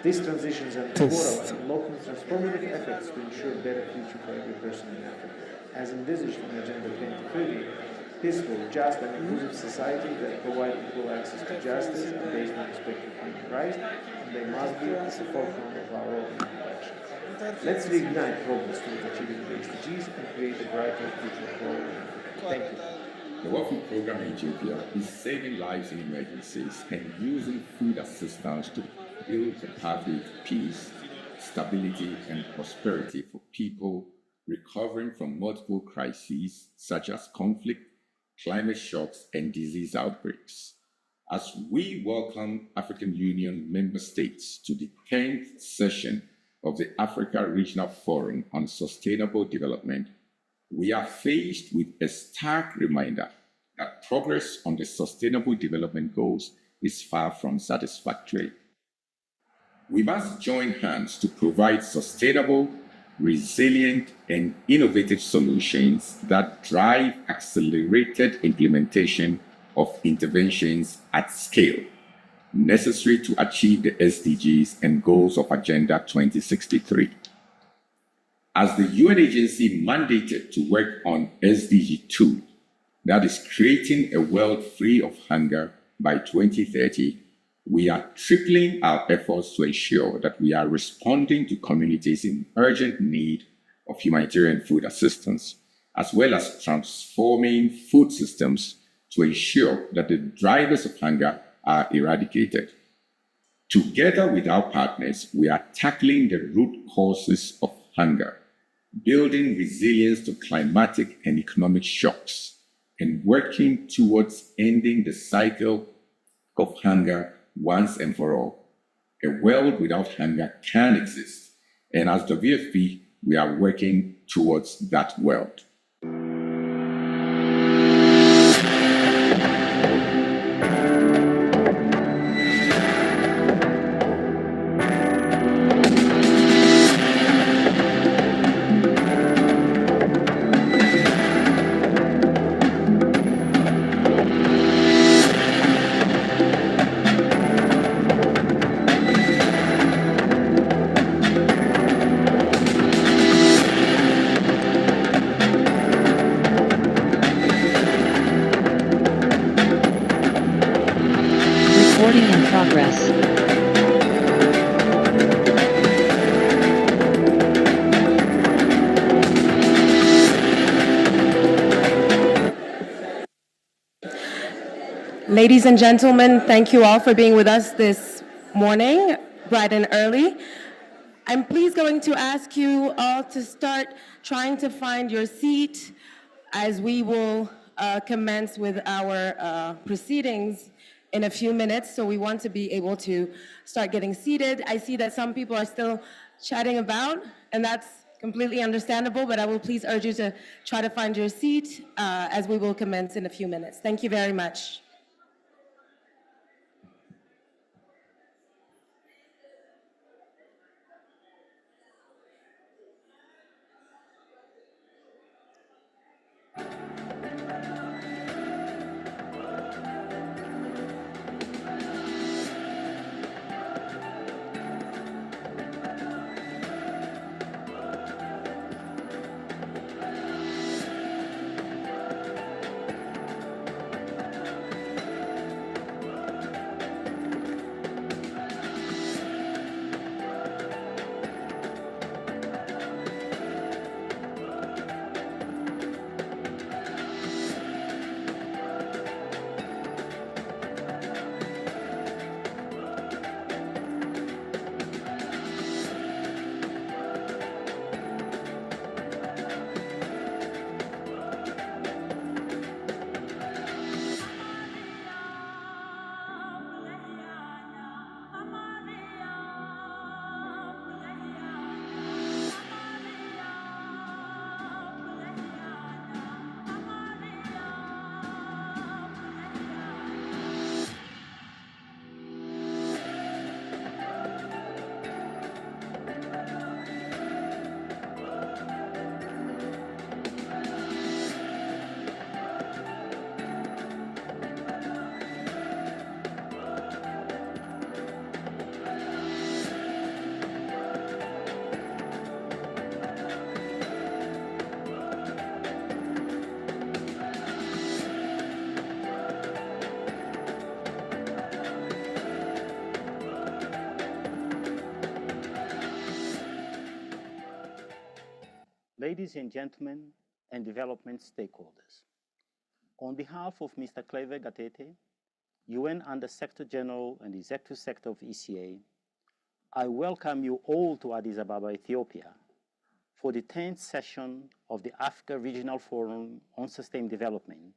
These transitions and moral and local transformative efforts to ensure a better future for every person in Africa, as envisaged in Agenda 2030, peaceful, just, and inclusive society that provide equal access to justice and based on respect for human rights, and they must be at the forefront of our open actions. Let's reignite progress towards achieving the SDGs and create a brighter future for all. Thank you. The World Food Program in Ethiopia is saving lives in emergencies and using food assistance to build a pathway to peace, stability, and prosperity for people recovering from multiple crises such as conflict, climate shocks, and disease outbreaks. As we welcome African Union member states to the 10th session of the Africa Regional Forum on Sustainable Development, we are faced with a stark reminder that progress on the Sustainable Development Goals is far from satisfactory. We must join hands to provide sustainable, resilient, and innovative solutions that drive accelerated implementation of interventions at scale, necessary to achieve the SDGs and goals of Agenda 2063. As the UN agency mandated to work on SDG 2, that is creating a world free of hunger by 2030, we are tripling our efforts to ensure that we are responding to communities in urgent need of humanitarian food assistance, as well as transforming food systems to ensure that the drivers of hunger are eradicated. Together with our partners, we are tackling the root causes of hunger, building resilience to climatic and economic shocks, and working towards ending the cycle of hunger once and for all. A world without hunger can exist, and as the WFP, we are working towards that world. Recording in progress. Ladies and gentlemen, thank you all for being with us this morning, bright and early. I'm please going to ask you all to start trying to find your seat as we will commence with our proceedings in a few minutes. So we want to be able to start getting seated. I see that some people are still chatting about, and that's completely understandable, but I will please urge you to try to find your seat as we will commence in a few minutes. Thank you very much. ladies and gentlemen, and development stakeholders. On behalf of Mr. Cleve Gatete, UN Under-Secretary General and Executive Secretary of ECA, I welcome you all to Addis Ababa, Ethiopia, for the 10th session of the Africa Regional Forum on Sustained Development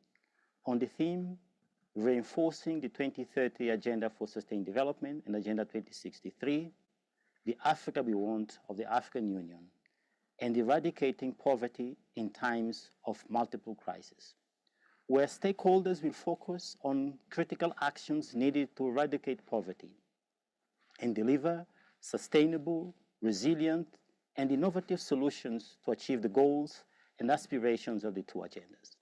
on the theme Reinforcing the 2030 Agenda for Sustained Development and Agenda 2063, the Africa we want of the African Union, and eradicating poverty in times of multiple crises, where stakeholders will focus on critical actions needed to eradicate poverty and deliver sustainable, resilient, and innovative solutions to achieve the goals and aspirations of the two agendas.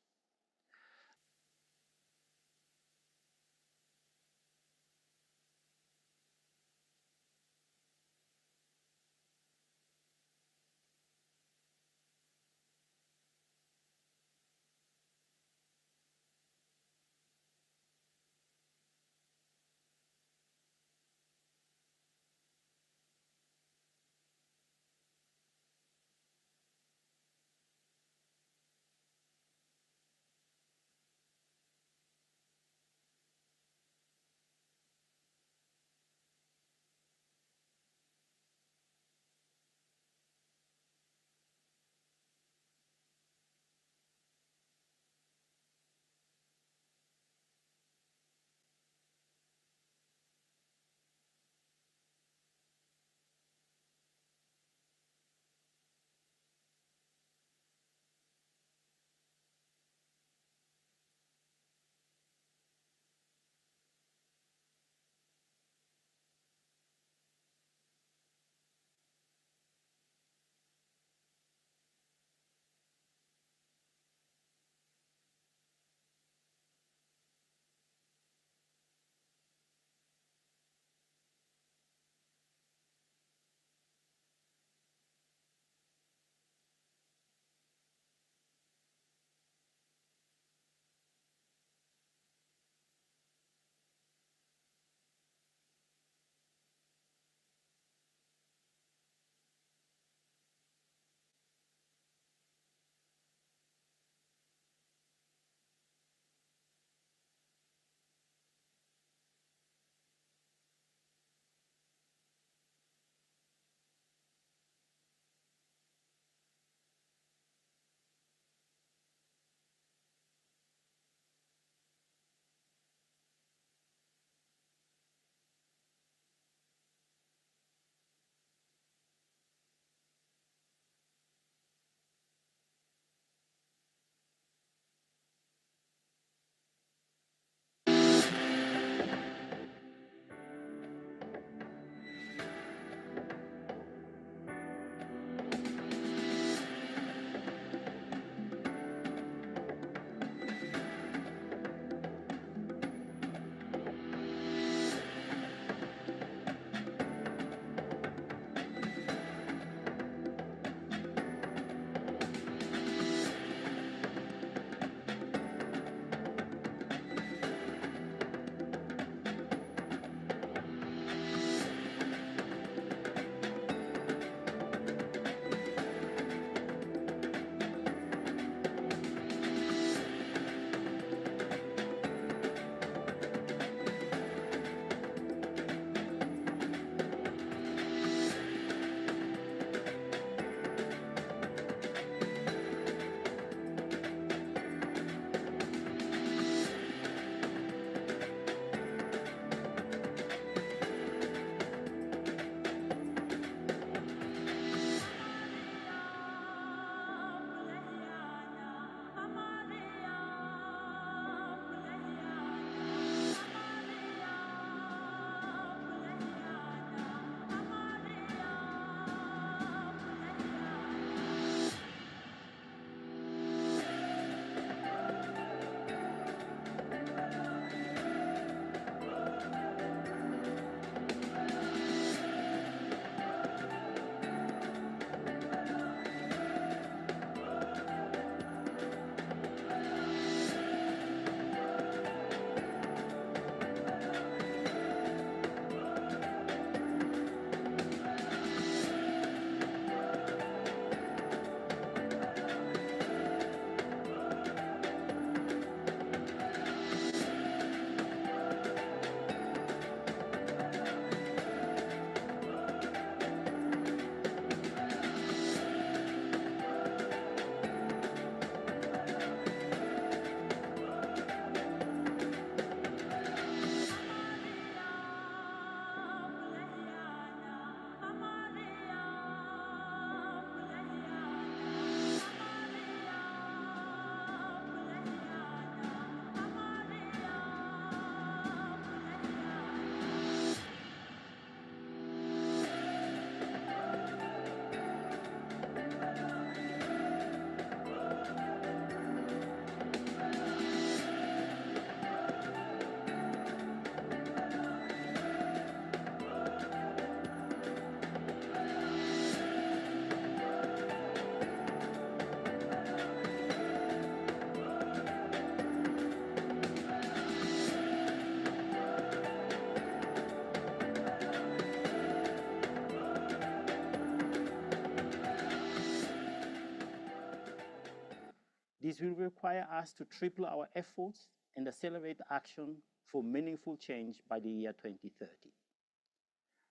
This will require us to triple our efforts and accelerate action for meaningful change by the year 2030.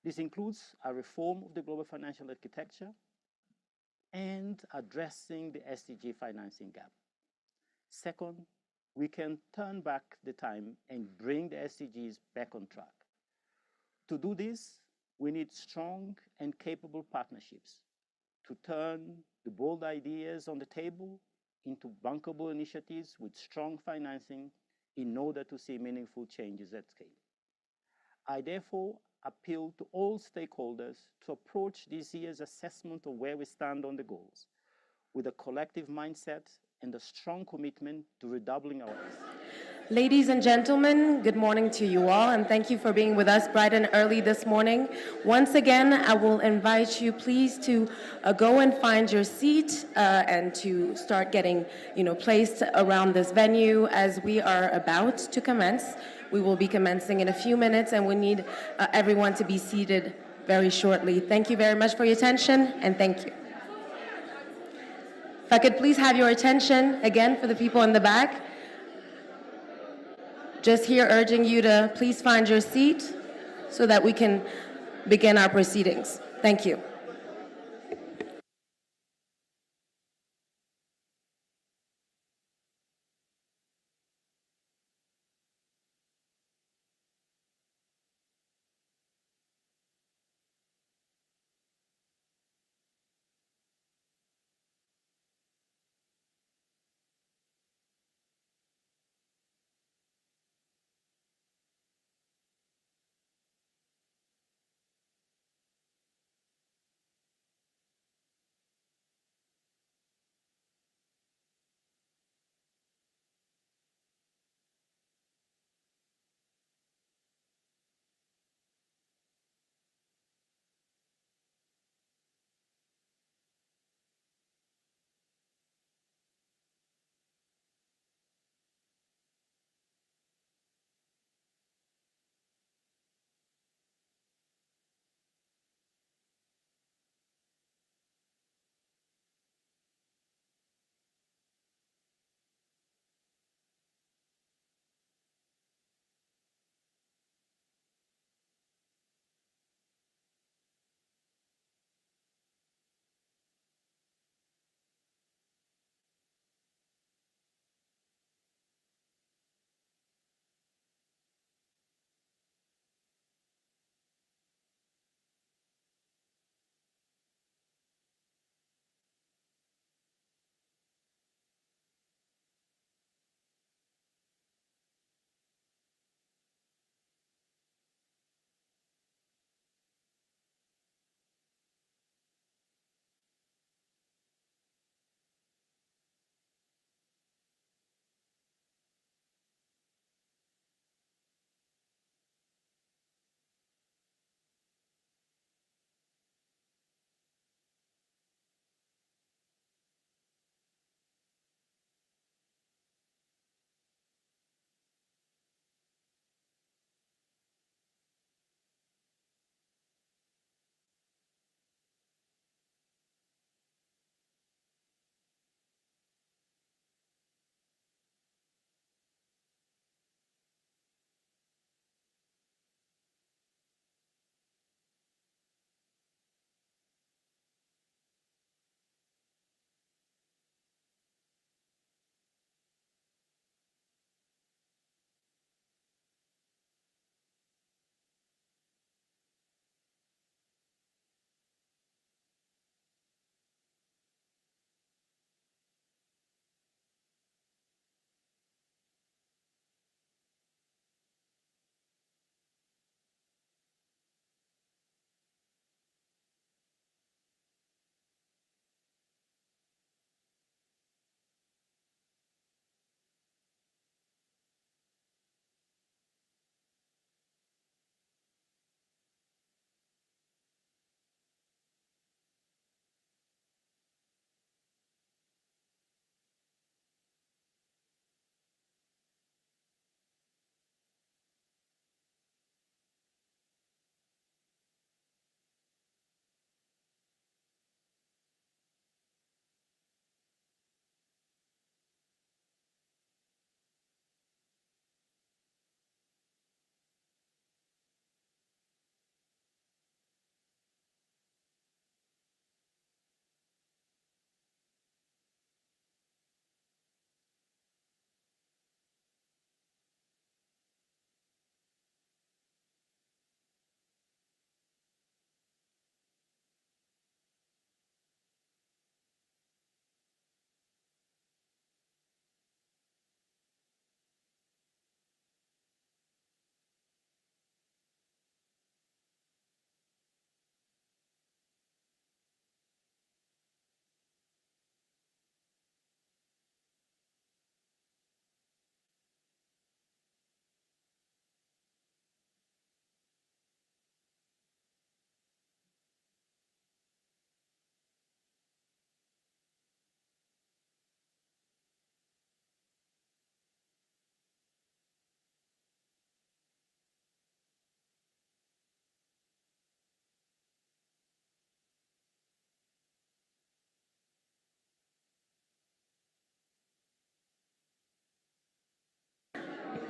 This includes a reform of the global financial architecture and addressing the SDG financing gap. Second, we can turn back the time and bring the SDGs back on track. To do this, we need strong and capable partnerships to turn the bold ideas on the table into bankable initiatives with strong financing in order to see meaningful changes at scale. I therefore appeal to all stakeholders to approach this year's assessment of where we stand on the goals with a collective mindset and a strong commitment to redoubling our efforts. Ladies and gentlemen, good morning to you all, and thank you for being with us bright and early this morning. Once again, I will invite you please to go and find your seat and to start getting, placed around this venue as we are about to commence. We will be commencing in a few minutes, and we need everyone to be seated very shortly. Thank you very much for your attention, and thank you. If I could please have your attention again for the people in the back. Just here urging you to please find your seat so that we can begin our proceedings. Thank you.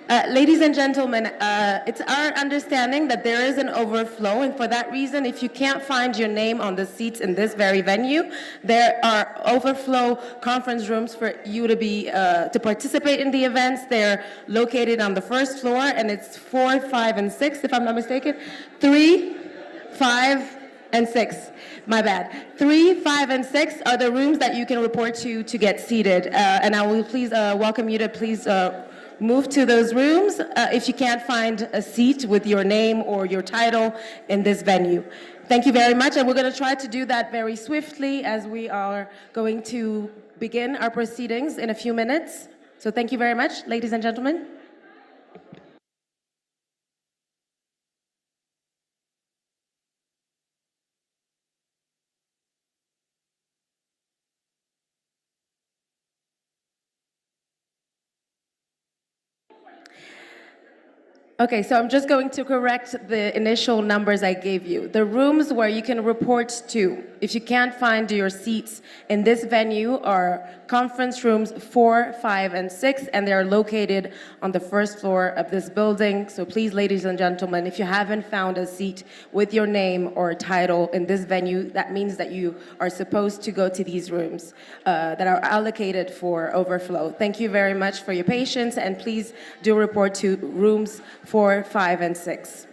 Ladies and gentlemen, it's our understanding that there is an overflow, and for that reason, if you can't find your name on the seats in this very venue, there are overflow conference rooms for you to participate in the events. They're located on the first floor, and it's 4, 5, and 6, if I'm not mistaken. 3, 5, and 6. My bad. 3, 5, and 6 are the rooms that you can report to get seated, and I will please welcome you to please move to those rooms if you can't find a seat with your name or your title in this venue. Thank you very much, and we're going to try to do that very swiftly as we are going to begin our proceedings in a few minutes. So thank you very much, ladies and gentlemen. Okay, so I'm just going to correct the initial numbers I gave you. The rooms where you can report to, if you can't find your seats in this venue, are conference rooms 4, 5, and 6, and they are located on the first floor of this building. So please, ladies and gentlemen, if you haven't found a seat with your name or title in this venue, that means that you are supposed to go to these rooms that are allocated for overflow. Thank you very much for your patience, and please do report to rooms 4, 5, and 6.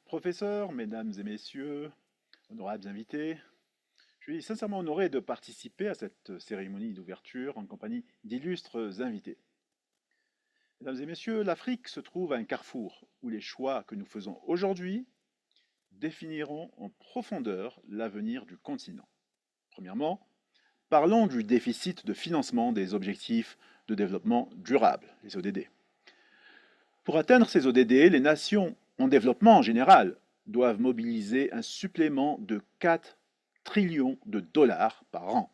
Professeurs, mesdames et messieurs, honorables invités, je suis sincèrement honoré de participer à cette cérémonie d'ouverture en compagnie d'illustres invités. Mesdames et messieurs, l'Afrique se trouve à un carrefour où les choix que nous faisons aujourd'hui définiront en profondeur l'avenir du continent. Premièrement, parlons du déficit de financement des objectifs de développement durable, les ODD. Pour atteindre ces ODD, les nations en développement en général doivent mobiliser un supplément de 4 trillions de dollars par an.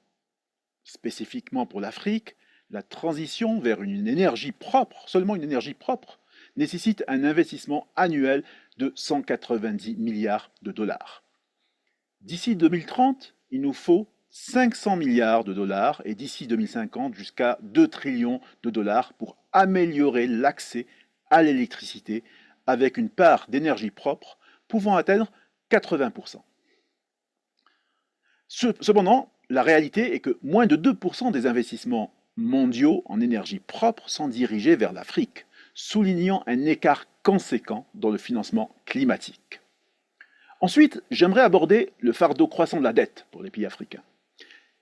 Spécifiquement pour l'Afrique, la transition vers une énergie propre, seulement une énergie propre, nécessite un investissement annuel de 190 milliards de dollars. D'ici 2030, il nous faut 500 milliards de dollars et d'ici 2050 jusqu'à 2 trillions de dollars pour améliorer l'accès à l'électricité avec une part d'énergie propre pouvant atteindre 80%. Cependant, la réalité est que moins de 2% des investissements mondiaux en énergie propre sont dirigés vers l'Afrique, soulignant un écart conséquent dans le financement climatique. Ensuite, j'aimerais aborder le fardeau croissant de la dette pour les pays africains.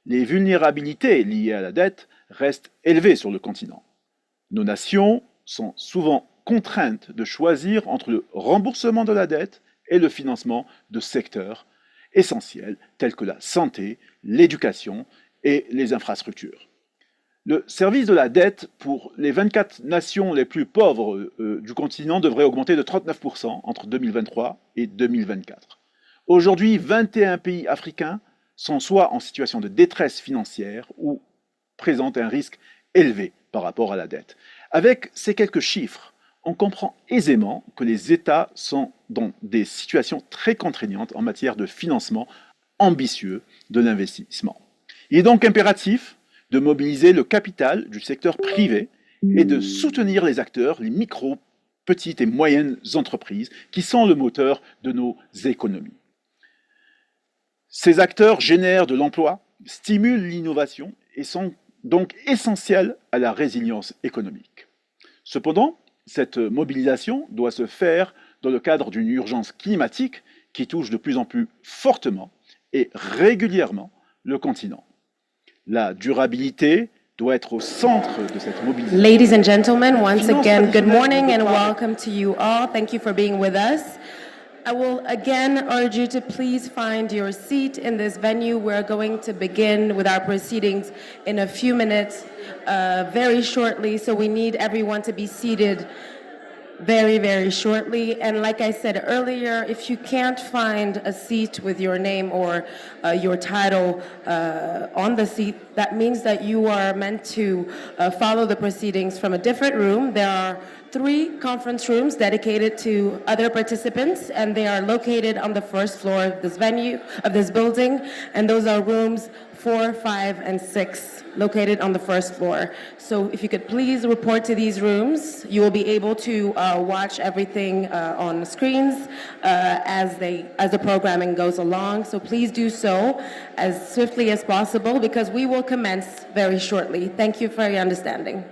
Les vulnérabilités liées à la dette restent élevées sur le continent. Nos nations sont souvent contraintes de choisir entre le remboursement de la dette et le financement de secteurs essentiels tels que la santé, l'éducation et les infrastructures. Le service de la dette pour les 24 nations les plus pauvres du continent devrait augmenter de 39% entre 2023 et 2024. Aujourd'hui, 21 pays africains sont soit en situation de détresse financière ou présentent un risque élevé par rapport à la dette. Avec ces quelques chiffres, on comprend aisément que les États sont dans des situations très contraignantes en matière de financement ambitieux de l'investissement. Il est donc impératif de mobiliser le capital du secteur privé et de soutenir les acteurs, les micro, petites et moyennes entreprises qui sont le moteur de nos économies. Ces acteurs génèrent de l'emploi, stimulent l'innovation et sont donc essentiels à la résilience économique. Cependant, cette mobilisation doit se faire dans le cadre d'une urgence climatique qui touche de plus en plus fortement et régulièrement le continent. La durabilité doit être au centre de cette mobilisation. Ladies and gentlemen, once again, good morning and welcome to you all. Thank you for being with us. I will again urge you to please find your seat in this venue. We're going to begin with our proceedings in a few minutes, very shortly, so we need everyone to be seated very, very shortly. And like I said earlier, if you can't find a seat with your name or your title on the seat, that means that you are meant to follow the proceedings from a different room. There are 3 conference rooms dedicated to other participants, and they are located on the first floor of this venue, of this building, and those are rooms 4, 5, and 6, located on the first floor. So if you could please report to these rooms, you will be able to watch everything on the screens as the programming goes along. So please do so as swiftly as possible because we will commence very shortly. Thank you for your understanding.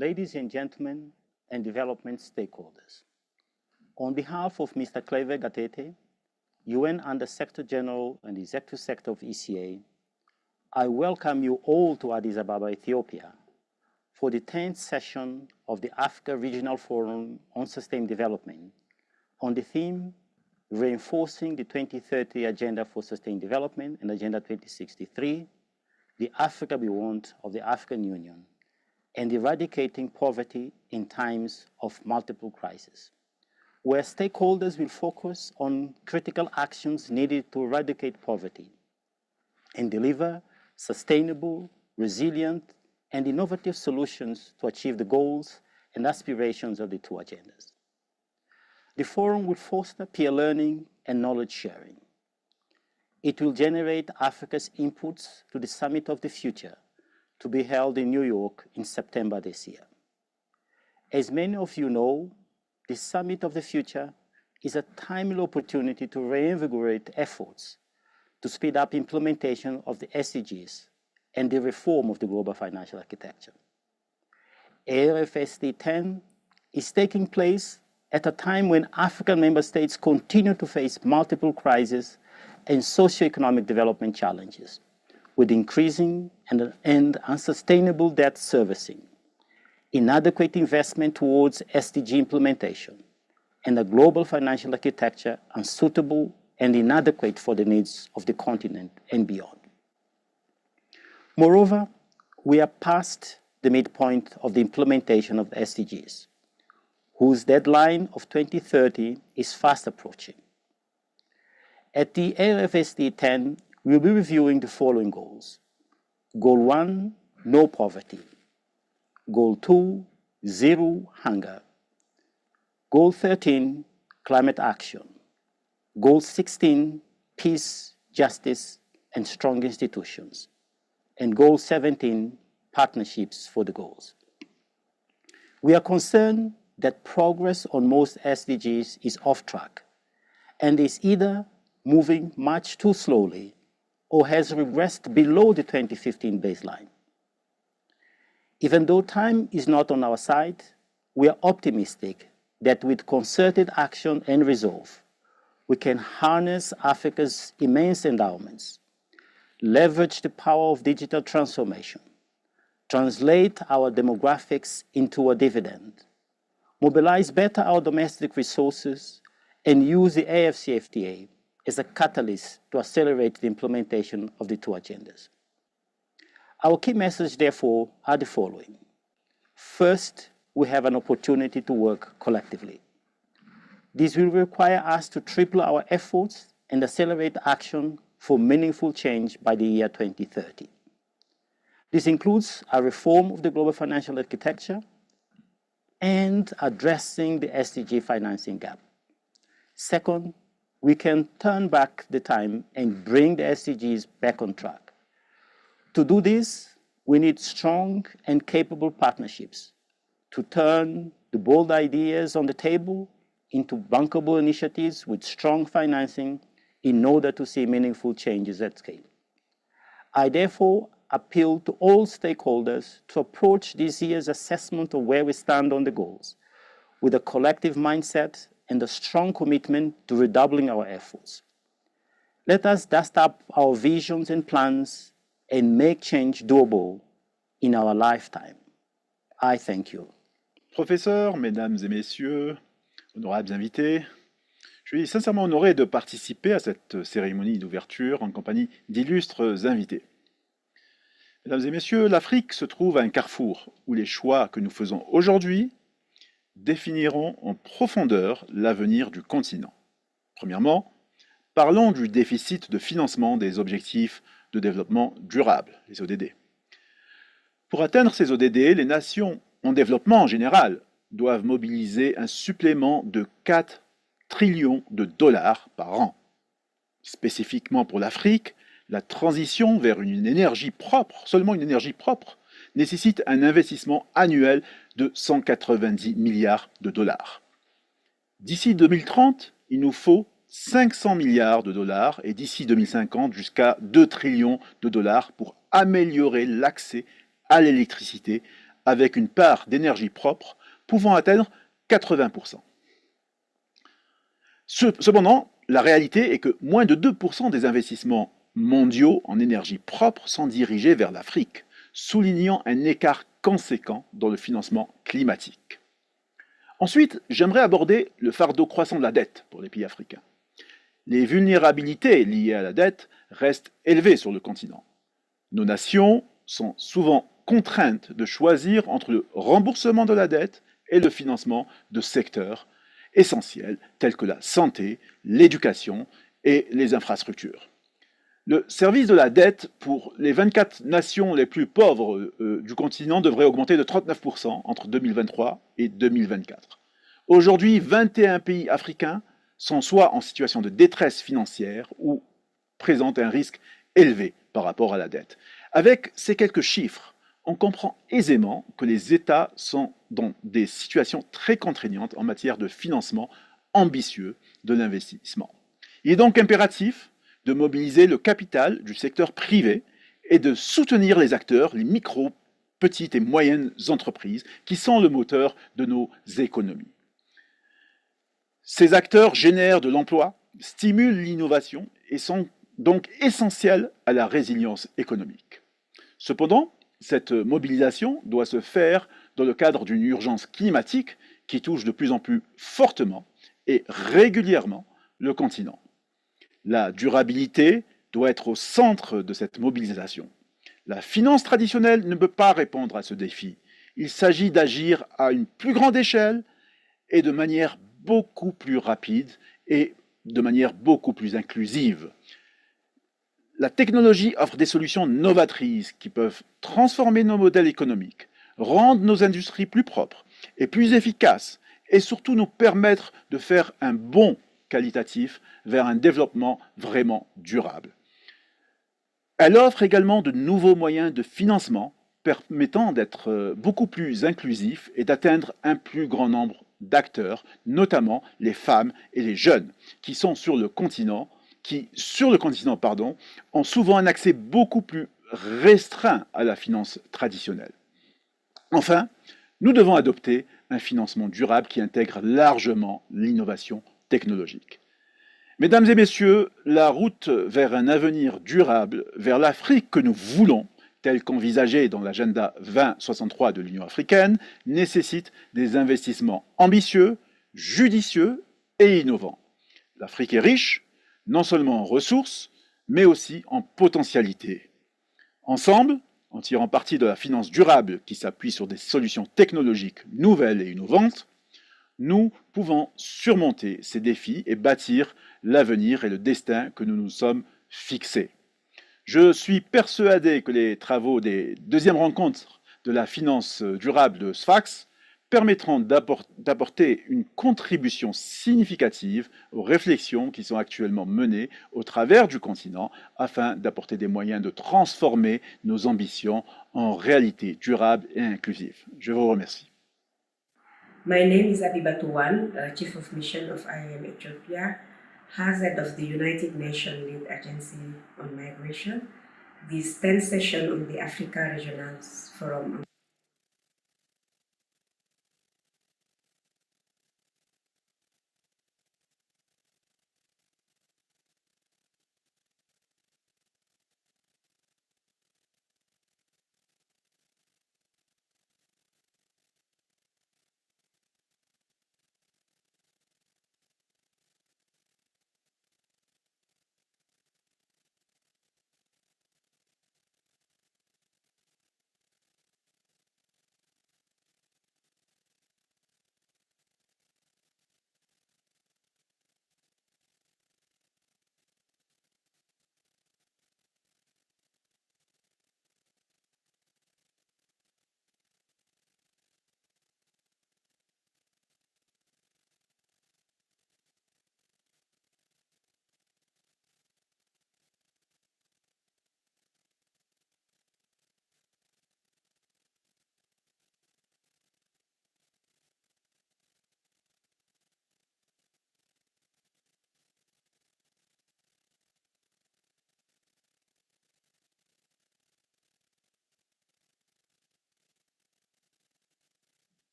ladies and gentlemen, and development stakeholders. On behalf of Mr. Claver Gatete, UN Under-Secretary General and Executive Secretary of ECA, I welcome you all to Addis Ababa, Ethiopia, for the 10th session of the Africa Regional Forum on Sustained Development on the theme Reinforcing the 2030 Agenda for Sustained Development and Agenda 2063, the Africa we want of the African Union, and eradicating poverty in times of multiple crises, where stakeholders will focus on critical actions needed to eradicate poverty and deliver sustainable, resilient, and innovative solutions to achieve the goals and aspirations of the two agendas. The forum will foster peer learning and knowledge sharing. It will generate Africa's inputs to the Summit of the Future to be held in New York in September this year. As many of you know, the Summit of the Future is a timely opportunity to reinvigorate efforts to speed up implementation of the SDGs and the reform of the global financial architecture. ARFSD 10 is taking place at a time when African member states continue to face multiple crises and socioeconomic development challenges, with increasing and unsustainable debt servicing, inadequate investment towards SDG implementation, and a global financial architecture unsuitable and inadequate for the needs of the continent and beyond. Moreover, we are past the midpoint of the implementation of the SDGs, whose deadline of 2030 is fast approaching. At the ARFSD 10, we'll be reviewing the following goals. Goal 1, no poverty. Goal 2, zero hunger. Goal 13, climate action. Goal 16, peace, justice, and strong institutions. And Goal 17, partnerships for the goals. We are concerned that progress on most SDGs is off track and is either moving much too slowly or has regressed below the 2015 baseline. Even though time is not on our side, we are optimistic that with concerted action and resolve, we can harness Africa's immense endowments, leverage the power of digital transformation, translate our demographics into a dividend, mobilize better our domestic resources, and use the AFCFTA as a catalyst to accelerate the implementation of the two agendas. Our key messages, therefore, are the following. First, we have an opportunity to work collectively. This will require us to triple our efforts and accelerate action for meaningful change by the year 2030. This includes a reform of the global financial architecture and addressing the SDG financing gap. Second, we can turn back the time and bring the SDGs back on track. To do this, we need strong and capable partnerships to turn the bold ideas on the table into bankable initiatives with strong financing in order to see meaningful changes at scale. I therefore appeal to all stakeholders to approach this year's assessment of where we stand on the goals with a collective mindset and a strong commitment to redoubling our efforts. Let us dust up our visions and plans and make change doable in our lifetime. I thank you. Professeurs, mesdames et messieurs, honorables invités, je suis sincèrement honoré de participer à cette cérémonie d'ouverture en compagnie d'illustres invités. Mesdames et messieurs, l'Afrique se trouve à un carrefour où les choix que nous faisons aujourd'hui définiront en profondeur l'avenir du continent. Premièrement, parlons du déficit de financement des objectifs de développement durable, les ODD. Pour atteindre ces ODD, les nations en développement en général doivent mobiliser un supplément de 4 trillions de dollars par an. Spécifiquement pour l'Afrique, la transition vers une énergie propre, seulement une énergie propre, nécessite un investissement annuel de 190 milliards de dollars. D'ici 2030, il nous faut 500 milliards de dollars et d'ici 2050 jusqu'à 2 trillions de dollars pour améliorer l'accès à l'électricité avec une part d'énergie propre pouvant atteindre 80%. Cependant, la réalité est que moins de 2% des investissements mondiaux en énergie propre sont dirigés vers l'Afrique, soulignant un écart conséquent dans le financement climatique. Ensuite, j'aimerais aborder le fardeau croissant de la dette pour les pays africains. Les vulnérabilités liées à la dette restent élevées sur le continent. Nos nations sont souvent contraintes de choisir entre le remboursement de la dette et le financement de secteurs essentiels tels que la santé, l'éducation et les infrastructures. Le service de la dette pour les 24 nations les plus pauvres du continent devrait augmenter de 39% entre 2023 et 2024. Aujourd'hui, 21 pays africains sont soit en situation de détresse financière ou présentent un risque élevé par rapport à la dette. Avec ces quelques chiffres, on comprend aisément que les États sont dans des situations très contraignantes en matière de financement ambitieux de l'investissement. Il est donc impératif de mobiliser le capital du secteur privé et de soutenir les acteurs, les micro, petites et moyennes entreprises qui sont le moteur de nos économies. Ces acteurs génèrent de l'emploi, stimulent l'innovation et sont donc essentiels à la résilience économique. Cependant, cette mobilisation doit se faire dans le cadre d'une urgence climatique qui touche de plus en plus fortement et régulièrement le continent. La durabilité doit être au centre de cette mobilisation. La finance traditionnelle ne peut pas répondre à ce défi. Il s'agit d'agir à une plus grande échelle et de manière beaucoup plus rapide et de manière beaucoup plus inclusive. La technologie offre des solutions novatrices qui peuvent transformer nos modèles économiques, rendre nos industries plus propres et plus efficaces et surtout nous permettre de faire un bond qualitatif vers un développement vraiment durable. Elle offre également de nouveaux moyens de financement permettant d'être beaucoup plus inclusif et d'atteindre un plus grand nombre d'acteurs, notamment les femmes et les jeunes, qui sur le continent, ont souvent un accès beaucoup plus restreint à la finance traditionnelle. Enfin, nous devons adopter un financement durable qui intègre largement l'innovation technologique. Mesdames et messieurs, la route vers un avenir durable, vers l'Afrique que nous voulons, telle qu'envisagée dans l'agenda 2063 de l'Union africaine, nécessite des investissements ambitieux, judicieux et innovants. L'Afrique est riche, non seulement en ressources, mais aussi en potentialités. Ensemble, en tirant parti de la finance durable qui s'appuie sur des solutions technologiques nouvelles et innovantes, nous pouvons surmonter ces défis et bâtir l'avenir et le destin que nous nous sommes fixés. Je suis persuadé que les travaux des deuxièmes rencontres de la finance durable de Sfax permettront d'apporter une contribution significative aux réflexions qui sont actuellement menées au travers du continent afin d'apporter des moyens de transformer nos ambitions en réalité durable et inclusive. Je vous remercie. My name is Abibatuwan, Chief of Mission of IAM Ethiopia, head of the United Nations Lead Agency on Migration. This 10th session on the Africa Regional Forum.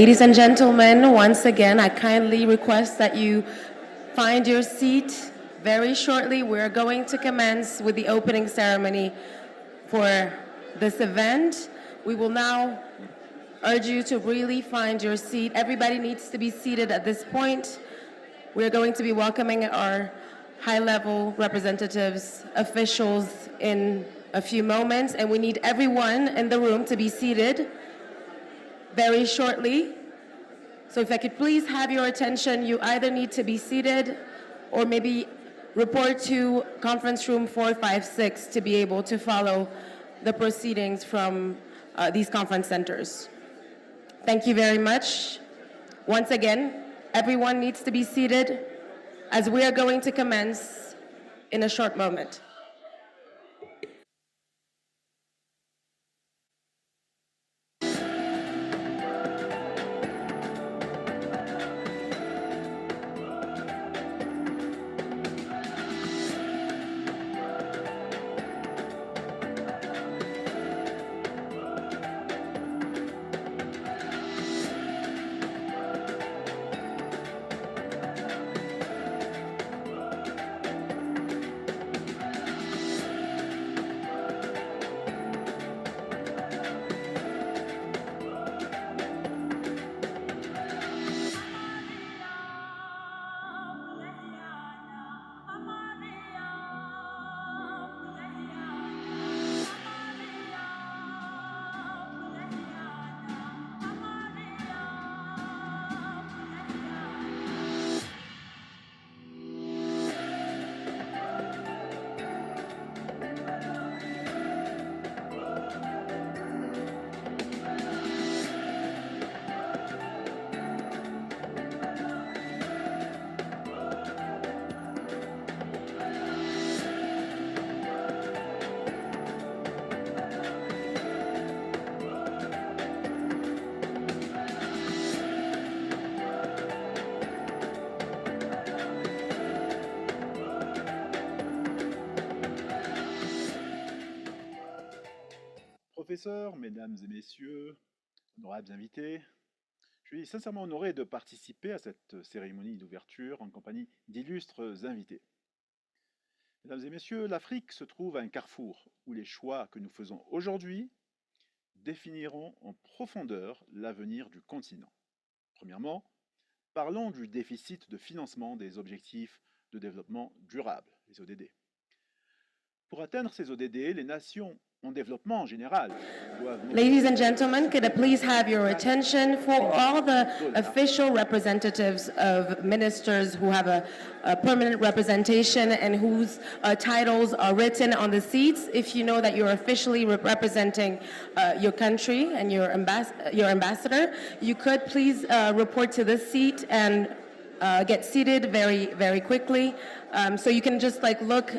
Ladies and gentlemen, once again, I kindly request that you find your seat. Very shortly, we're going to commence with the opening ceremony for this event. We will now urge you to really find your seat. Everybody needs to be seated at this point. We're going to be welcoming our high-level representatives, officials in a few moments, and we need everyone in the room to be seated very shortly. So if I could please have your attention, you either need to be seated or maybe report to conference room 456 to be able to follow the proceedings from these conference centers. Thank you very much. Once again, everyone needs to be seated as we are going to commence in a short moment. Professeurs, mesdames et messieurs, honorables invités, je suis sincèrement honoré de participer à cette cérémonie d'ouverture en compagnie d'illustres invités. Mesdames et messieurs, l'Afrique se trouve à un carrefour où les choix que nous faisons aujourd'hui définiront en profondeur l'avenir du continent. Premièrement, parlons du déficit de financement des objectifs de développement durable, les ODD. Pour atteindre ces ODD, les nations en développement en général doivent... Ladies and gentlemen, could I please have your attention for all the official representatives of ministers who have a permanent representation and whose titles are written on the seats. If you know that you're officially representing your country and your ambassador, you could please report to this seat and get seated very, very quickly. So you can just look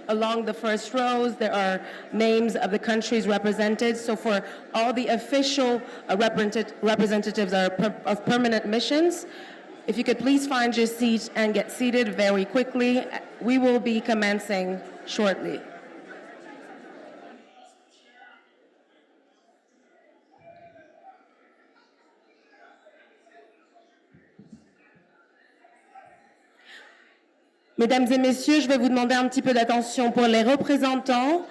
along the first rows. There are names of the countries represented. So for all the official representatives of permanent missions, if you could please find your seat and get seated very quickly, we will be commencing shortly. Mesdames et messieurs, je vais vous demander un petit peu d'attention pour les représentants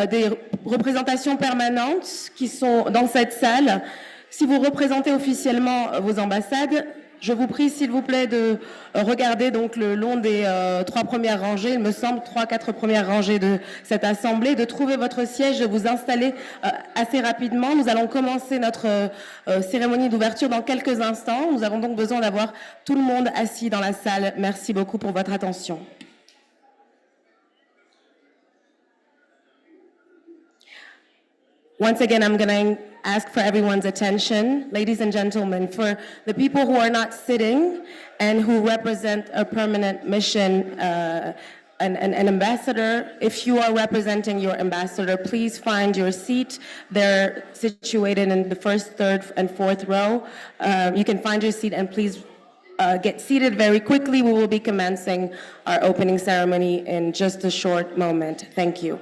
des représentations permanentes qui sont dans cette salle. Si vous représentez officiellement vos ambassades, je vous prie s'il vous plaît de regarder donc le long des 3 premières rangées, il me semble 3-4 premières rangées de cette assemblée, de trouver votre siège, de vous installer assez rapidement. Nous allons commencer notre cérémonie d'ouverture dans quelques instants. Nous avons donc besoin d'avoir tout le monde assis dans la salle. Merci beaucoup pour votre attention. Once again, I'm going to ask for everyone's attention. Ladies and gentlemen, for the people who are not sitting and who represent a permanent mission, an ambassador, if you are representing your ambassador, please find your seat. They're situated in the first, third, and fourth row. You can find your seat and please get seated very quickly. We will be commencing our opening ceremony in just a short moment. Thank you.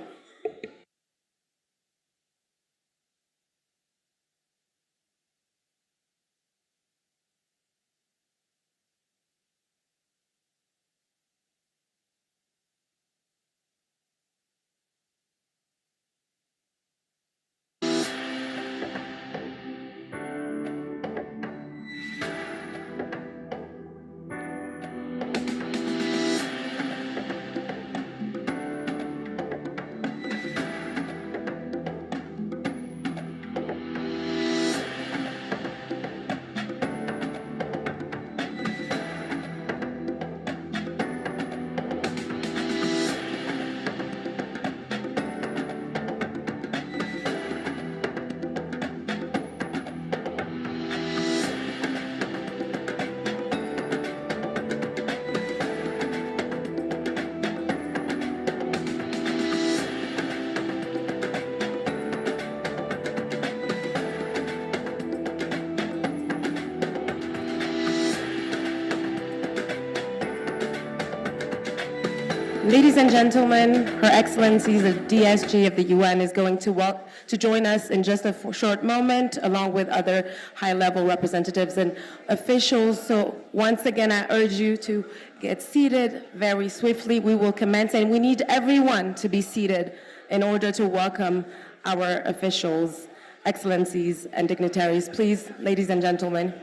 Ladies and gentlemen, Her Excellency, the DSG of the UN, is going to join us in just a short moment, along with other high-level representatives and officials. So once again, I urge you to get seated very swiftly. We will commence, and we need everyone to be seated in order to welcome our officials, excellencies, and dignitaries. Please, ladies and gentlemen.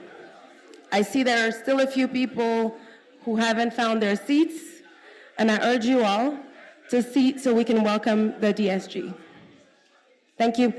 I see there are still a few people who haven't found their seats, and I urge you all to seat so we can welcome the DSG. Thank you.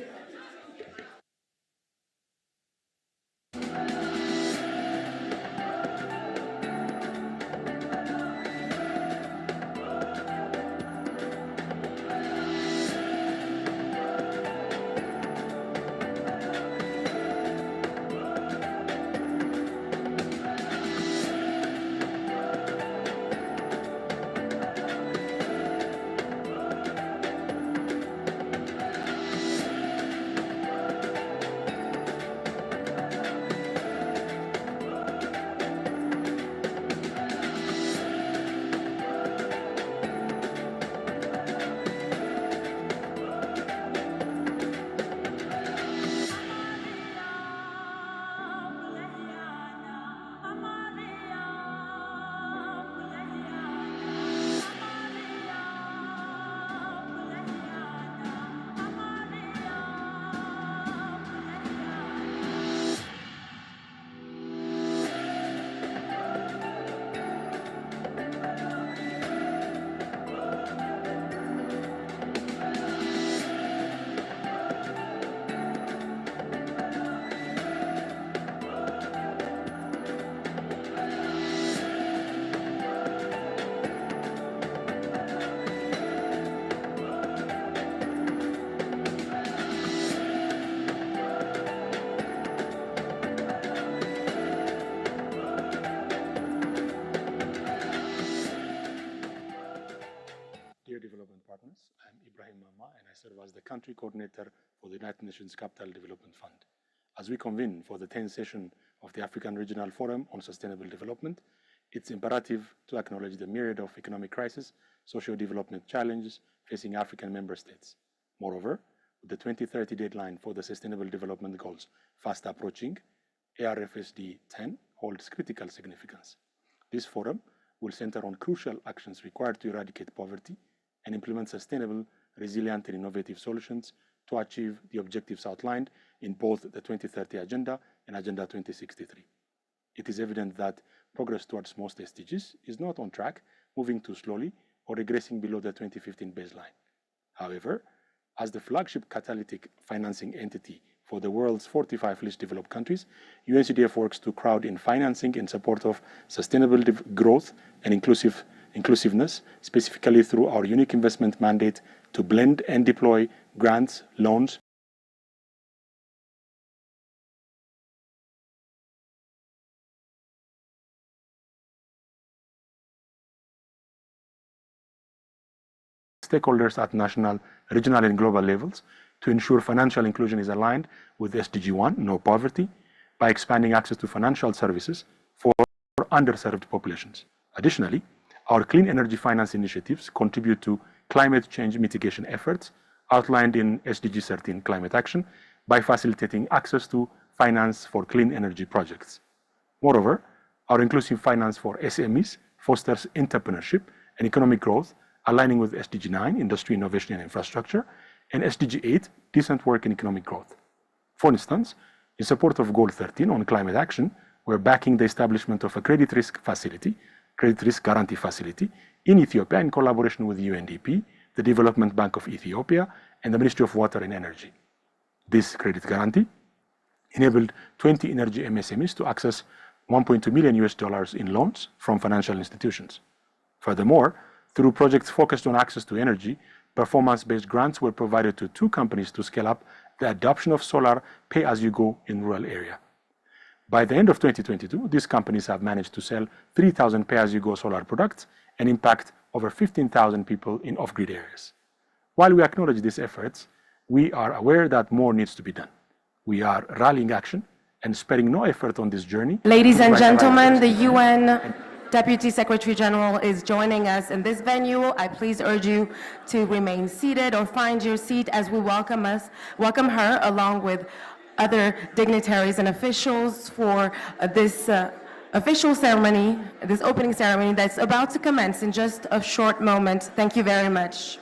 Development Partners. I'm Ibrahim Mama, and I serve as the country coordinator for the United Nations Capital Development Fund. As we convene for the 10th session of the African Regional Forum on Sustainable Development, it's imperative to acknowledge the myriad of economic crises, socio-development challenges facing African member states. Moreover, with the 2030 deadline for the Sustainable Development Goals fast approaching, ARFSD 10 holds critical significance. This forum will center on crucial actions required to eradicate poverty and implement sustainable, resilient, and innovative solutions to achieve the objectives outlined in both the 2030 Agenda and Agenda 2063. It is evident that progress towards most SDGs is not on track, moving too slowly, or regressing below the 2015 baseline. However, as the flagship catalytic financing entity for the world's 45 least developed countries, UNCDF works to crowd in financing in support of sustainable growth and inclusiveness, specifically through our unique investment mandate to blend and deploy grants, loans, stakeholders at national, regional, and global levels to ensure financial inclusion is aligned with SDG 1, no poverty, by expanding access to financial services for underserved populations. Additionally, our clean energy finance initiatives contribute to climate change mitigation efforts outlined in SDG 13 climate action by facilitating access to finance for clean energy projects. Moreover, our inclusive finance for SMEs fosters entrepreneurship and economic growth, aligning with SDG 9, industry, innovation, and infrastructure, and SDG 8, decent work and economic growth. For instance, in support of Goal 13 on climate action, we're backing the establishment of a credit risk guarantee facility in Ethiopia in collaboration with UNDP, the Development Bank of Ethiopia, and the Ministry of Water and Energy. This credit guarantee enabled 20 energy MSMEs to access $1.2 million in loans from financial institutions. Furthermore, through projects focused on access to energy, performance-based grants were provided to 2 companies to scale up the adoption of solar pay-as-you-go in rural area. By the end of 2022, these companies have managed to sell 3,000 pay-as-you-go solar products and impact over 15,000 people in off-grid areas. While we acknowledge these efforts, we are aware that more needs to be done. We are rallying action and sparing no effort on this journey. Ladies and gentlemen, the UN Deputy Secretary General is joining us in this venue, I please urge you to remain seated or find your seat as we welcome her along with other dignitaries and officials for this official ceremony, this opening ceremony that's about to commence in just a short moment. Thank you very much.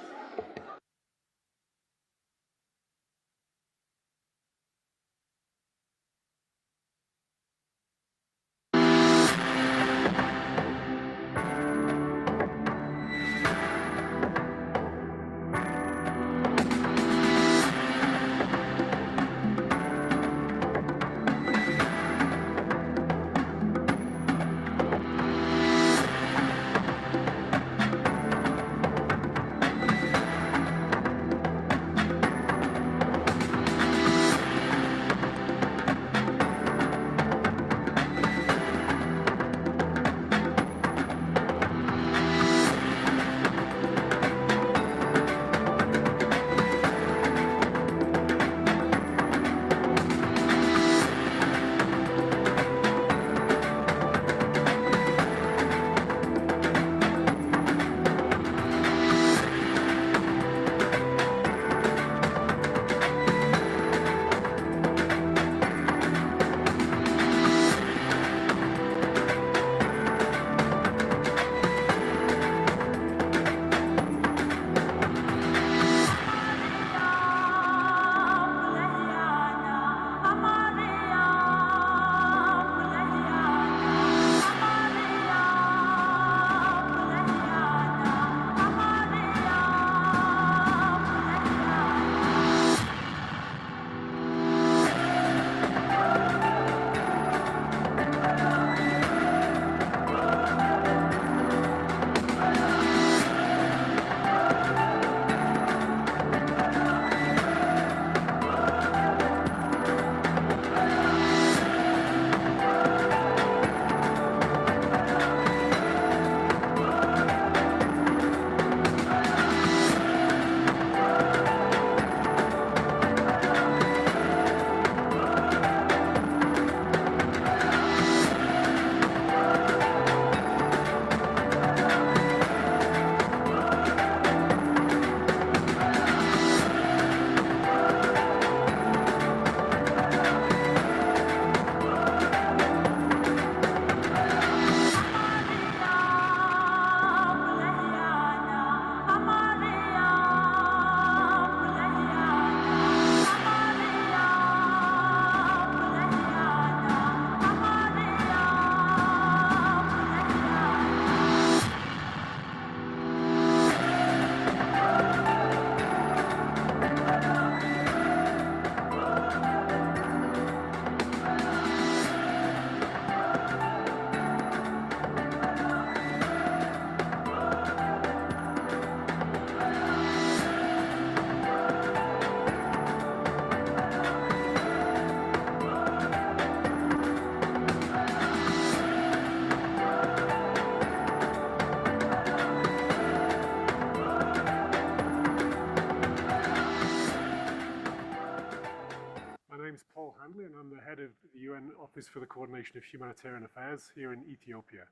And I'm the head of the UN Office for the Coordination of Humanitarian Affairs here in Ethiopia.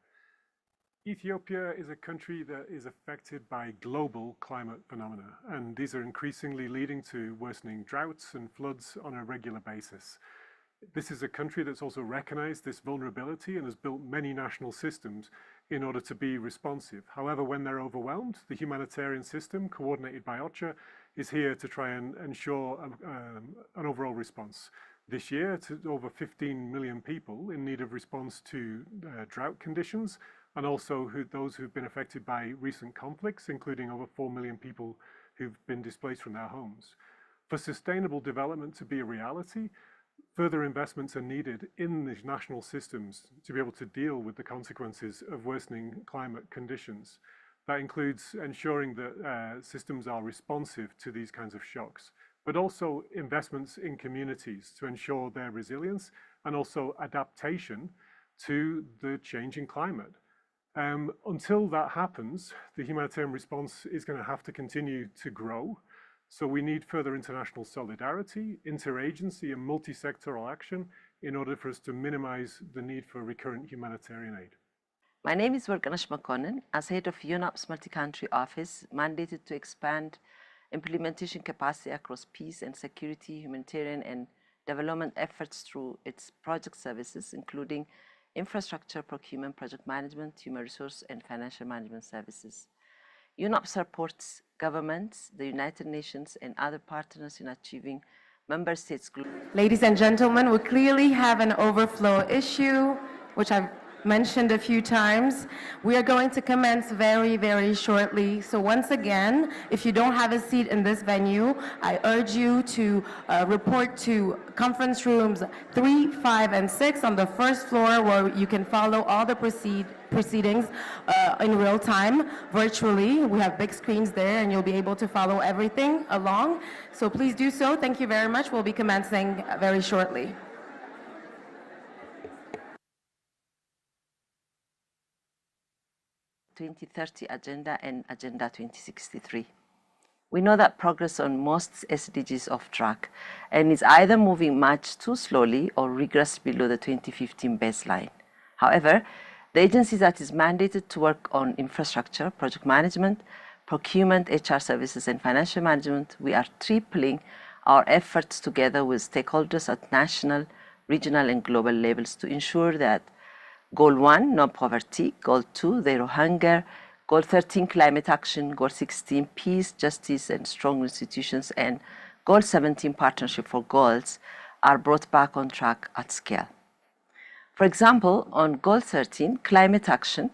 Ethiopia is a country that is affected by global climate phenomena, and these are increasingly leading to worsening droughts and floods on a regular basis. This is a country that's also recognized this vulnerability and has built many national systems in order to be responsive. However, when they're overwhelmed, the humanitarian system, coordinated by OCHA, is here to try and ensure an overall response. This year, to over 15 million people in need of response to drought conditions, and also those who've been affected by recent conflicts, including over 4 million people who've been displaced from their homes. For sustainable development to be a reality, further investments are needed in these national systems to be able to deal with the consequences of worsening climate conditions. That includes ensuring that systems are responsive to these kinds of shocks, but also investments in communities to ensure their resilience and also adaptation to the changing climate. Until that happens, the humanitarian response is going to have to continue to grow. So we need further international solidarity, interagency and multi-sectoral action in order for us to minimize the need for recurrent humanitarian aid. My name is Warganesh Makonnen. As head of UNOPS multi-country office, mandated to expand implementation capacity across peace and security, humanitarian and development efforts through its project services, including infrastructure, procurement, project management, human resource, and financial management services. UNOPS supports governments, the United Nations, and other partners in achieving member states' Ladies and gentlemen, we clearly have an overflow issue, which I've mentioned a few times. We are going to commence very, very shortly. So once again, if you don't have a seat in this venue, I urge you to report to conference rooms 3, 5, and 6 on the first floor, where you can follow all the proceedings in real time, virtually. We have big screens there, and you'll be able to follow everything along. So please do so. Thank you very much. We'll be commencing very shortly. (2030) Agenda and Agenda 2063. We know that progress on most SDGs is off track and is either moving much too slowly or regress below the 2015 baseline. However, the agency that is mandated to work on infrastructure, project management, procurement, HR services, and financial management, we are tripling our efforts together with stakeholders at national, regional, and global levels to ensure that Goal 1, no poverty, Goal 2, zero hunger, Goal 13, climate action, Goal 16, peace, justice, and strong institutions, and Goal 17, partnership for goals, are brought back on track at scale. For example, on Goal 13, climate action,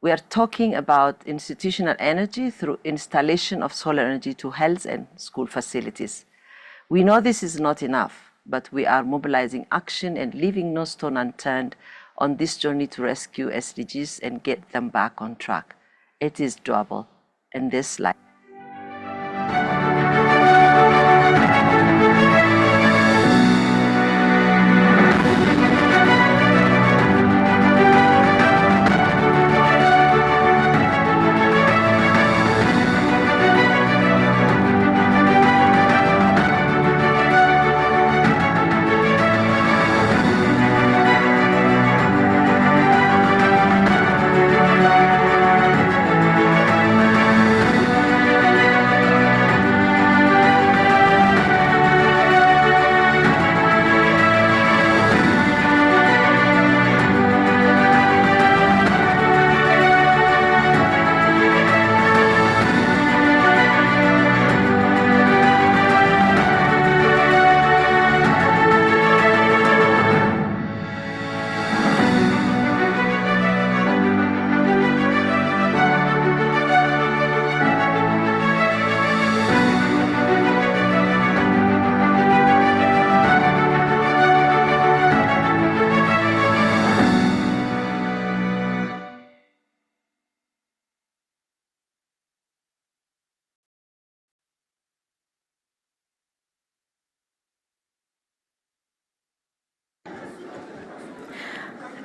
we are talking about institutional energy through installation of solar energy to health and school facilities. We know this is not enough, but we are mobilizing action and leaving no stone unturned on this journey to rescue SDGs and get them back on track. It is doable, and this life.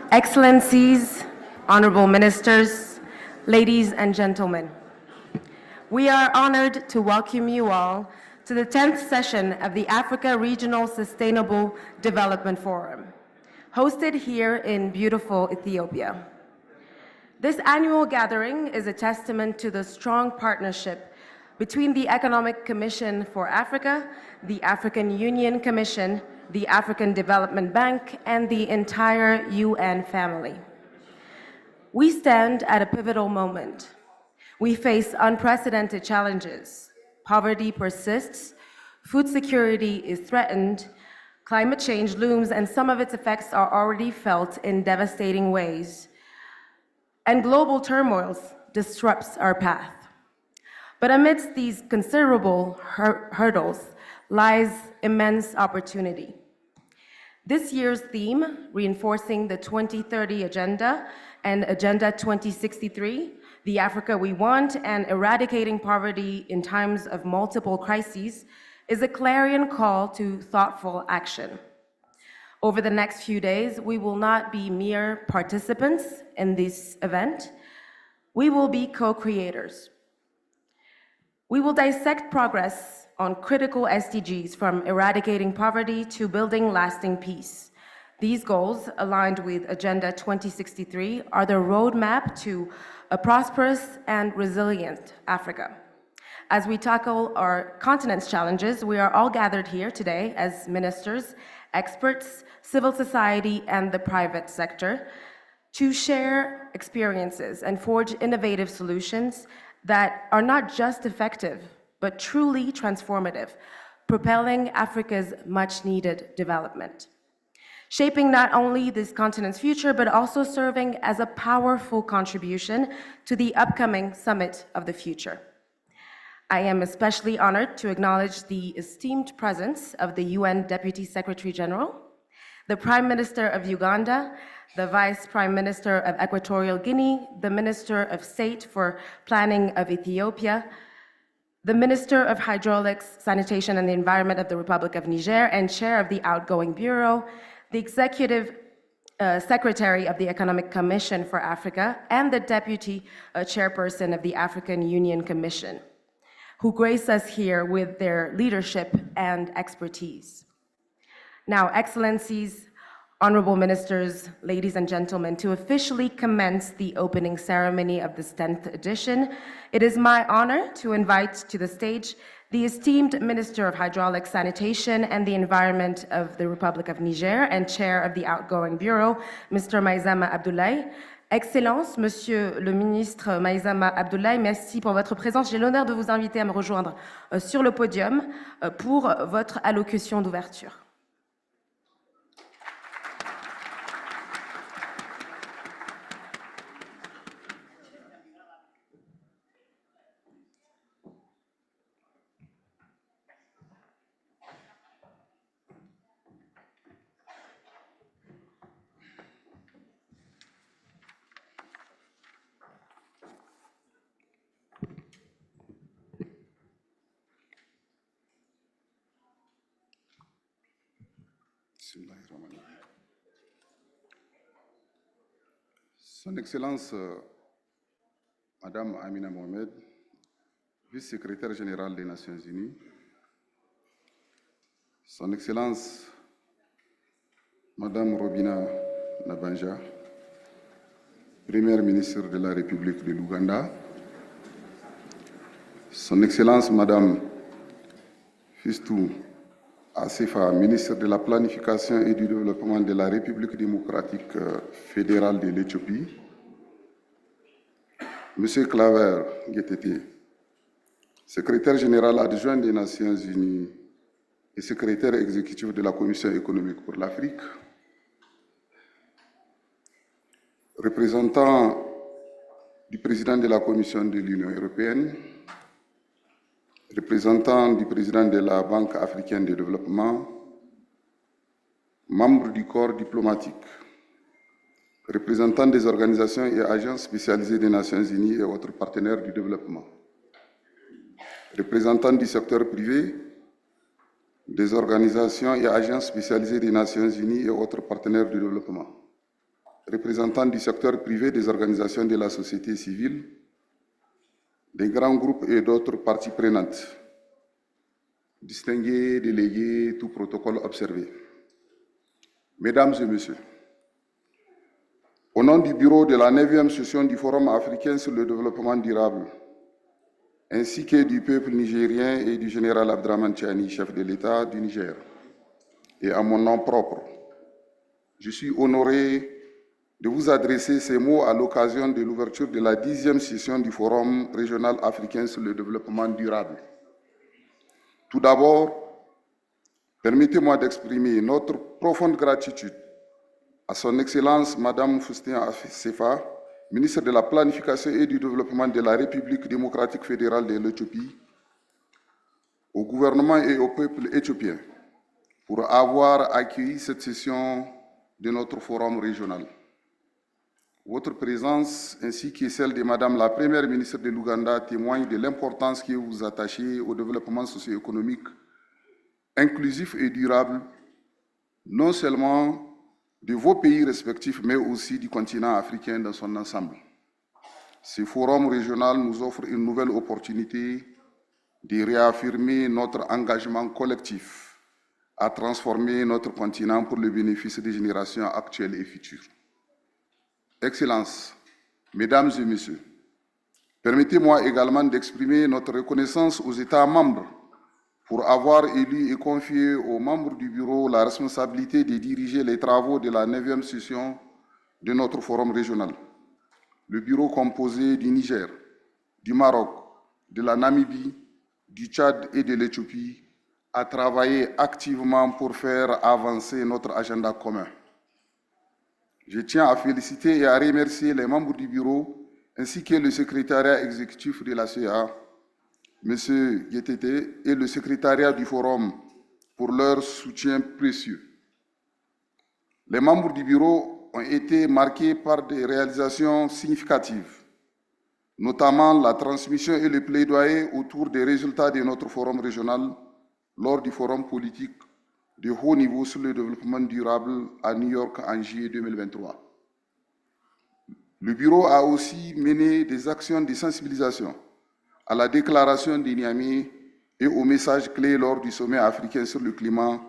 Excellencies, honorable ministers, ladies and gentlemen, we are honored to welcome you all to the 10th session of the Africa Regional Sustainable Development Forum, hosted here in beautiful Ethiopia. This annual gathering is a testament to the strong partnership between the Economic Commission for Africa, the African Union Commission, the African Development Bank, and the entire UN family. We stand at a pivotal moment. We face unprecedented challenges. Poverty persists, food security is threatened, climate change looms, and some of its effects are already felt in devastating ways. And global turmoil disrupts our path. But amidst these considerable hurdles lies immense opportunity. This year's theme, reinforcing the 2030 Agenda and Agenda 2063, the Africa we want, and eradicating poverty in times of multiple crises, is a clarion call to thoughtful action. Over the next few days, we will not be mere participants in this event. We will be co-creators. We will dissect progress on critical SDGs, from eradicating poverty to building lasting peace, These goals, aligned with Agenda 2063, are the roadmap to a prosperous and resilient Africa. As we tackle our continent's challenges, we are all gathered here today as ministers, experts, civil society, and the private sector to share experiences and forge innovative solutions that are not just effective, but truly transformative, propelling Africa's much-needed development. Shaping not only this continent's future, but also serving as a powerful contribution to the upcoming Summit of the Future. I am especially honored to acknowledge the esteemed presence of the UN Deputy Secretary General, the Prime Minister of Uganda, the Vice Prime Minister of Equatorial Guinea, the Minister of State for Planning of Ethiopia, the Minister of Hydraulics, Sanitation and the Environment of the Republic of Niger, and Chair of the Outgoing Bureau, the Executive Secretary of the Economic Commission for Africa, and the Deputy Chairperson of the African Union Commission, who grace us here with their leadership and expertise. Now, Excellencies, Honorable Ministers, ladies and gentlemen, to officially commence the opening ceremony of this 10th edition, it is my honor to invite to the stage the esteemed Minister of Hydraulics, Sanitation and the Environment of the Republic of Niger and Chair of the Outgoing Bureau, Mr. Maïzama Abdoulaye. Excellence, Monsieur le Ministre Maïzama Abdoulaye, merci pour votre présence. J'ai l'honneur de vous inviter à me rejoindre sur le podium pour votre allocution d'ouverture. Son Excellence, Madame Amina Mohamed, vice-secrétaire générale des Nations Unies, Son Excellence, Madame Robina Nabanja, Première ministre de la République de l'Ouganda, Son Excellence, Madame Fistou Assefa, ministre de la Planification et du Développement de la République démocratique fédérale de l'Éthiopie, Monsieur Claver Guetete, secrétaire général adjoint des Nations Unies et secrétaire exécutif de la Commission économique pour l'Afrique, représentant du président de la Commission de l'Union européenne, représentant du président de la Banque africaine de développement, membres du corps diplomatique, représentants des organisations et agences spécialisées des Nations Unies et autres partenaires du développement, représentants du secteur privé, des organisations et agences spécialisées des Nations Unies et autres partenaires du développement, représentants du secteur privé, des organisations de la société civile, des grands groupes et d'autres parties prenantes, distingués, délégués, tout protocole observé. Mesdames et Messieurs, au nom du bureau de la 9e session du Forum africain sur le développement durable, ainsi que du peuple nigérien et du général Abdraman Tchani, chef de l'État du Niger, et à mon nom propre, je suis honoré de vous adresser ces mots à l'occasion de l'ouverture de la 10e session du Forum régional africain sur le développement durable. Tout d'abord, permettez-moi d'exprimer notre profonde gratitude à Son Excellence Madame Faustin Sefa, ministre de la Planification et du Développement de la République démocratique fédérale de l'Éthiopie, au gouvernement et au peuple éthiopien, pour avoir accueilli cette session de notre forum régional. Votre présence, ainsi que celle de Madame la Première ministre de l'Ouganda, témoignent de l'importance que vous attachez au développement socio-économique inclusif et durable, non seulement de vos pays respectifs, mais aussi du continent africain dans son ensemble. Ce forum régional nous offre une nouvelle opportunité de réaffirmer notre engagement collectif à transformer notre continent pour le bénéfice des générations actuelles et futures. Excellences, Mesdames et Messieurs, permettez-moi également d'exprimer notre reconnaissance aux États membres pour avoir élu et confié aux membres du Bureau la responsabilité de diriger les travaux de la 9e session de notre forum régional. Le Bureau composé du Niger, du Maroc, de la Namibie, du Tchad et de l'Éthiopie a travaillé activement pour faire avancer notre agenda commun. Je tiens à féliciter et à remercier les membres du Bureau ainsi que le secrétariat exécutif de la CA, M. Guetete, et le secrétariat du Forum pour leur soutien précieux. Les membres du Bureau ont été marqués par des réalisations significatives, notamment la transmission et le plaidoyer autour des résultats de notre forum régional lors du forum politique de haut niveau sur le développement durable à New York en juillet 2023. Le Bureau a aussi mené des actions de sensibilisation à la déclaration de Niamey et aux messages clés lors du sommet africain sur le climat,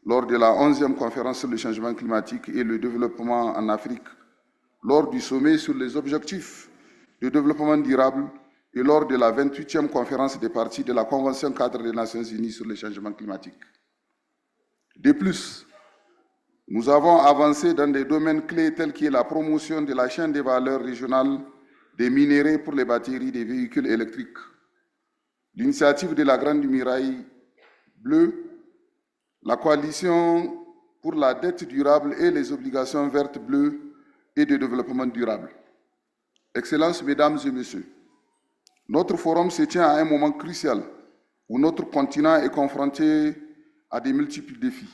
lors de la 11e conférence sur le changement climatique et le développement en Afrique, lors du sommet sur les objectifs de développement durable et lors de la 28e conférence des parties de la Convention cadre des Nations Unies sur le changement climatique. De plus, nous avons avancé dans des domaines clés tels que la promotion de la chaîne des valeurs régionales des minéraux pour les batteries des véhicules électriques, l'initiative de la Grande Muraille Bleue, la coalition pour la dette durable et les obligations vertes bleues et de développement durable. Excellences, Mesdames et Messieurs, notre forum se tient à un moment crucial où notre continent est confronté à de multiples défis.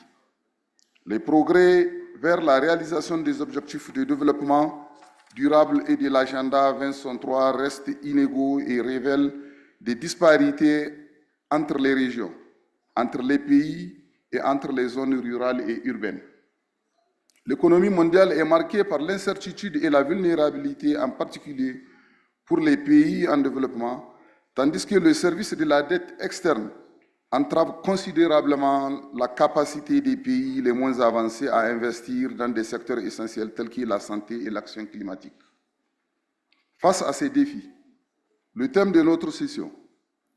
Les progrès vers la réalisation des objectifs de développement durable et de l'agenda 2063 restent inégaux et révèlent des disparités entre les régions, entre les pays et entre les zones rurales et urbaines. L'économie mondiale est marquée par l'incertitude et la vulnérabilité, en particulier pour les pays en développement, tandis que le service de la dette externe entrave considérablement la capacité des pays les moins avancés à investir dans des secteurs essentiels tels que la santé et l'action climatique. Face à ces défis, le thème de notre session,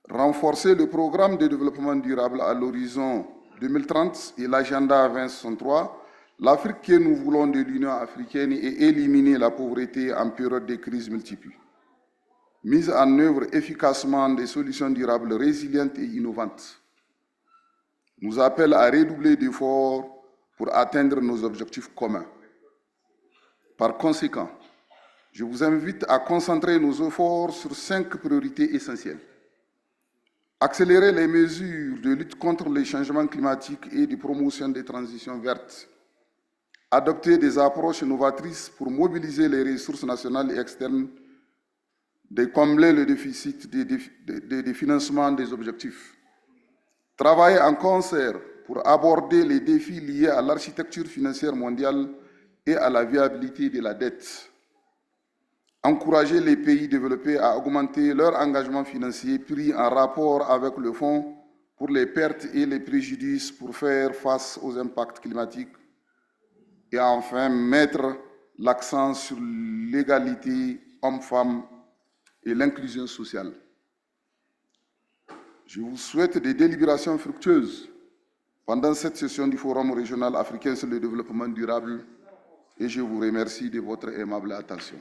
renforcer le programme de développement durable à l'horizon 2030 et l'agenda 2063, l'Afrique que nous voulons de l'Union africaine et éliminer la pauvreté en période de crise multiples. Mise en œuvre efficacement des solutions durables résilientes et innovantes nous appelle à redoubler d'efforts pour atteindre nos objectifs communs. Par conséquent, je vous invite à concentrer nos efforts sur 5 priorités essentielles. Accélérer les mesures de lutte contre les changements climatiques et de promotion des transitions vertes. Adopter des approches novatrices pour mobiliser les ressources nationales et externes, de combler le déficit de financement des objectifs. Travailler en concert pour aborder les défis liés à l'architecture financière mondiale et à la viabilité de la dette. Encourager les pays développés à augmenter leur engagement financier pris en rapport avec le Fonds pour les pertes et les préjudices pour faire face aux impacts climatiques. Et enfin, mettre l'accent sur l'égalité homme-femme et l'inclusion sociale. Je vous souhaite des délibérations fructueuses pendant cette session du Forum régional africain sur le développement durable et je vous remercie de votre aimable attention.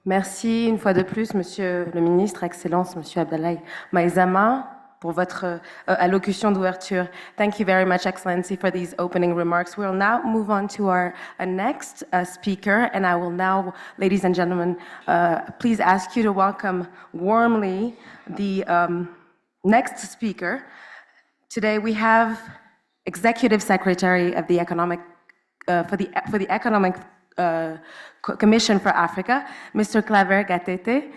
Merci une fois de plus, Monsieur le Ministre, Excellence, Monsieur Abdoulaye Maïzama, pour votre allocution d'ouverture. Thank you very much, Excellency, for these opening remarks. We'll now move on to our next speaker, and I will now, ladies and gentlemen, please ask you to welcome warmly the next speaker. Today we have Executive Secretary of the Economic for the Economic Commission for Africa, Mr. Claver Gatete.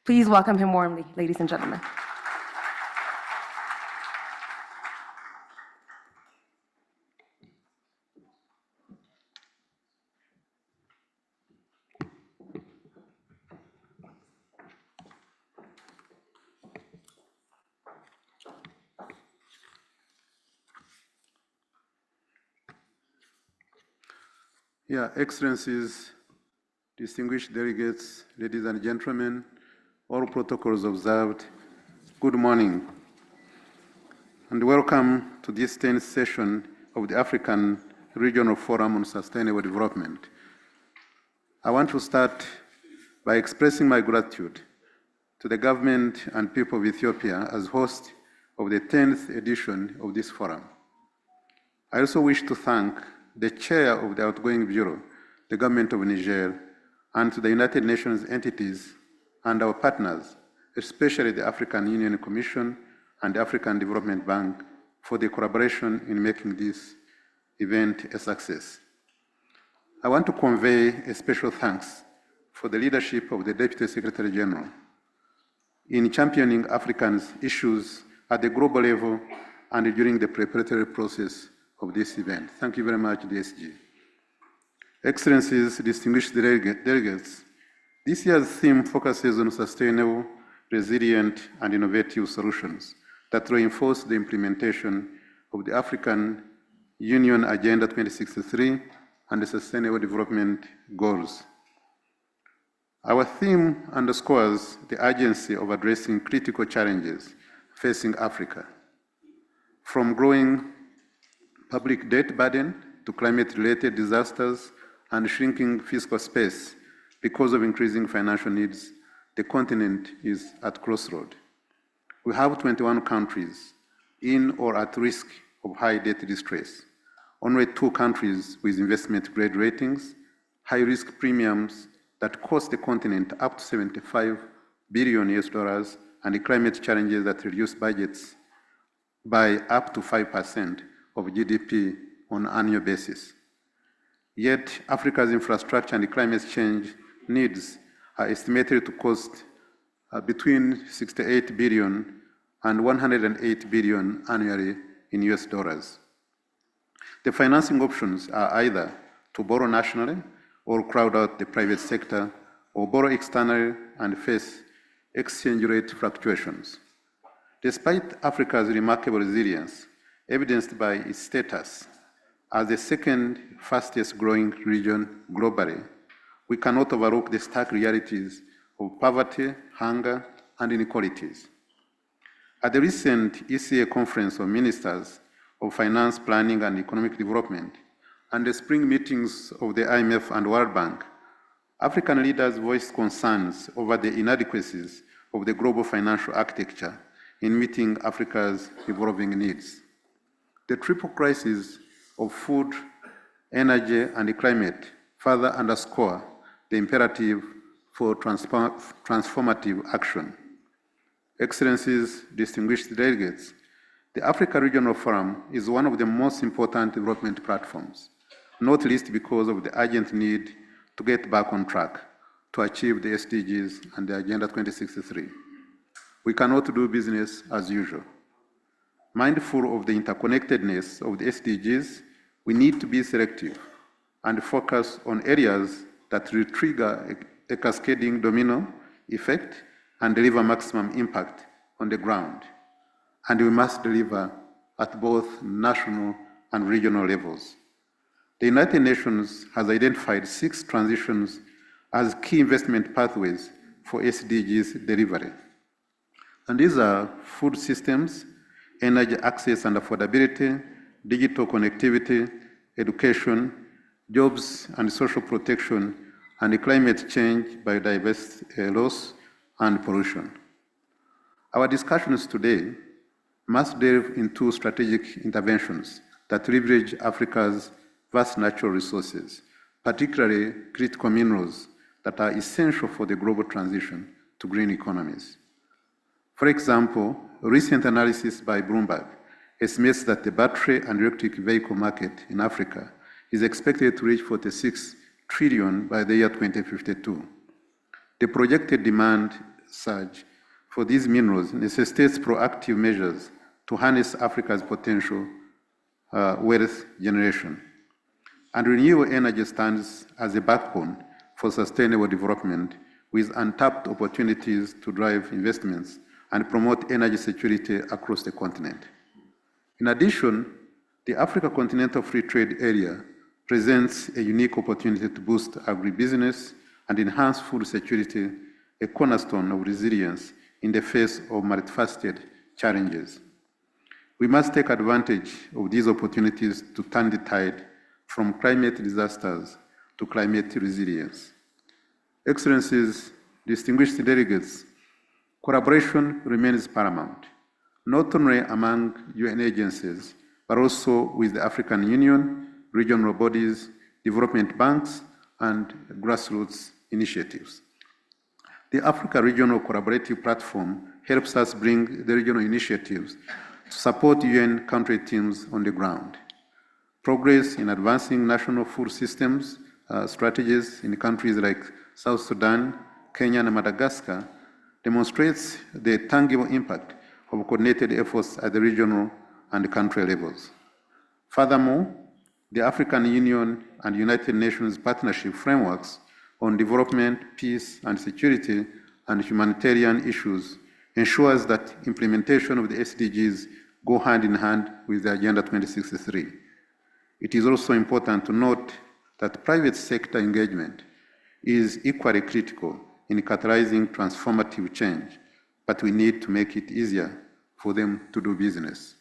Please welcome him warmly, ladies and gentlemen. Yeah, Excellencies, distinguished delegates, ladies and gentlemen, all protocols observed, good morning, and welcome to this 10th session of the African Regional Forum on Sustainable Development. I want to start by expressing my gratitude to the government and people of Ethiopia as host of the 10th edition of this forum. I also wish to thank the chair of the outgoing bureau, the government of Niger, and to the United Nations entities and our partners, especially the African Union Commission and the African Development Bank, for the collaboration in making this event a success. I want to convey a special thanks for the leadership of the Deputy Secretary General in championing Africans' issues at the global level and during the preparatory process of this event. Thank you very much, DSG. Excellencies, distinguished delegates, this year's theme focuses on sustainable, resilient, and innovative solutions that reinforce the implementation of the African Union Agenda 2063 and the Sustainable Development Goals. Our theme underscores the urgency of addressing critical challenges facing Africa, from growing public debt burden to climate-related disasters and shrinking fiscal space because of increasing financial needs. The continent is at crossroad. We have 21 countries in or at risk of high debt distress, only 2 countries with investment-grade ratings, high-risk premiums that cost the continent up to $75 billion US, and the climate challenges that reduce budgets by up to 5% of GDP on an annual basis. Yet, Africa's infrastructure and climate change needs are estimated to cost between $68 billion and $108 billion annually in US dollars. The financing options are either to borrow nationally or crowd out the private sector, or borrow externally and face exchange rate fluctuations. Despite Africa's remarkable resilience, evidenced by its status as the second fastest growing region globally, we cannot overlook the stark realities of poverty, hunger, and inequalities. At the recent ECA Conference of Ministers of Finance, Planning, and Economic Development, and the spring meetings of the IMF and World Bank, African leaders voiced concerns over the inadequacies of the global financial architecture in meeting Africa's evolving needs. The triple crisis of food, energy, and climate further underscore the imperative for transformative action. Excellencies, distinguished delegates, the Africa Regional Forum is one of the most important development platforms, not least because of the urgent need to get back on track to achieve the SDGs and the Agenda 2063. We cannot do business as usual. Mindful of the interconnectedness of the SDGs, we need to be selective and focus on areas that will trigger a cascading domino effect and deliver maximum impact on the ground. And we must deliver at both national and regional levels. The United Nations has identified 6 transitions as key investment pathways for SDGs delivery. And these are food systems, energy access and affordability, digital connectivity, education, jobs and social protection, and climate change, biodiversity loss, and pollution. Our discussions today must delve into strategic interventions that leverage Africa's vast natural resources, particularly critical minerals that are essential for the global transition to green economies. For example, recent analysis by Bloomberg estimates that the battery and electric vehicle market in Africa is expected to reach 46 trillion by the year 2052. The projected demand surge for these minerals necessitates proactive measures to harness Africa's potential wealth generation. And renewable energy stands as a backbone for sustainable development, with untapped opportunities to drive investments and promote energy security across the continent. In addition, the Africa Continental Free Trade Area presents a unique opportunity to boost agribusiness and enhance food security, a cornerstone of resilience in the face of multifaceted challenges. We must take advantage of these opportunities to turn the tide from climate disasters to climate resilience. Excellencies, distinguished delegates, collaboration remains paramount, not only among UN agencies, but also with the African Union, regional bodies, development banks, and grassroots initiatives. The Africa Regional Collaborative Platform helps us bring the regional initiatives to support UN country teams on the ground. Progress in advancing national food systems strategies in countries like South Sudan, Kenya, and Madagascar demonstrates the tangible impact of coordinated efforts at the regional and country levels. Furthermore, the African Union and United Nations partnership frameworks on development, peace, and security and humanitarian issues ensures that implementation of the SDGs go hand in hand with the Agenda 2063. It is also important to note that private sector engagement is equally critical in catalyzing transformative change, but we need to make it easier for them to do business.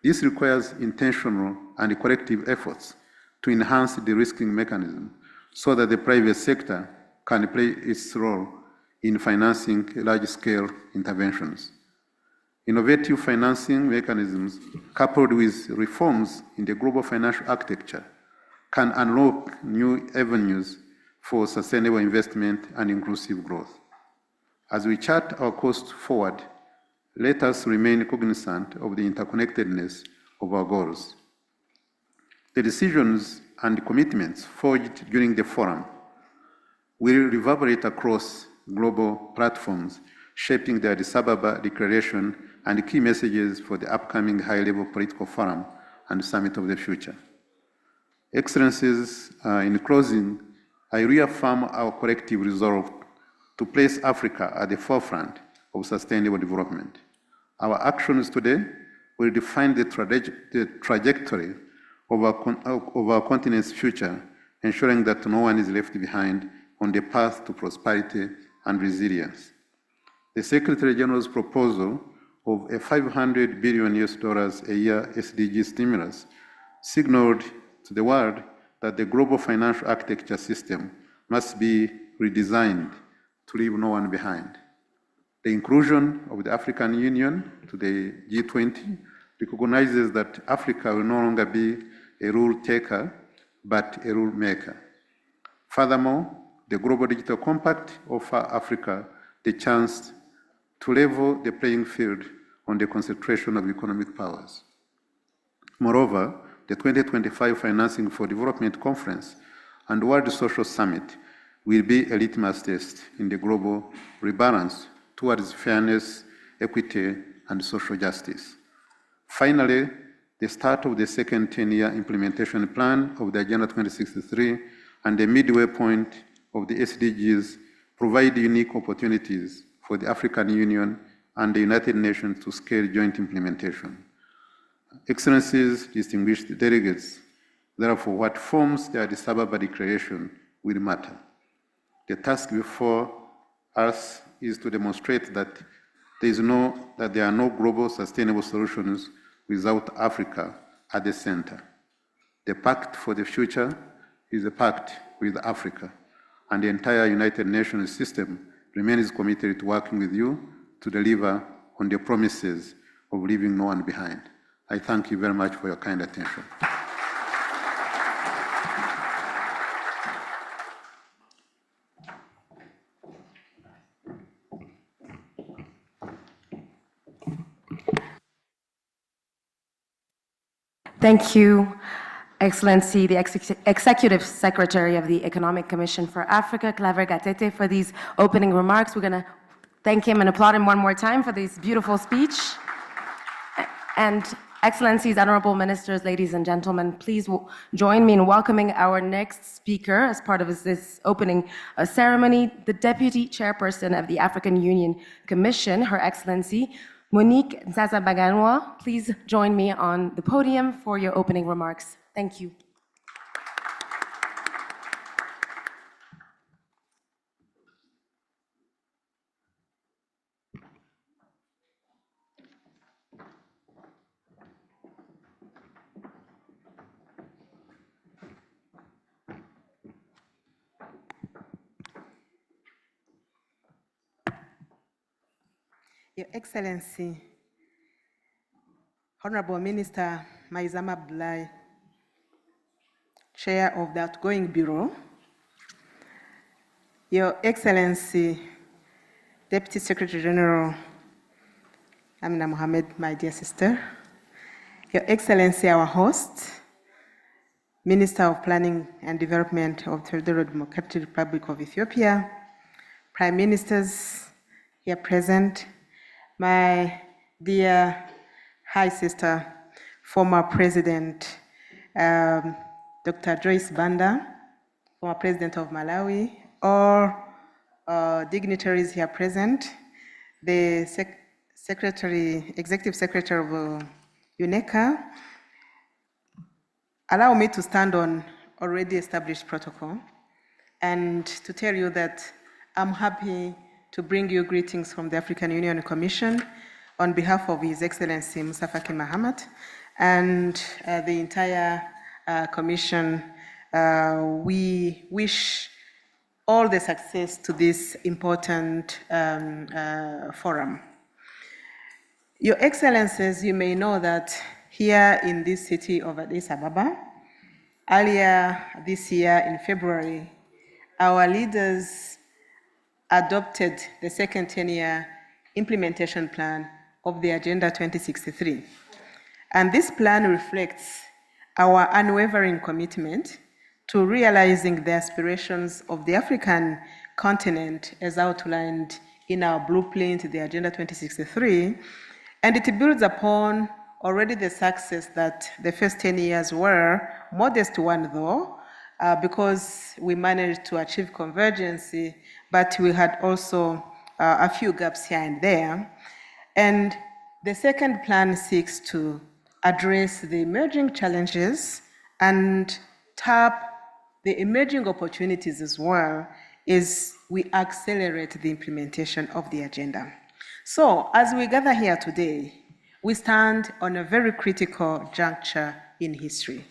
This requires intentional and collective efforts to enhance the de-risking mechanism so that the private sector can play its role in financing large-scale interventions. Innovative financing mechanisms coupled with reforms in the global financial architecture can unlock new avenues for sustainable investment and inclusive growth. As we chart our course forward, let us remain cognizant of the interconnectedness of our goals. The decisions and commitments forged during the forum will reverberate across global platforms, shaping the Addis Ababa Declaration and key messages for the upcoming high-level political forum and summit of the future. Excellencies, in closing, I reaffirm our collective resolve to place Africa at the forefront of sustainable development. Our actions today will define the trajectory of our continent's future, ensuring that no one is left behind on the path to prosperity and resilience. The Secretary General's proposal of a $500 billion a year SDG stimulus signaled to the world that the global financial architecture system must be redesigned to leave no one behind. The inclusion of the African Union to the G20 recognizes that Africa will no longer be a rule taker, but a rule maker. Furthermore, the Global Digital Compact offers Africa the chance to level the playing field on the concentration of economic powers. Moreover, the 2025 Financing for Development Conference and World Social Summit will be a litmus test in the global rebalance towards fairness, equity, and social justice. Finally, the start of the second 10-year implementation plan of the Agenda 2063 and the midway point of the SDGs provide unique opportunities for the African Union and the United Nations to scale joint implementation. Excellencies, distinguished delegates, therefore, what forms the Addis Ababa Declaration will matter. The task before us is to demonstrate that there are no global sustainable solutions without Africa at the center. The Pact for the Future is a pact with Africa, and the entire United Nations system remains committed to working with you to deliver on the promises of leaving no one behind. I thank you very much for your kind attention. Thank you, Excellency, the Executive Secretary of the Economic Commission for Africa, Claver Gatete, for these opening remarks. We're going to thank him and applaud him one more time for this beautiful speech. And Excellencies, Honorable Ministers, ladies and gentlemen, please join me in welcoming our next speaker as part of this opening ceremony, the Deputy Chairperson of the African Union Commission, Her Excellency, Monique Nzaza-Baganwa. Please join me on the podium for your opening remarks. Thank you. Your Excellency, Honorable Minister Maizama Blai, Chair of the Outgoing Bureau, Your Excellency, Deputy Secretary General Amina Mohammed, my dear sister, Your Excellency, our host, Minister of Planning and Development of the Federal Democratic Republic of Ethiopia, Prime Ministers here present, my dear High Sister, former President Dr. Joyce Banda, former President of Malawi, all dignitaries here present, the Executive Secretary of UNECA. Allow me to stand on already established protocol and to tell you that I'm happy to bring you greetings from the African Union Commission on behalf of His Excellency Musa Faki Mahamat and the entire Commission. We wish all the success to this important forum. Your Excellencies, you may know that here in this city of Addis Ababa, earlier this year in February, our leaders adopted the second 10-year implementation plan of the Agenda 2063. And this plan reflects our unwavering commitment to realizing the aspirations of the African continent as outlined in our blueprint, the Agenda 2063, and it builds upon already the success that the first 10 years were, modest one though, because we managed to achieve convergence, but we had also a few gaps here and there. And the second plan seeks to address the emerging challenges and tap the emerging opportunities as well as we accelerate the implementation of the agenda. So, as we gather here today, we stand on a very critical juncture in history.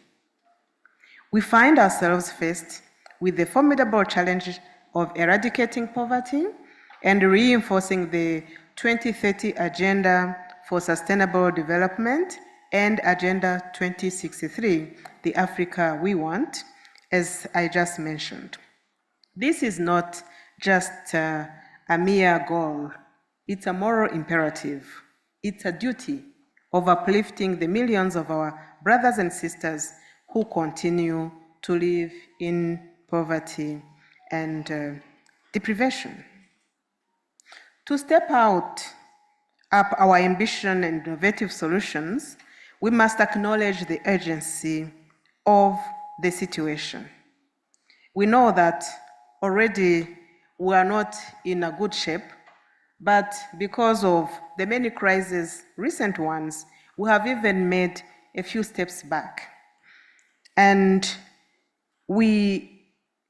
We find ourselves faced with the formidable challenge of eradicating poverty and reinforcing the 2030 Agenda for Sustainable Development and Agenda 2063, the Africa we want, as I just mentioned. This is not just a mere goal, it's a moral imperative. It's a duty of uplifting the millions of our brothers and sisters who continue to live in poverty and deprivation. To step up our ambition and innovative solutions, we must acknowledge the urgency of the situation. We know that already we are not in a good shape, but because of the many crises, recent ones, we have even made a few steps back. And we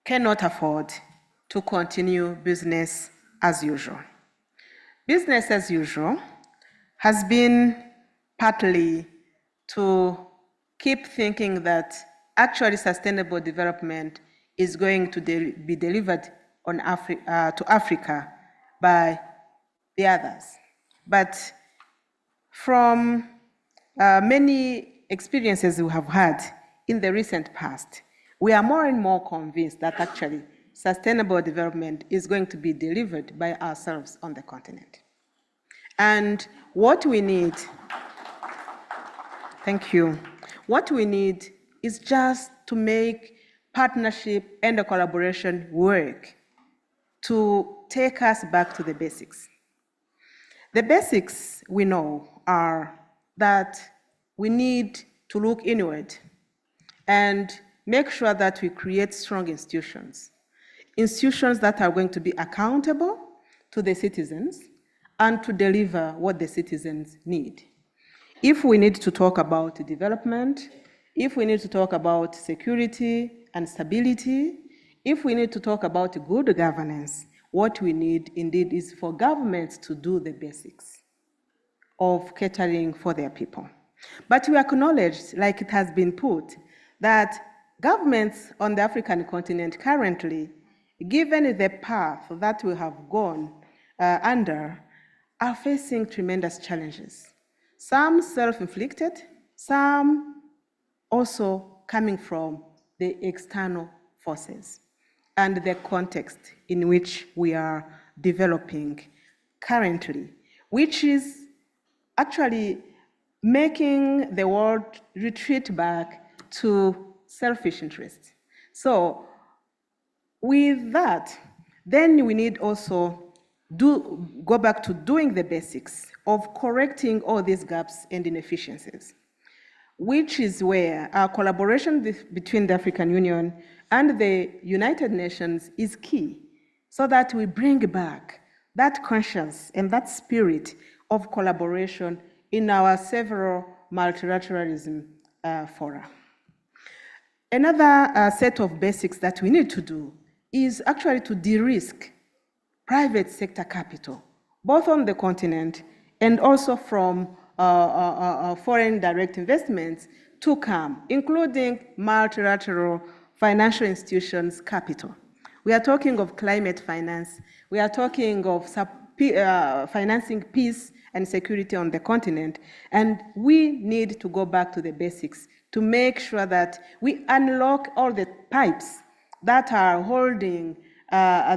cannot afford to continue business as usual. Business as usual has been partly to keep thinking that actually sustainable development is going to be delivered to Africa by the others. But from many experiences we have had in the recent past, we are more and more convinced that actually sustainable development is going to be delivered by ourselves on the continent. And what we need, thank you, what we need is just to make partnership and a collaboration work to take us back to the basics. The basics we know are that we need to look inward and make sure that we create strong institutions that are going to be accountable to the citizens and to deliver what the citizens need. If we need to talk about development, if we need to talk about security and stability, if we need to talk about good governance, what we need indeed is for governments to do the basics of catering for their people. But we acknowledge, like it has been put, that governments on the African continent currently, given the path that we have gone under, are facing tremendous challenges. Some self-inflicted, some also coming from the external forces and the context in which we are developing currently, which is actually making the world retreat back to selfish interests. So with that, then we need also go back to doing the basics of correcting all these gaps and inefficiencies, which is where our collaboration between the African Union and the United Nations is key, so that we bring back that conscience and that spirit of collaboration in our several multilateralism fora. Another set of basics that we need to do is actually to de-risk private sector capital, both on the continent and also from foreign direct investments to come, including multilateral financial institutions capital. We are talking of climate finance. We are talking of financing peace and security on the continent. And we need to go back to the basics to make sure that we unlock all the pipes that are holding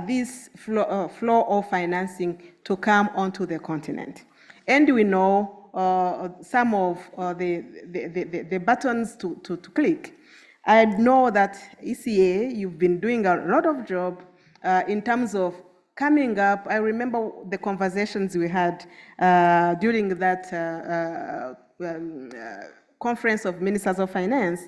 this flow of financing to come onto the continent. And we know some of the buttons to click. I know that ECA, you've been doing a lot of job in terms of coming up. I remember the conversations we had during that conference of ministers of finance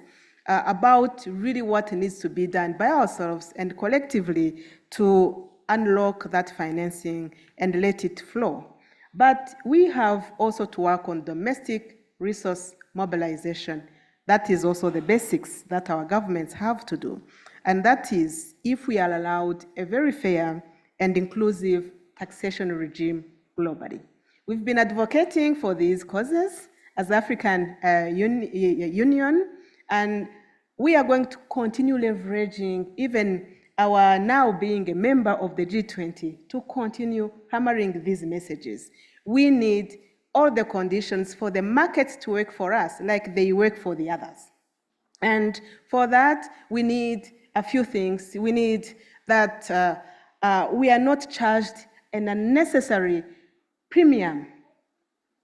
about really what needs to be done by ourselves and collectively to unlock that financing and let it flow. But we have also to work on domestic resource mobilization. That is also the basics that our governments have to do. And that is if we are allowed a very fair and inclusive taxation regime globally. We've been advocating for these causes as African Union, and we are going to continue leveraging even our now being a member of the G20 to continue hammering these messages. We need all the conditions for the markets to work for us like they work for the others. And for that, we need a few things. We need that we are not charged an unnecessary premium,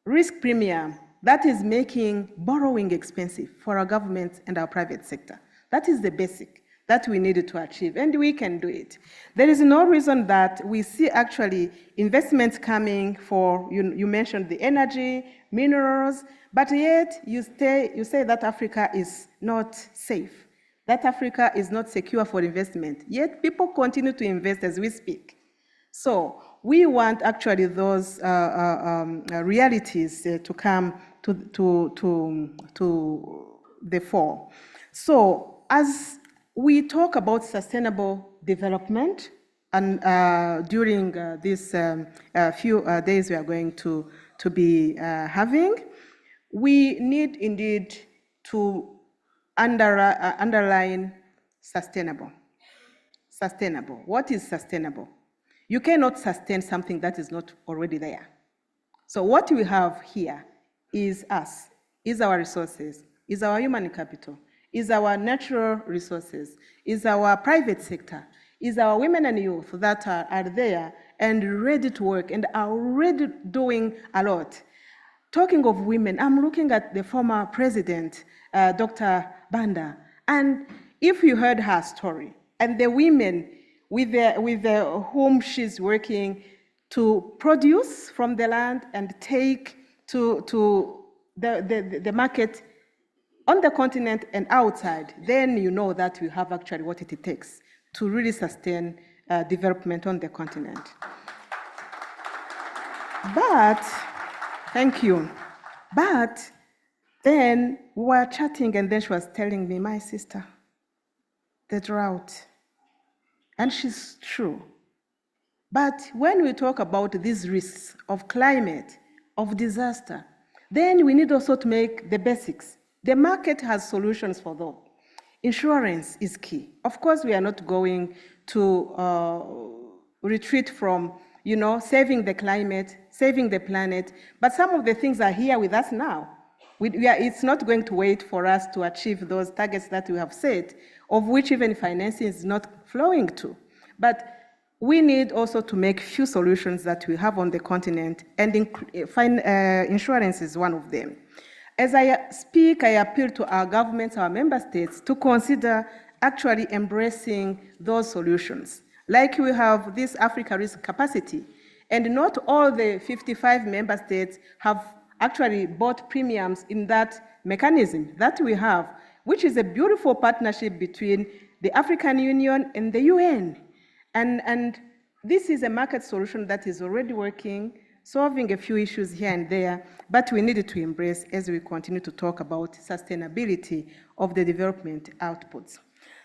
risk premium, that is making borrowing expensive for our government and our private sector. That is the basic that we needed to achieve, and we can do it. There is no reason that we see actually investments coming for, you mentioned the energy, minerals, but yet you say that Africa is not safe, that Africa is not secure for investment, yet people continue to invest as we speak. So we want actually those realities to come to the fore. So as we talk about sustainable development, and during these few days we are going to be having, we need indeed to underline sustainable. Sustainable. What is sustainable? You cannot sustain something that is not already there. So what we have here is us, is our resources, is our human capital, is our natural resources, is our private sector, is our women and youth that are there and ready to work and are already doing a lot. Talking of women, I'm looking at the former president, Dr. Banda, and if you heard her story, and the women with whom she's working to produce from the land and take to the market on the continent and outside, then you know that we have actually what it takes to really sustain development on the continent. But, thank you. But then we were chatting and then she was telling me, my sister, the drought. And she's true. But when we talk about these risks of climate, of disaster, then we need also to make the basics. The market has solutions for those. Insurance is key. Of course, we are not going to retreat from, you know, saving the climate, saving the planet, but some of the things are here with us now. It's not going to wait for us to achieve those targets that we have set, of which even financing is not flowing to. But we need also to make few solutions that we have on the continent, and insurance is one of them. As I speak, I appeal to our governments, our member states, to consider actually embracing those solutions. Like we have this Africa Risk Capacity, and not all the 55 member states have actually bought premiums in that mechanism that we have, which is a beautiful partnership between the African Union and the UN. And this is a market solution that is already working, solving a few issues here and there, but we need to embrace as we continue to talk about sustainability of the development outputs.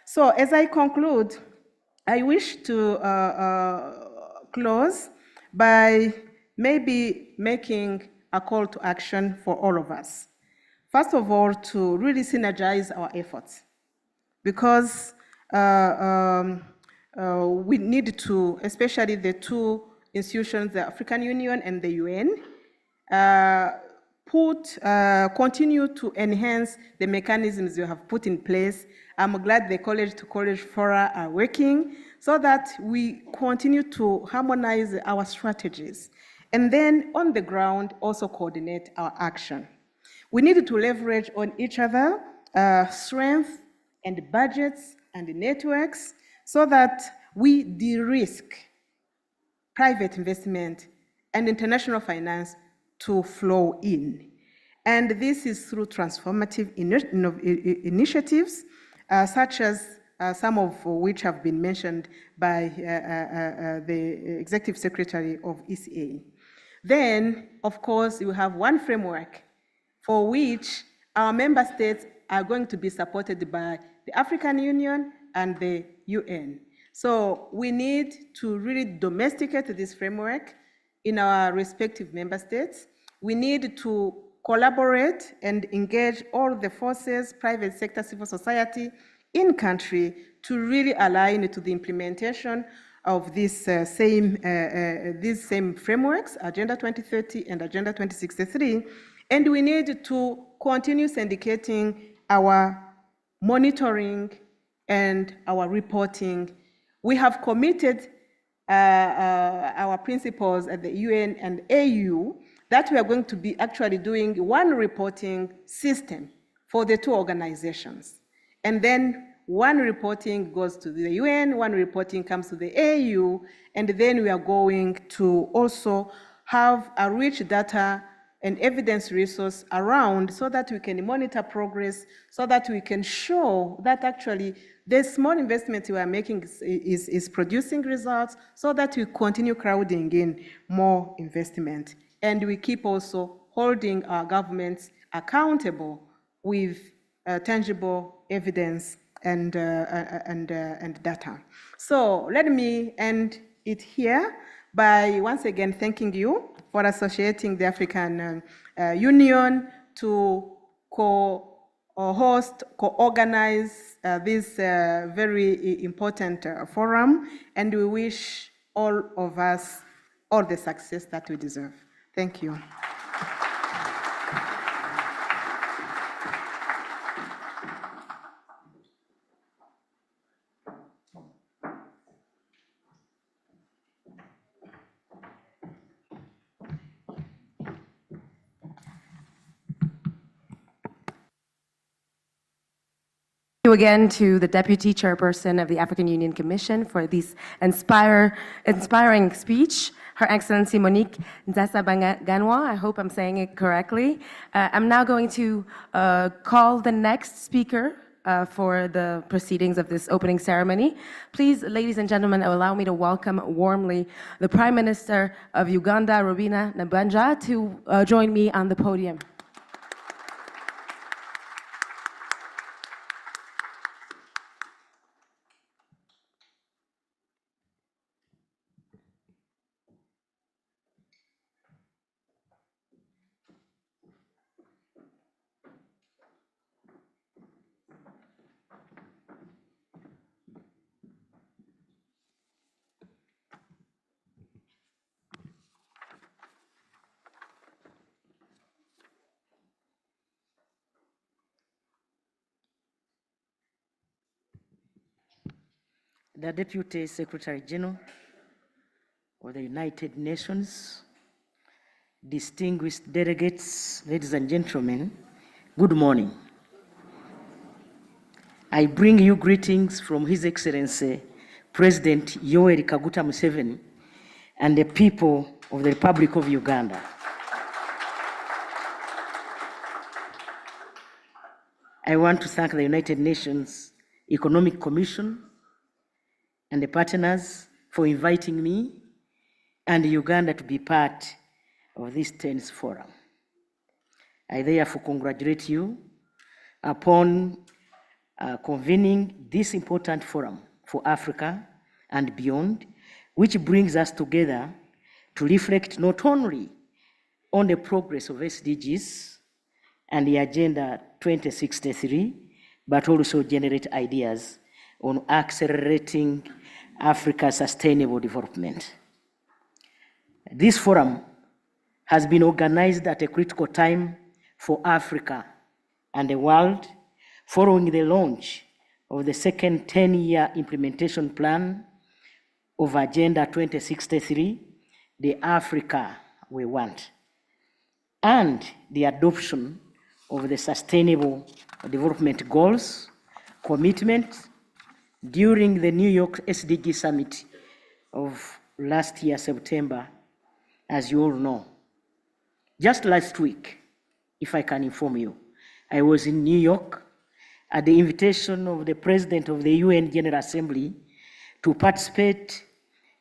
So as I conclude, I wish to close by maybe making a call to action for all of us. First of all, to really synergize our efforts, because we need to, especially the two institutions, the African Union and the UN, continue to enhance the mechanisms you have put in place. I'm glad the college-to-college fora are working so that we continue to harmonize our strategies. And then on the ground, also coordinate our action. We need to leverage on each other strength and budgets and networks so that we de-risk private investment and international finance to flow in. And this is through transformative initiatives, such as some of which have been mentioned by the Executive Secretary of ECA. Then, of course, you have one framework for which our member states are going to be supported by the African Union and the UN. So we need to really domesticate this framework in our respective member states. We need to collaborate and engage all the forces, private sector, civil society in country to really align to the implementation of these same frameworks, Agenda 2030 and Agenda 2063. And we need to continue syndicating our monitoring and our reporting. We have committed our principles at the UN and AU that we are going to be actually doing one reporting system for the two organizations. And then one reporting goes to the UN, one reporting comes to the AU, and then we are going to also have a rich data and evidence resource around so that we can monitor progress, so that we can show that actually the small investment we are making is producing results, so that we continue crowding in more investment. And we keep also holding our governments accountable with tangible evidence and data. So let me end it here by once again thanking you for associating the African Union to co-host, co-organize this very important forum, and we wish all of us all the success that we deserve. Thank you. Thank you again to the Deputy Chairperson of the African Union Commission for this inspiring speech, Her Excellency Monique Nzasa-Ganwa. I hope I'm saying it correctly. I'm now going to call the next speaker for the proceedings of this opening ceremony. Please, ladies and gentlemen, allow me to welcome warmly the Prime Minister of Uganda, Robina Nabanja, to join me on the podium. the Deputy Secretary General of the United Nations, distinguished delegates, ladies and gentlemen, good morning. I bring you greetings from His Excellency President Yoweri Kaguta Museveni and the people of the Republic of Uganda. I want to thank the United Nations Economic Commission and the partners for inviting me and Uganda to be part of this 10th forum. I therefore congratulate you upon convening this important forum for Africa and beyond, which brings us together to reflect not only on the progress of SDGs and the Agenda 2063, but also generate ideas on accelerating Africa's sustainable development. This forum has been organized at a critical time for Africa and the world, following the launch of the second 10-year implementation plan of Agenda 2063, the Africa we want, and the adoption of the Sustainable Development Goals commitment during the New York SDG Summit of last year, September, as you all know. Just last week, if I can inform you, I was in New York at the invitation of the President of the UN General Assembly to participate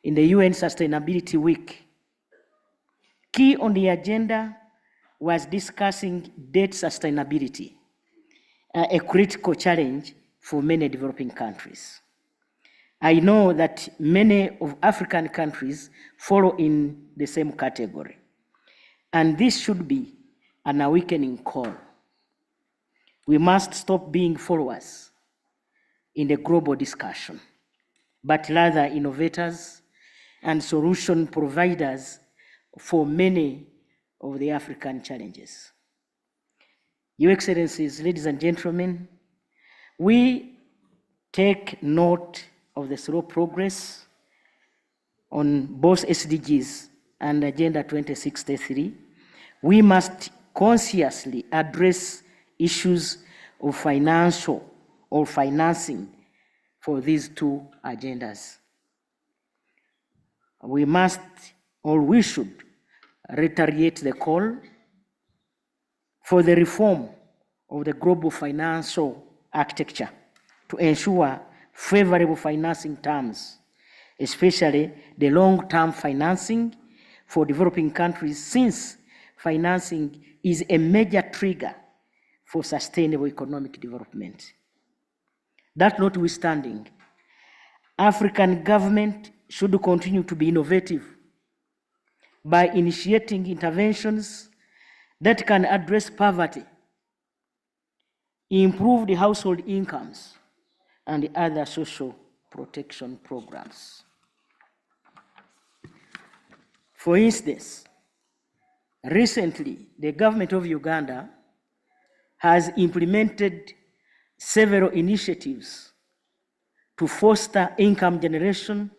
in the UN Sustainability Week. Key on the agenda was discussing debt sustainability, a critical challenge for many developing countries. I know that many of African countries follow in the same category, and this should be an awakening call. We must stop being followers in the global discussion, but rather innovators and solution providers for many of the African challenges. Your Excellencies, ladies and gentlemen, we take note of the slow progress on both SDGs and Agenda 2063. We must consciously address issues of financial or financing for these two agendas. We must, or we should, reiterate the call for the reform of the global financial architecture to ensure favorable financing terms, especially the long-term financing for developing countries, since financing is a major trigger for sustainable economic development. That notwithstanding, African government should continue to be innovative by initiating interventions that can address poverty, improve the household incomes, and other social protection programs. For instance, recently, the government of Uganda has implemented several initiatives to foster income generation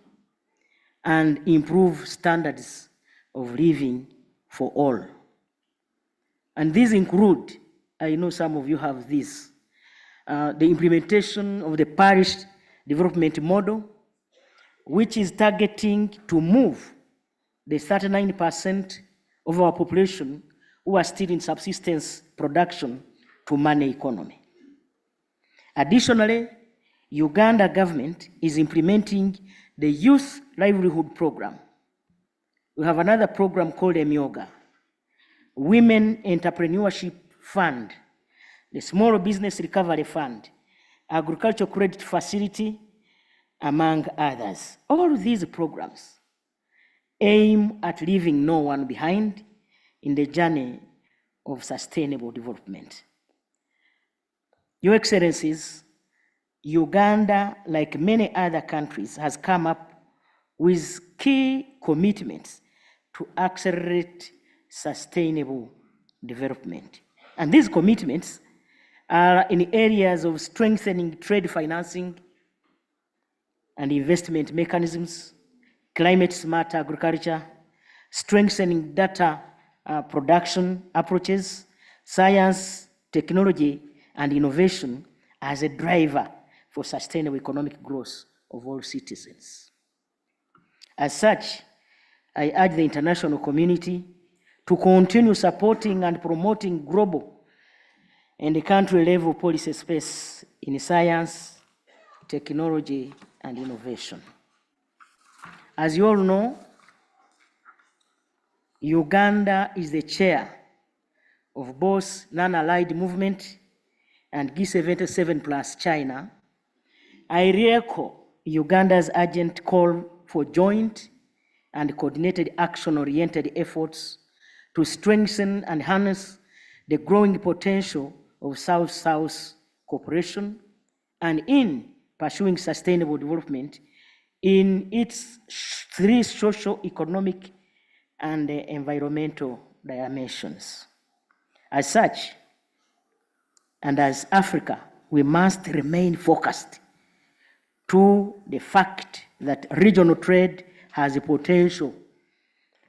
and improve standards of living for all. And these include, I know some of you have this, the implementation of the parish development model, which is targeting to move the 39% of our population who are still in subsistence production to money economy. Additionally, Uganda government is implementing the Youth Livelihood Program. We have another program called EMYOGA, Women Entrepreneurship Fund, the Small Business Recovery Fund, Agricultural Credit Facility, among others. All these programs aim at leaving no one behind in the journey of sustainable development. Your Excellencies, Uganda, like many other countries, has come up with key commitments to accelerate sustainable development. And these commitments are in areas of strengthening trade financing, and investment mechanisms, climate smart agriculture, strengthening data production approaches, science, technology, and innovation as a driver for sustainable economic growth of all citizens. As such, I urge the international community to continue supporting and promoting global and country-level policy space in science, technology, and innovation. As you all know, Uganda is the chair of both non-allied movement and G77 plus China. I re-echo Uganda's urgent call for joint and coordinated action-oriented efforts to strengthen and harness the growing potential of South-South cooperation and in pursuing sustainable development in its three social, economic, and environmental dimensions. As such, and as Africa, we must remain focused to the fact that regional trade has the potential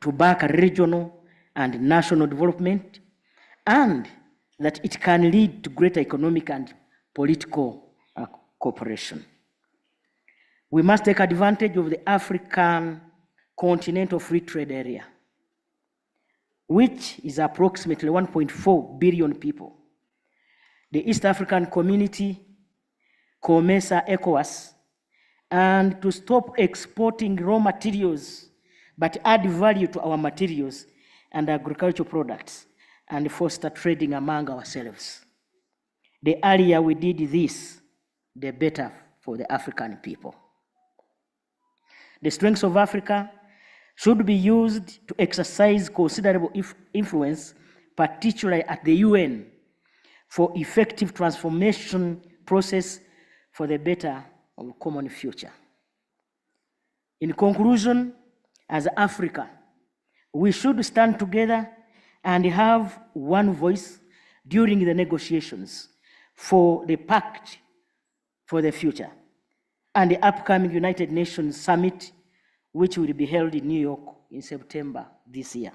to back regional and national development, and that it can lead to greater economic and political cooperation. We must take advantage of the African continental free trade area, which is approximately 1.4 billion people. The East African Community, COMESA, ECOWAS, and to stop exporting raw materials, but add value to our materials and agricultural products and foster trading among ourselves. The earlier we did this, the better for the African people. The strengths of Africa should be used to exercise considerable influence, particularly at the UN, for effective transformation process for the better of a common future. In conclusion, as Africa, we should stand together and have one voice during the negotiations for the Pact for the Future and the upcoming United Nations Summit, which will be held in New York in September this year.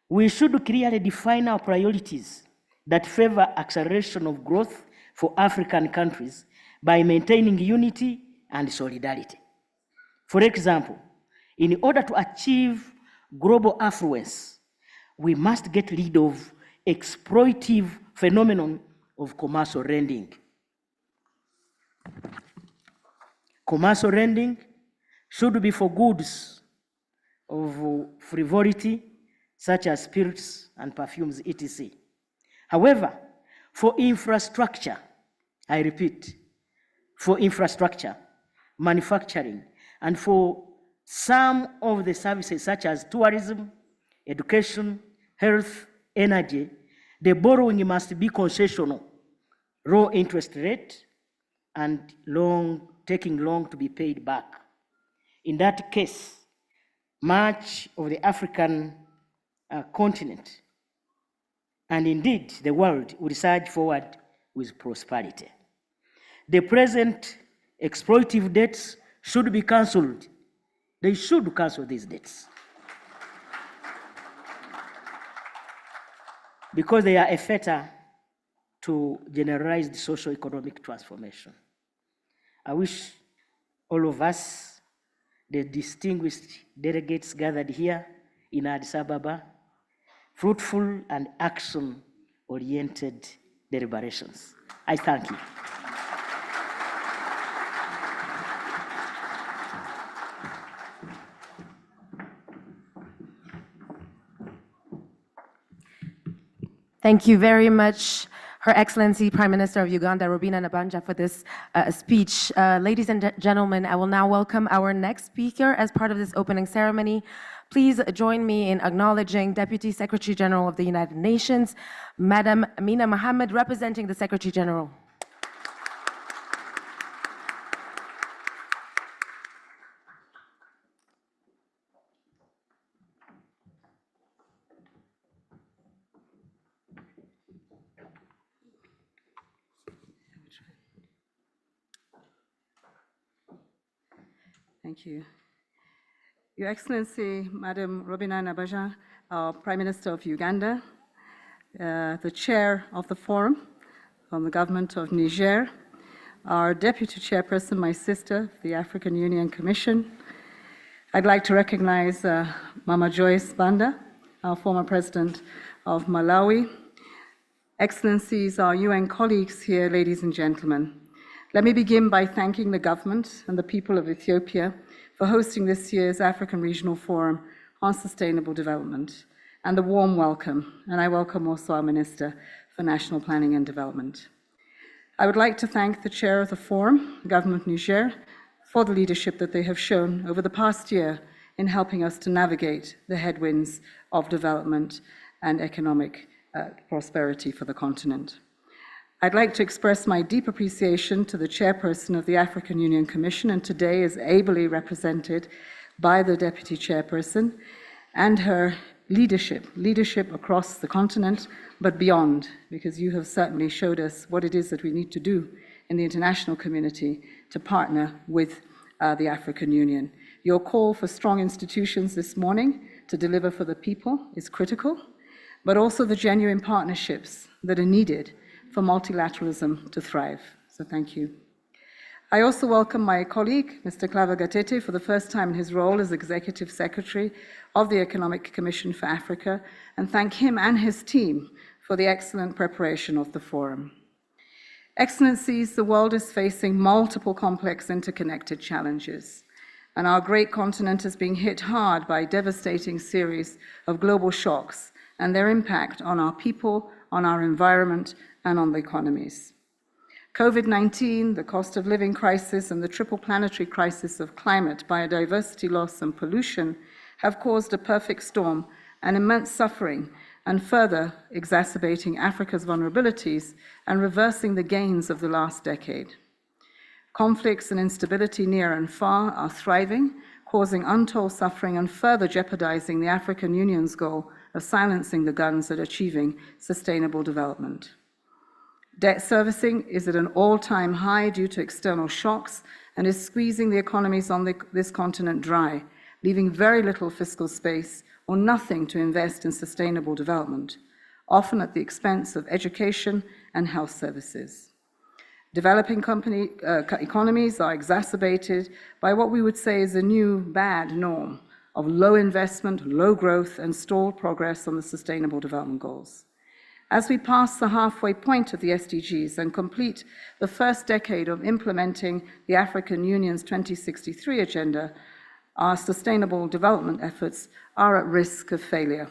We should clearly define our priorities that favor acceleration of growth for African countries by maintaining unity and solidarity. For example, in order to achieve global affluence, we must get rid of exploitive phenomenon of commercial lending. Commercial lending should be for goods of frivolity, such as spirits and perfumes, etc. However, for infrastructure, I repeat, for infrastructure, manufacturing, and for some of the services such as tourism, education, health, energy, the borrowing must be concessional, low interest rate, and taking long to be paid back. In that case, much of the African continent, and indeed the world, will surge forward with prosperity. The present exploitive debts should be cancelled. They should cancel these debts because they are a fetter to generalized socio-economic transformation. I wish all of us, the distinguished delegates gathered here in Addis Ababa, fruitful and action-oriented deliberations. I thank you. Thank you very much, Her Excellency Prime Minister of Uganda, Robina Nabanja, for this speech. Ladies and gentlemen, I will now welcome our next speaker as part of this opening ceremony. Please join me in acknowledging Deputy Secretary General of the United Nations, Madam Amina Mohammed, representing the Secretary General. Thank you. Your Excellency, Madam Robina Nabaja, our Prime Minister of Uganda, the Chair of the Forum from the Government of Niger, our Deputy Chairperson, my sister, the African Union Commission. I'd like to recognize Mama Joyce Banda, our former President of Malawi. Excellencies, our UN colleagues here, ladies and gentlemen. Let me begin by thanking the government and the people of Ethiopia for hosting this year's African Regional Forum on Sustainable Development, and a warm welcome, and I welcome also our Minister for National Planning and Development. I would like to thank the chair of the forum, Government Niger, for the leadership that they have shown over the past year in helping us to navigate the headwinds of development and economic prosperity for the continent. I'd like to express my deep appreciation to the chairperson of the African Union Commission, and today is ably represented by the deputy chairperson, and her leadership across the continent, but beyond, because you have certainly showed us what it is that we need to do in the international community to partner with the African Union. Your call for strong institutions this morning to deliver for the people is critical, but also the genuine partnerships that are needed for multilateralism to thrive. So thank you. I also welcome my colleague, Mr. Claver Gatete, for the first time in his role as Executive Secretary of the Economic Commission for Africa, and thank him and his team for the excellent preparation of the forum. Excellencies, the world is facing multiple complex interconnected challenges, and our great continent is being hit hard by a devastating series of global shocks and their impact on our people, on our environment, and on the economies. COVID-19, the cost of living crisis, and the triple planetary crisis of climate, biodiversity loss, and pollution have caused a perfect storm and immense suffering, and further exacerbating Africa's vulnerabilities and reversing the gains of the last decade. Conflicts and instability near and far are thriving, causing untold suffering and further jeopardizing the African Union's goal of silencing the guns at achieving sustainable development. Debt servicing is at an all-time high due to external shocks and is squeezing the economies on this continent dry, leaving very little fiscal space or nothing to invest in sustainable development, often at the expense of education and health services. Developing economies are exacerbated by what we would say is a new bad norm of low investment, low growth, and stalled progress on the Sustainable Development Goals. As we pass the halfway point of the SDGs and complete the first decade of implementing the African Union's 2063 agenda, our sustainable development efforts are at risk of failure.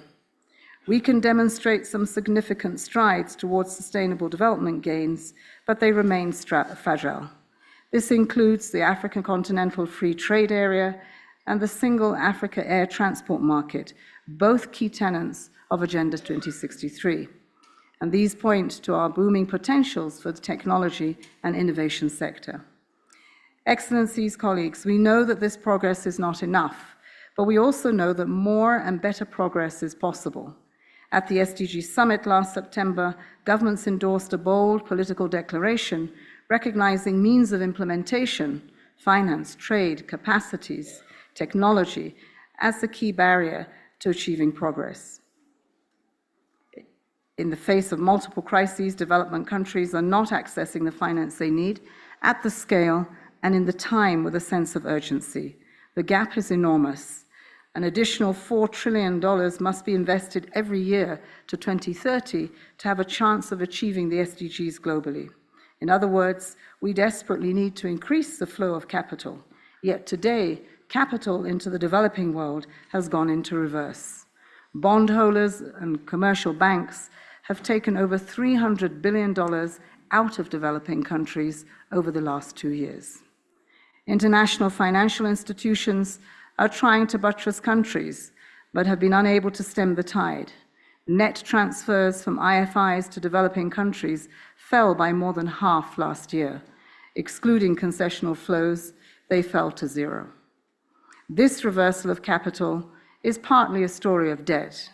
We can demonstrate some significant strides towards sustainable development gains, but they remain fragile. This includes the African Continental Free Trade Area and the Single Africa Air Transport Market, both key tenets of Agenda 2063. And these point to our booming potentials for the technology and innovation sector. Excellencies, colleagues, we know that this progress is not enough, but we also know that more and better progress is possible. At the SDG Summit last September, governments endorsed a bold political declaration recognizing means of implementation, finance, trade, capacities, technology, as the key barrier to achieving progress. In the face of multiple crises, development countries are not accessing the finance they need at the scale and in the time with a sense of urgency. The gap is enormous. An additional $4 trillion must be invested every year to 2030 to have a chance of achieving the SDGs globally. In other words, we desperately need to increase the flow of capital. Yet today, capital into the developing world has gone into reverse. Bondholders and commercial banks have taken over $300 billion out of developing countries over the last 2 years. International financial institutions are trying to buttress countries, but have been unable to stem the tide. Net transfers from IFIs to developing countries fell by more than half last year. Excluding concessional flows, they fell to zero. This reversal of capital is partly a story of debt.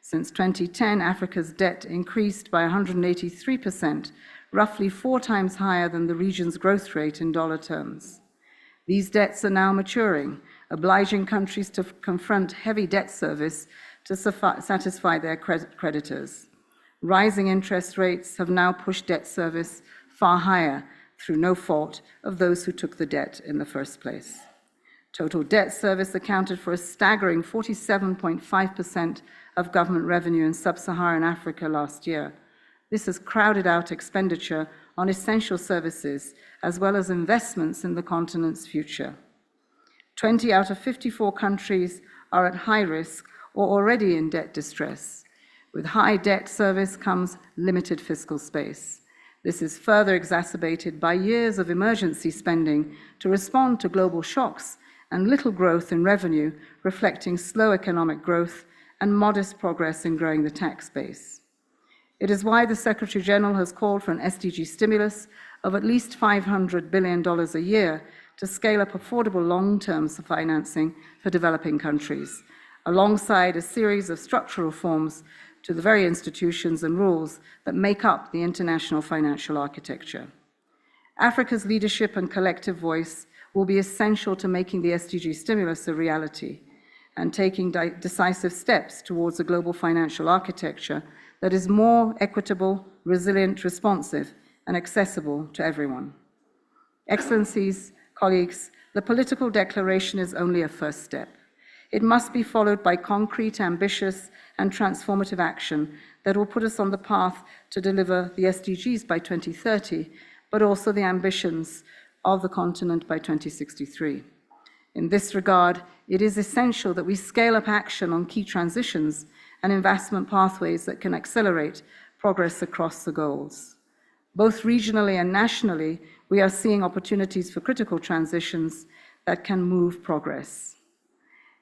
Since 2010, Africa's debt increased by 183%, roughly 4 times higher than the region's growth rate in dollar terms. These debts are now maturing, obliging countries to confront heavy debt service to satisfy their creditors. Rising interest rates have now pushed debt service far higher through no fault of those who took the debt in the first place. Total debt service accounted for a staggering 47.5% of government revenue in sub-Saharan Africa last year. This has crowded out expenditure on essential services as well as investments in the continent's future. 20 out of 54 countries are at high risk or already in debt distress. With high debt service comes limited fiscal space. This is further exacerbated by years of emergency spending to respond to global shocks and little growth in revenue, reflecting slow economic growth and modest progress in growing the tax base. It is why the Secretary General has called for an SDG stimulus of at least $500 billion a year to scale up affordable long-term financing for developing countries, alongside a series of structural reforms to the very institutions and rules that make up the international financial architecture. Africa's leadership and collective voice will be essential to making the SDG stimulus a reality and taking decisive steps towards a global financial architecture that is more equitable, resilient, responsive, and accessible to everyone. Excellencies, colleagues, the political declaration is only a first step. It must be followed by concrete, ambitious, and transformative action that will put us on the path to deliver the SDGs by 2030, but also the ambitions of the continent by 2063. In this regard, it is essential that we scale up action on key transitions and investment pathways that can accelerate progress across the goals. Both regionally and nationally, we are seeing opportunities for critical transitions that can move progress.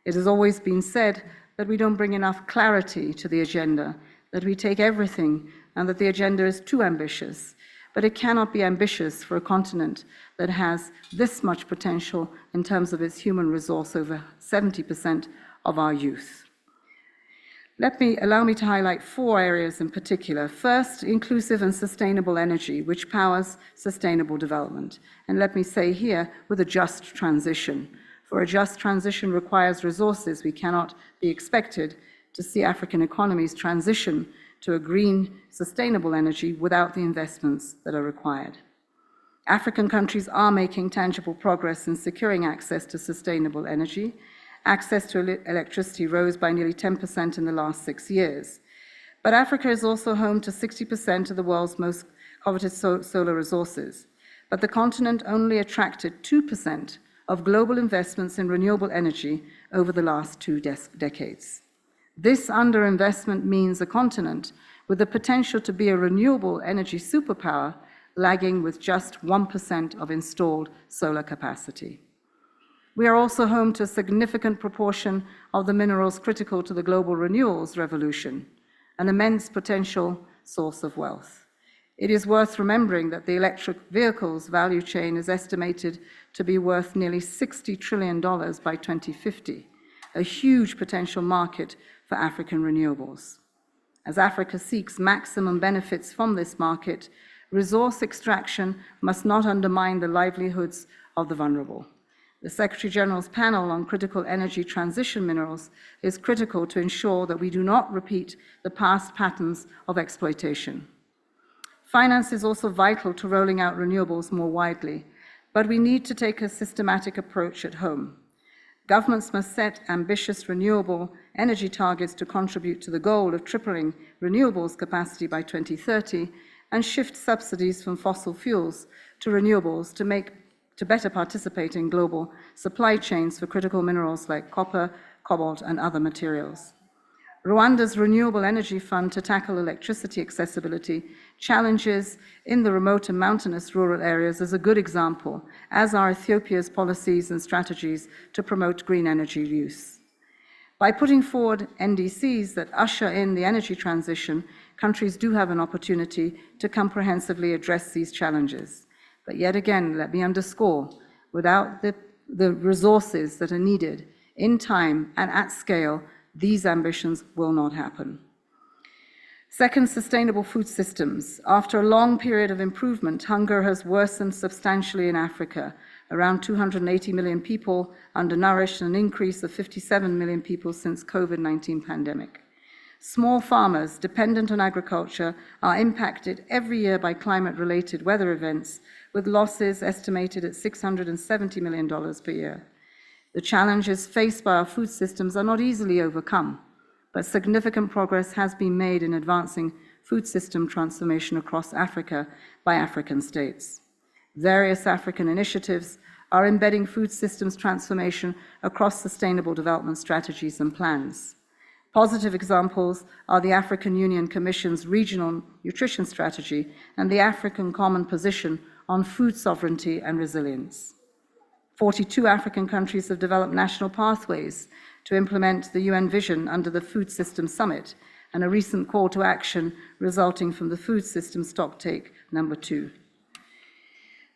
It has always been said that we don't bring enough clarity to the agenda, that we take everything and that the agenda is too ambitious. But it cannot be ambitious for a continent that has this much potential in terms of its human resource, over 70% of our youth. Allow me to highlight 4 areas in particular. First, inclusive and sustainable energy, which powers sustainable development. And let me say here, with a just transition. For a just transition requires resources. We cannot be expected to see African economies transition to a green, sustainable energy without the investments that are required. African countries are making tangible progress in securing access to sustainable energy. Access to electricity rose by nearly 10% in the last 6 years. But Africa is also home to 60% of the world's most coveted solar resources. But the continent only attracted 2% of global investments in renewable energy over the last 2 decades. This underinvestment means a continent with the potential to be a renewable energy superpower, lagging with just 1% of installed solar capacity. We are also home to a significant proportion of the minerals critical to the global renewals revolution, an immense potential source of wealth. It is worth remembering that the electric vehicles value chain is estimated to be worth nearly $60 trillion by 2050, a huge potential market for African renewables. As Africa seeks maximum benefits from this market, resource extraction must not undermine the livelihoods of the vulnerable. The Secretary General's panel on critical energy transition minerals is critical to ensure that we do not repeat the past patterns of exploitation. Finance is also vital to rolling out renewables more widely, but we need to take a systematic approach at home. Governments must set ambitious renewable energy targets to contribute to the goal of tripling renewables capacity by 2030 and shift subsidies from fossil fuels to renewables to better participate in global supply chains for critical minerals like copper, cobalt, and other materials. Rwanda's Renewable Energy Fund to tackle electricity accessibility challenges in the remote and mountainous rural areas is a good example, as are Ethiopia's policies and strategies to promote green energy use. By putting forward NDCs that usher in the energy transition, countries do have an opportunity to comprehensively address these challenges. But yet again, let me underscore, without the resources that are needed in time and at scale, these ambitions will not happen. Second, sustainable food systems. After a long period of improvement, hunger has worsened substantially in Africa, around 280 million people undernourished, and an increase of 57 million people since COVID-19 pandemic. Small farmers dependent on agriculture are impacted every year by climate-related weather events, with losses estimated at $670 million per year. The challenges faced by our food systems are not easily overcome, but significant progress has been made in advancing food system transformation across Africa by African states. Various African initiatives are embedding food systems transformation across sustainable development strategies and plans. Positive examples are the African Union Commission's Regional Nutrition Strategy and the African Common Position on Food Sovereignty and Resilience. 42 African countries have developed national pathways to implement the UN vision under the Food Systems Summit, and a recent call to action resulting from the Food Systems Stocktake number 2.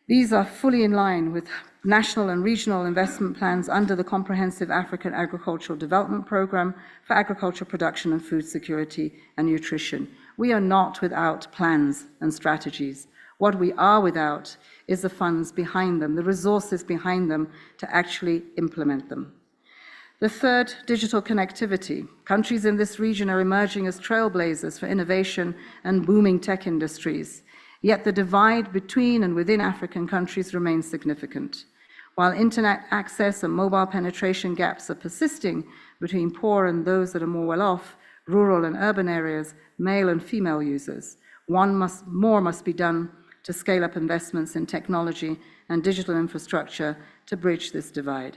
These are fully in line with national and regional investment plans under the Comprehensive African Agricultural Development Programme for agricultural production and food security and nutrition. We are not without plans and strategies. What we are without is the funds behind them, the resources behind them to actually implement them. The third, digital connectivity. Countries in this region are emerging as trailblazers for innovation and booming tech industries. Yet the divide between and within African countries remains significant. While internet access and mobile penetration gaps are persisting between poor and those that are more well off, rural and urban areas, male and female users, more must be done to scale up investments in technology and digital infrastructure to bridge this divide.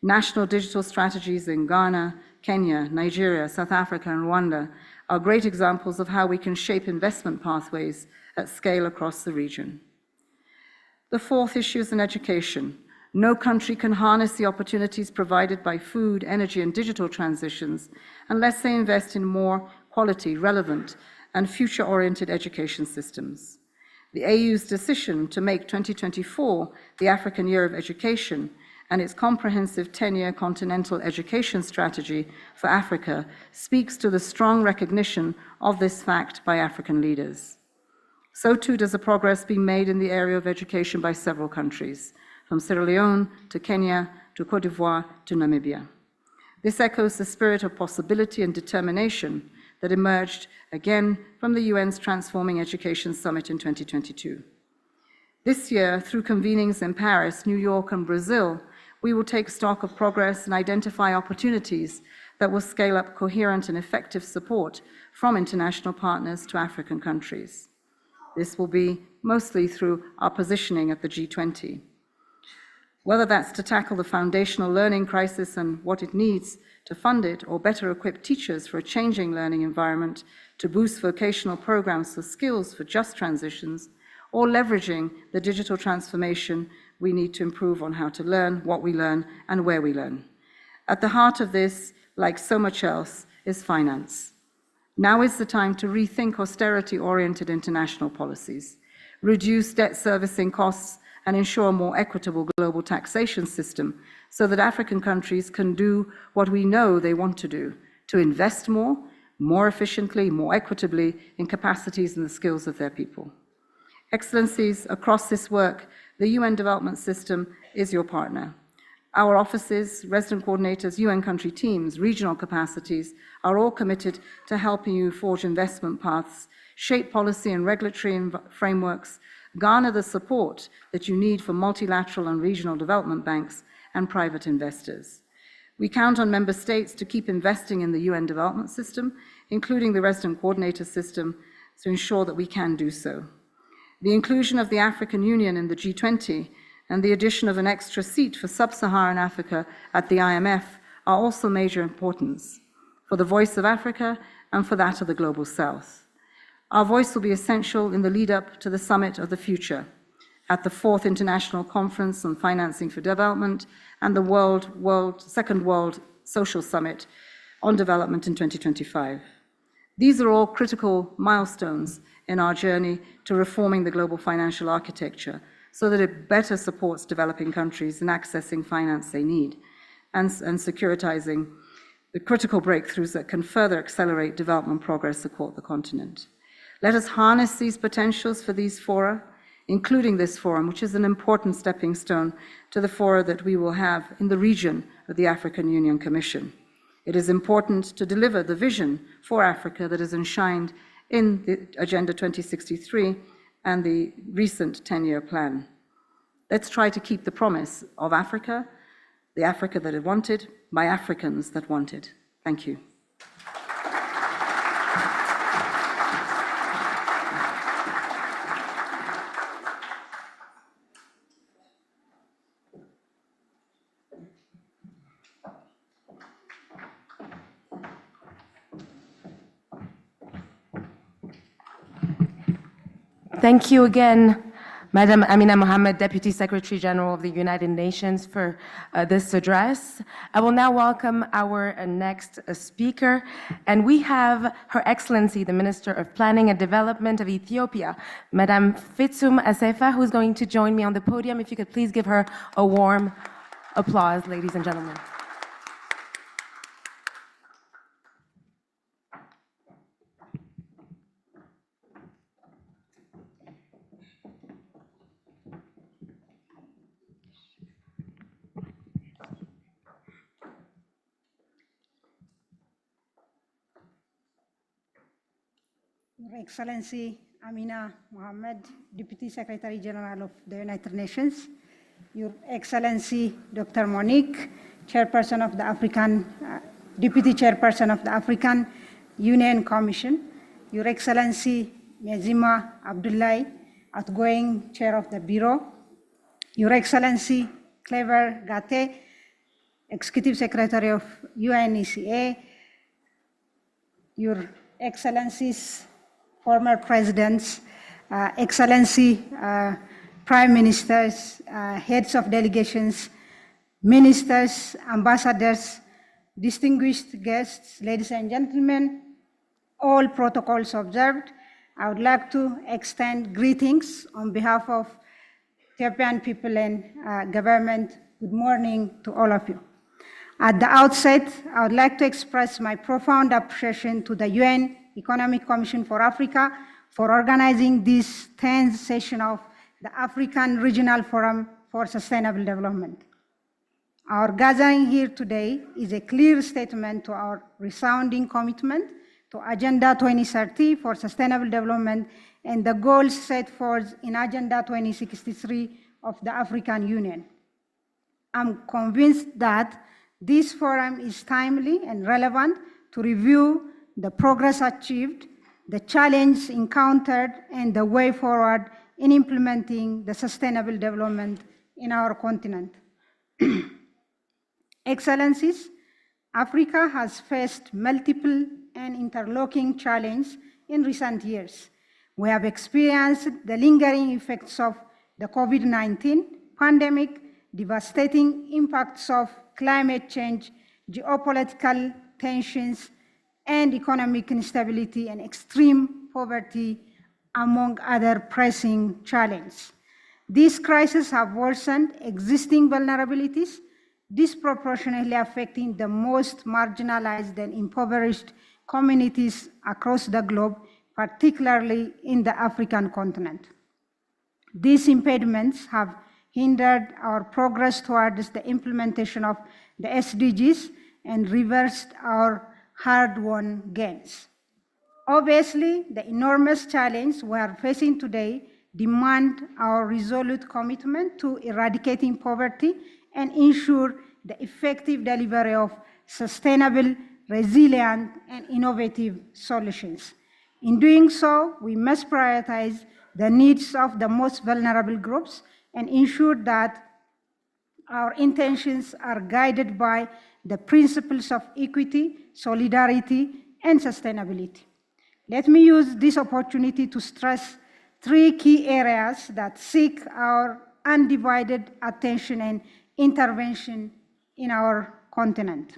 National digital strategies in Ghana, Kenya, Nigeria, South Africa, and Rwanda are great examples of how we can shape investment pathways at scale across the region. The fourth issue is in education. No country can harness the opportunities provided by food, energy, and digital transitions unless they invest in more quality, relevant, and future-oriented education systems. The AU's decision to make 2024 the African Year of Education and its comprehensive 10-year continental education strategy for Africa speaks to the strong recognition of this fact by African leaders. So too does the progress being made in the area of education by several countries, from Sierra Leone to Kenya to Cote d'Ivoire to Namibia. This echoes the spirit of possibility and determination that emerged again from the UN's Transforming Education Summit in 2022. This year, through convenings in Paris, New York, and Brazil, we will take stock of progress and identify opportunities that will scale up coherent and effective support from international partners to African countries. This will be mostly through our positioning at the G20. Whether that's to tackle the foundational learning crisis and what it needs to fund it, or better equip teachers for a changing learning environment, to boost vocational programs for skills for just transitions, or leveraging the digital transformation we need to improve on how to learn, what we learn, and where we learn. At the heart of this, like so much else, is finance. Now is the time to rethink austerity-oriented international policies, reduce debt servicing costs, and ensure a more equitable global taxation system so that African countries can do what we know they want to do, to invest more efficiently, more equitably in capacities and the skills of their people. Excellencies, across this work, the UN Development System is your partner. Our offices, resident coordinators, UN country teams, regional capacities are all committed to helping you forge investment paths, shape policy and regulatory frameworks, garner the support that you need for multilateral and regional development banks and private investors. We count on member states to keep investing in the UN development system, including the resident coordinator system, to ensure that we can do so. The inclusion of the African Union in the G20 and the addition of an extra seat for sub-Saharan Africa at the IMF are also major importance for the voice of Africa and for that of the Global South. Our voice will be essential in the lead-up to the Summit of the Future, at the 4th International Conference on Financing for Development, and the Second World Social Summit on Development in 2025. These are all critical milestones in our journey to reforming the global financial architecture so that it better supports developing countries in accessing finance they need and securitizing the critical breakthroughs that can further accelerate development progress across the continent. Let us harness these potentials for these fora, including this forum, which is an important stepping stone to the fora that we will have in the region of the African Union Commission. It is important to deliver the vision for Africa that is enshrined in the Agenda 2063 and the recent 10-year plan. Let's try to keep the promise of Africa, the Africa that it wanted, by Africans that want it. Thank you. Thank you again, Madam Amina Mohammed, Deputy Secretary General of the United Nations, for this address. I will now welcome our next speaker, and we have Her Excellency, the Minister of Planning and Development of Ethiopia, Madam Fitsum Asefa, who's going to join me on the podium. If you could please give her a warm applause, ladies and gentlemen. Your Excellency Amina Mohammed, Deputy Secretary General of the United Nations, Your Excellency Dr. Monique, Chairperson of the Deputy Chairperson of the African Union Commission, Your Excellency Mezima Abdullahi, outgoing Chair of the Bureau, Your Excellency Clever Gate, Executive Secretary of UNECA, Your Excellencies, former Presidents, Excellency Prime Ministers, heads of delegations, ministers, ambassadors, distinguished guests, ladies and gentlemen, all protocols observed, I would like to extend greetings on behalf of Ethiopian people and government. Good morning to all of you. At the outset, I would like to express my profound appreciation to the UN Economic Commission for Africa for organizing this 10th session of the African Regional Forum for Sustainable Development. Our gathering here today is a clear statement to our resounding commitment to Agenda 2030 for Sustainable Development and the goals set forth in Agenda 2063 of the African Union. I'm convinced that this forum is timely and relevant to review the progress achieved, the challenge encountered, and the way forward in implementing the sustainable development in our continent. Excellencies, Africa has faced multiple and interlocking challenges in recent years. We have experienced the lingering effects of the COVID-19 pandemic, devastating impacts of climate change, geopolitical tensions, and economic instability and extreme poverty, among other pressing challenges. These crises have worsened existing vulnerabilities, disproportionately affecting the most marginalized and impoverished communities across the globe, particularly in the African continent. These impediments have hindered our progress towards the implementation of the SDGs and reversed our hard-won gains. Obviously, the enormous challenge we are facing today demand our resolute commitment to eradicating poverty and ensure the effective delivery of sustainable, resilient, and innovative solutions. In doing so, we must prioritize the needs of the most vulnerable groups and ensure that our intentions are guided by the principles of equity, solidarity, and sustainability. Let me use this opportunity to stress three key areas that seek our undivided attention and intervention in our continent.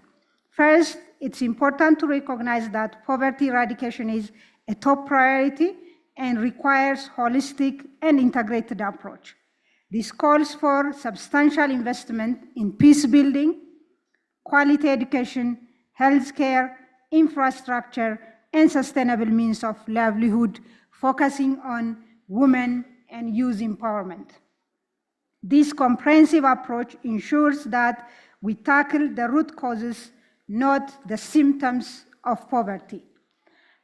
First, it's important to recognize that poverty eradication is a top priority and requires holistic and integrated approach. This calls for substantial investment in peace building, quality education, healthcare, infrastructure, and sustainable means of livelihood, focusing on women and youth empowerment. This comprehensive approach ensures that we tackle the root causes, not the symptoms of poverty.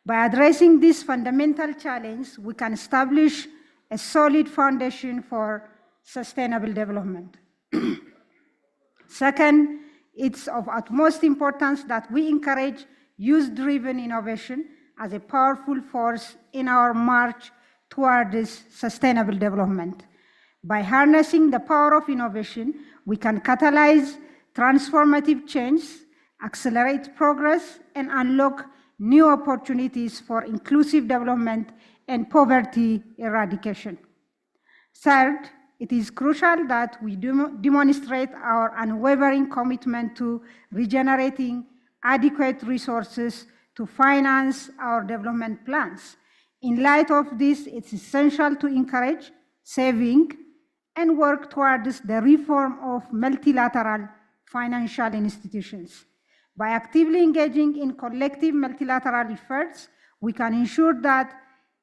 By addressing this fundamental challenge, we can establish a solid foundation for sustainable development. Second, it's of utmost importance that we encourage youth-driven innovation as a powerful force in our march toward this sustainable development. By harnessing the power of innovation, we can catalyze transformative change, accelerate progress, and unlock new opportunities for inclusive development and poverty eradication. Third, it is crucial that we demonstrate our unwavering commitment to regenerating adequate resources to finance our development plans. In light of this, it's essential to encourage saving and work towards the reform of multilateral financial institutions. By actively engaging in collective multilateral efforts, we can ensure that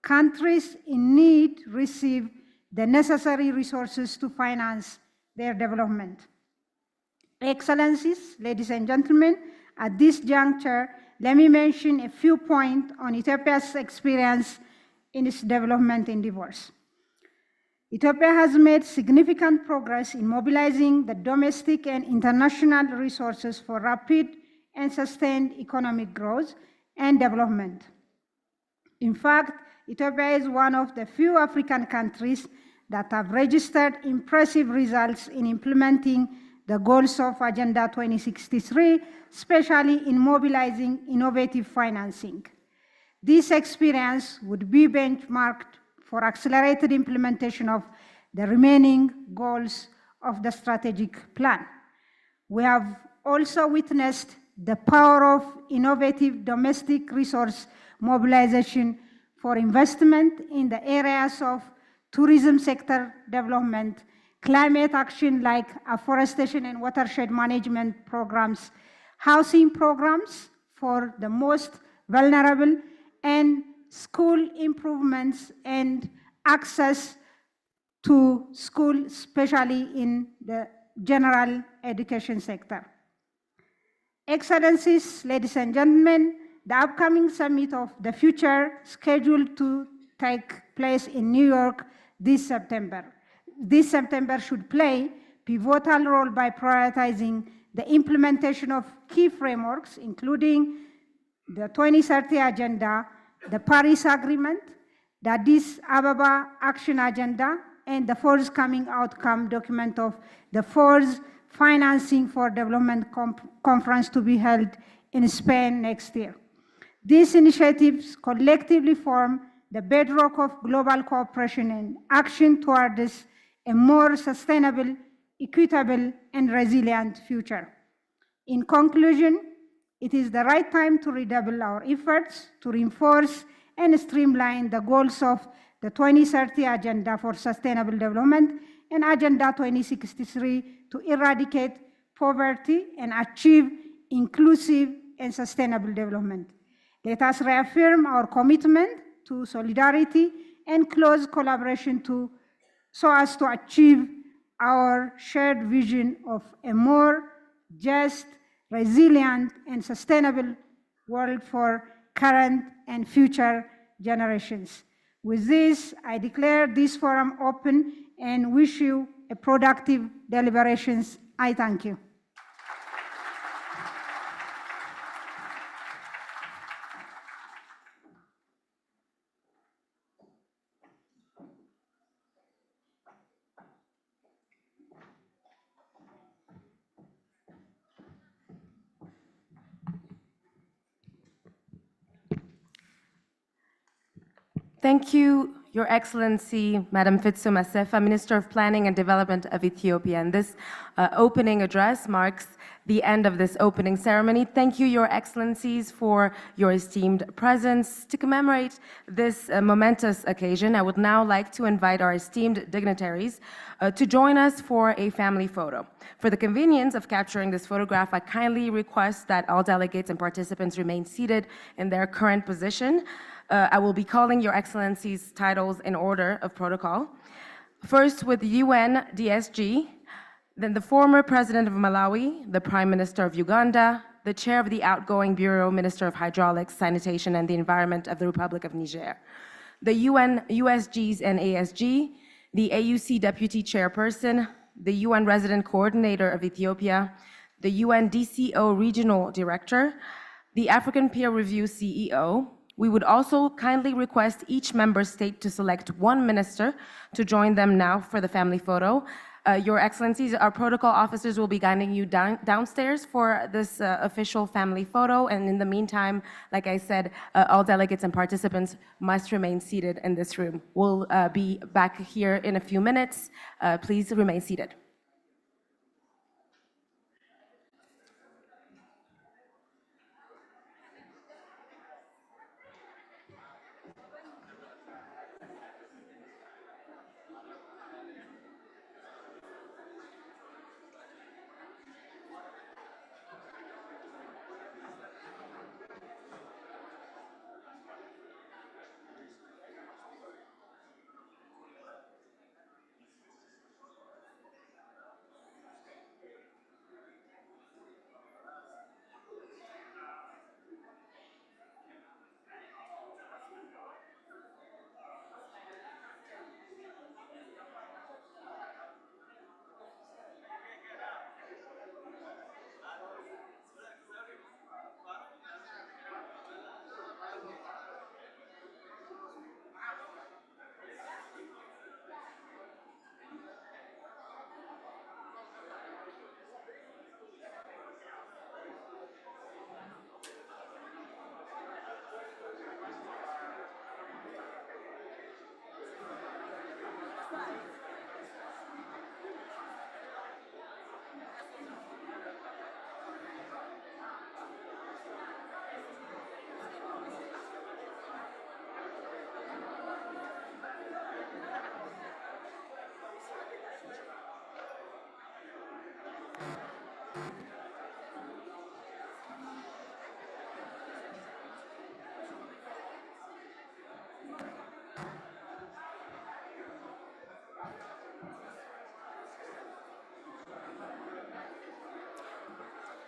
countries in need receive the necessary resources to finance their development. Excellencies, ladies and gentlemen, at this juncture, let me mention a few points on Ethiopia's experience in its development endeavors. Ethiopia has made significant progress in mobilizing the domestic and international resources for rapid and sustained economic growth and development. In fact, Ethiopia is one of the few African countries that have registered impressive results in implementing the goals of Agenda 2063, especially in mobilizing innovative financing. This experience would be benchmarked for accelerated implementation of the remaining goals of the strategic plan. We have also witnessed the power of innovative domestic resource mobilization for investment in the areas of tourism sector development, climate action like afforestation and watershed management programs, housing programs for the most vulnerable, and school improvements and access to school, especially in the general education sector. Excellencies, ladies and gentlemen, the upcoming Summit of the Future, scheduled to take place in New York this September, should play a pivotal role by prioritizing the implementation of key frameworks, including the 2030 Agenda, the Paris Agreement, the Addis Ababa Action Agenda, and the forthcoming outcome document of the fourth Financing for Development Conference to be held in Spain next year. These initiatives collectively form the bedrock of global cooperation and action towards a more sustainable, equitable, and resilient future. In conclusion, it is the right time to redouble our efforts to reinforce and streamline the goals of the 2030 Agenda for Sustainable Development and Agenda 2063 to eradicate poverty and achieve inclusive and sustainable development. Let us reaffirm our commitment to solidarity and close collaboration so as to achieve our shared vision of a more just, resilient, and sustainable world for current and future generations. With this, I declare this forum open and wish you a productive deliberations. I thank you. Thank you, Your Excellency, Madam Fitso Masefa, Minister of Planning and Development of Ethiopia. And this opening address marks the end of this opening ceremony. Thank you, Your Excellencies, for your esteemed presence. To commemorate this momentous occasion, I would now like to invite our esteemed dignitaries to join us for a family photo. For the convenience of capturing this photograph, I kindly request that all delegates and participants remain seated in their current position. I will be calling Your Excellencies' titles in order of protocol. First with UN DSG, then the former president of Malawi, the prime minister of Uganda, the chair of the outgoing bureau, minister of hydraulics, sanitation, and the environment of the Republic of Niger, the UN USGs and ASG, the AUC deputy chairperson, the UN resident coordinator of Ethiopia, the UN DCO regional director, the African Peer Review CEO. We would also kindly request each member state to select one minister to join them now for the family photo. Your Excellencies, our protocol officers will be guiding you downstairs for this official family photo. And in the meantime, like I said, all delegates and participants must remain seated in this room. We'll be back here in a few minutes. Please remain seated.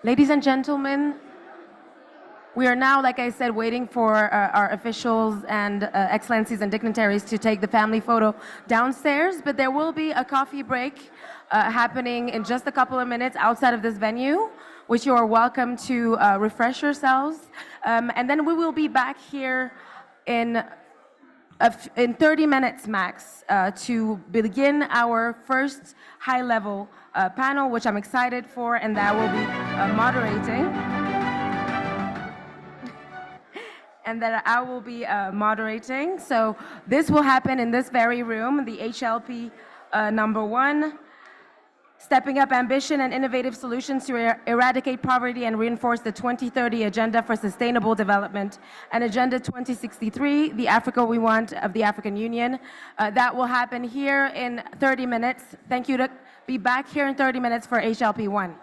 Ladies and gentlemen, we are now, like I said, waiting for our officials and excellencies and dignitaries to take the family photo downstairs, but there will be a coffee break happening in just a couple of minutes outside of this venue, which you are welcome to refresh yourselves. And then we will be back here in 30 minutes max to begin our first high-level panel, which I'm excited for, and that will be moderating. And that I will be moderating. So this will happen in this very room, the HLP #1, Stepping Up Ambition and Innovative Solutions to Eradicate Poverty and Reinforce the 2030 Agenda for Sustainable Development, and Agenda 2063, the Africa We Want of the African Union. That will happen here in 30 minutes. Thank you to be back here in 30 minutes for HLP 1.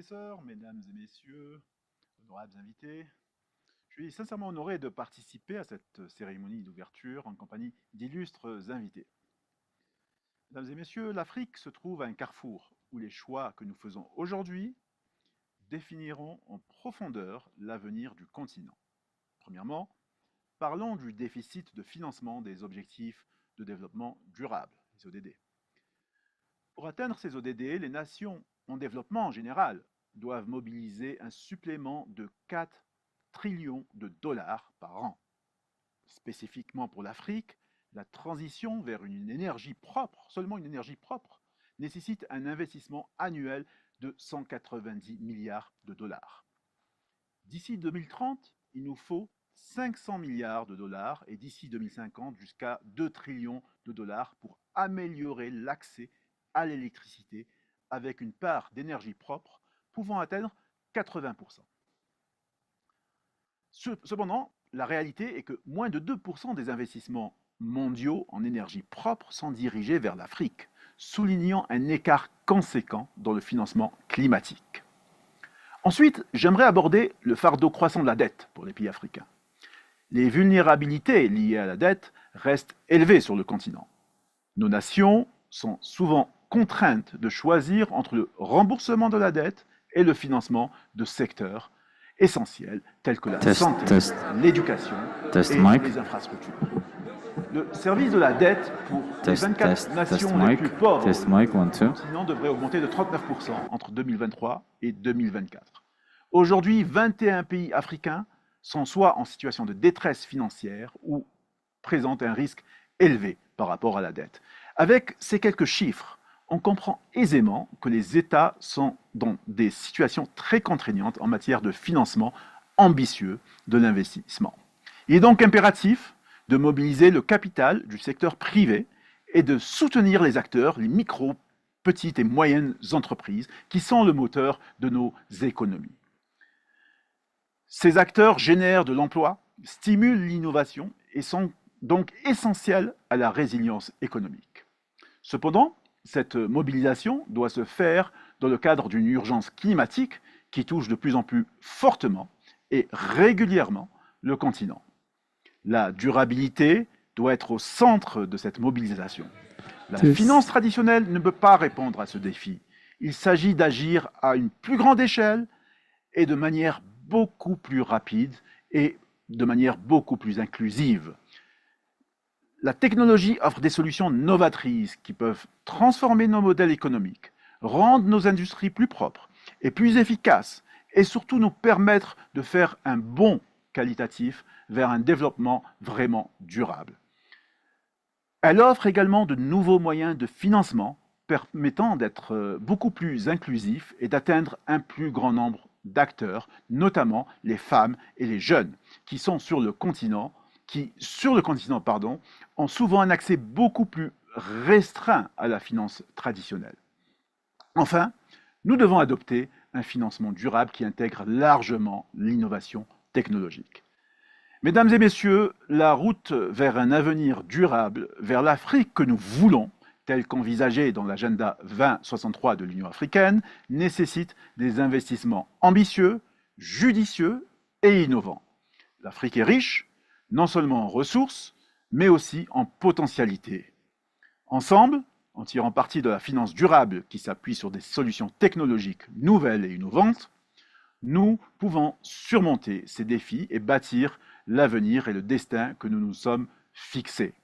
professeur, mesdames et messieurs, honorables invités, je suis sincèrement honoré de participer à cette cérémonie d'ouverture en compagnie d'illustres invités. Mesdames et messieurs, l'Afrique se trouve à un carrefour où les choix que nous faisons aujourd'hui définiront en profondeur l'avenir du continent. Premièrement, parlons du déficit de financement des objectifs de développement durable, les ODD. Pour atteindre ces ODD, les nations en développement en général doivent mobiliser un supplément de 4 trillions de dollars par an. Spécifiquement pour l'Afrique, la transition vers une énergie propre, seulement une énergie propre, nécessite un investissement annuel de 190 milliards de dollars. D'ici 2030, il nous faut 500 milliards de dollars et d'ici 2050 jusqu'à 2 trillions de dollars pour améliorer l'accès à l'électricité avec une part d'énergie propre pouvant atteindre 80%. Cependant, la réalité est que moins de 2% des investissements mondiaux en énergie propre sont dirigés vers l'Afrique, soulignant un écart conséquent dans le financement climatique. Ensuite, j'aimerais aborder le fardeau croissant de la dette pour les pays africains. Les vulnérabilités liées à la dette restent élevées sur le continent. Nos nations sont souvent contraintes de choisir entre le remboursement de la dette et le financement de secteurs essentiels tels que la santé, l'éducation et les infrastructures. Le service de la dette pour les 24 nations les plus pauvres du continent devrait augmenter de 39% entre 2023 et 2024. Aujourd'hui, 21 pays africains sont soit en situation de détresse financière ou présentent un risque élevé par rapport à la dette. Avec ces quelques chiffres, on comprend aisément que les États sont dans des situations très contraignantes en matière de financement ambitieux de l'investissement. Il est donc impératif de mobiliser le capital du secteur privé et de soutenir les acteurs, les micro, petites et moyennes entreprises qui sont le moteur de nos économies. Ces acteurs génèrent de l'emploi, stimulent l'innovation et sont donc essentiels à la résilience économique. Cependant, cette mobilisation doit se faire dans le cadre d'une urgence climatique qui touche de plus en plus fortement et régulièrement le continent. La durabilité doit être au centre de cette mobilisation. La finance traditionnelle ne peut pas répondre à ce défi. Il s'agit d'agir à une plus grande échelle et de manière beaucoup plus rapide et de manière beaucoup plus inclusive. La technologie offre des solutions novatrices qui peuvent transformer nos modèles économiques, rendre nos industries plus propres et plus efficaces et surtout nous permettre de faire un bond qualitatif vers un développement vraiment durable. Elle offre également de nouveaux moyens de financement permettant d'être beaucoup plus inclusif et d'atteindre un plus grand nombre d'acteurs, notamment les femmes et les jeunes, qui sur le continent, ont souvent un accès beaucoup plus restreint à la finance traditionnelle. Enfin, nous devons adopter un financement durable qui intègre largement l'innovation technologique. Mesdames et messieurs, la route vers un avenir durable, vers l'Afrique que nous voulons, telle qu'envisagée dans l'agenda 2063 de l'Union africaine, nécessite des investissements ambitieux, judicieux et innovants. L'Afrique est riche, non seulement en ressources, mais aussi en potentialités. Ensemble, en tirant parti de la finance durable qui s'appuie sur des solutions technologiques nouvelles et innovantes, nous pouvons surmonter ces défis et bâtir l'avenir et le destin que nous nous sommes fixés.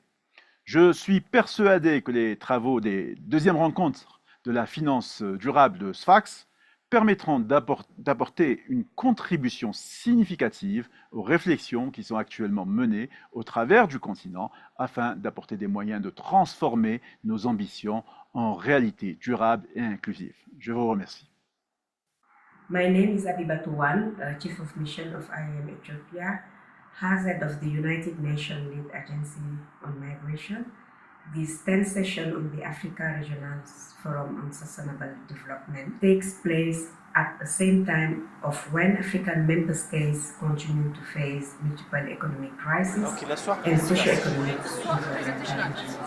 Je suis persuadé que les travaux des deuxièmes rencontres de la finance durable de Sfax permettront d'apporter une contribution significative aux réflexions qui sont actuellement menées au travers du continent afin d'apporter des moyens de transformer nos ambitions en réalité durable et inclusive. Je vous remercie. My name is Abibatuwan, Chief of Mission of IAM Ethiopia, Head of the United Nations Lead Agency on Migration. This 10th session on the Africa Regional Forum on Sustainable Development takes place at the same time of when African member states continue to face multiple economic crises and socio-economic challenges.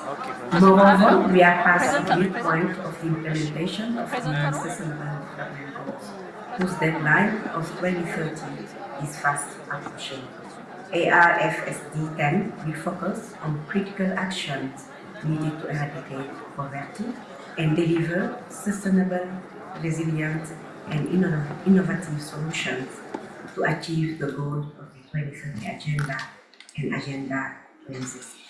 Moreover, we are past the midpoint of the implementation of the Sustainable Development Goals. whose deadline of 2030 is fast approaching. ARFSD 10 will focus on critical actions needed to eradicate poverty and deliver sustainable, resilient, and innovative solutions to achieve the goal of the 2030 Agenda and Agenda 2060.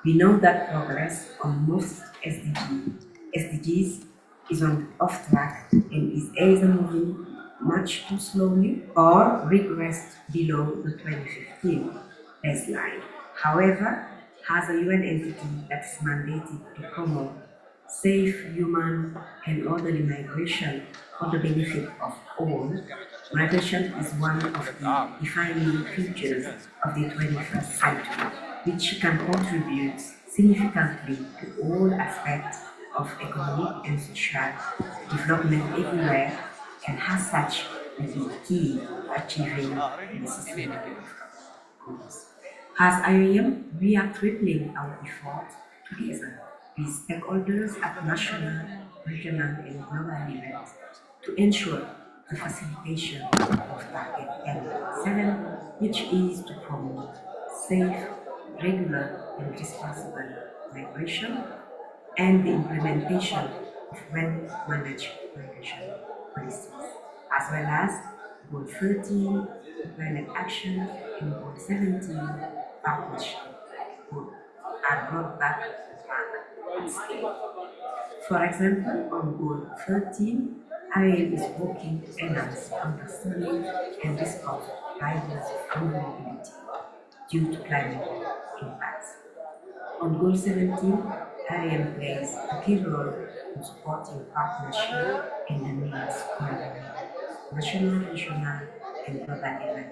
We know that progress on most SDGs is off track and is either moving much too slowly or regressed below the 2015 baseline. However, as a UN entity that is mandated to promote safe, human, and orderly migration for the benefit of all, migration is one of the defining features of the 21st century, which can contribute significantly to all aspects of economic and social development everywhere, and as such will be key to achieving the sustainable goals. As IOM, we are tripling our efforts together with stakeholders at national, regional, and global levels to ensure the facilitation of Target N7, which is to promote safe, regular, and responsible migration, and the implementation of well-managed migration policies, as well as Goal 13, climate action, and Goal 17, partnership, are brought back on scale. For example, on Goal 13, IAM is working to enhance understanding and respond to drivers of mobility due to climate impacts. On Goal 17, IAM plays a key role in supporting partnership and the needs globally, national, regional, and global level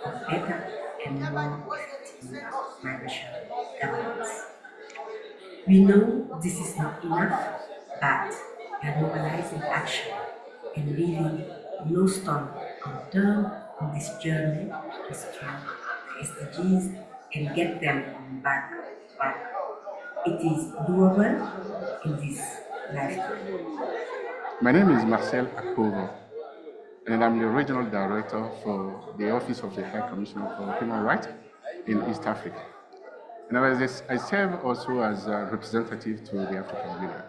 for better and more effective migration governance. We know this is not enough, but we are mobilizing action and leaving no stone unturned on this journey to strengthen the SDGs and get them on back track. It is doable in this lifetime. My name is Marcel Akpovo, and I'm the Regional Director for the Office of the High Commissioner for Human Rights in East Africa. And I serve also as a representative to the African Union.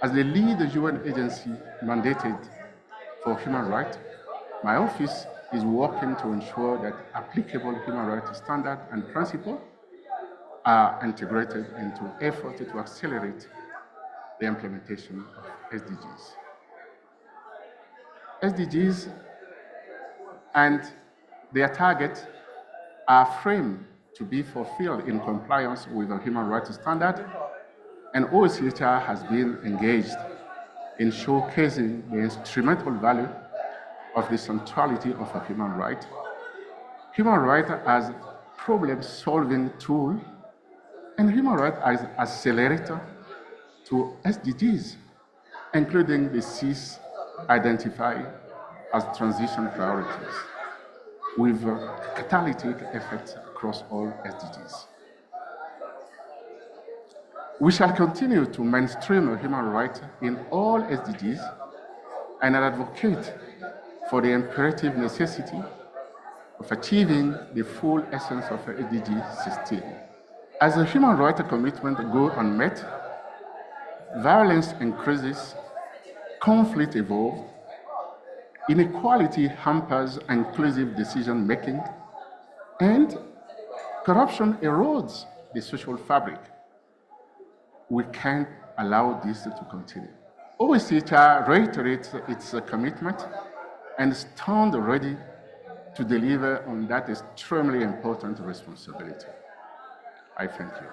As the lead UN agency mandated for human rights, my office is working to ensure that applicable human rights standards and principles are integrated into efforts to accelerate the implementation of SDGs. SDGs and their targets are framed to be fulfilled in compliance with the human rights standard, and OCHR has been engaged in showcasing the instrumental value of the centrality of a human right. Human rights as problem-solving tool, and human rights as accelerator to SDGs, including the Cs identified as transition priorities, with catalytic effects across all SDGs. We shall continue to mainstream human rights in all SDGs and advocate for the imperative necessity of achieving the full essence of SDG 16. As the human rights commitment go unmet, violence increases, conflict evolves, inequality hampers inclusive decision-making, and corruption erodes the social fabric. We can't allow this to continue. OCHR reiterates its commitment and stands ready to deliver on that extremely important responsibility. I thank you.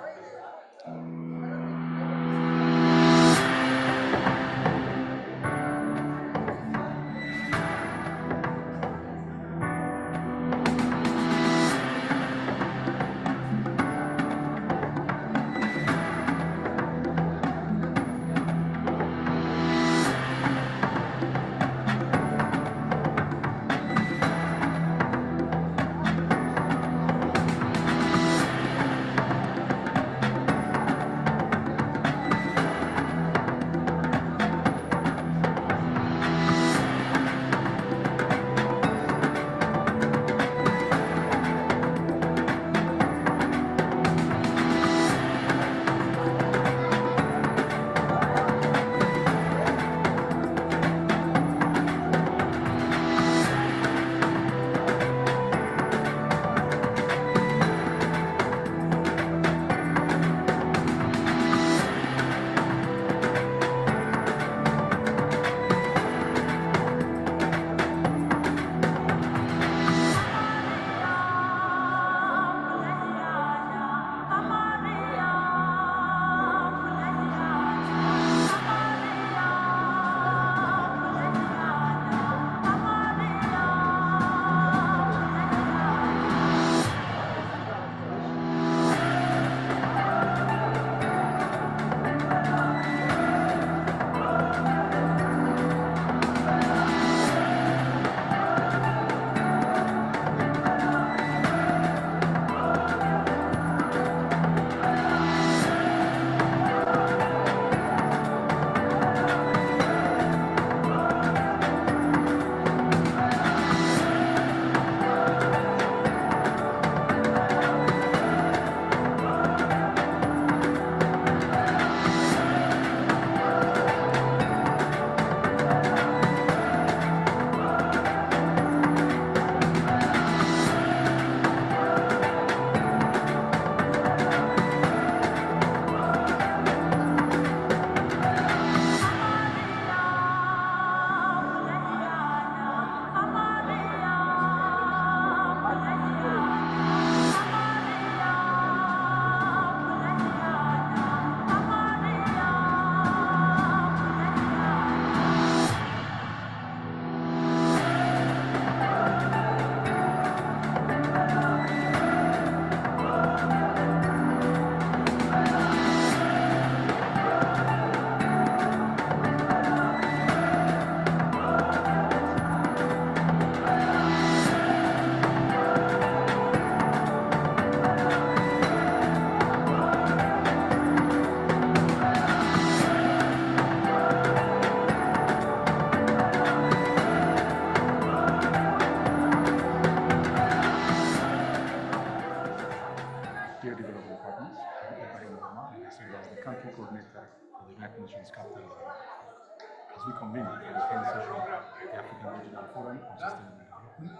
country coordinator of the United Nations Capital as we convene the 10th session of the African Regional Forum on Sustainable Development.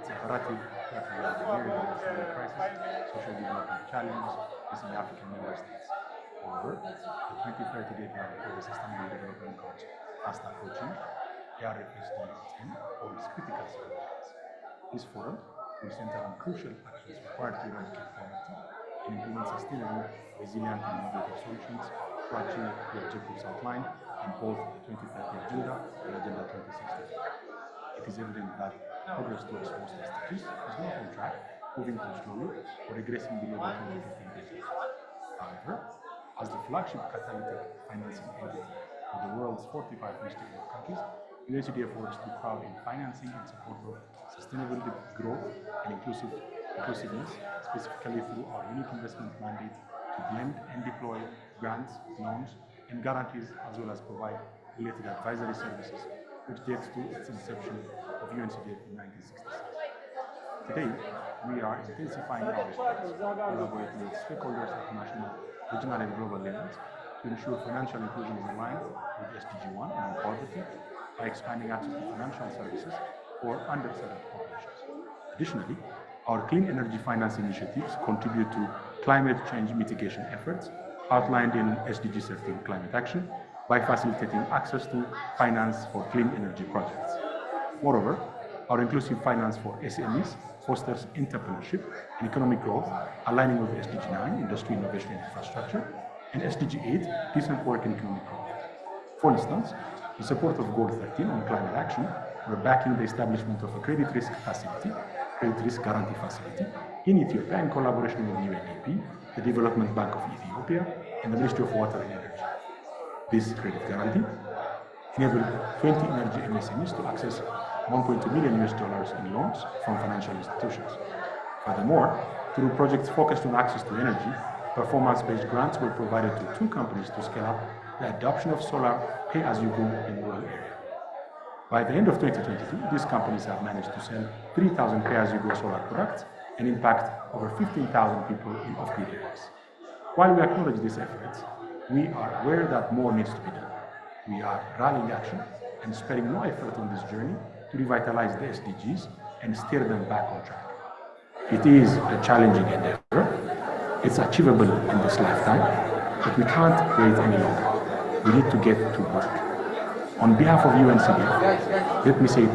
It's a narrative that we are nearing the economic crisis, social development challenges facing African member states. However, the 2030 deadline for the Sustainable Development Goals fast approaching. ARFSD 10 holds critical significance. This forum will center on crucial actions required to eradicate poverty and implement sustainable, resilient, and innovative solutions to achieve the objectives outlined in both the 2030 Agenda and Agenda 2063. It is evident that progress towards most SDGs is not on track, moving too slowly, or regressing below the 2015 baseline. However, as the flagship catalytic financing entity of the world's 45 most developed countries, UNCDF works to crowd in financing and support of sustainable growth and inclusiveness, specifically through our unique investment mandate to blend and deploy grants, loans, and guarantees, as well as provide related advisory services, which dates to its inception of UNCDF in 1966. Today, we are intensifying our efforts, collaborating with stakeholders at national, regional, and global levels to ensure financial inclusion is aligned with SDG 1 and poverty by expanding access to financial services for underserved populations. Additionally, our clean energy finance initiatives contribute to climate change mitigation efforts outlined in SDG 13 climate action by facilitating access to finance for clean energy projects. Moreover, our inclusive finance for SMEs fosters entrepreneurship and economic growth, aligning with SDG 9, industry, innovation, and infrastructure, and SDG 8, decent work and economic growth. For instance, in support of Goal 13 on climate action, we're backing the establishment of a credit risk guarantee facility in Ethiopia in collaboration with UNDP, the Development Bank of Ethiopia, and the Ministry of Water and Energy. This credit guarantee enabled 20 energy MSMEs to access $1.2 million in loans from financial institutions. Furthermore, through projects focused on access to energy, performance-based grants were provided to 2 companies to scale up the adoption of solar pay-as-you-go in rural areas. By the end of 2022, these companies have managed to sell 3,000 pay-as-you-go solar products and impact over 15,000 people in off-grid areas. While we acknowledge these efforts, we are aware that more needs to be done. We are rallying action and sparing no effort on this journey to revitalize the SDGs and steer them back on track. It is a challenging endeavor. It's achievable in this lifetime, but we can't wait any longer. We need to get to work. On behalf of UNCDF, let me say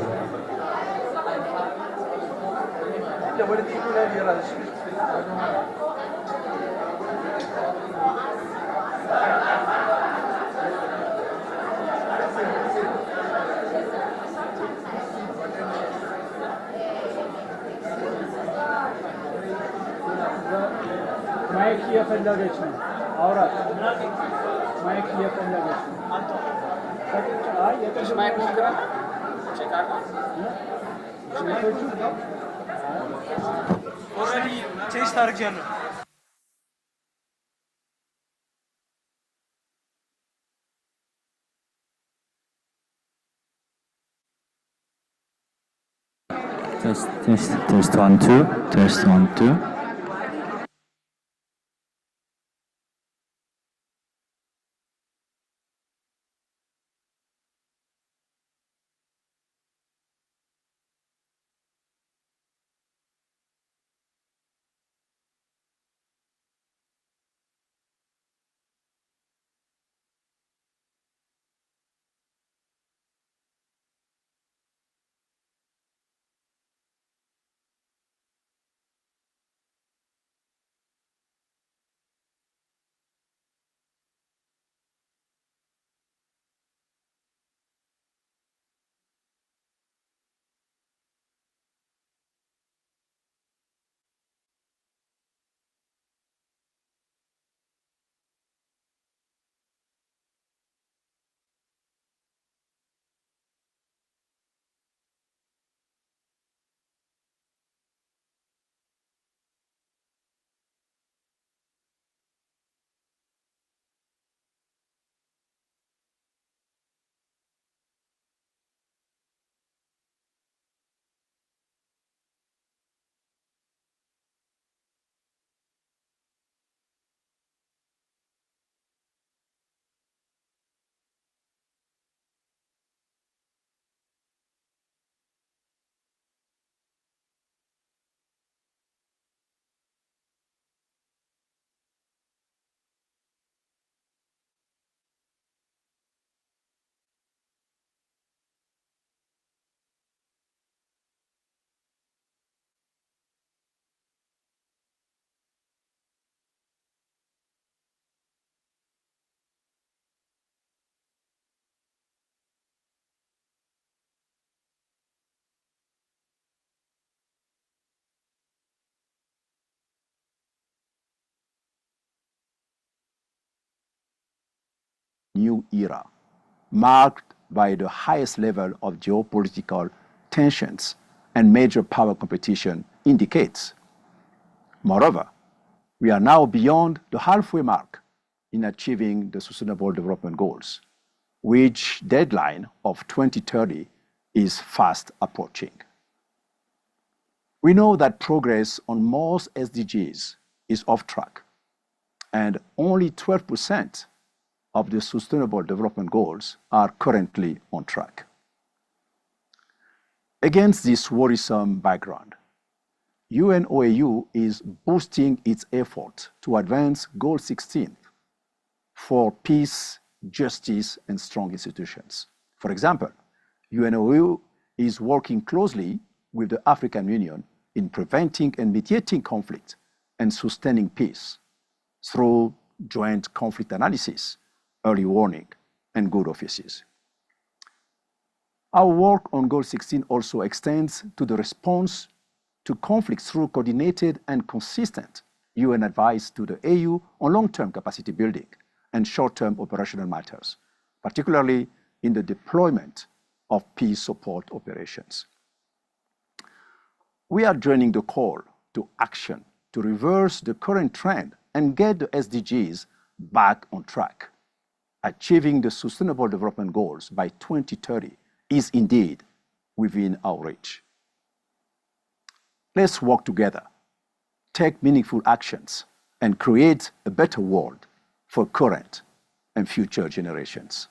ማይክ እየፈለገች ነው። አውራት ማይክ እየፈለገች ነው። አይ የጥርስ ማይክ ሞክራ ቼክ ኦልሬዲ ቴስት አድርጌያለሁ። Test 1 2 test 1 2 new era, marked by the highest level of geopolitical tensions and major power competition indicates. Moreover, we are now beyond the halfway mark in achieving the Sustainable Development Goals, which deadline of 2030 is fast approaching. We know that progress on most SDGs is off track, and only 12% of the Sustainable Development Goals are currently on track. Against this worrisome background, UNOAU is boosting its effort to advance Goal 16 for peace, justice, and strong institutions. For example, UNOAU is working closely with the African Union in preventing and mediating conflict and sustaining peace through joint conflict analysis, early warning, and good offices. Our work on Goal 16 also extends to the response to conflicts through coordinated and consistent UN advice to the AU on long-term capacity building and short-term operational matters, particularly in the deployment of peace support operations. We are joining the call to action to reverse the current trend and get the SDGs back on track. Achieving the Sustainable Development Goals by 2030 is indeed within our reach. Let's work together, take meaningful actions, and create a better world for current and future generations.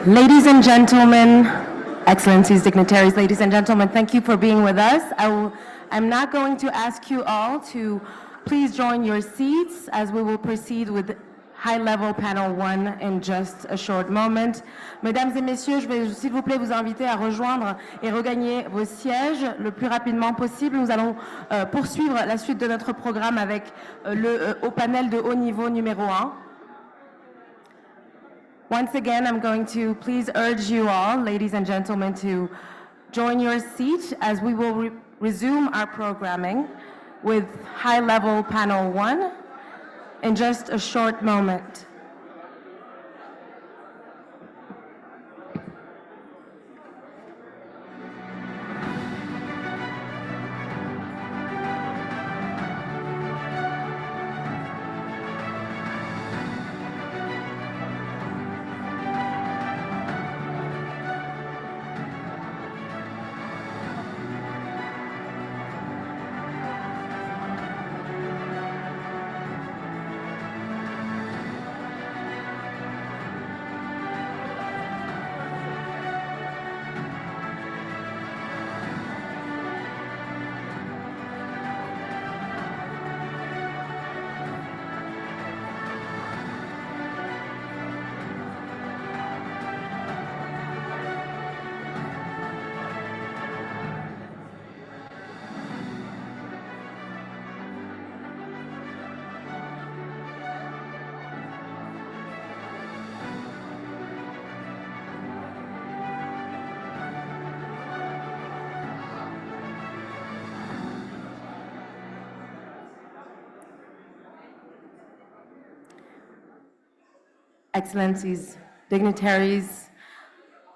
Ladies and gentlemen, Excellencies, dignitaries, ladies and gentlemen, thank you for being with us. I'm not going to ask you all to please join your seats as we will proceed with high-level panel 1 in just a short moment. Mesdames et messieurs, je vais s'il vous plaît vous inviter à rejoindre et regagner vos sièges le plus rapidement possible. Nous allons poursuivre la suite de notre programme avec au panel de haut niveau numéro 1. Once again, I'm going to please urge you all, ladies and gentlemen, to join your seat as we will resume our programming with high-level panel 1 in just a short moment. Excellencies, dignitaries,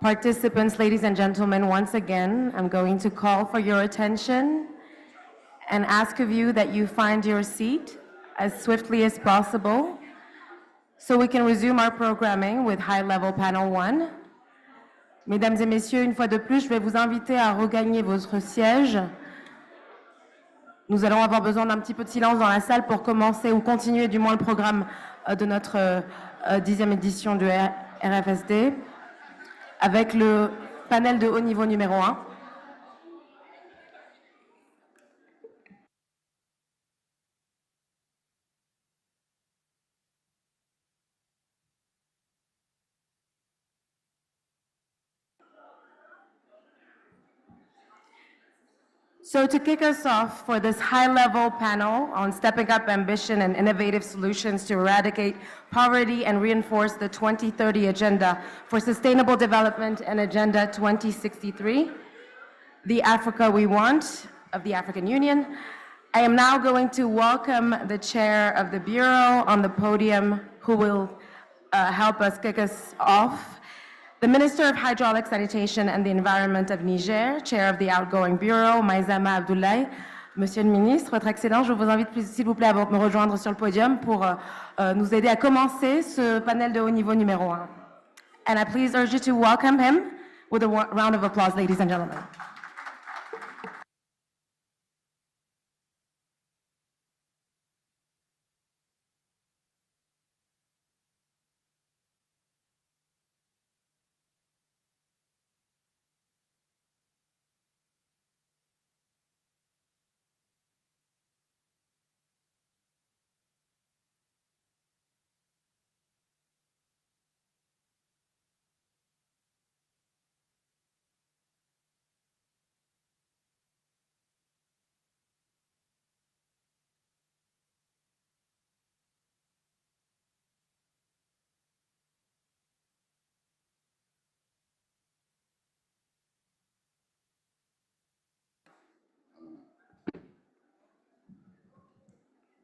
participants, ladies and gentlemen, once again, I'm going to call for your attention and ask of you that you find your seat as swiftly as possible so we can resume our programming with high-level panel 1. Mesdames et messieurs, une fois de plus, je vais vous inviter à regagner votre siège. Nous allons avoir besoin d'un petit peu de silence dans la salle pour commencer ou continuer du moins le programme de notre 10e édition du RFSD avec le panel de haut niveau numéro 1. So to kick us off for this high-level panel on stepping up ambition and innovative solutions to eradicate poverty and reinforce the 2030 Agenda for Sustainable Development and Agenda 2063, the Africa we want of the African Union, I am now going to welcome the chair of the Bureau on the podium who will help us kick us off. The Minister of Hydraulic Sanitation and the Environment of Niger, Chair of the Outgoing Bureau, Maïzama Abdoulaye. Monsieur le Ministre, Votre Excellence, je vous invite s'il vous plaît à me rejoindre sur le podium pour nous aider à commencer ce panel de haut niveau numéro 1. And I please urge you to welcome him with a round of applause, ladies and gentlemen.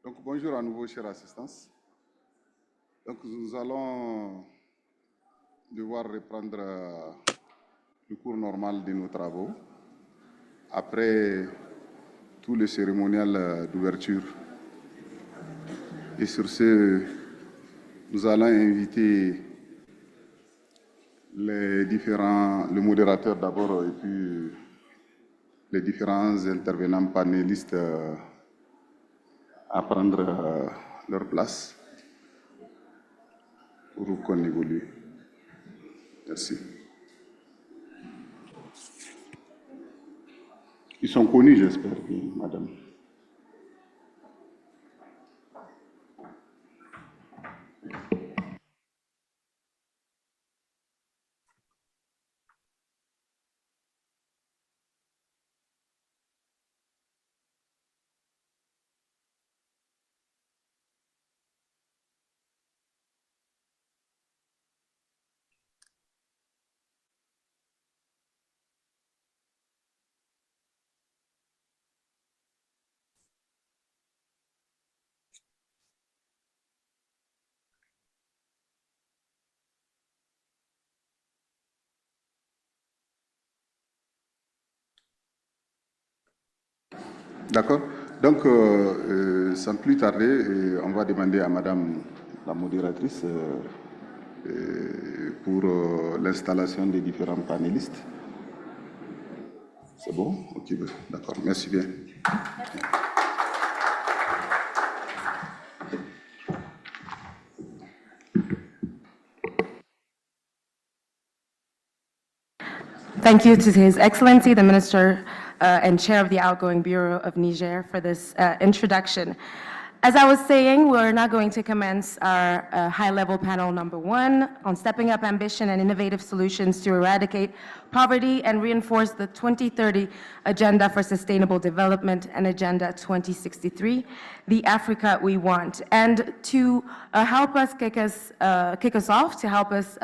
Donc bonjour à nouveau, chère assistance. Donc nous allons devoir reprendre le cours normal de nos travaux après tout le cérémonial d'ouverture. Et sur ce, nous allons inviter le modérateur d'abord et puis les différents intervenants panélistes à prendre leur place pour qu'on évolue. Merci. Ils sont connus, j'espère, madame. D'accord. Donc, sans plus tarder, on va demander à madame la modératrice pour l'installation des différents panélistes. C'est bon? Ok, d'accord. Merci bien. Thank you to His Excellency, the Minister and Chair of the Outgoing Bureau of Niger for this introduction. As I was saying, we're now going to commence our high-level panel number 1 on stepping up ambition and innovative solutions to eradicate poverty and reinforce the 2030 Agenda for Sustainable Development and Agenda 2063, the Africa we want. And to help us kick us off, to help us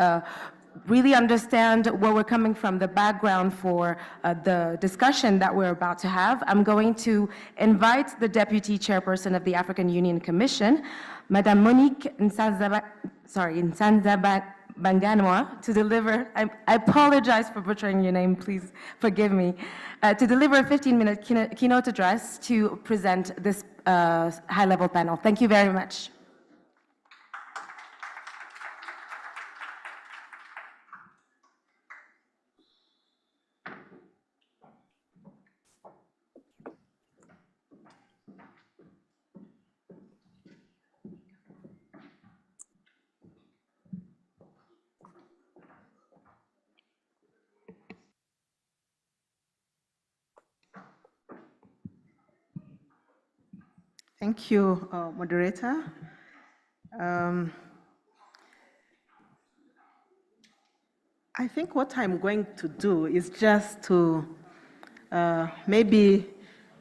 really understand where we're coming from, the background for the discussion that we're about to have, I'm going to invite the Deputy Chairperson of the African Union Commission, Madame Monique Nsanzabanganwa, to deliver, I apologize for butchering your name, please forgive me, to deliver a 15-minute keynote address to present this high-level panel. Thank you very much. Thank you, moderator. I think what I'm going to do is just to maybe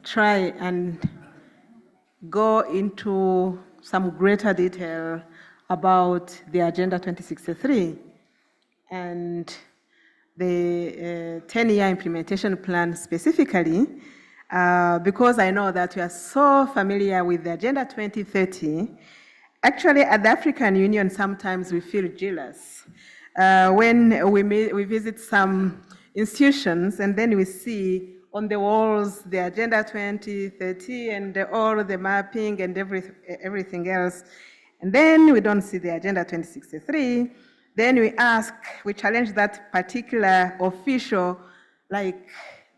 try and go into some greater detail about the Agenda 2063 and the 10-year implementation plan specifically, because I know that you are so familiar with the Agenda 2030. Actually, at the African Union, sometimes we feel jealous when we visit some institutions and then we see on the walls the Agenda 2030 and all the mapping and everything else. And then we don't see the Agenda 2063. Then we challenge that particular official, like,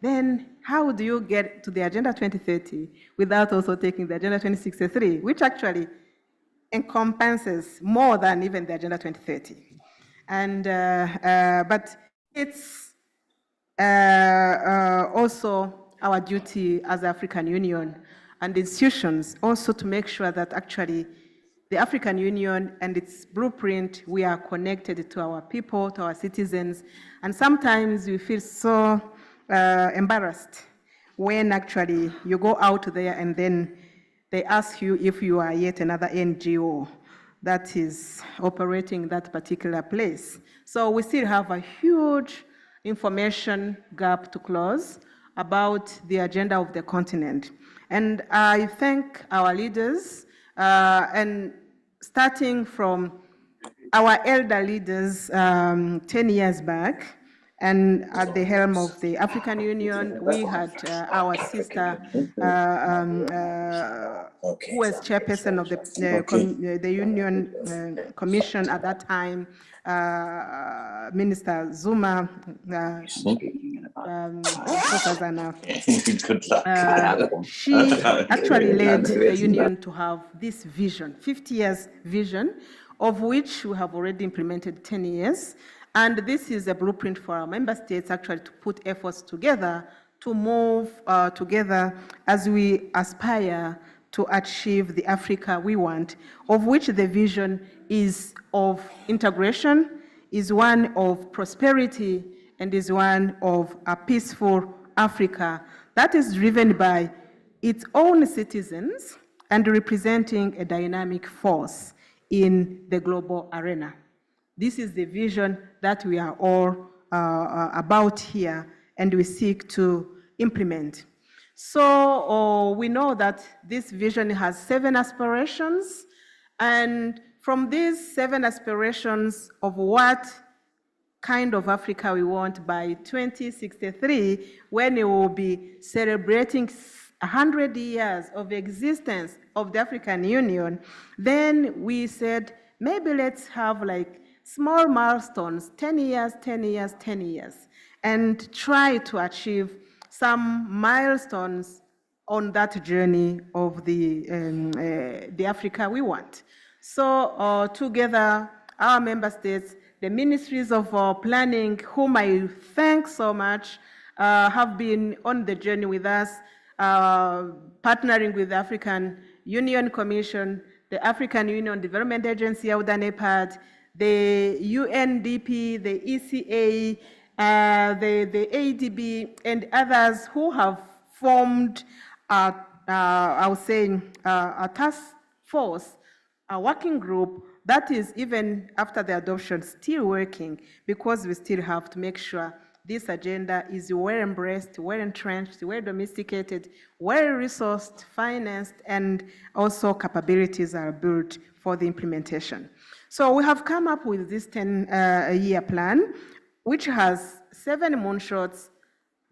then how do you get to the Agenda 2030 without also taking the Agenda 2063, which actually encompasses more than even the Agenda 2030. And, but it's also our duty as the African Union and institutions also to make sure that actually the African Union and its blueprint, we are connected to our people, to our citizens, and sometimes we feel so embarrassed when actually you go out there and then they ask you if you are yet another NGO that is operating that particular place. So we still have a huge information gap to close about the agenda of the continent. And I thank our leaders, and starting from our elder leaders 10 years back, and at the helm of the African Union, we had our sister, who was chairperson of the Union Commission at that time, Minister Zuma. She actually led the Union to have this vision, 50 years vision, of which we have already implemented 10 years. And this is a blueprint for our member states actually to put efforts together to move together as we aspire to achieve the Africa we want, of which the vision is of integration, is one of prosperity, and is one of a peaceful Africa that is driven by its own citizens and representing a dynamic force in the global arena. This is the vision that we are all about here, and we seek to implement. So we know that this vision has 7 aspirations, and from these 7 aspirations of what kind of Africa we want by 2063, when we will be celebrating 100 years of existence of the African Union, then we said, maybe let's have like small milestones, 10 years, 10 years, 10 years, and try to achieve some milestones on that journey of the Africa we want. So together, our member states, the ministries of planning, whom I thank so much, have been on the journey with us, partnering with the African Union Commission, the African Union Development Agency, AUDA-NEPAD, the UNDP, the ECA, the ADB, and others who have formed, I would say, a task force, a working group that is, even after the adoption, still working, because we still have to make sure this agenda is well embraced, well entrenched, well domesticated, well resourced, financed, and also capabilities are built for the implementation. So we have come up with this 10-year plan, which has 7 moonshots,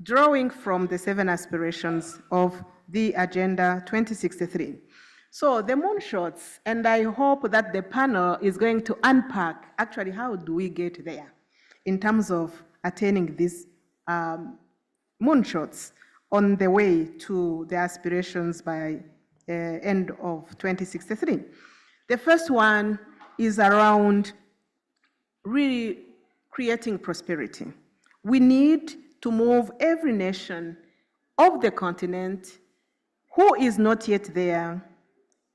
drawing from the 7 aspirations of the Agenda 2063. So the moonshots, and I hope that the panel is going to unpack actually how do we get there in terms of attaining these moonshots on the way to the aspirations by end of 2063. The first one is around really creating prosperity. We need to move every nation of the continent who is not yet there,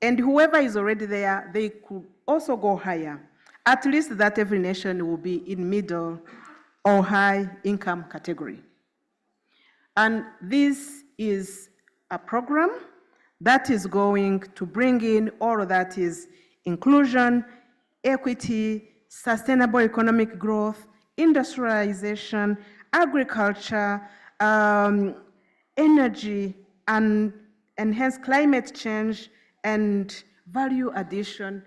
and whoever is already there, they could also go higher. At least that every nation will be in middle or high income category. And this is a program that is going to bring in all that is inclusion, equity, sustainable economic growth, industrialization, agriculture, energy, and enhance climate change, and value addition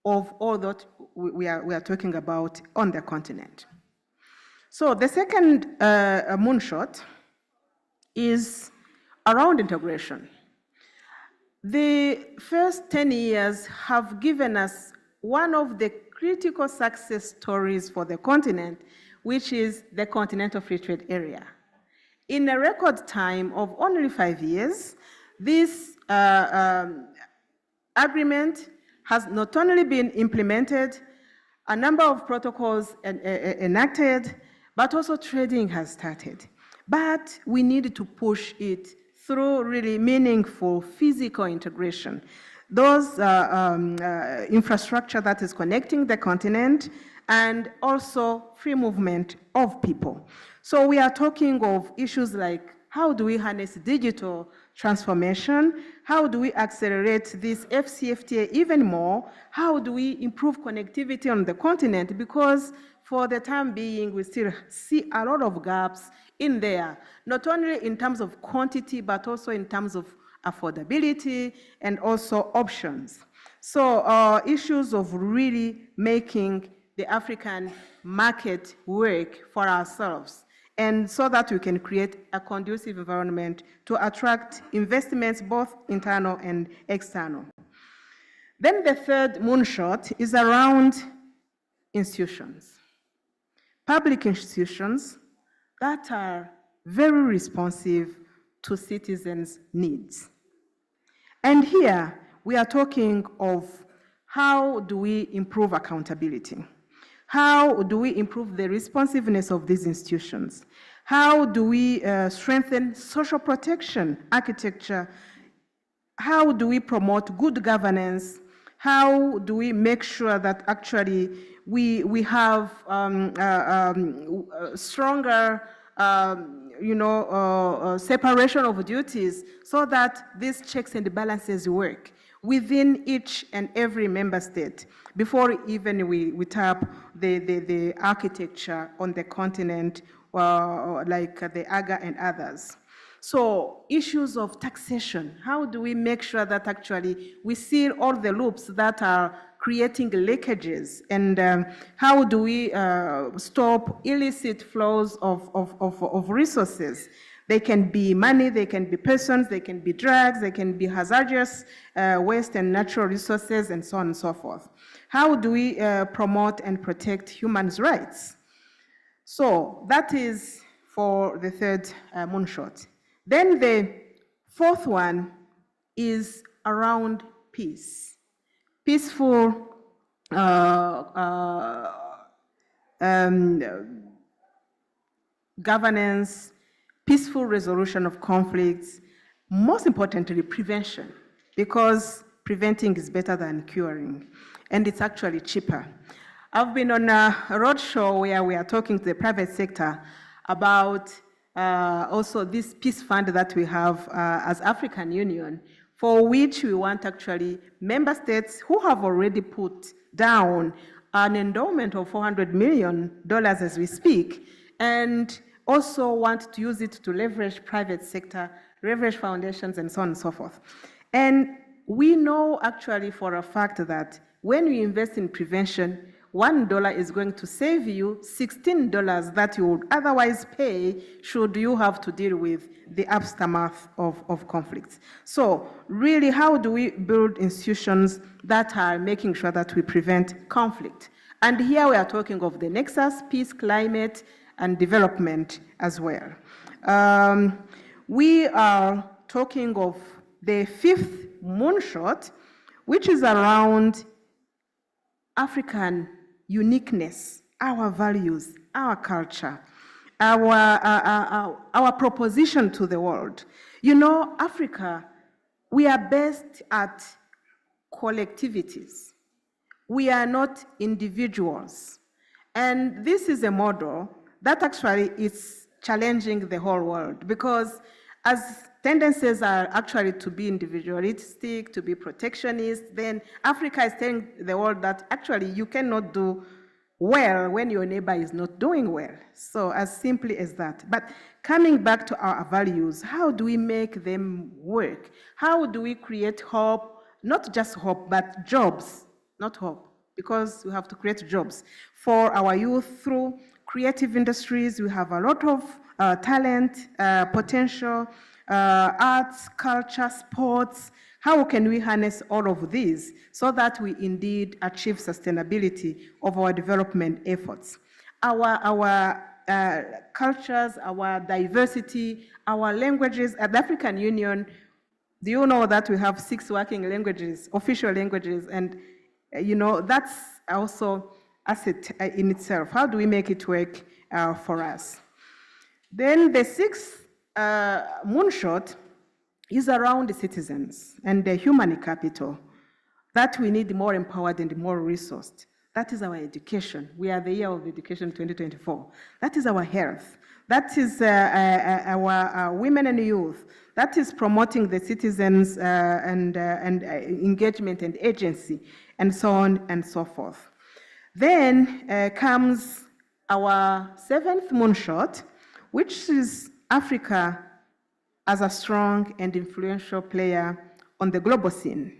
of all that we are talking about on the continent. So the second moonshot is around integration. The first 10 years have given us one of the critical success stories for the continent, which is the Continental Free Trade Area. In a record time of only 5 years, this agreement has not only been implemented, a number of protocols enacted, but also trading has started. But we need to push it through really meaningful physical integration. Those infrastructure that is connecting the continent, and also free movement of people. So we are talking of issues like, how do we harness digital transformation? How do we accelerate this FCFTA even more? How do we improve connectivity on the continent? Because for the time being, we still see a lot of gaps in there, not only in terms of quantity, but also in terms of affordability and also options. So issues of really making the African market work for ourselves, and so that we can create a conducive environment to attract investments, both internal and external. Then the third moonshot is around institutions, public institutions that are very responsive to citizens' needs. And here we are talking of how do we improve accountability. How do we improve the responsiveness of these institutions? How do we strengthen social protection architecture? How do we promote good governance? How do we make sure that actually we have stronger separation of duties so that these checks and balances work within each and every member state before even we tap the architecture on the continent, like the AGA and others. So issues of taxation, how do we make sure that actually we seal all the loops that are creating leakages, and how do we stop illicit flows of resources? They can be money, they can be persons, they can be drugs, they can be hazardous waste and natural resources, and so on and so forth. How do we promote and protect human rights? So that is for the third moonshot. Then the fourth one is around peace. Peaceful governance, peaceful resolution of conflicts, most importantly, prevention, because preventing is better than curing, and it's actually cheaper. I've been on a roadshow where we are talking to the private sector about also this peace fund that we have as African Union, for which we want actually member states who have already put down an endowment of $400 million as we speak, and also want to use it to leverage private sector, leverage foundations, and so on and so forth. And we know actually for a fact that when you invest in prevention, $1 is going to save you $16 that you would otherwise pay should you have to deal with the aftermath of conflicts. So really, how do we build institutions that are making sure that we prevent conflict? And here we are talking of the nexus, peace, climate, and development as well. We are talking of the fifth moonshot, which is around African uniqueness, our values, our culture, our proposition to the world. You know, Africa, we are best at collectivities. We are not individuals. And this is a model that actually is challenging the whole world, because as tendencies are actually to be individualistic, to be protectionist, then Africa is telling the world that actually you cannot do well when your neighbor is not doing well. So as simply as that. But coming back to our values, how do we make them work? How do we create hope, not just hope, but jobs, not hope, because we have to create jobs for our youth through creative industries. We have a lot of talent, potential, arts, culture, sports. How can we harness all of these so that we indeed achieve sustainability of our development efforts? Our cultures, our diversity, our languages. At the African Union, do you know that we have 6 working languages, official languages, and you know, that's also asset in itself. How do we make it work for us? Then the sixth moonshot is around the citizens and the human capital, that we need more empowered and more resourced. That is our education. We are the year of education 2024. That is our health. That is our women and youth. That is promoting the citizens and engagement and agency, and so on and so forth. Then comes our 7th moonshot, which is Africa as a strong and influential player on the global scene.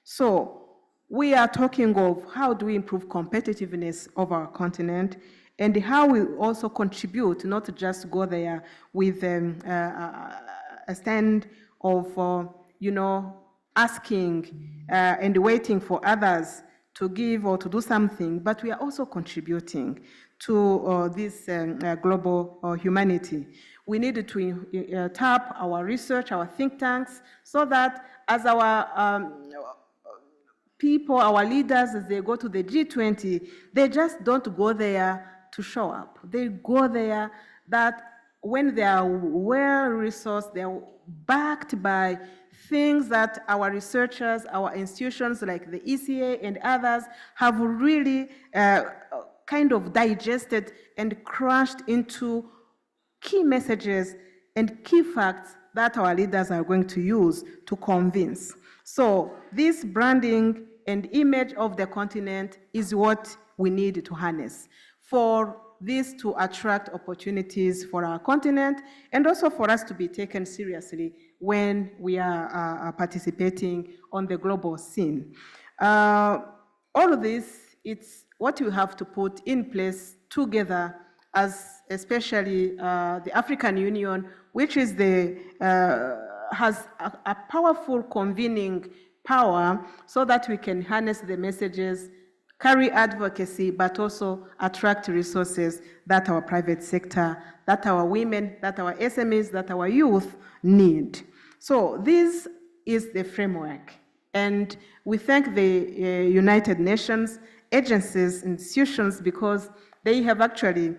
So we are talking of how do we improve competitiveness of our continent, and how we also contribute, not just go there with a stand of, asking and waiting for others to give or to do something, but we are also contributing to this global humanity. We need to tap our research, our think tanks, so that as our people, our leaders, as they go to the G20, they just don't go there to show up. They go there that when they are well-resourced, they are backed by things that our researchers, our institutions like the ECA and others have really kind of digested and crushed into key messages and key facts that our leaders are going to use to convince. So this branding and image of the continent is what we need to harness for this to attract opportunities for our continent and also for us to be taken seriously when we are participating on the global scene. All of this, it's what you have to put in place together as especially the African Union, which is has a powerful convening power so that we can harness the messages, carry advocacy, but also attract resources that our private sector, that our women, that our SMEs, that our youth need. So this is the framework. And we thank the United Nations agencies, institutions, because they have actually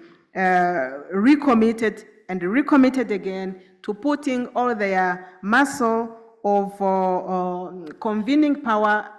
recommitted and recommitted again to putting all their muscle of convening power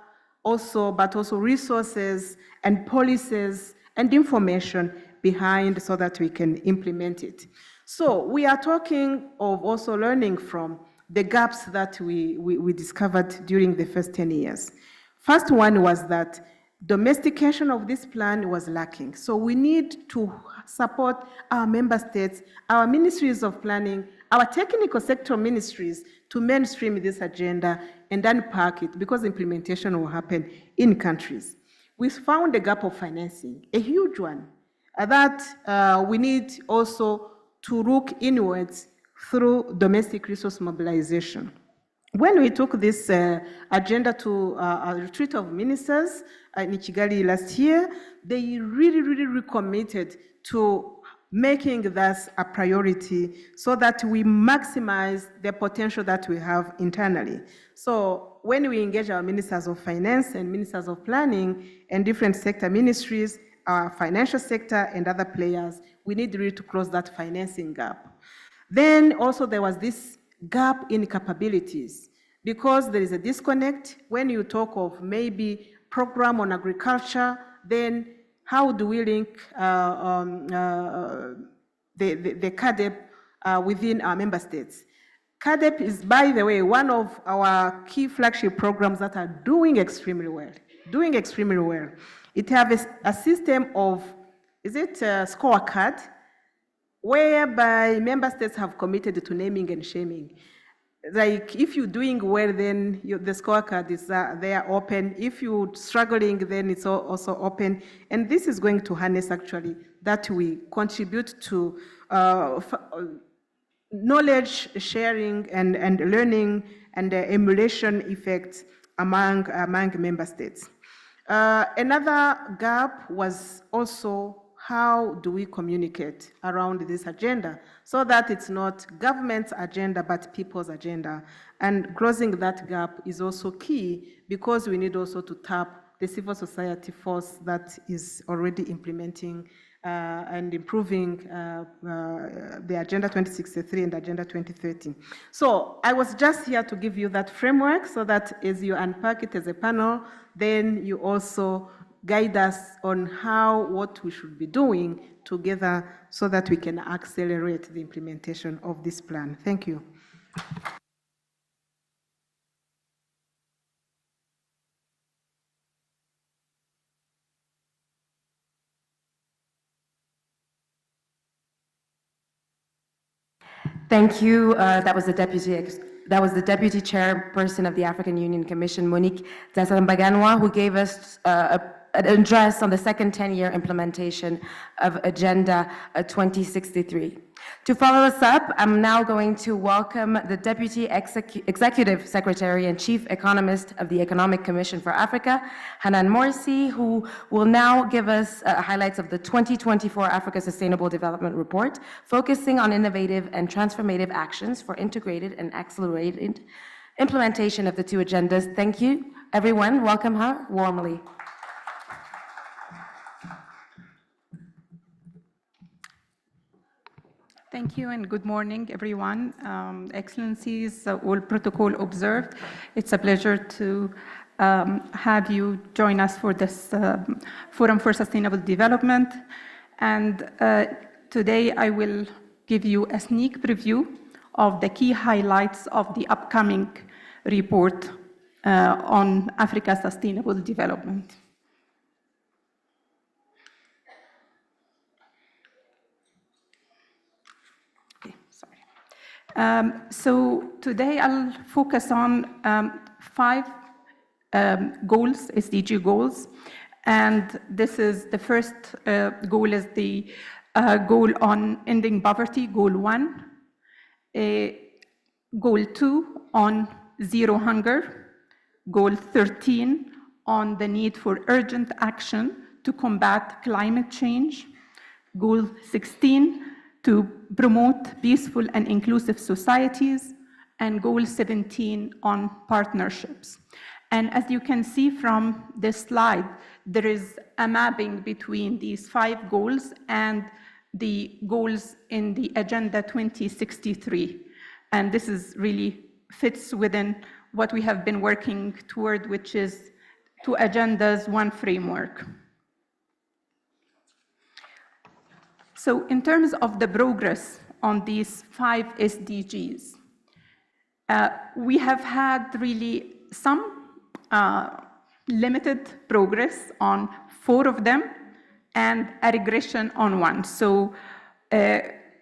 also, but also resources and policies and information behind so that we can implement it. So we are talking of also learning from the gaps that we discovered during the first 10 years. First one was that domestication of this plan was lacking. So we need to support our member states, our ministries of planning, our technical sector ministries to mainstream this agenda and unpack it because implementation will happen in countries. We found a gap of financing, a huge one, that we need also to look inwards through domestic resource mobilization. When we took this agenda to a retreat of ministers in Kigali last year, they really recommitted to making this a priority so that we maximize the potential that we have internally. So when we engage our ministers of finance and ministers of planning and different sector ministries, our financial sector and other players, we need really to close that financing gap. Then also there was this gap in capabilities because there is a disconnect. When you talk of maybe program on agriculture, then how do we link the CADEP within our member states? CADEP is, by the way, one of our key flagship programs that are doing extremely well, It has a system of, is it a scorecard, whereby member states have committed to naming and shaming. Like if you're doing well, then the scorecard is there open. If you're struggling, then it's also open. And this is going to harness actually that we contribute to knowledge sharing and learning and emulation effects among member states. Another gap was also how do we communicate around this agenda so that it's not government's agenda but people's agenda. And closing that gap is also key because we need also to tap the civil society force that is already implementing and improving the Agenda 2063 and Agenda 2030. So I was just here to give you that framework so that as you unpack it as a panel, then you also guide us on what we should be doing together so that we can accelerate the implementation of this plan. Thank you. Thank you. That was the deputy chairperson of the African Union Commission, Monique Dasambaganwa, who gave us an address on the second 10-year implementation of Agenda 2063. To follow us up, I'm now going to welcome the Deputy Executive Secretary and Chief Economist of the Economic Commission for Africa, Hanan Morsi, who will now give us highlights of the 2024 Africa Sustainable Development Report, focusing on innovative and transformative actions for integrated and accelerated implementation of the two agendas. Thank you, everyone. Welcome her warmly. Thank you and good morning, everyone. Excellencies, all protocol observed. It's a pleasure to have you join us for this Forum for Sustainable Development. And today I will give you a sneak preview of the key highlights of the upcoming report on Africa's sustainable development. So today I'll focus on 5 goals, SDG goals, and this is the first goal is the goal on ending poverty, goal 1, goal 2 on zero hunger, goal 13 on the need for urgent action to combat climate change, goal 16 to promote peaceful and inclusive societies, and goal 17 on partnerships. And as you can see from this slide, there is a mapping between these 5 goals and the goals in the Agenda 2063. And this is really fits within what we have been working toward, which is 2 agendas, 1 framework. So in terms of the progress on these 5 SDGs, we have had really some limited progress on 4 of them and a regression on 1. So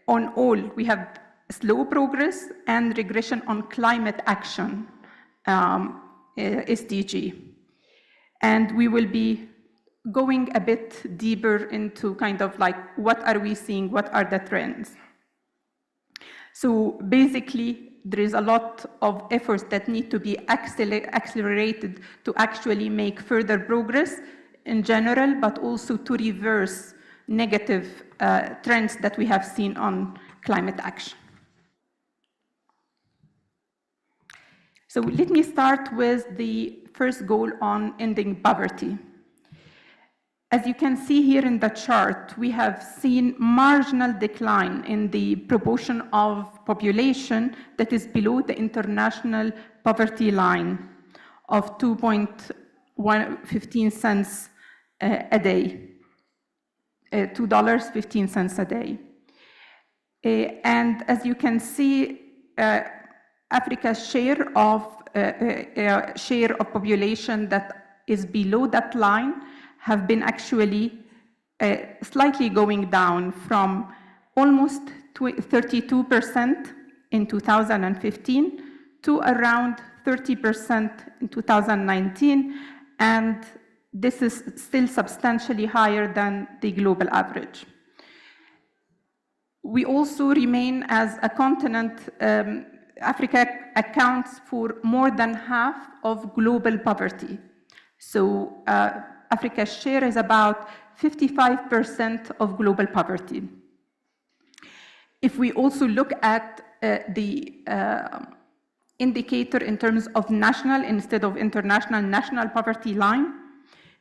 on all, we have slow progress and regression on climate action SDG. And we will be going a bit deeper into kind of like what are we seeing, what are the trends. So basically, there is a lot of efforts that need to be accelerated to actually make further progress in general, but also to reverse negative trends that we have seen on climate action. So let me start with the first goal on ending poverty. As you can see here in the chart, we have seen marginal decline in the proportion of population that is below the international poverty line of 2.15 cents a day, $2.15 a day. And as you can see, Africa's share of population that is below that line have been actually slightly going down from almost 32% in 2015 to around 30% in 2019, and this is still substantially higher than the global average. We also remain as a continent, Africa accounts for more than half of global poverty. So Africa's share is about 55% of global poverty. If we also look at the indicator in terms of national instead of international, national poverty line,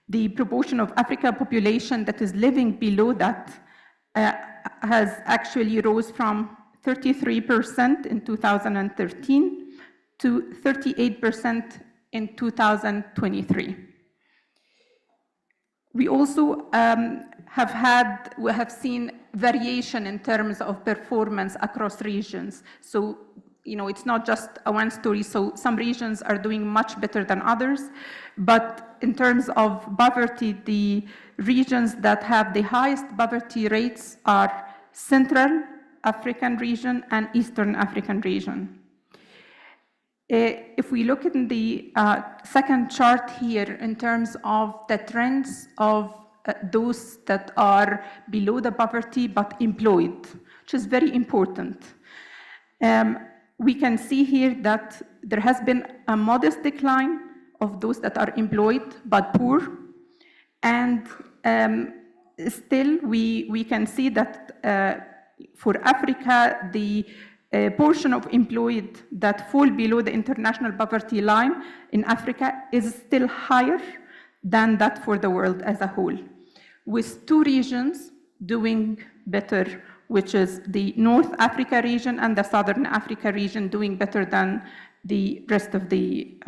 the proportion of African population that is living below that has actually rose from 33% in 2013 to 38% in 2023. We also we have seen variation in terms of performance across regions. So, you know, it's not just a one story. So some regions are doing much better than others, but in terms of poverty, the regions that have the highest poverty rates are Central African region and Eastern African region. If we look in the second chart here in terms of the trends of those that are below the poverty but employed, which is very important. We can see here that there has been a modest decline of those that are employed but poor, and still we can see that for Africa, the portion of employed that fall below the international poverty line in Africa is still higher than that for the world as a whole, with 2 regions doing better, which is the North Africa region and the Southern Africa region doing better than the rest of the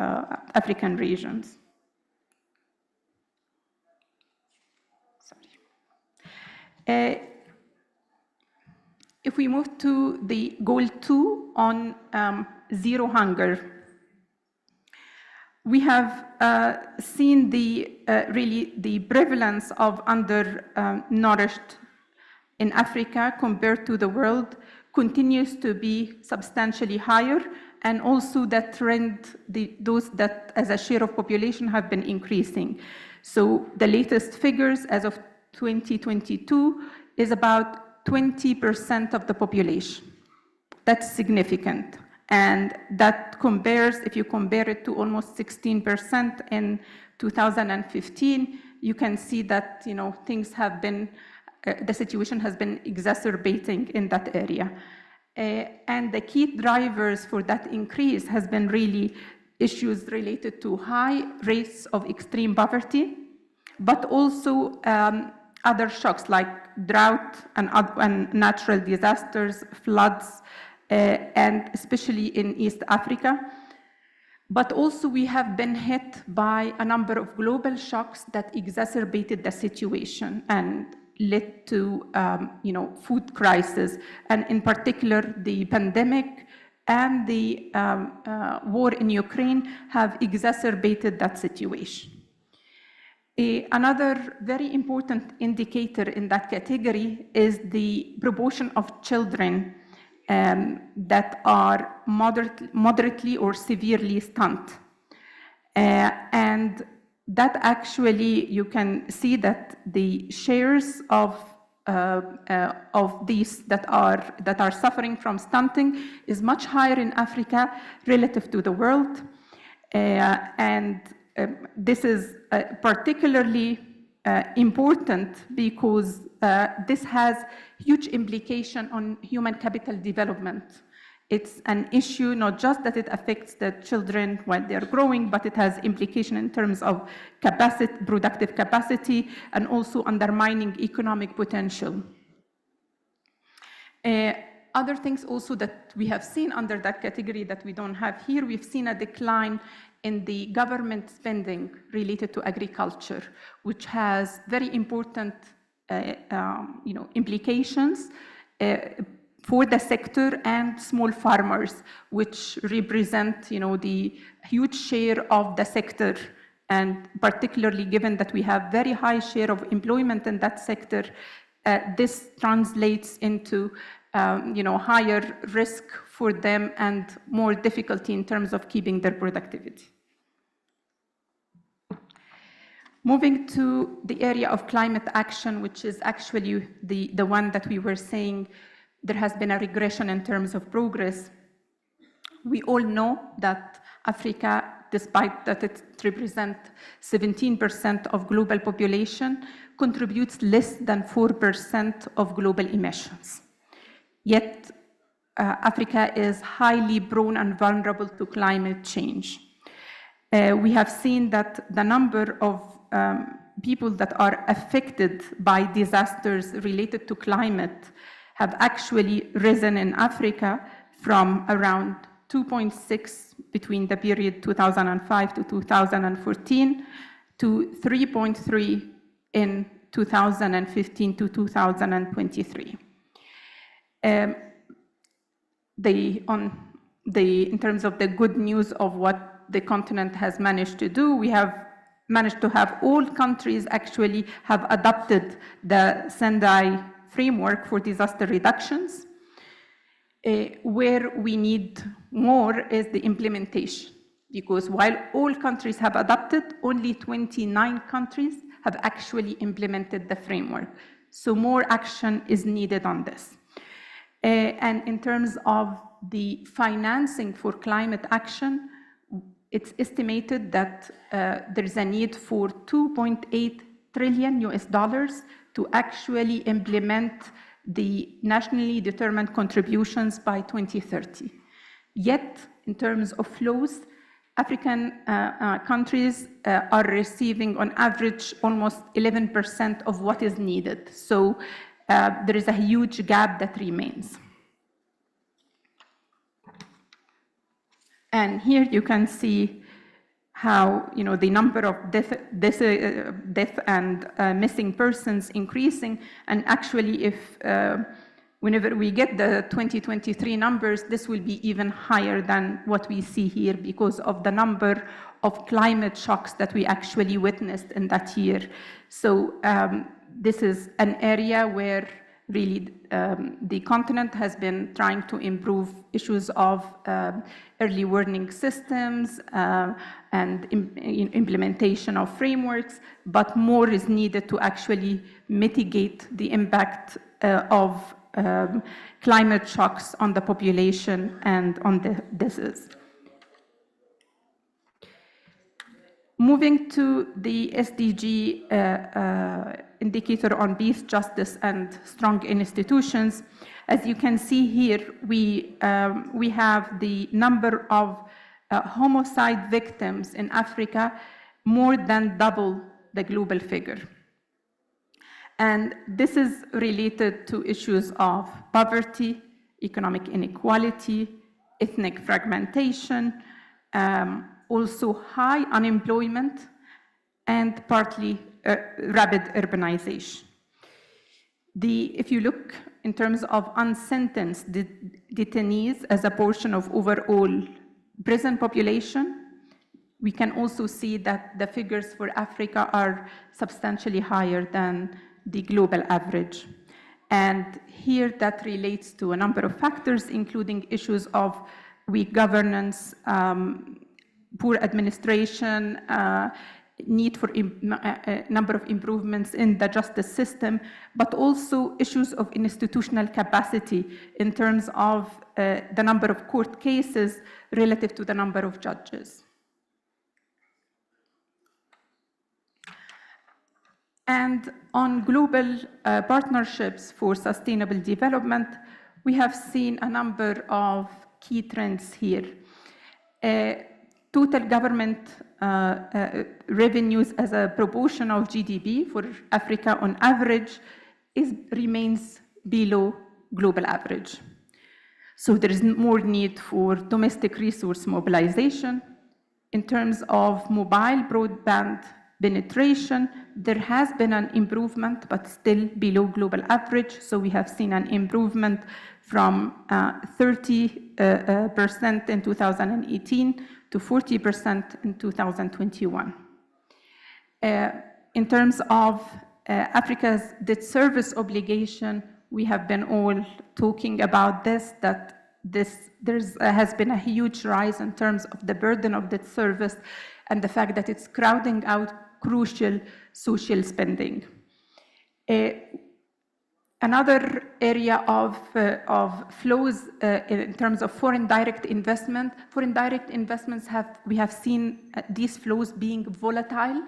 African regions. If we move to the goal 2 on zero hunger, we have seen really the prevalence of undernourished in Africa compared to the world continues to be substantially higher, and also that trend, those that as a share of population have been increasing. So the latest figures as of 2022 is about 20% of the population. That's significant. And that compares, if you compare it to almost 16% in 2015, you can see that things have been, the situation has been exacerbating in that area. And the key drivers for that increase has been really issues related to high rates of extreme poverty, but also other shocks like drought and natural disasters, floods, and especially in East Africa. But also we have been hit by a number of global shocks that exacerbated the situation and led to food crisis, and in particular the pandemic and the war in Ukraine have exacerbated that situation. Another very important indicator in that category is the proportion of children that are moderately or severely stunted. And that actually, you can see that the shares of these that are suffering from stunting is much higher in Africa relative to the world. This is particularly important because this has huge implication on human capital development. It's an issue not just that it affects the children while they're growing, but it has implication in terms of capacity, productive capacity, and also undermining economic potential. Other things also that we have seen under that category that we don't have here, we've seen a decline in the government spending related to agriculture, which has very important implications for the sector and small farmers, which represent the huge share of the sector, and particularly given that we have very high share of employment in that sector, this translates into higher risk for them and more difficulty in terms of keeping their productivity. Moving to the area of climate action, which is actually the one that we were saying there has been a regression in terms of progress. We all know that Africa, despite that it represents 17% of global population, contributes less than 4% of global emissions. Yet, Africa is highly prone and vulnerable to climate change. We have seen that the number of people that are affected by disasters related to climate have actually risen in Africa from around 2.6 between the period 2005 to 2014 to 3.3 in 2015 to 2023. In terms of the good news of what the continent has managed to do, we have managed to have all countries actually have adopted the Sendai framework for disaster reductions. Where we need more is the implementation, because while all countries have adopted, only 29 countries have actually implemented the framework. So more action is needed on this. And in terms of the financing for climate action, it's estimated that there's a need for $2.8 trillion to actually implement the nationally determined contributions by 2030. Yet, in terms of flows, African countries are receiving on average almost 11% of what is needed. So there is a huge gap that remains. And here you can see how the number of death and missing persons increasing. And actually, if whenever we get the 2023 numbers, this will be even higher than what we see here because of the number of climate shocks that we actually witnessed in that year. So this is an area where really the continent has been trying to improve issues of early warning systems and implementation of frameworks, but more is needed to actually mitigate the impact of climate shocks on the population and on the disease. Moving to the SDG indicator on peace, justice, and strong institutions, as you can see here, we have the number of homicide victims in Africa more than double the global figure. And this is related to issues of poverty, economic inequality, ethnic fragmentation, also high unemployment, and partly rapid urbanization. If you look in terms of unsentenced detainees as a portion of overall prison population, we can also see that the figures for Africa are substantially higher than the global average. And here that relates to a number of factors, including issues of weak governance, poor administration, need for a number of improvements in the justice system, but also issues of institutional capacity in terms of the number of court cases relative to the number of judges. And on global partnerships for sustainable development, we have seen a number of key trends here. Total government revenues as a proportion of GDP for Africa on average remains below global average. So there is more need for domestic resource mobilization. In terms of mobile broadband penetration, there has been an improvement, but still below global average. So we have seen an improvement from 30% in 2018 to 40% in 2021. In terms of Africa's debt service obligation, we have been all talking about this, that there has been a huge rise in terms of the burden of debt service and the fact that it's crowding out crucial social spending. Another area of flows in terms of foreign direct investment, we have seen these flows being volatile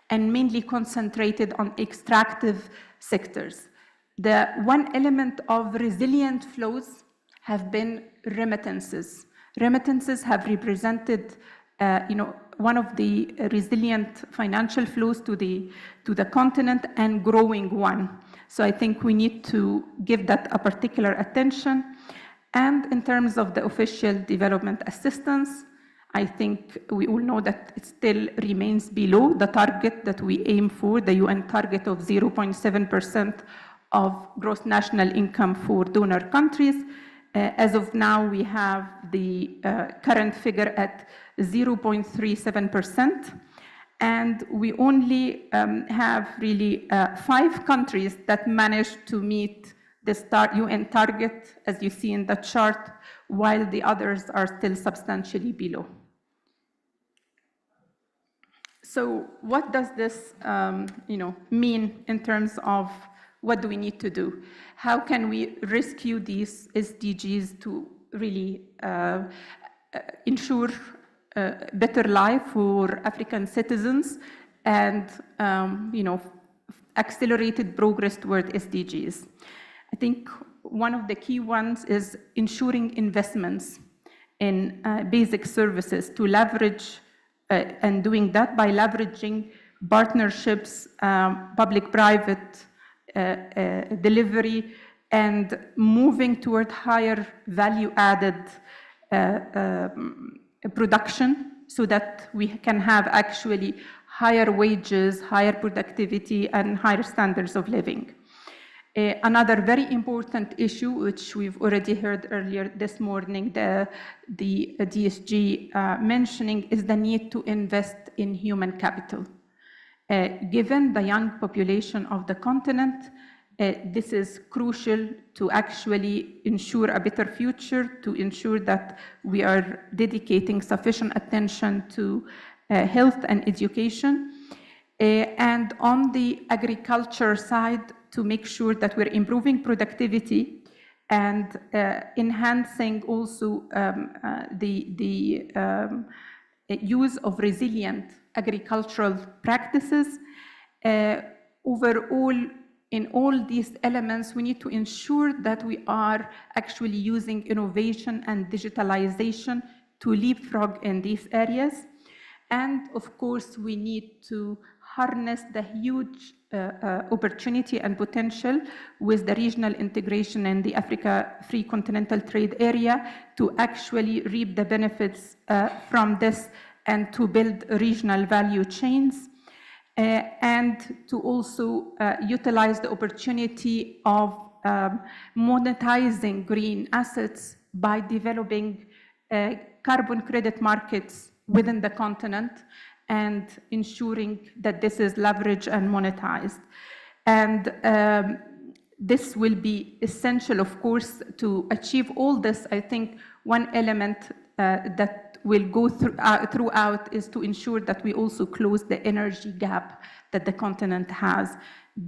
and mainly concentrated on extractive sectors. The one element of resilient flows have been remittances. Remittances have represented one of the resilient financial flows to the continent and growing one. So I think we need to give that a particular attention. And in terms of the official development assistance, I think we all know that it still remains below the target that we aim for, the UN target of 0.7% of gross national income for donor countries. As of now, we have the current figure at 0.37%. And we only have really 5 countries that managed to meet the UN target, as you see in the chart, while the others are still substantially below. So what does this mean in terms of what do we need to do? How can we rescue these SDGs to really ensure better life for African citizens and accelerated progress toward SDGs? I I think one of the key ones is ensuring investments in basic services to leverage, and doing that by leveraging partnerships, public-private delivery, and moving toward higher value-added production so that we can have actually higher wages, higher productivity, and higher standards of living. Another very important issue, which we've already heard earlier this morning, the DSG mentioning, is the need to invest in human capital. Given the young population of the continent, this is crucial to actually ensure a better future, to ensure that we are dedicating sufficient attention to health and education. And on the agriculture side, to make sure that we're improving productivity and enhancing also the use of resilient agricultural practices. Overall, in all these elements, we need to ensure that we are actually using innovation and digitalization to leapfrog in these areas. And of course, we need to harness the huge opportunity and potential with the regional integration in the Africa Free Continental Trade Area to actually reap the benefits from this and to build regional value chains. And to also utilize the opportunity of monetizing green assets by developing carbon credit markets within the continent and ensuring that this is leveraged and monetized. And this will be essential, of course, to achieve all this. I think one element that will go throughout is to ensure that we also close the energy gap that the continent has,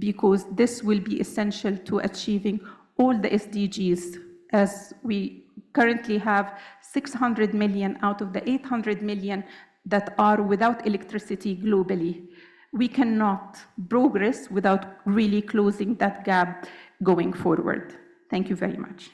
because this will be essential to achieving all the SDGs, as we currently have 600 million out of the 800 million that are without electricity globally. We cannot progress without really closing that gap going forward. Thank you very much.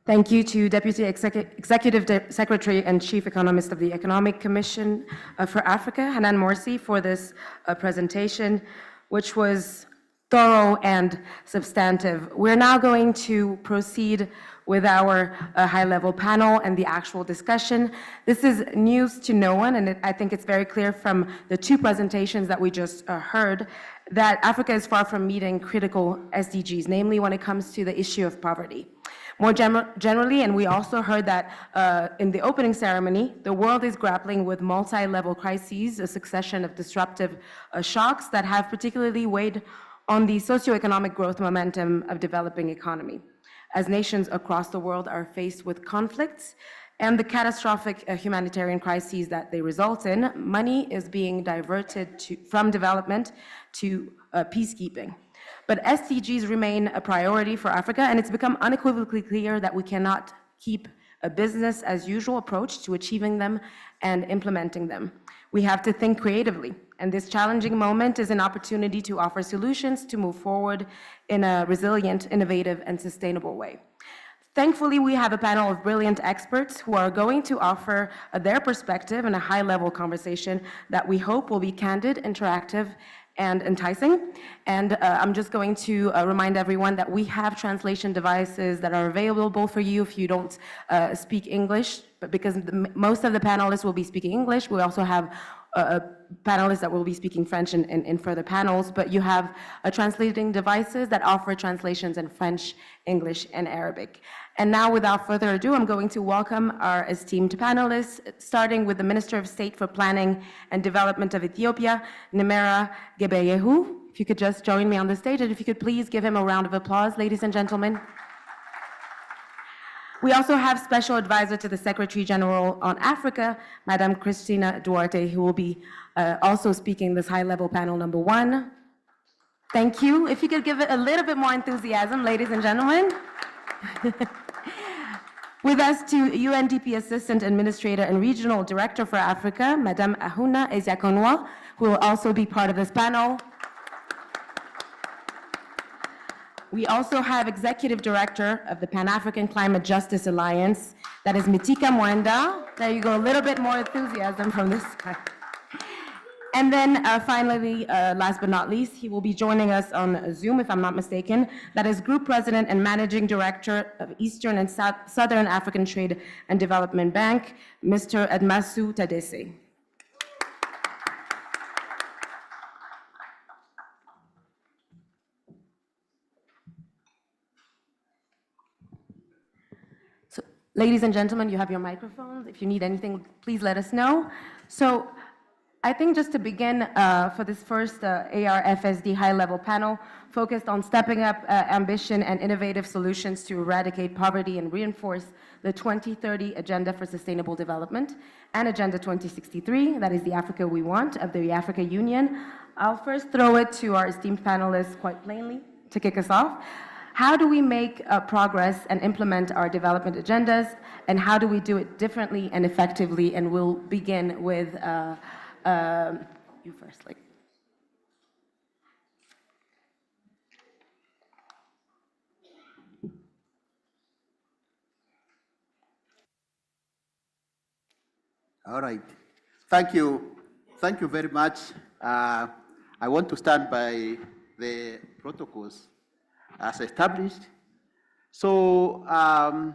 Thank you to Deputy Executive Secretary and Chief Economist of the Economic Commission for Africa, Hanan Morsi, for this presentation, which was thorough and substantive. We're now going to proceed with our high-level panel and the actual discussion. This is news to no one, and I think it's very clear from the two presentations that we just heard that Africa is far from meeting critical SDGs, namely when it comes to the issue of poverty. More generally, and we also heard that in the opening ceremony, the world is grappling with multi-level crises, a succession of disruptive shocks that have particularly weighed on the socioeconomic growth momentum of developing economy. As nations across the world are faced with conflicts and the catastrophic humanitarian crises that they result in, money is being diverted from development to peacekeeping. But SDGs remain a priority for Africa, and it's become unequivocally clear that we cannot keep a business as usual approach to achieving them and implementing them. We have to think creatively, and this challenging moment is an opportunity to offer solutions to move forward in a resilient, innovative, and sustainable way. Thankfully, we have a panel of brilliant experts who are going to offer their perspective in a high-level conversation that we hope will be candid, interactive, and enticing. And I'm just going to remind everyone that we have translation devices that are available for you if you don't speak English, but because most of the panelists will be speaking English. We also have panelists that will be speaking French in further panels, but you have translating devices that offer translations in French, English, and Arabic. And now, without further ado, I'm going to welcome our esteemed panelists, starting with the Minister of State for Planning and Development of Ethiopia, Nemera Gebeyehu. If you could just join me on the stage, and if you could please give him a round of applause, ladies and gentlemen. We also have Special Advisor to the Secretary General on Africa, Madame Cristina Duarte, who will be also speaking this high-level panel number one. Thank you. If you could give it a little bit more enthusiasm, ladies and gentlemen. With us to UNDP Assistant Administrator and Regional Director for Africa, Madame Ahuna Eziakonwa, who will also be part of this panel. We also have Executive Director of the Pan-African Climate Justice Alliance, that is Mitika Mwenda. There you go, a little bit more enthusiasm from this guy. And then finally, last but not least, he will be joining us on Zoom, if I'm not mistaken. That is Group President and Managing Director of Eastern and Southern African Trade and Development Bank, Mr. Admasu Tadese. So, ladies and gentlemen, you have your microphones. If you need anything, please let us know. So, I think just to begin for this first ARFSD high-level panel focused on stepping up ambition and innovative solutions to eradicate poverty and reinforce the 2030 Agenda for Sustainable Development and Agenda 2063, that is the Africa we want, of the Africa Union. I'll first throw it to our esteemed panelists quite plainly to kick us off. How do we make progress and implement our development agendas, and how do we do it differently and effectively? And we'll begin with you first, like. All right. Thank you. Thank you very much. I want to stand by the protocols as established. So I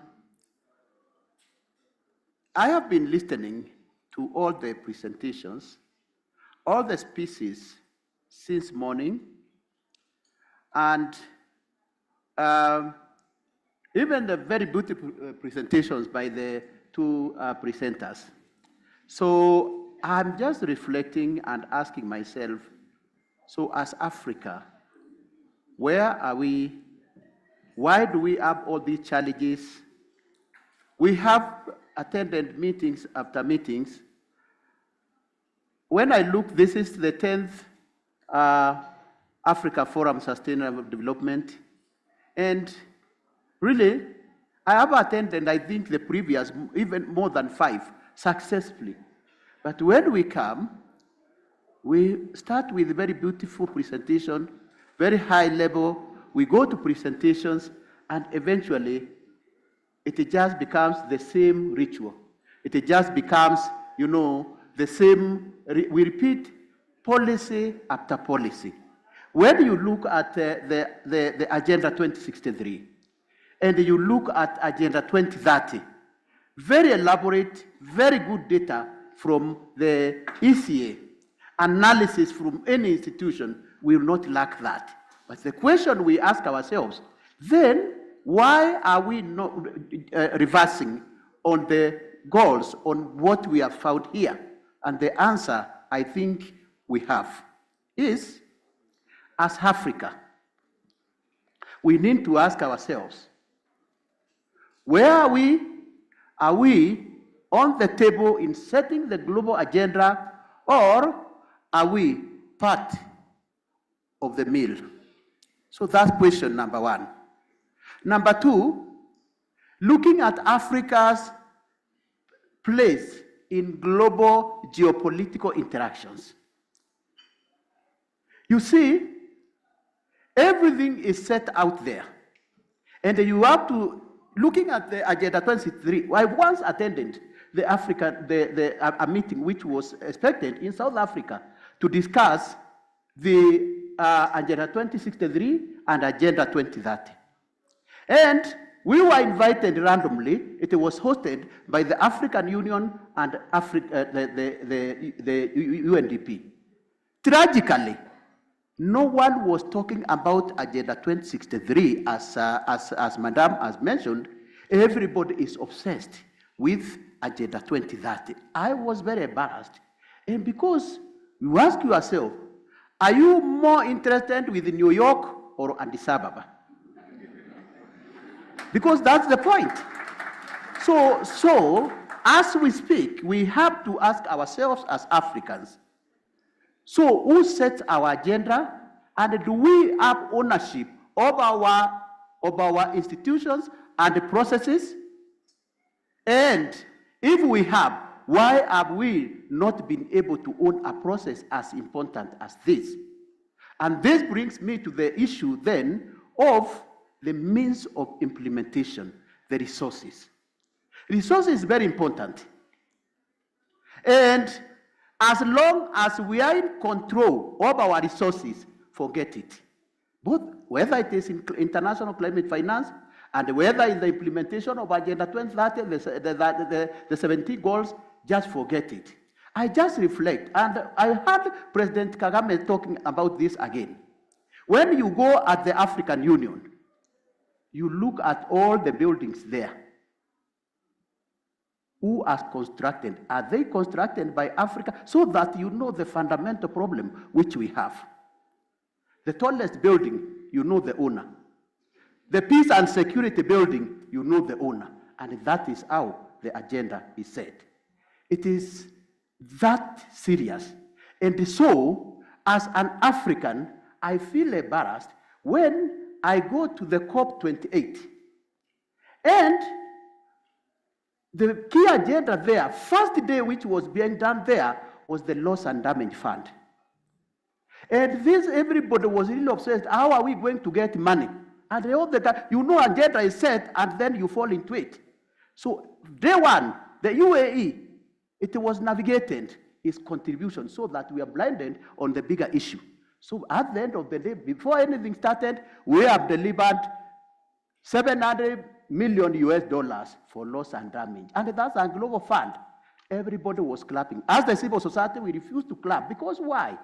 have been listening to all the presentations, all the speeches since morning, and even the very beautiful presentations by the two presenters. So I'm just reflecting and asking myself, so as Africa, where are we? Why do we have all these challenges? We have attended meetings after meetings. When I look, this is the 10th Africa Forum Sustainable Development. And really, I have attended, I think, the previous, even more than 5, successfully. But when we come, we start with a very beautiful presentation, very high level. We go to presentations, and eventually, it just becomes the same ritual. It just becomes, you know, the same, we repeat policy after policy. When you look at the Agenda 2063, and you look at Agenda 2030, very elaborate, very good data from the ECA, analysis from any institution will not lack that. But the question we ask ourselves, then why are we not reversing on the goals, on what we have found here? And the answer, I think we have, is, as Africa, we need to ask ourselves, where are we? Are we on the table in setting the global agenda, or are we part of the meal? So that's question number one. Number two, looking at Africa's place in global geopolitical interactions. You see, everything is set out there. And you have to, looking at the Agenda 2063, I once attended a meeting which was expected in South Africa to discuss the Agenda 2063 and Agenda 2030. And we were invited randomly. It was hosted by the African Union and the UNDP. Tragically, no one was talking about Agenda 2063 as Madame has mentioned. Everybody is obsessed with Agenda 2030. I was very embarrassed. And because you ask yourself, are you more interested with New York or Addis Ababa? Because that's the point. So as we speak, we have to ask ourselves as Africans, so who sets our agenda And do we have ownership of our institutions and the processes? And if we have, why have we not been able to own a process as important as this? And this brings me to the issue then of the means of implementation, the resources. Resources is very important. And as long as we are in control of our resources, forget it. Both whether it is in international climate finance and whether in the implementation of Agenda 2030, the 17 goals, just forget it. I just reflect, and I heard President Kagame talking about this again. When you go at the African Union, you look at all the buildings there. Who are constructed? Are they constructed by Africa? So that you know the fundamental problem which we have. The tallest building, you know the owner. The peace and security building, you know the owner. And that is how the agenda is set. It is that serious. And so, as an African, I feel embarrassed when I go to the COP28. And the key agenda there, first day which was being done there, was the loss and damage fund. And this, everybody was really obsessed. How are we going to get money? And all the time, you know, agenda is set, and then you fall into it. So day one, the UAE, it was navigated its contribution so that we are blinded on the bigger issue. So at the end of the day, before anything started, we have delivered $700 million for loss and damage. And that's a global fund. Everybody was clapping. As the civil society, we refused to clap. Because why?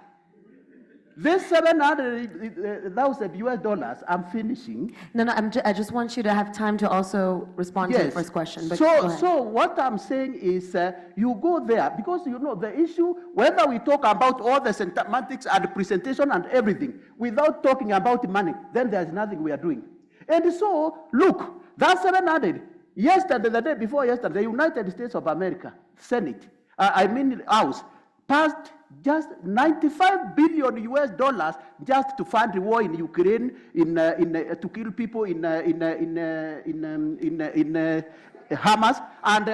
This $700,000, I'm finishing. No, I just want you to have time to also respond to the first question. But so what I'm saying is you go there because you know the issue, whether we talk about all the semantics and the presentation and everything, without talking about money, then there's nothing we are doing. And so, look, that 700, yesterday, the day before yesterday, the United States of America, Senate, House, passed just $95 billion just to fund the war in Ukraine, to kill people in Hamas and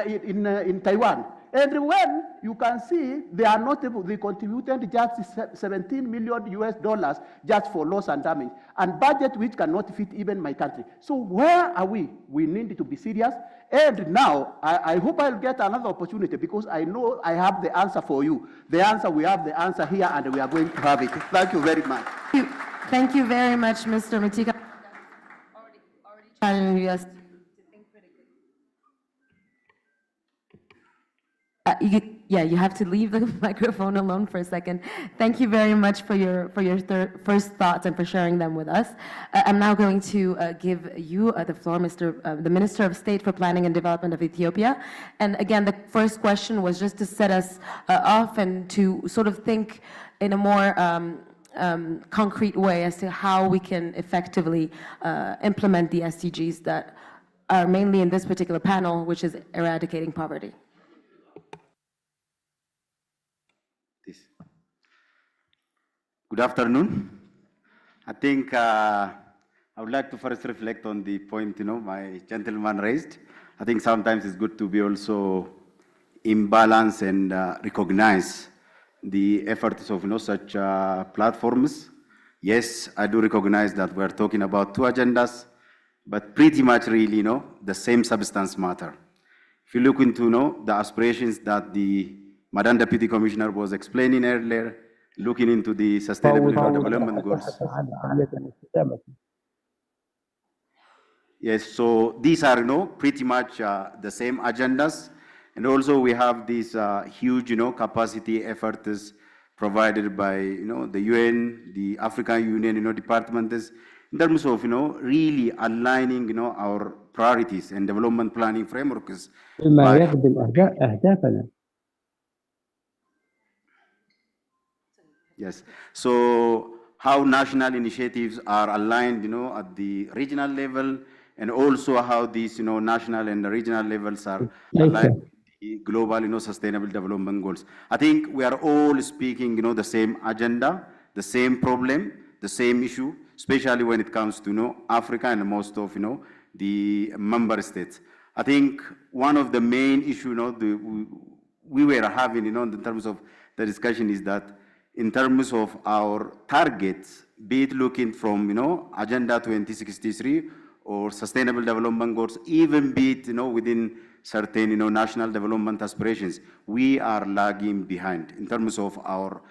in Taiwan. And when you can see they are not able, they contributed just $17 million just for loss and damage, and budget which cannot fit even my country. So where are we? We need to be serious. And now, I hope I'll get another opportunity because I know I have the answer for you. The answer, we have the answer here and we are going to have it. Thank you very much. Thank you very much, Mr. Mitika. Already challenging us to think critically. You have to leave the microphone alone for a second. Thank you very much for your first thoughts and for sharing them with us. I'm now going to give you the floor, the Minister of State for Planning and Development of Ethiopia. And again, the first question was just to set us off and to sort of think in a more concrete way as to how we can effectively implement the SDGs that are mainly in this particular panel, which is eradicating poverty. Good afternoon. I think I would like to first reflect on the point, my gentleman raised. I think sometimes it's good to be also in balance and recognize the efforts of such platforms. Yes, I do recognize that we're talking about two agendas, but pretty much really, the same substance matter. If you look into, the aspirations that the Madam Deputy Commissioner was explaining earlier, looking into the Sustainable Development Goals. Yes, so these are, pretty much the same agendas. And also we have these huge, capacity efforts provided by, the UN, the African Union, departments, in terms of, really aligning, our priorities and development planning frameworks. Yes. So how national initiatives are aligned, at the regional level, and also how these, national and regional levels are aligned with the global, sustainable development goals. I think we are all speaking, the same agenda, the same problem, the same issue, especially when it comes to, Africa and most of, the member states. I think one of the main issues, we were having, in terms of the discussion is that in terms of our targets, be it looking from, Agenda 2063 or Sustainable Development Goals, even be it, within certain, national development aspirations, we are lagging behind in terms of our,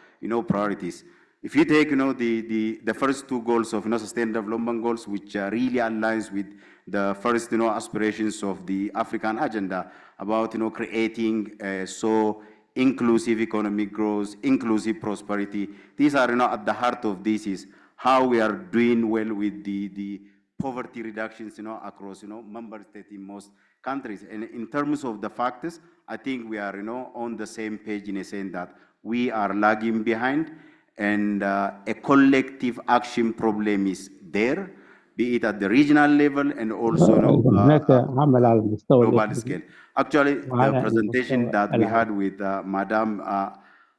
priorities. If you take, the first two goals of, Sustainable Development Goals, which really aligns with the first, aspirations of the African agenda about, creating so inclusive economic growth, inclusive prosperity. These are, at the heart of this is how we are doing well with the poverty reductions, across, member states in most countries. And in terms of the factors, I think we are, on the same page in a sense that we are lagging behind, and a collective action problem is there, be it at the regional level and also global scale. Actually, the presentation that we had with Madam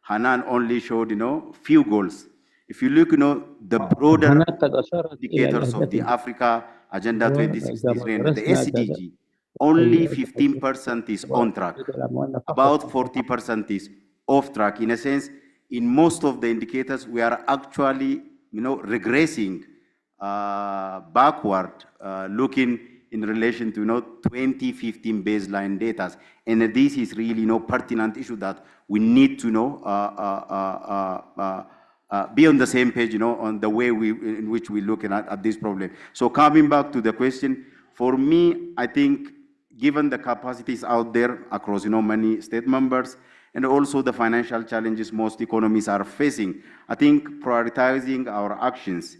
Hanan only showed, few goals. If you look, the broader indicators of the Africa Agenda 2063 and the SDG, only 15% is on track. About 40% is off track. In a sense, in most of the indicators, we are actually, regressing backward, looking in relation to 2015 baseline data. And this is really pertinent issue that we need to be on the same page, on the way in which we look at this problem. So coming back to the question, for me, I think given the capacities out there across many state members, and also the financial challenges most economies are facing, I think prioritizing our actions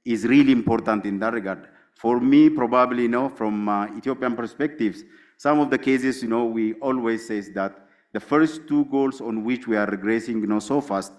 is really important in that regard. For me, probably, from Ethiopian perspectives, some of the cases, we always say that the first two goals on which we are regressing, so fast,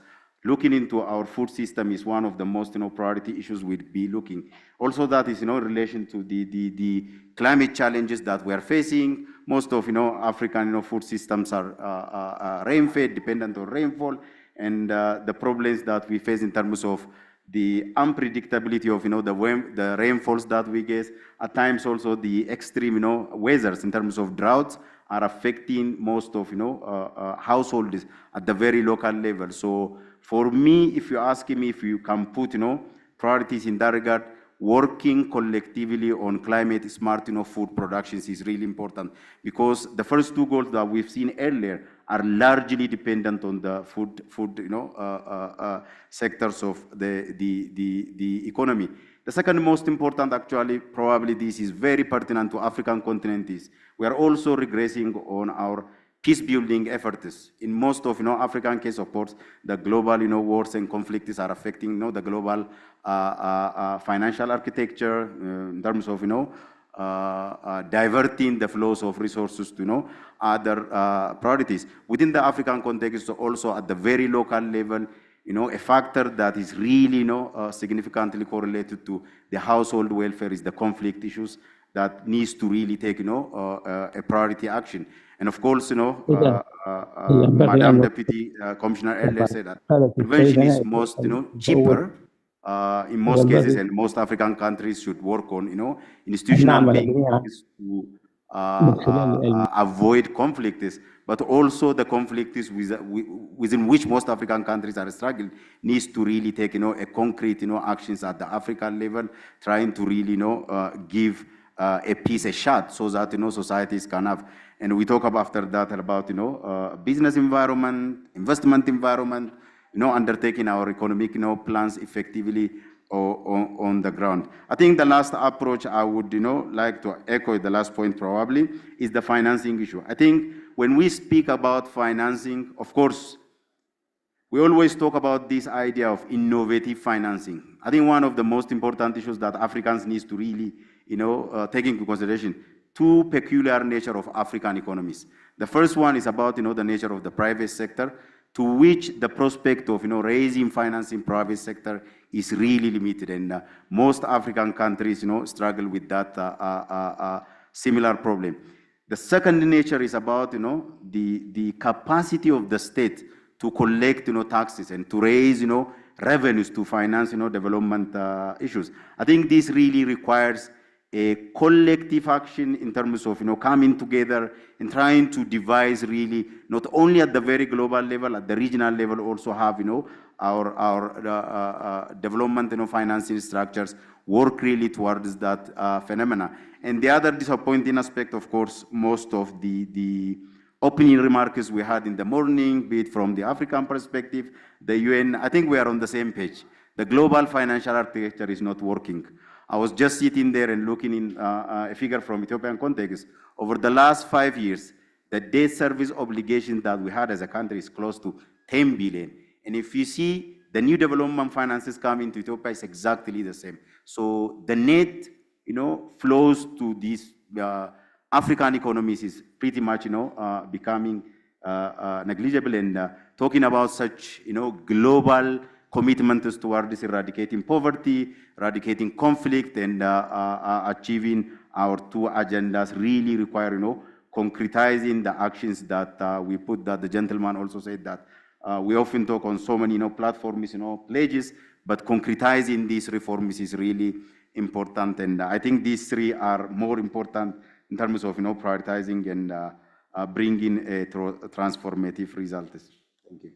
looking into our food system is one of the most, priority issues we'll be looking. Also, that is, in relation to the climate challenges that we are facing. Most of, African, food systems are rain-fed, dependent on rainfall, and the problems that we face in terms of the unpredictability of, the rainfalls that we get. At times, also the extreme, weathers in terms of droughts are affecting most of, households at the very local level. So for me, if you're asking me if you can put, priorities in that regard, working collectively on climate smart, food productions is really important, because the first two goals that we've seen earlier are largely dependent on the food sectors of the economy. The second most important, actually, probably this is very pertinent to African continent, is we are also regressing on our peace-building efforts. In most of African case, of course, the global wars and conflicts are affecting the global financial architecture in terms of diverting the flows of resources to other priorities. Within the African context, also at the very local level, a factor that is really significantly correlated to the household welfare is the conflict issues that needs to really take a priority action. And of course, Madam Deputy Commissioner earlier said that prevention is most cheaper in most cases, and most African countries should work on institutional things to avoid conflicts. But also the conflicts within which most African countries are struggling needs to really take a concrete actions at the African level, trying to really give a piece a shot so that societies can have. And we talk about after that about business environment, investment environment, undertaking our economic plans effectively on the ground. I think the last approach I would like to echo the last point probably is the financing issue. I think when we speak about financing, of course, we always talk about this idea of innovative financing. I think one of the most important issues that Africans need to really take into consideration, two peculiar nature of African economies. The first one is about the nature of the private sector, to which the prospect of raising financing private sector is really limited, and most African countries struggle with that similar problem. The second nature is about the capacity of the state to collect taxes and to raise revenues to finance, development issues. I think this really requires a collective action in terms of, coming together and trying to devise really, not only at the very global level, at the regional level, also have, our development, financing structures work really towards that phenomena. And the other disappointing aspect, of course, most of the opening remarks we had in the morning, be it from the African perspective, the UN, I think we are on the same page. The global financial architecture is not working. I was just sitting there and looking in a figure from Ethiopian context. Over the last 5 years, the debt service obligation that we had as a country is close to 10 billion. And if you see the new development finances coming to Ethiopia, is exactly the same. So the net, flows to these African economies is pretty much, becoming negligible. And talking about such, global commitments towards eradicating poverty, eradicating conflict, and achieving our two agendas really require, concretizing the actions that we put, that the gentleman also said that we often talk on so many, platforms, pledges, but concretizing these reforms is really important. And I think these three are more important in terms of, prioritizing and bringing a transformative results. Thank you.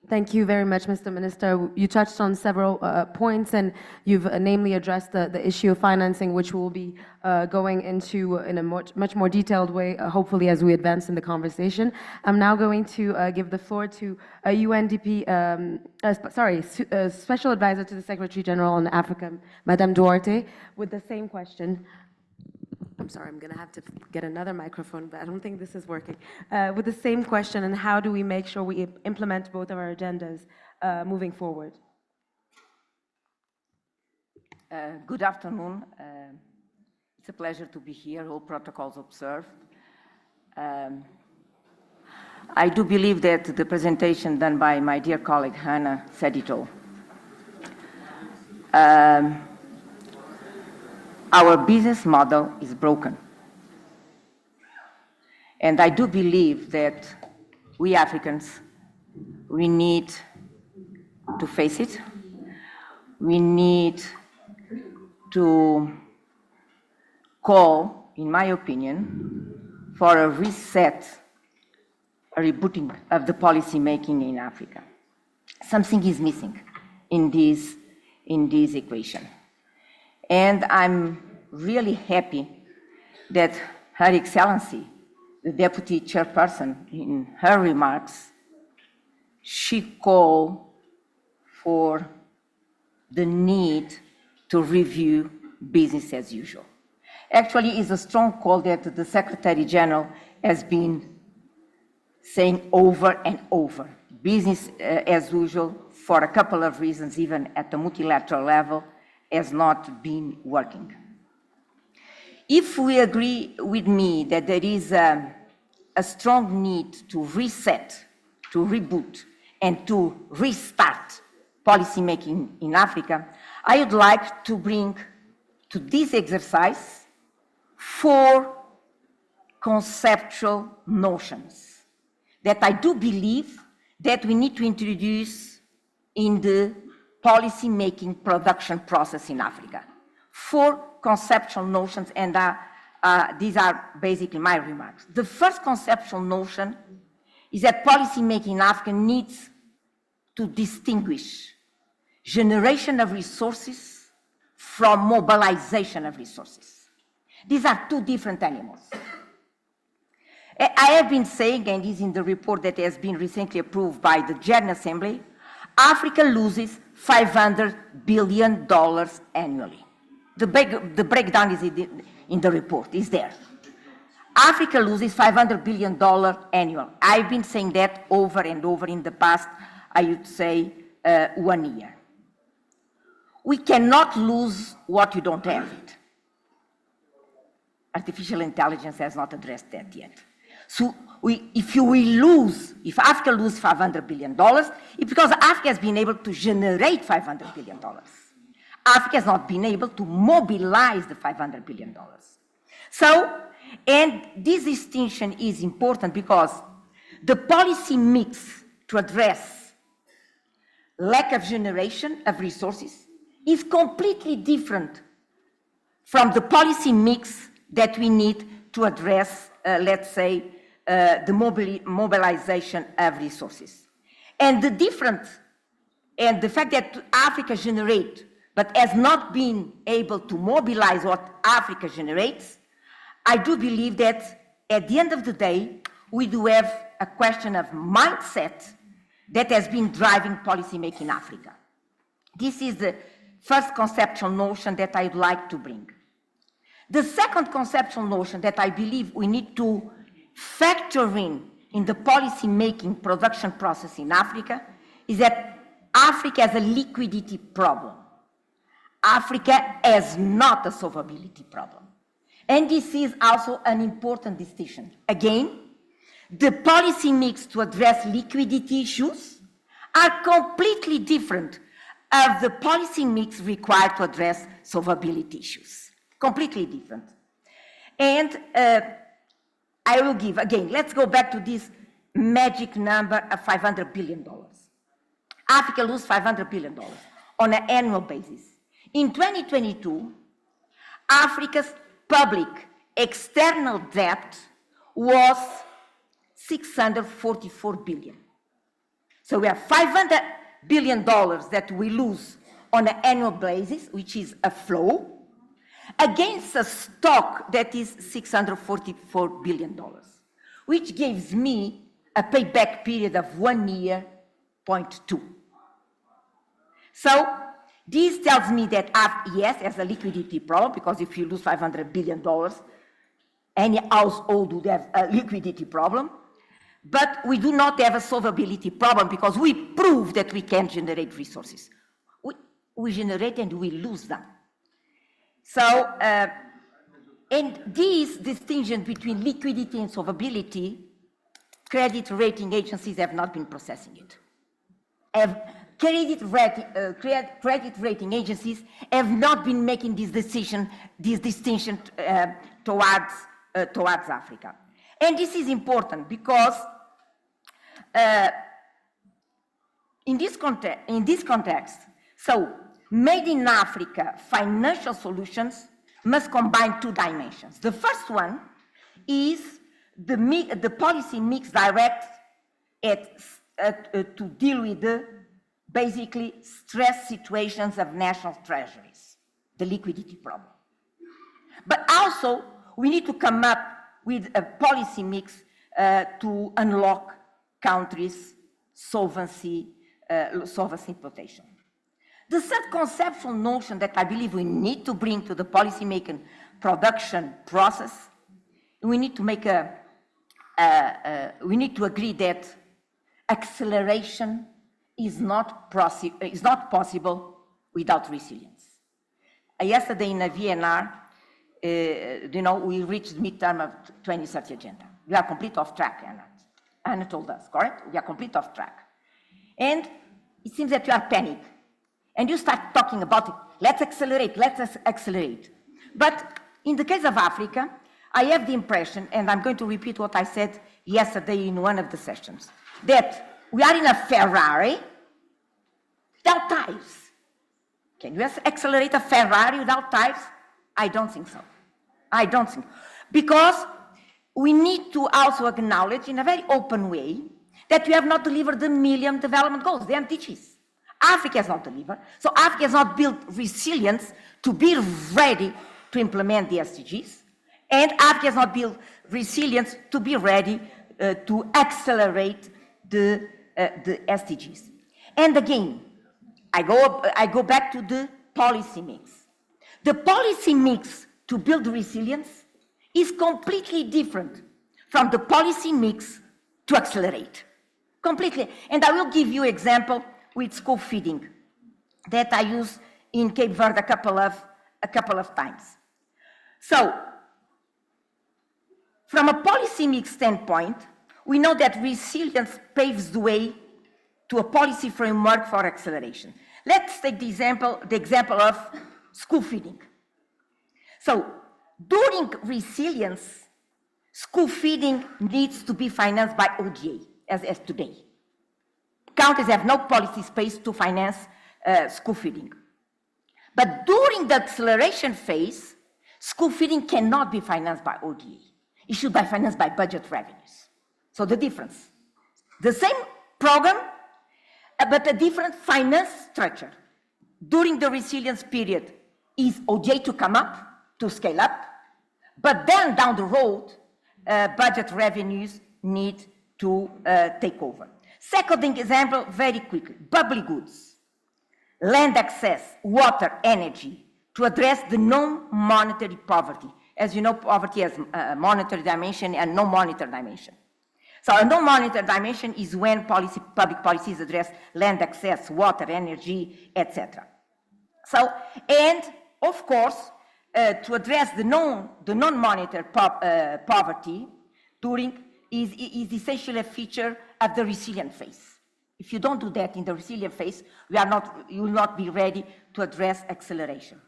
Thank you very much, Mr. Minister. You touched on several points, and you've namely addressed the issue of financing, which we'll be going into in a much more detailed way, hopefully as we advance in the conversation. I'm now going to give the floor to a UNDP, Special Advisor to the Secretary General on Africa, Madame Duarte, with the same question. I'm sorry, I'm going to have to get another microphone, but I don't think this is working. With the same question, and how do we make sure we implement both of our agendas moving forward? Good afternoon. It's a pleasure to be here, all protocols observed. I do believe that the presentation done by my dear colleague Hannah said it all. Our business model is broken. And I do believe that we Africans, we need to face it. We need to call, in my opinion, for a reset, a rebooting of the policy making in Africa. Something is missing in this equation. And I'm really happy that Her Excellency, the Deputy Chairperson, in her remarks, she called for the need to review business as usual. Actually, it's a strong call that the Secretary General has been saying over and over. Business as usual, for a couple of reasons, even at the multilateral level, has not been working. If we agree with me that there is a strong need to reset, to reboot, and to restart policymaking in Africa, I would like to bring to this exercise 4 conceptual notions that I do believe that we need to introduce in the policy-making production process in Africa. 4 conceptual notions, and these are basically my remarks. The first conceptual notion is that policy-making in Africa needs to distinguish generation of resources from mobilization of resources. These are 2 different animals. I have been saying, and this is in the report that has been recently approved by the General Assembly, Africa loses $500 billion annually. The breakdown is in the report, is there. Africa loses $500 billion annual. I've been saying that over and over in the past, I would say 1 year. We cannot lose what you don't have it. Artificial intelligence has not addressed that yet. So if Africa loses $500 billion, it's because Africa has been able to generate $500 billion. Africa has not been able to mobilize the $500 billion. So, and this distinction is important because the policy mix to address lack of generation of resources is completely different from the policy mix that we need to address, let's say, the mobilization of resources. And the difference, and the fact that Africa generates, but has not been able to mobilize what Africa generates, I do believe that at the end of the day, we do have a question of mindset that has been driving policymaking in Africa. This is the first conceptual notion that I'd like to bring. The second conceptual notion that I believe we need to factor in the policy-making production process in Africa is that Africa has a liquidity problem. Africa has not a solvability problem. And this is also an important distinction. Again, the policy mix to address liquidity issues are completely different of the policy mix required to address solvability issues. Completely different. And I will give, again, let's go back to this magic number of $500 billion. Africa loses $500 billion on an annual basis. In 2022, Africa's public external debt was $644 billion. So we have $500 billion that we lose on an annual basis, which is a flow, against a stock that is $644 billion, which gives me a payback period of 1 year, 0.2. So this tells me that, yes, there's a liquidity problem, because if you lose $500 billion, any household would have a liquidity problem. But we do not have a solvability problem, because we prove that we can generate resources. We generate and we lose them. So, and this distinction between liquidity and solvability, credit rating agencies have not been processing it. Credit rating agencies have not been making this distinction towards Africa. And this is important because in this context, so made in Africa financial solutions must combine two dimensions. The first one is the policy mix direct to deal with the basically stress situations of national treasuries, the liquidity problem. But also, we need to come up with a policy mix to unlock countries' solvency protection. The third conceptual notion that I believe we need to bring to the policymaking production process, we need to make we need to agree that acceleration is not possible without resilience. Yesterday in a VNR, we reached the midterm of 2030 agenda. We are complete off track, Anna told us, correct? We are complete off track. And it seems that you are panicked. And you start talking about it. Let's accelerate. But in the case of Africa, I have the impression, and I'm going to repeat what I said yesterday in one of the sessions, that we are in a Ferrari without tires. Can you accelerate a Ferrari without tires? I don't think so. I don't think. Because we need to also acknowledge in a very open way that we have not delivered the Millennium Development Goals, the MDGs. Africa has not delivered. So Africa has not built resilience to be ready to implement the SDGs. And Africa has not built resilience to be ready to accelerate the SDGs. And again, I go back to the policy mix. The policy mix to build resilience is completely different from the policy mix to accelerate. Completely. And I will give you an example with school feeding that I used in Cape Verde a couple of times. So, from a policy mix standpoint, we know that resilience paves the way to a policy framework for acceleration. Let's take the example of school feeding. So, during resilience, school feeding needs to be financed by ODA, as today. countries have no policy space to finance school feeding. But during the acceleration phase, school feeding cannot be financed by ODA. It should be financed by budget revenues. So the difference. The same program, but a different finance structure. During the resilience period, is ODA to come up, to scale up, but then down the road, budget revenues need to take over. Second example, very quickly, public goods, land access, water, energy, to address the non-monetary poverty. As you know, poverty has a monetary dimension and non-monetary dimension. So a non-monetary dimension is when public policies address land access, water, energy, etc. So, and of course, to address the non-monetary poverty is essentially a feature of the resilient phase. If you don't do that in the resilient phase, you will not be ready to address acceleration.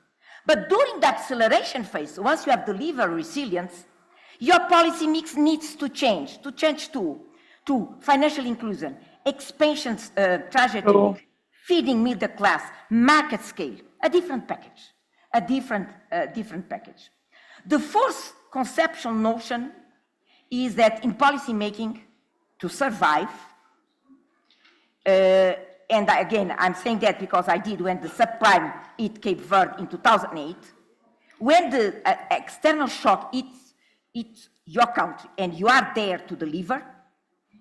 But during the acceleration phase, once you have delivered resilience, your policy mix needs to change to financial inclusion, expansion trajectory, feeding middle class, market scale, a different package, a different package. The fourth conceptual notion is that in policy making, to survive, and again, I'm saying that because I did when the subprime hit Cape Verde in 2008, when the external shock hits your country and you are there to deliver,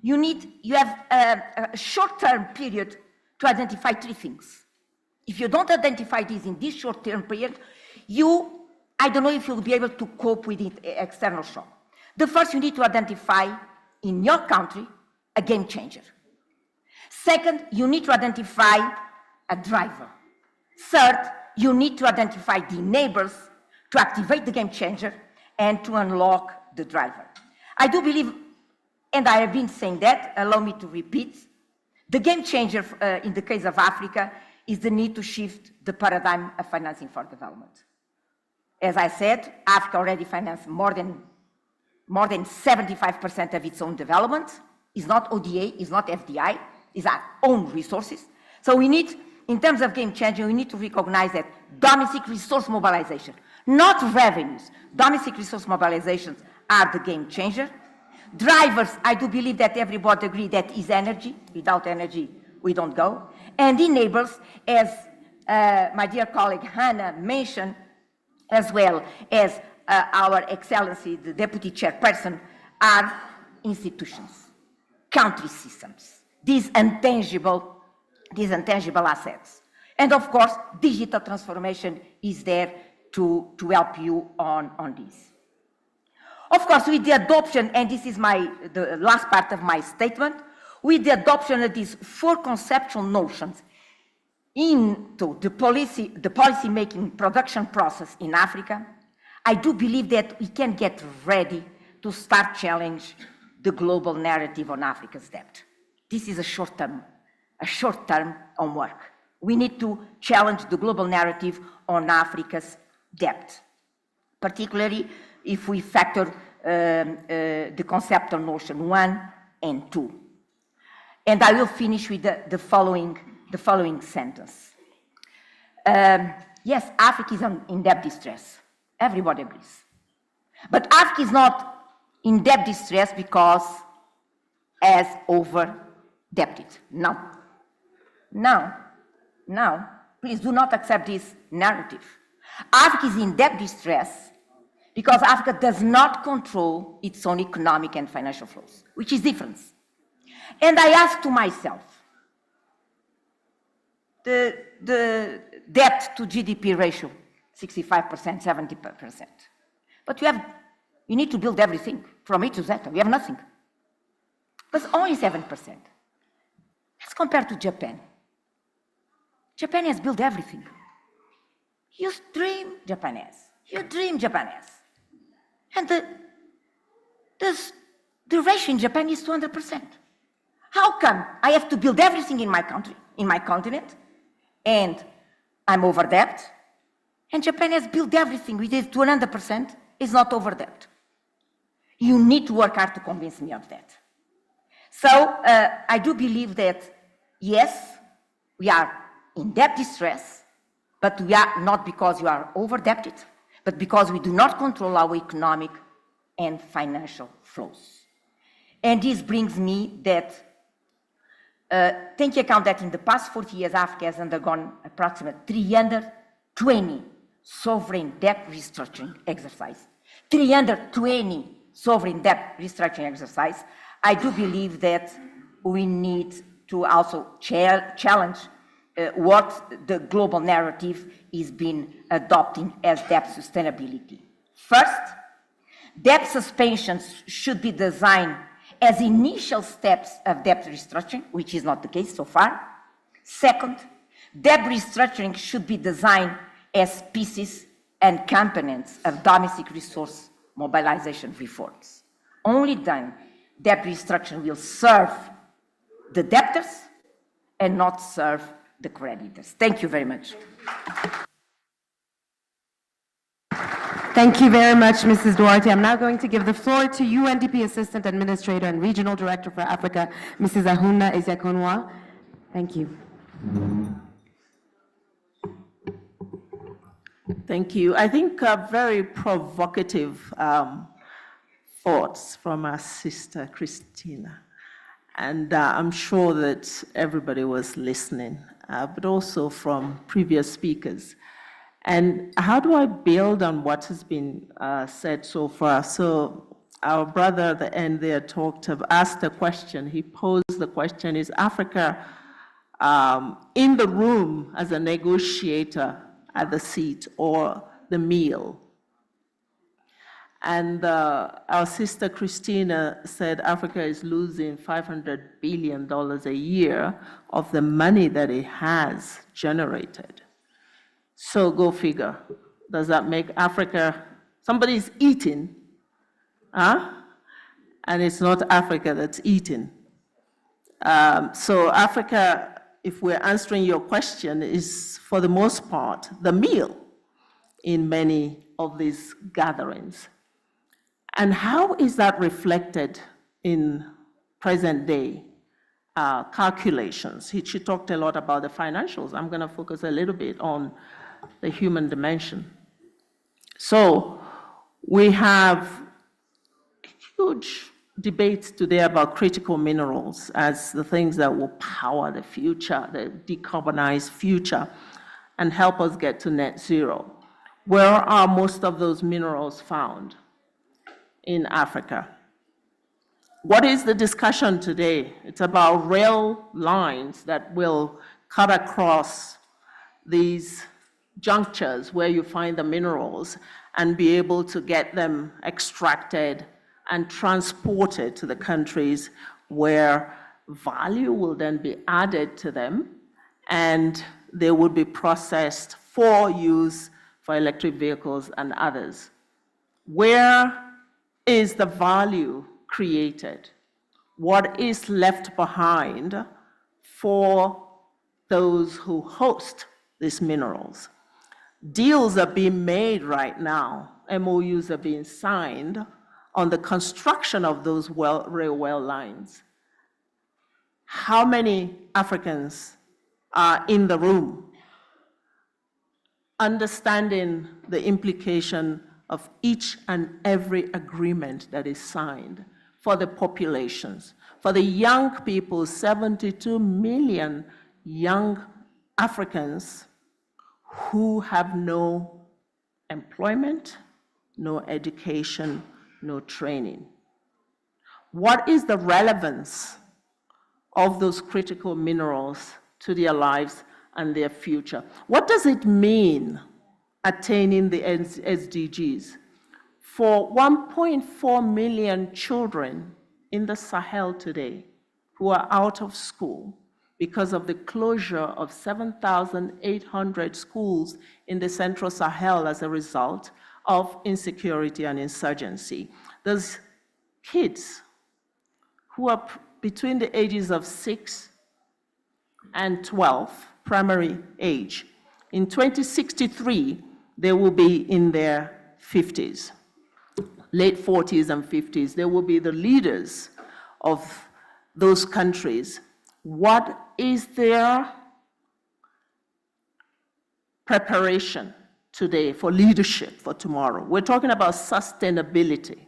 you have a short-term period to identify three things. If you don't identify these in this short-term period, I don't know if you'll be able to cope with the external shock. The first, you need to identify in your country a game changer. Second, you need to identify a driver. Third, you need to identify the enablers to activate the game changer and to unlock the driver. I do believe, and I have been saying that, allow me to repeat, the game changer in the case of Africa is the need to shift the paradigm of financing for development. As I said, Africa already finances more than 75% of its own development. It's not ODA, it's not FDI, it's our own resources. So we need, in terms of game changer, we need to recognize that domestic resource mobilization, not revenues, domestic resource mobilizations are the game changer. Drivers, I do believe that everybody agrees that is energy. Without energy, we don't go. And enablers, as my dear colleague Hannah mentioned, as well as our Excellency, the Deputy Chairperson, are institutions, country systems, these intangible assets. And of course, digital transformation is there to help you on this. Of course, with the adoption, and this is the last part of my statement, with the adoption of these four conceptual notions into the policy-making production process in Africa, I do believe that we can get ready to start challenge the global narrative on Africa's debt. This is a short-term homework. We need to challenge the global narrative on Africa's debt, particularly if we factor the conceptual notion 1 and 2. And I will finish with the following sentence. Yes, Africa is in debt distress. Everybody agrees. But Africa is not in debt distress because as over-debted. No. Please do not accept this narrative. Africa is in debt distress because Africa does not control its own economic and financial flows, which is different. And I ask to myself, the debt to GDP ratio, 65%, 70%. But you need to build everything from A to Z. We have nothing. But only 7%. Let's compare to Japan. Japan has built everything. You dream Japanese. And the ratio in Japan is 200%. How come I have to build everything in my country, in my continent, and I'm over debt, and Japan has built everything with it 200%, is not over debt? You need to work hard to convince me of that. So I do believe that Yes, we are in debt distress, but we are not because we are over-debted, but because we do not control our economic and financial flows. And this brings me that, take into account that in the past 40 years, Africa has undergone approximately 320 sovereign debt restructuring exercise. 320 sovereign debt restructuring exercise. I do believe that we need to also challenge what the global narrative is being adopting as debt sustainability. First, debt suspensions should be designed as initial steps of debt restructuring, which is not the case so far. Second, debt restructuring should be designed as pieces and components of domestic resource mobilization reforms. Only then debt restructuring will serve the debtors and not serve the creditors. Thank you very much. Thank you very much, Mrs. Duarte. I'm now going to give the floor to UNDP Assistant Administrator and Regional Director for Africa, Mrs. Ahuna Ezekonwa. Thank you. Thank you. I think very provocative thoughts from our sister Christina. And I'm sure that everybody was listening, but also from previous speakers. And how do I build on what has been said so far? So our brother at the end there asked a question. He posed the question, is Africa in the room as a negotiator at the seat or the meal? And our sister Christina said Africa is losing $500 billion a year of the money that it has generated. So go figure. Does that make Africa, somebody's eating, and it's not Africa that's eating. So Africa, if we're answering your question, is for the most part the meal in many of these gatherings. And how is that reflected in present day calculations? She talked a lot about the financials. I'm going to focus a little bit on the human dimension. So we have huge debates today about critical minerals as the things that will power the future, the decarbonized future, and help us get to net zero. Where are most of those minerals found? In Africa. What is the discussion today? It's about rail lines that will cut across these junctures where you find the minerals and be able to get them extracted and transported to the countries where value will then be added to them and they will be processed for use for electric vehicles and others. Where is the value created? What is left behind for those who host these minerals? Deals are being made right now. MOUs are being signed on the construction of those railway lines. How many Africans are in the room understanding the implication of each and every agreement that is signed for the populations? For the young people, 72 million young Africans who have no employment, no education, no training. What is the relevance of those critical minerals to their lives and their future? What does it mean attaining the SDGs? For 1.4 million children in the Sahel today who are out of school because of the closure of 7,800 schools in the Central Sahel as a result of insecurity and insurgency. Those kids who are between the ages of 6 and 12, primary age, in 2063, they will be in their 50s, late 40s and 50s. They will be the leaders of those countries. What is there preparation today for leadership for tomorrow? We're talking about sustainability.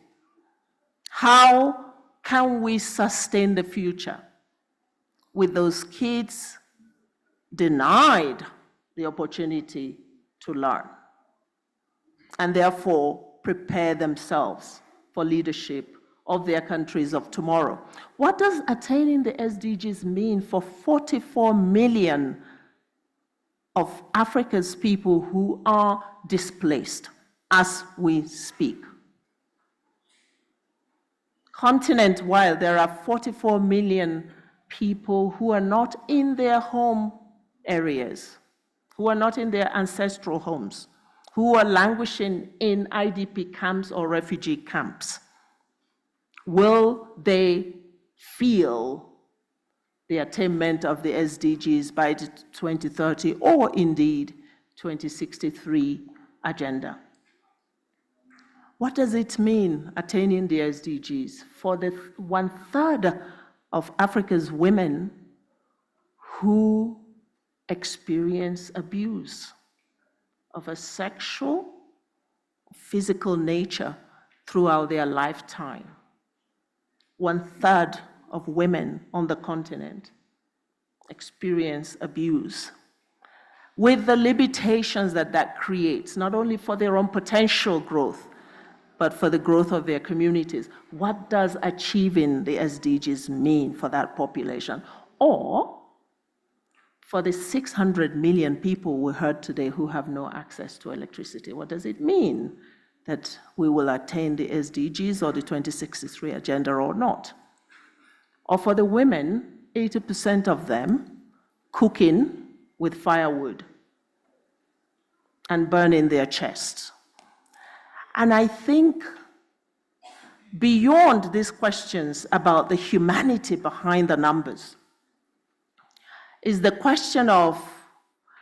How can we sustain the future with those kids denied the opportunity to learn, and therefore prepare themselves for leadership of their countries of tomorrow? What does attaining the SDGs mean for 44 million of Africa's people who are displaced as we speak? Continent-wide, there are 44 million people who are not in their home areas, who are not in their ancestral homes, who are languishing in IDP camps or refugee camps. Will they feel the attainment of the SDGs by the 2030 or indeed 2063 agenda? What does it mean, attaining the SDGs, for the 1/3 of Africa's women who experience abuse of a sexual, physical nature throughout their lifetime? 1/3 of women on the continent experience abuse, with the limitations that that creates, not only for their own potential growth, but for the growth of their communities. What does achieving the SDGs mean for that population? Or for the 600 million people we heard today who have no access to electricity? What does it mean that we will attain the SDGs or the 2063 agenda or not? Or for the women, 80% of them cooking with firewood and burning their chests. And I think beyond these questions about the humanity behind the numbers is the question of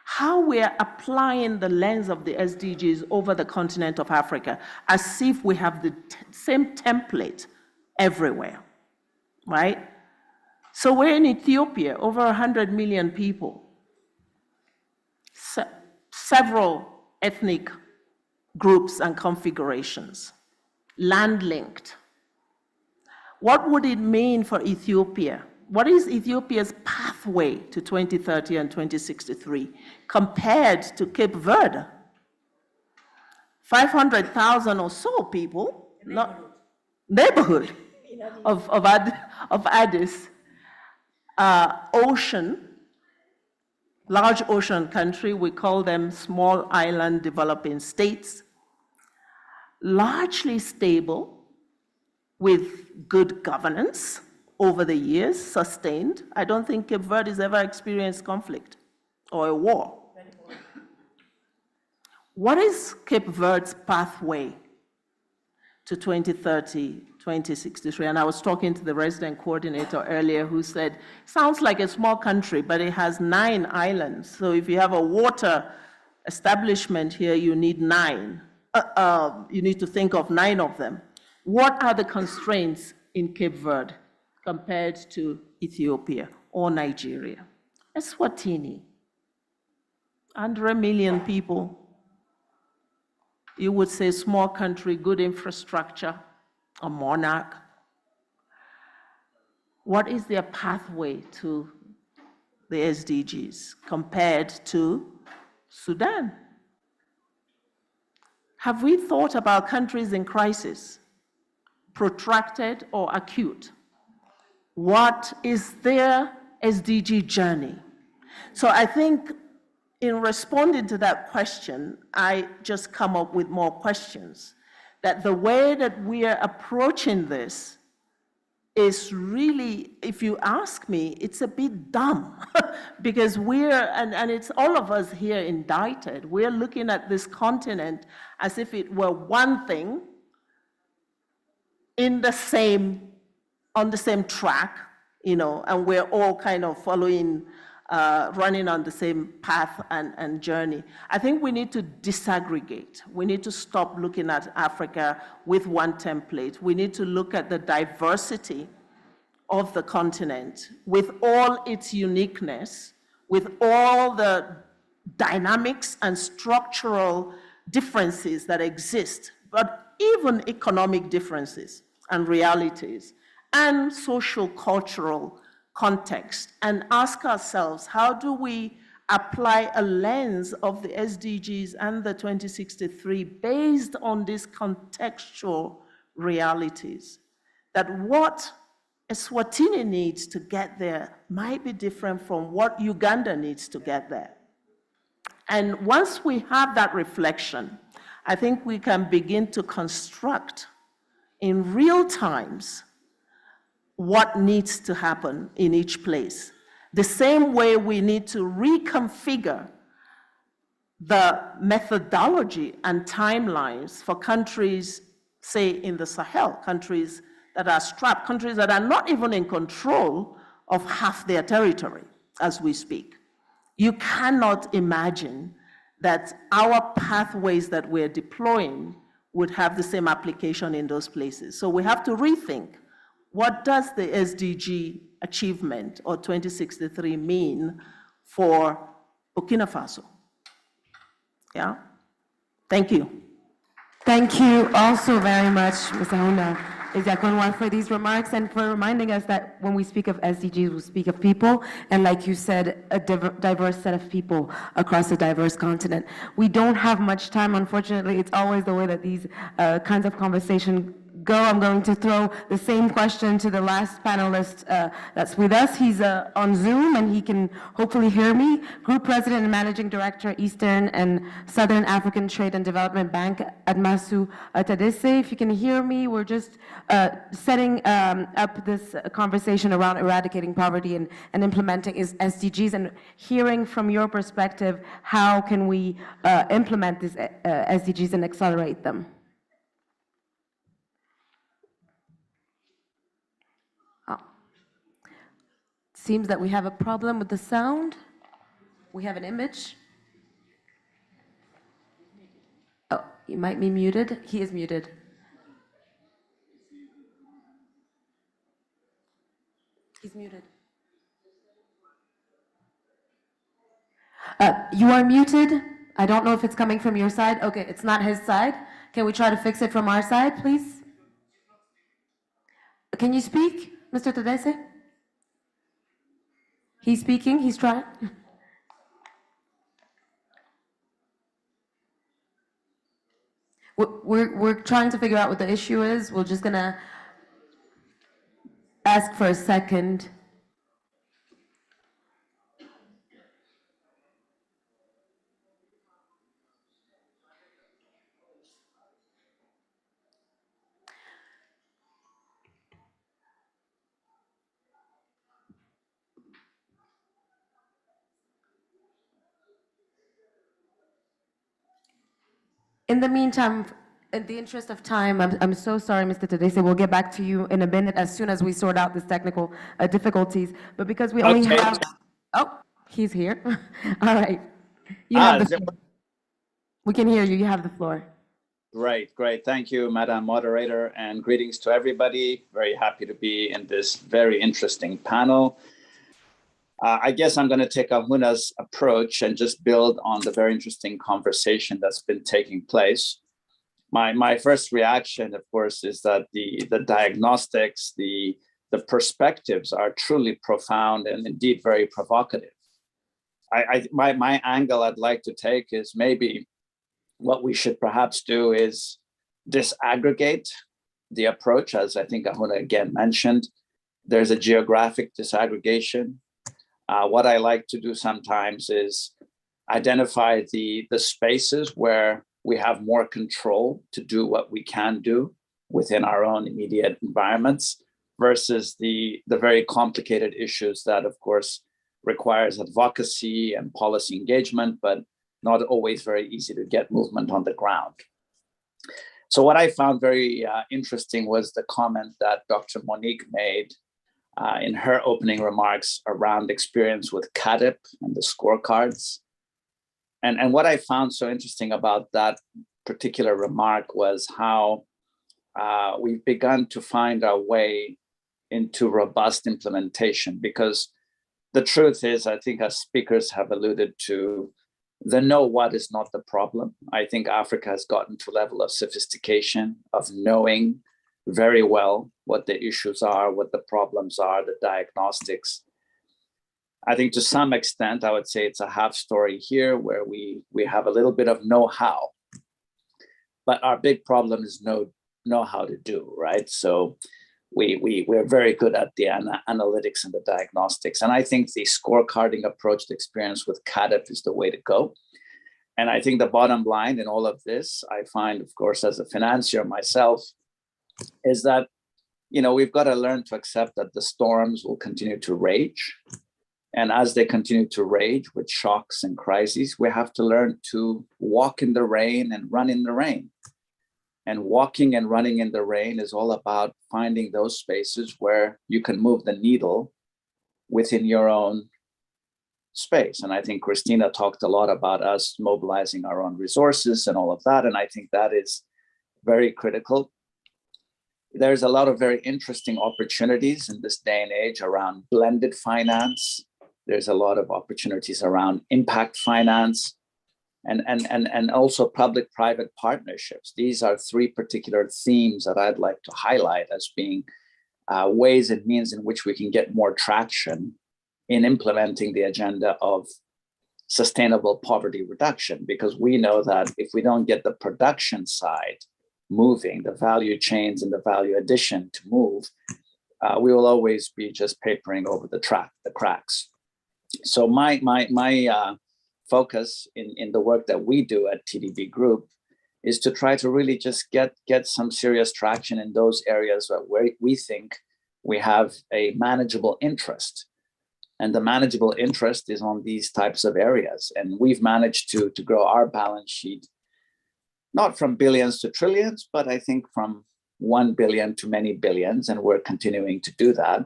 how we are applying the lens of the SDGs over the continent of Africa, as if we have the same template everywhere, right? So we're in Ethiopia, over 100 million people, several ethnic groups and configurations, land-linked. What would it mean for Ethiopia? What is Ethiopia's pathway to 2030 and 2063 compared to Cape Verde? 500,000 or so people, neighborhood of Addis, ocean, large ocean country, we call them small island developing states, largely stable with good governance over the years, sustained. I don't think Cape Verde has ever experienced conflict or a war. What is Cape Verde's pathway to 2030, 2063? And I was talking to the resident coordinator earlier who said, sounds like a small country, but it has 9 islands. So if you have a water establishment here, you need 9. You need to think of 9 of them. What are the constraints in Cape Verde compared to Ethiopia or Nigeria? Eswatini, under 1 million people. You would say small country, good infrastructure, a monarch. What is their pathway to the SDGs compared to Sudan? Have we thought about countries in crisis, protracted or acute? What is their SDG journey? So I think in responding to that question, I just come up with more questions. That the way that we are approaching this is really, if you ask me, it's a bit dumb because and it's all of us here indicted, we're looking at this continent as if it were one thing on the same track, and we're all kind of following, running on the same path and journey. I think we need to disaggregate. We need to stop looking at Africa with one template. We need to look at the diversity of the continent, with all its uniqueness, with all the dynamics and structural differences that exist, but even economic differences and realities, and social cultural context, and ask ourselves, how do we apply a lens of the SDGs and the 2063 based on these contextual realities? That what Eswatini needs to get there might be different from what Uganda needs to get there. And once we have that reflection, I think we can begin to construct in real times what needs to happen in each place. The same way we need to reconfigure the methodology and timelines for countries, say in the Sahel, countries that are strapped, countries that are not even in control of half their territory as we speak. You cannot imagine that our pathways that we're deploying would have the same application in those places. So we have to rethink, what does the SDG achievement or 2063 mean for Burkina Faso? Yeah, thank you. Thank you also very much, Ms. Ahuna Ezeakonwa, for these remarks and for reminding us that when we speak of SDGs, we speak of people, and like you said, a diverse set of people across a diverse continent. We don't have much time, unfortunately. It's always the way that these kinds of conversations go. I'm going to throw the same question to the last panelist that's with us. He's on Zoom and he can hopefully hear me. Group President and Managing Director, Eastern and Southern African Trade and Development Bank, Admasu Tadesse. If you can hear me, we're just setting up this conversation around eradicating poverty and implementing SDGs, and hearing from your perspective, how can we implement these SDGs and accelerate them? Seems that we have a problem with the sound. We have an image. Oh, he might be muted. He is muted. He's muted. You are muted. I don't know if it's coming from your side. Okay, it's not his side. Can we try to fix it from our side, please? Can you speak, Mr. Tadesse? He's speaking, he's trying. We're trying to figure out what the issue is. We're just gonna ask for a second. In the meantime, in the interest of time, I'm so sorry, Mr. Tadesse. We'll get back to you in a minute as soon as we sort out this technical difficulties. But because we only have... Oh, he's here. All right. You have the floor. We can hear you. You have the floor. Great, great. Thank you, Madam Moderator, and greetings to everybody. Very happy to be in this very interesting panel. I guess I'm going to take Ahuna's approach and just build on the very interesting conversation that's been taking place. My first reaction, of course, is that the diagnostics, the perspectives are truly profound and indeed very provocative. My angle I'd like to take is maybe what we should perhaps do is disaggregate the approach, as I think Ahuna again mentioned. There's a geographic disaggregation. What I like to do sometimes is identify the spaces where we have more control to do what we can do within our own immediate environments versus the very complicated issues that, of course, requires advocacy and policy engagement, but not always very easy to get movement on the ground. So what I found very interesting was the comment that Dr. Monique made in her opening remarks around experience with CADIP and the scorecards. And what I found so interesting about that particular remark was how we've begun to find our way into robust implementation, because the truth is, I think as speakers have alluded to, the know what is not the problem. I think Africa has gotten to a level of sophistication, of knowing very well what the issues are, what the problems are, the diagnostics. I think to some extent, I would say it's a half story here where we have a little bit of know-how, but our big problem is know how to do, right? So we're very good at the analytics and the diagnostics. And I think the scorecarding approach to experience with CADP is the way to go. And I think the bottom line in all of this, I find, of course, as a financier myself, is that, we've got to learn to accept that the storms will continue to rage. And as they continue to rage with shocks and crises, we have to learn to walk in the rain and run in the rain. And walking and running in the rain is all about finding those spaces where you can move the needle within your own space. And I think Christina talked a lot about us mobilizing our own resources and all of that. And I think that is very critical. There's a lot of very interesting opportunities in this day and age around blended finance. There's a lot of opportunities around impact finance. And also public-private partnerships. These are three particular themes that I'd like to highlight as being ways and means in which we can get more traction in implementing the agenda of sustainable poverty reduction, because we know that if we don't get the production side moving, the value chains and the value addition to move, we will always be just papering over the cracks. So my focus in the work that we do at TDB Group is to try to really just get some serious traction in those areas where we think we have a manageable interest. And the manageable interest is on these types of areas. And we've managed to grow our balance sheet, not from billions to trillions, but I think from 1 billion to many billions, and we're continuing to do that.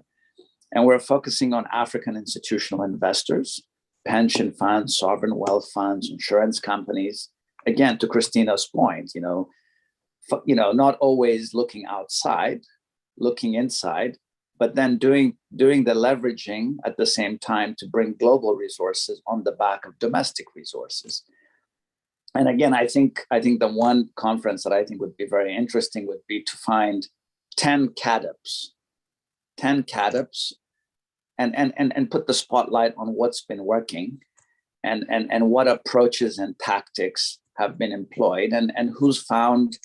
And we're focusing on African institutional investors, pension funds, sovereign wealth funds, insurance companies. Again, to Christina's point, not always looking outside, looking inside, but then doing the leveraging at the same time to bring global resources on the back of domestic resources. And again, I think the one conference that I think would be very interesting would be to find 10 CADPs, and put the spotlight on what's been working and what approaches and tactics have been employed and who's found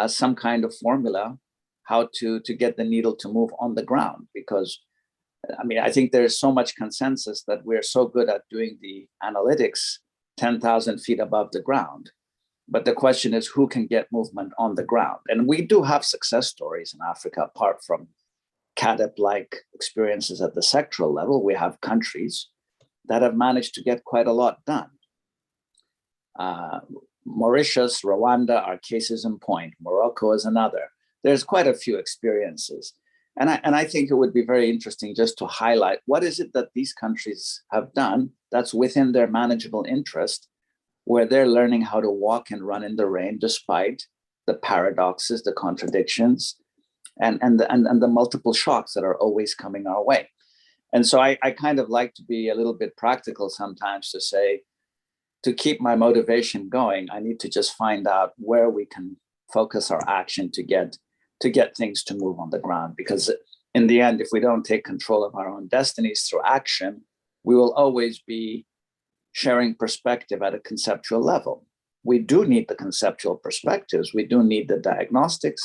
some kind of formula how to get the needle to move on the ground. Because I think there's so much consensus that we're so good at doing the analytics 10,000 feet above the ground. But the question is, who can get movement on the ground? And we do have success stories in Africa, apart from CADP-like experiences at the sectoral level. We have countries that have managed to get quite a lot done. Mauritius, Rwanda are cases in point. Morocco is another. There's quite a few experiences. And I think it would be very interesting just to highlight what is it that these countries have done that's within their manageable interest, where they're learning how to walk and run in the rain despite the paradoxes, the contradictions, and the multiple shocks that are always coming our way. And so I kind of like to be a little bit practical sometimes to say, to keep my motivation going, I need to just find out where we can focus our action to get things to move on the ground. Because in the end, if we don't take control of our own destinies through action, we will always be sharing perspective at a conceptual level. We do need the conceptual perspectives. We do need the diagnostics.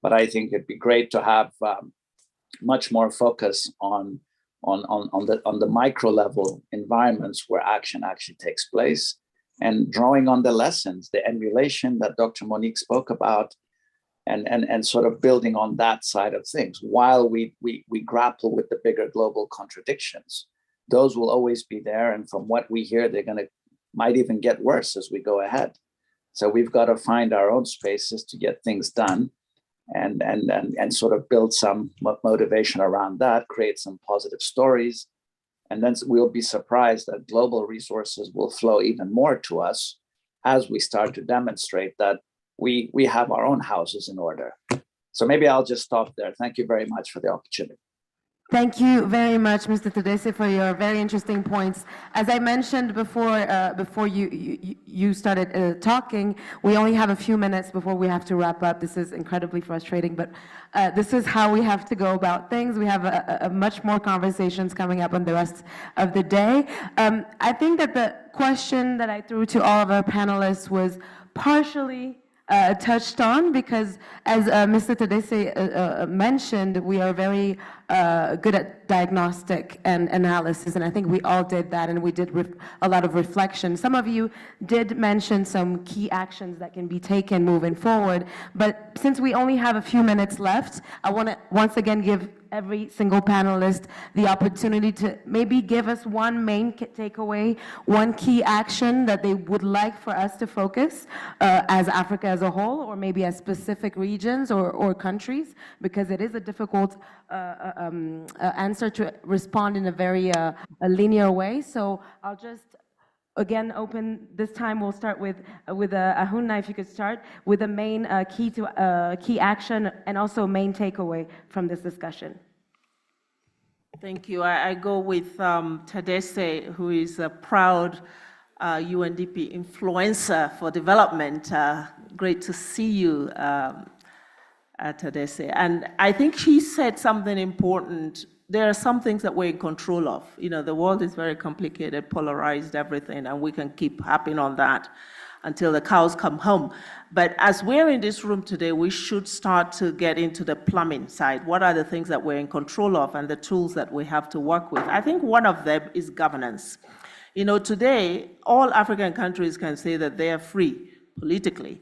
But I think it'd be great to have much more focus on the micro level environments where action actually takes place, and drawing on the lessons, the emulation that Dr. Monique spoke about, and sort of building on that side of things while we grapple with the bigger global contradictions. Those will always be there, and from what we hear, might even get worse as we go ahead. So we've got to find our own spaces to get things done. And sort of build some motivation around that, create some positive stories. And then we'll be surprised that global resources will flow even more to us as we start to demonstrate that we have our own houses in order. So maybe I'll just stop there. Thank you very much for the opportunity. Thank you very much, Mr. Tadesse, for your very interesting points. As I mentioned before you started talking, we only have a few minutes before we have to wrap up. This is incredibly frustrating, but this is how we have to go about things. We have a much more conversations coming up on the rest of the day. I think that the question that I threw to all of our panelists was partially touched on, because as Mr. Tadesse mentioned, we are very good at diagnostic and analysis, and I think we all did that, and we did a lot of reflection. Some of you did mention some key actions that can be taken moving forward, but since we only have a few minutes left, I want to once again give every single panelist the opportunity to maybe give us one main takeaway, one key action that they would like for us to focus as Africa as a whole, or maybe as specific regions or countries, because it is a difficult answer to respond in a very linear way. So I'll just again open this time. We'll start with Ahuna, if you could start with the main key action and also main takeaway from this discussion. Thank you. I go with Tadesse, who is a proud UNDP influencer for development. Great to see you, Tadesse. And I think she said something important. There are some things that we're in control of. You know, the world is very complicated, polarized, everything, and we can keep harping on that until the cows come home. But as we're in this room today, we should start to get into the plumbing side. What are the things that we're in control of and the tools that we have to work with? I think one of them is governance. You know, today, all African countries can say that they are free politically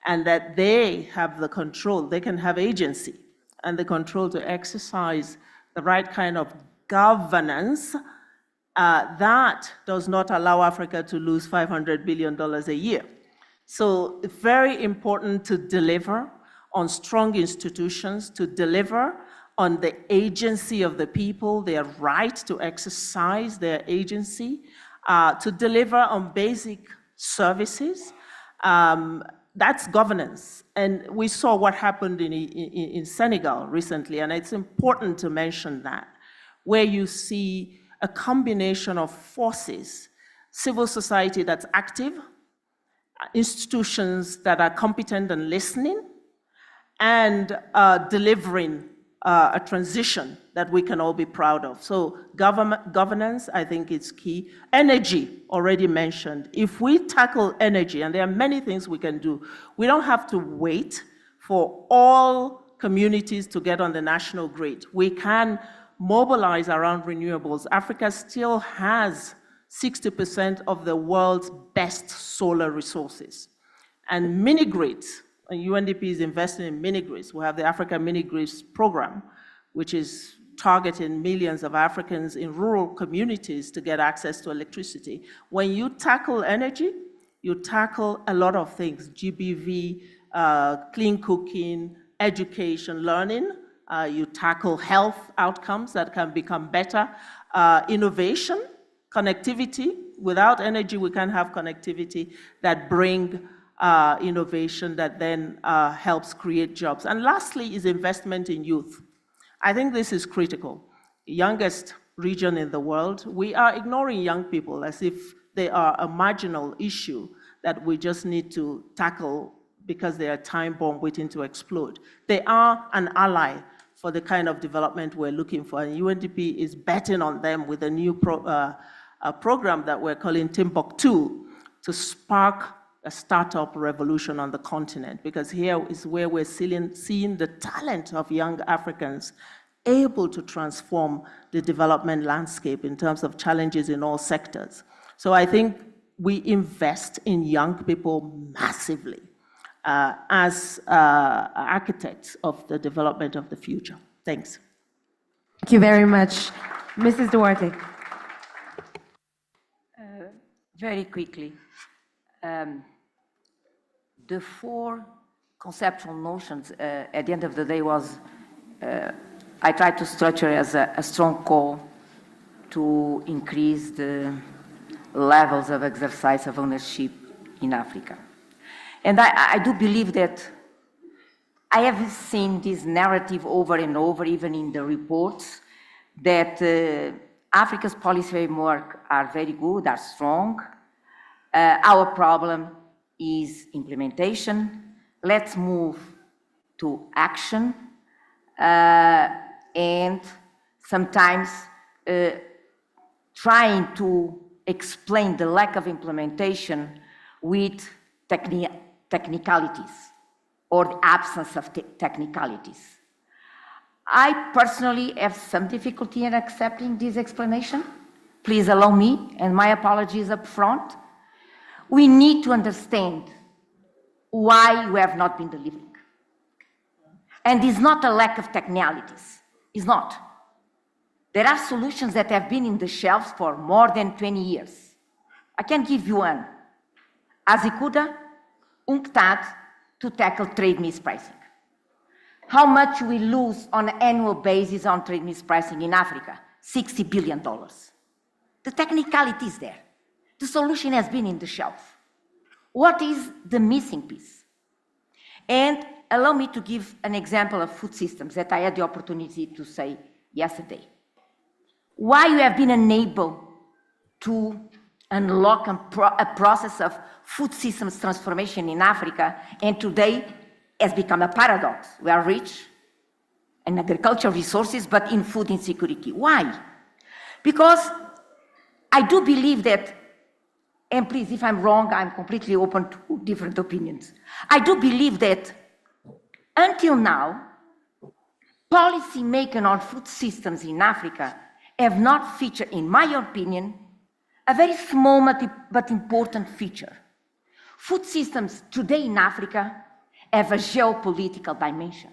and that they have the control, they can have agency and the control to exercise the right kind of governance that does not allow Africa to lose $500 billion a year. So it's very important to deliver on strong institutions, to deliver on the agency of the people, their right to exercise their agency, to deliver on basic services. That's governance. And we saw what happened in Senegal recently, and it's important to mention that, where you see a combination of forces, civil society that's active, institutions that are competent and listening, and delivering a transition that we can all be proud of. So governance, I think, is key. Energy, already mentioned. If we tackle energy, and there are many things we can do, we don't have to wait for all communities to get on the national grid. We can mobilize around renewables. Africa still has 60% of the world's best solar resources. And mini-grids, and UNDP is investing in mini-grids. We have the Africa Mini-Grids program, which is targeting millions of Africans in rural communities to get access to electricity. When you tackle energy, you tackle a lot of things, GBV, clean cooking, education, learning. You tackle health outcomes that can become better, innovation, connectivity. Without energy, we can't have connectivity that bring innovation that then helps create jobs. And lastly is investment in youth. I think this is critical. Youngest region in the world, we are ignoring young people as if they are a marginal issue that we just need to tackle because they are time bomb waiting to explode. They are an ally for the kind of development we're looking for, and UNDP is betting on them with a new program that we're calling Timbuktu to spark a startup revolution on the continent, because here is where we're seeing the talent of young Africans able to transform the development landscape in terms of challenges in all sectors. So I think we invest in young people massively as architects of the development of the future. Thanks. Thank you very much. Mrs. Duarte. Very quickly. The four conceptual notions at the end of the day was, I tried to structure as a strong call to increase the levels of exercise of ownership in Africa. And I do believe that I have seen this narrative over and over, even in the reports, that Africa's policy framework are very good, are strong. Our problem is implementation. Let's move to action. And sometimes trying to explain the lack of implementation with technicalities or the absence of technicalities. I personally have some difficulty in accepting this explanation. Please allow me, and my apologies up front. We need to understand why we have not been delivering. And it's not a lack of technicalities, it's not. There are solutions that have been in the shelves for more than 20 years. I can give you one. Azikuda, UNCTAD, to tackle trade mispricing. How much we lose on an annual basis on trade mispricing in Africa? $60 billion. The technicality is there. The solution has been in the shelf. What is the missing piece? And allow me to give an example of food systems that I had the opportunity to say yesterday. Why you have been unable to unlock a process of food systems transformation in Africa, and today has become a paradox. We are rich in agricultural resources, but in food insecurity. Why? Because I do believe that, and please, if I'm wrong, I'm completely open to different opinions. I do believe that until now, policy making on food systems in Africa have not featured, in my opinion, a very small but important feature. Food systems today in Africa have a geopolitical dimension.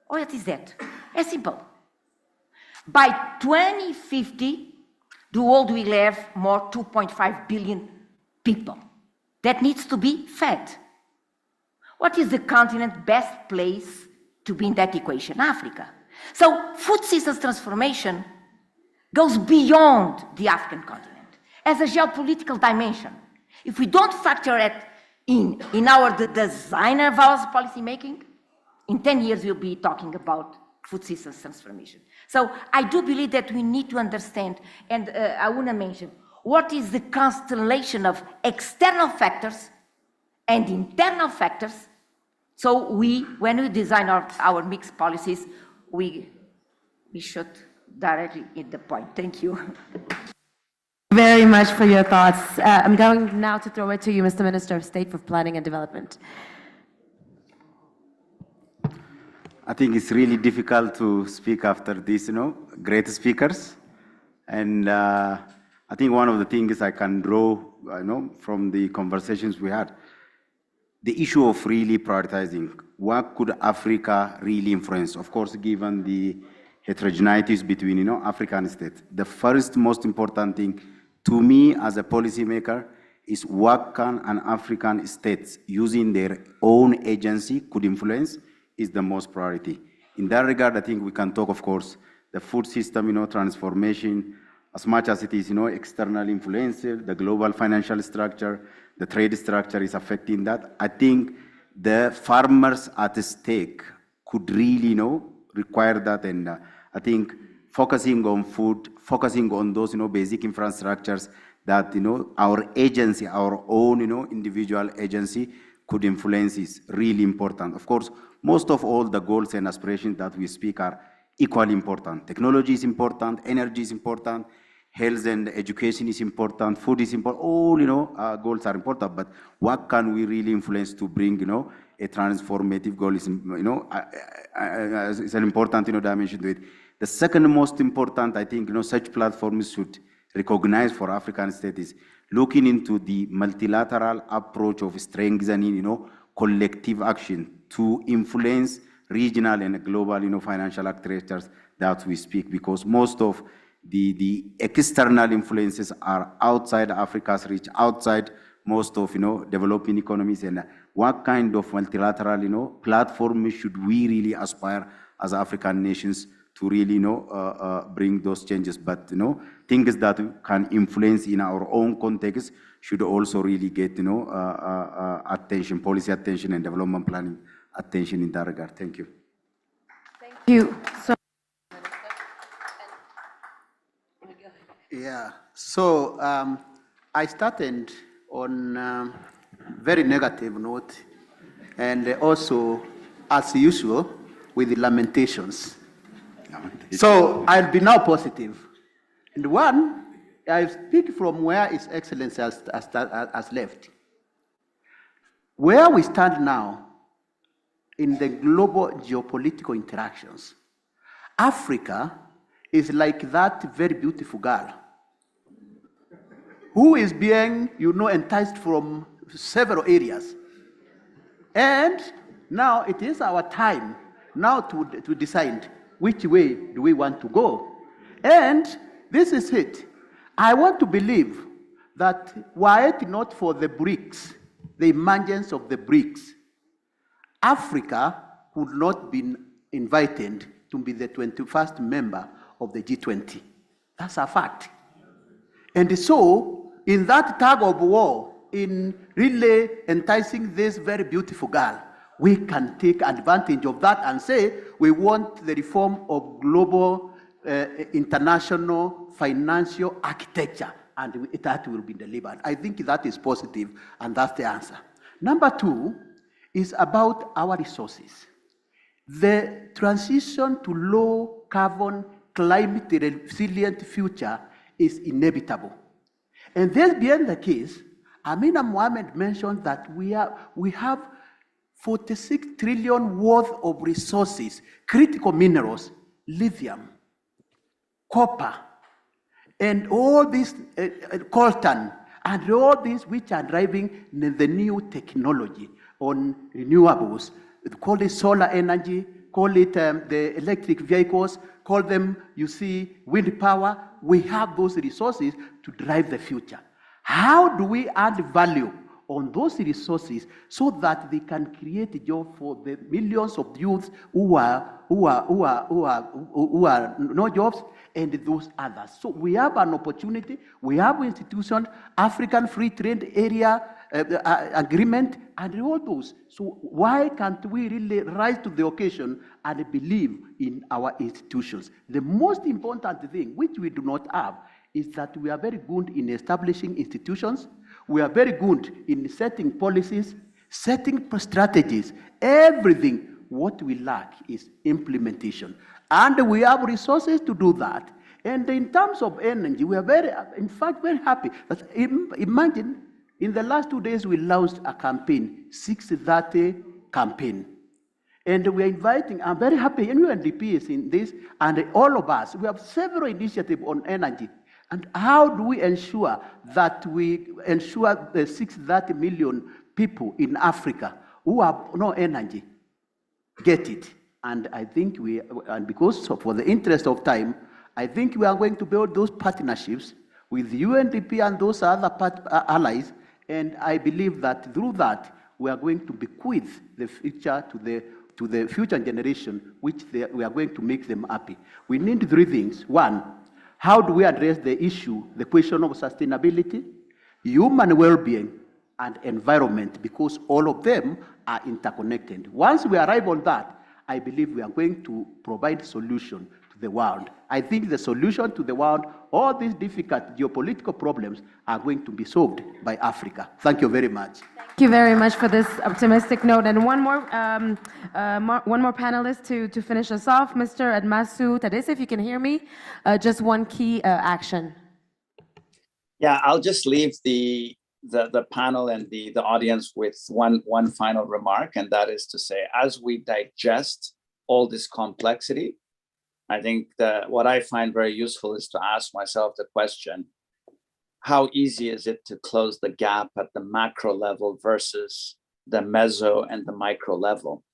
What is that? It's simple. By 2050, the world will have more 2.5 billion people that needs to be fed. What is the continent best place to be in that equation? Africa. So food systems transformation goes beyond the African continent as a geopolitical dimension. If we don't factor it in the design of our policy making, in 10 years we'll be talking about food systems transformation. So I do believe that we need to understand, and I want to mention, what is the constellation of external factors and internal factors. So when we design our mixed policies, we should directly hit the point. Thank you. Very much for your thoughts. I'm going now to throw it to you, Mr. Minister of State for Planning and Development. I think it's really difficult to speak after these, great speakers. And I think one of the things I can draw, from the conversations we had, the issue of really prioritizing, what could Africa really influence? Of course, given the heterogeneities between, African states. The first most important thing to me as a policymaker is what can an African states using their own agency could influence is the most priority. In that regard, I think we can talk, of course, the food system, transformation, as much as it is, external influences, the global financial structure, the trade structure is affecting that. I think the farmers at stake could really, require that. And I think focusing on food, focusing on those, basic infrastructures that, our agency, our own, individual agency could influence is really important. Of course, most of all the goals and aspirations that we speak are equally important. Technology is important, energy is important, health and education is important, food is important, all, goals are important, but what can we really influence to bring, a transformative goal is, is an important, dimension to it. The second most important, I think, such platforms should recognize for African states is looking into the multilateral approach of strengthening, collective action to influence regional and global, financial actors that we speak, because most of the external influences are outside Africa's reach, outside most of, developing economies, and what kind of multilateral, platform should we really aspire as African nations to really, bring those changes. But, things that can influence in our own context should also really get, attention, policy attention and development planning attention in that regard. Thank you. Thank you. So Yeah, so I started on very negative note, and also, as usual, with the lamentations. So I'll be now positive. And one, I speak from where His Excellency has left. Where we stand now in the global geopolitical interactions, Africa is like that very beautiful girl who is being, enticed from several areas. And now it is our time now to decide which way do we want to go. And this is it. I want to believe that were it not for the BRICS, the emergence of the BRICS, Africa would not be invited to be the 21st member of the G20. That's a fact. And so, in that tug of war, in really enticing this very beautiful girl, we can take advantage of that and say we want the reform of global international financial architecture, and that will be delivered. I think that is positive, and that's the answer. Number two is about our resources. The transition to low carbon, climate resilient future is inevitable. And this being the case, Amina Mohammed mentioned that we have 46 trillion worth of resources, critical minerals, lithium, copper, and all this coltan, and all these which are driving the new technology on renewables. Call it solar energy, call it the electric vehicles, call them, wind power. We have those resources to drive the future. How do we add value on those resources so that they can create a job for the millions of youths who are no jobs, and those others? So we have an opportunity. We have institutions, African Free Trade Area agreement, and all those. So why can't we really rise to the occasion and believe in our institutions? The most important thing, which we do not have, is that we are very good in establishing institutions. We are very good in setting policies, setting strategies, everything. What we lack is implementation. And we have resources to do that. And in terms of energy, we are very happy. But imagine, in the last 2 days, we launched a campaign, 630 campaign. And we are inviting, I'm very happy, UNDP is in this, and all of us, we have several initiatives on energy. And how do we ensure that we ensure the 630 million people in Africa who have no energy get it? And I think because for the interest of time, I think we are going to build those partnerships with UNDP and those other allies. And I believe that through that, we are going to bequeath the future to the future generation, which we are going to make them happy. We need three things. One, how do we address the question of sustainability, human well-being, and environment, because all of them are interconnected. Once we arrive on that, I believe we are going to provide solution to the world. I think the solution to the world, all these difficult geopolitical problems are going to be solved by Africa. Thank you very much. thank you very much for this optimistic note. And one more panelist to finish us off, Mr. Admasu Tadese, if you can hear me. Just one key action. Yeah, I'll just leave the panel and the audience with one final remark, and that is to say, as we digest all this complexity, I think that what I find very useful is to ask myself the question, how easy is it to close the gap at the macro level versus the meso and the micro level?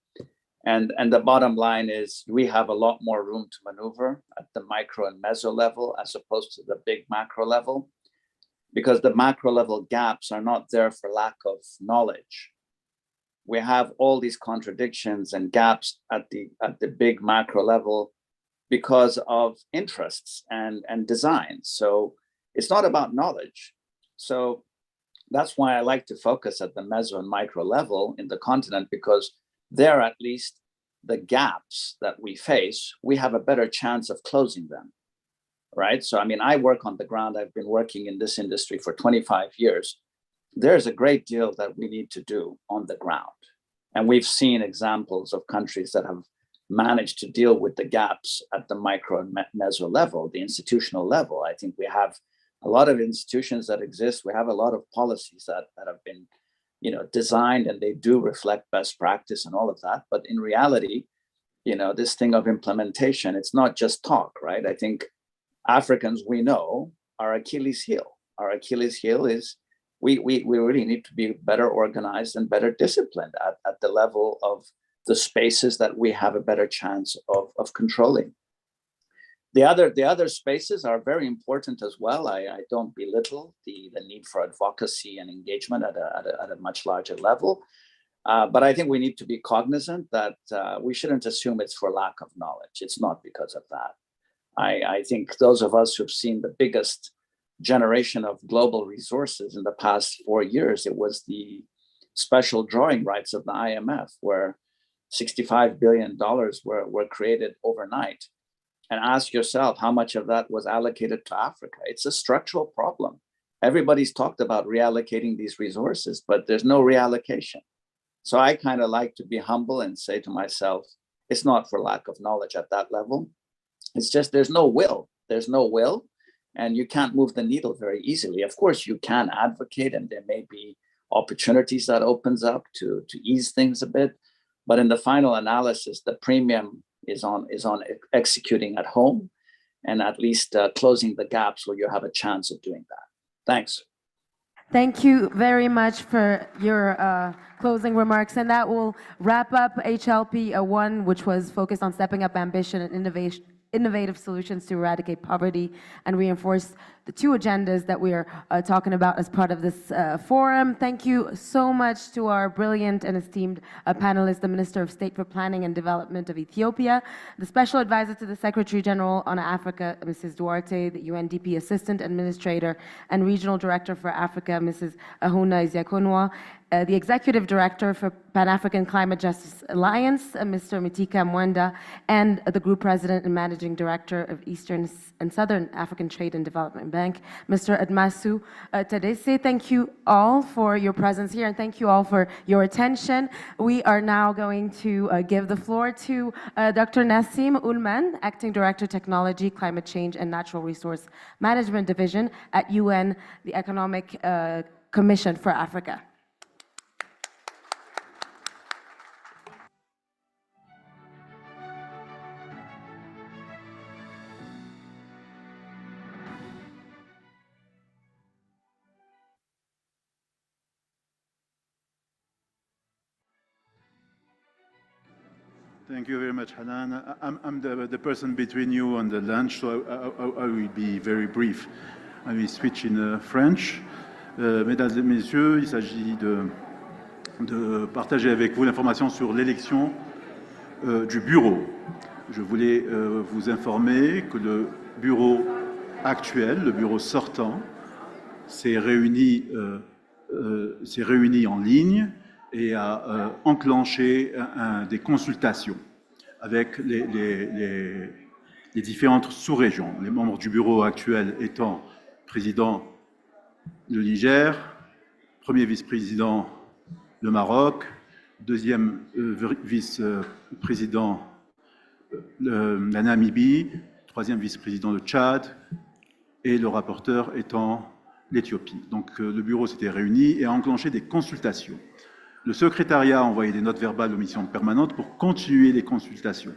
And the bottom line is we have a lot more room to maneuver at the micro and meso level as opposed to the big macro level, because the macro level gaps are not there for lack of knowledge. We have all these contradictions and gaps at the big macro level because of interests and design. So it's not about knowledge. So that's why I like to focus at the meso and micro level in the continent, because there at least the gaps that we face, we have a better chance of closing them, right? So, I mean, I work on the ground. I've been working in this industry for 25 years. There's a great deal that we need to do on the ground. And we've seen examples of countries that have managed to deal with the gaps at the micro and meso level, the institutional level. I think we have a lot of institutions that exist. We have a lot of policies that have been, designed, and they do reflect best practice and all of that. But in reality, this thing of implementation, it's not just talk, right? I think Africans, we know, our Achilles heel. Our Achilles heel is we really need to be better organized and better disciplined at the level of the spaces that we have a better chance of controlling. The other spaces are very important as well. I don't belittle the need for advocacy and engagement at a much larger level. But I think we need to be cognizant that we shouldn't assume it's for lack of knowledge. It's not because of that. I think those of us who've seen the biggest generation of global resources in the past 4 years, it was the special drawing rights of the IMF, where $65 billion were created overnight. And ask yourself how much of that was allocated to Africa. It's a structural problem. Everybody's talked about reallocating these resources, but there's no reallocation. So I kind of like to be humble and say to myself, it's not for lack of knowledge at that level. It's just there's no will. There's no will, and you can't move the needle very easily. Of course, you can advocate, and there may be opportunities that opens up to ease things a bit. But in the final analysis, the premium is on executing at home and at least closing the gaps where you have a chance of doing that. Thanks. Thank you very much for your closing remarks. And that will wrap up HLP 1, which was focused on stepping up ambition and innovative solutions to eradicate poverty and reinforce the 2 agendas that we are talking about as part of this forum. Thank you so much to our brilliant and esteemed panelists, the Minister of State for Planning and Development of Ethiopia, the Special Advisor to the Secretary General on Africa, Mrs. Duarte, the UNDP Assistant Administrator and Regional Director for Africa, Mrs. Ahuna Iziakonwa, the Executive Director for Pan-African Climate Justice Alliance, Mr. Mitika Mwenda, and the Group President and Managing Director of Eastern and Southern African Trade and Development Bank, Mr. Admasu Tadese. Thank you all for your presence here, and thank you all for your attention. We are now going to give the floor to Dr. Nassim Ulman, Acting Director, Technology, Climate Change, and Natural Resource Management Division at UN, the Economic Commission for Africa. Thank you very much, Hanan. I'm the person between you and the lunch, so I will be very brief. I will switch in French. Mesdames et messieurs, il s'agit de partager avec vous l'information sur l'élection du bureau. Je voulais vous informer que le bureau actuel, le bureau sortant, s'est réuni en ligne et a enclenché des consultations avec les différentes sous-régions. Les membres du bureau actuel étant président le Niger, premier vice-président le Maroc, deuxième vice-président la Namibie, troisième vice-président le Tchad et le rapporteur étant l'Éthiopie. Donc le bureau s'était réuni et a enclenché des consultations. Le secrétariat a envoyé des notes verbales aux missions permanentes pour continuer les consultations.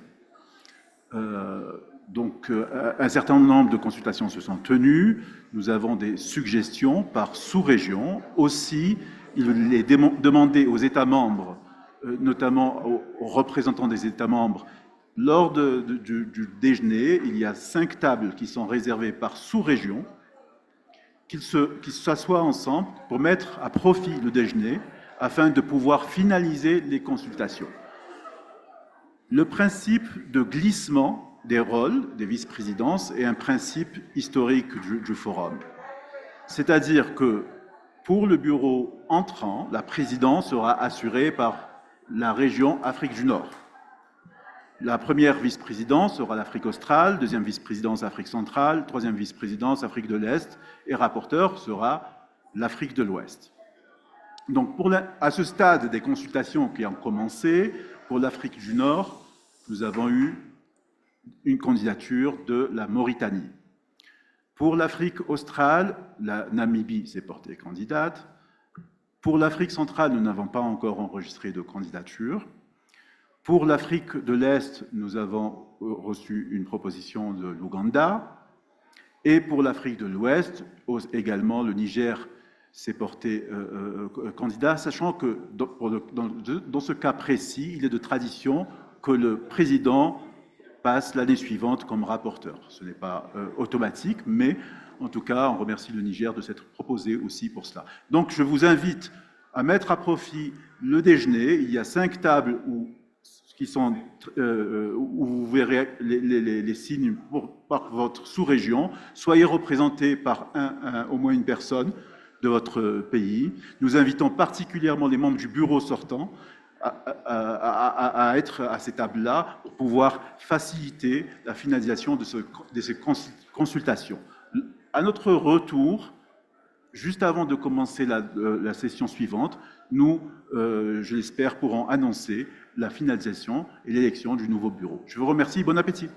Donc, un certain nombre de consultations se sont tenues. Nous avons des suggestions par sous-région. Aussi, il est demandé aux États membres, notamment aux représentants des États membres, lors du déjeuner, il y a 5 tables qui sont réservées par sous-région, qu'ils s'assoient ensemble pour mettre à profit le déjeuner afin de pouvoir finaliser les consultations. Le principe de glissement des rôles des vice-présidences est un principe historique du forum. C'est-à-dire que pour le bureau entrant, la présidence sera assurée par la région Afrique du Nord. La première vice-présidence sera l'Afrique australe, deuxième vice-présidence Afrique centrale, troisième vice-présidence Afrique de l'Est, et rapporteur sera l'Afrique de l'Ouest. Donc, à ce stade des consultations qui ont commencé, pour l'Afrique du Nord, nous avons eu une candidature de la Mauritanie. Pour l'Afrique australe, la Namibie s'est portée candidate. Pour l'Afrique centrale, nous n'avons pas encore enregistré de candidature. Pour l'Afrique de l'Est, nous avons reçu une proposition de l'Ouganda. Et pour l'Afrique de l'Ouest, également, le Niger s'est porté candidat, sachant que dans ce cas précis, il est de tradition que le président passe l'année suivante comme rapporteur. Ce n'est pas automatique, mais en tout cas, on remercie le Niger de s'être proposé aussi pour cela. Donc, je vous invite à mettre à profit le déjeuner. Il y a 5 tables où vous verrez les signes par votre sous-région. Soyez représentés par au moins une personne de votre pays. Nous invitons particulièrement les membres du bureau sortant à être à ces tables-là pour pouvoir faciliter la finalisation de ces consultations. À notre retour, juste avant de commencer la session suivante, nous, je l'espère, pourrons annoncer la finalisation et l'élection du nouveau bureau. Je vous remercie. Bon appétit.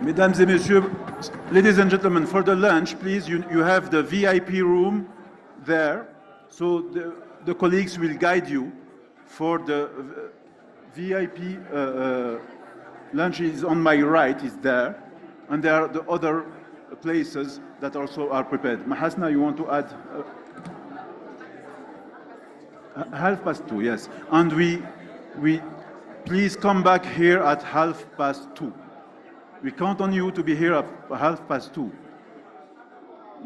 Mesdames et messieurs, ladies and gentlemen, for the lunch, please, you have the VIP room there. So the colleagues will guide you for the VIP lunch is on my right, is there. And there are the other places that also are prepared. Mahasna, you want to add? 2:30, yes. And we please come back here at 2:30. We count on you to be here at 2:30.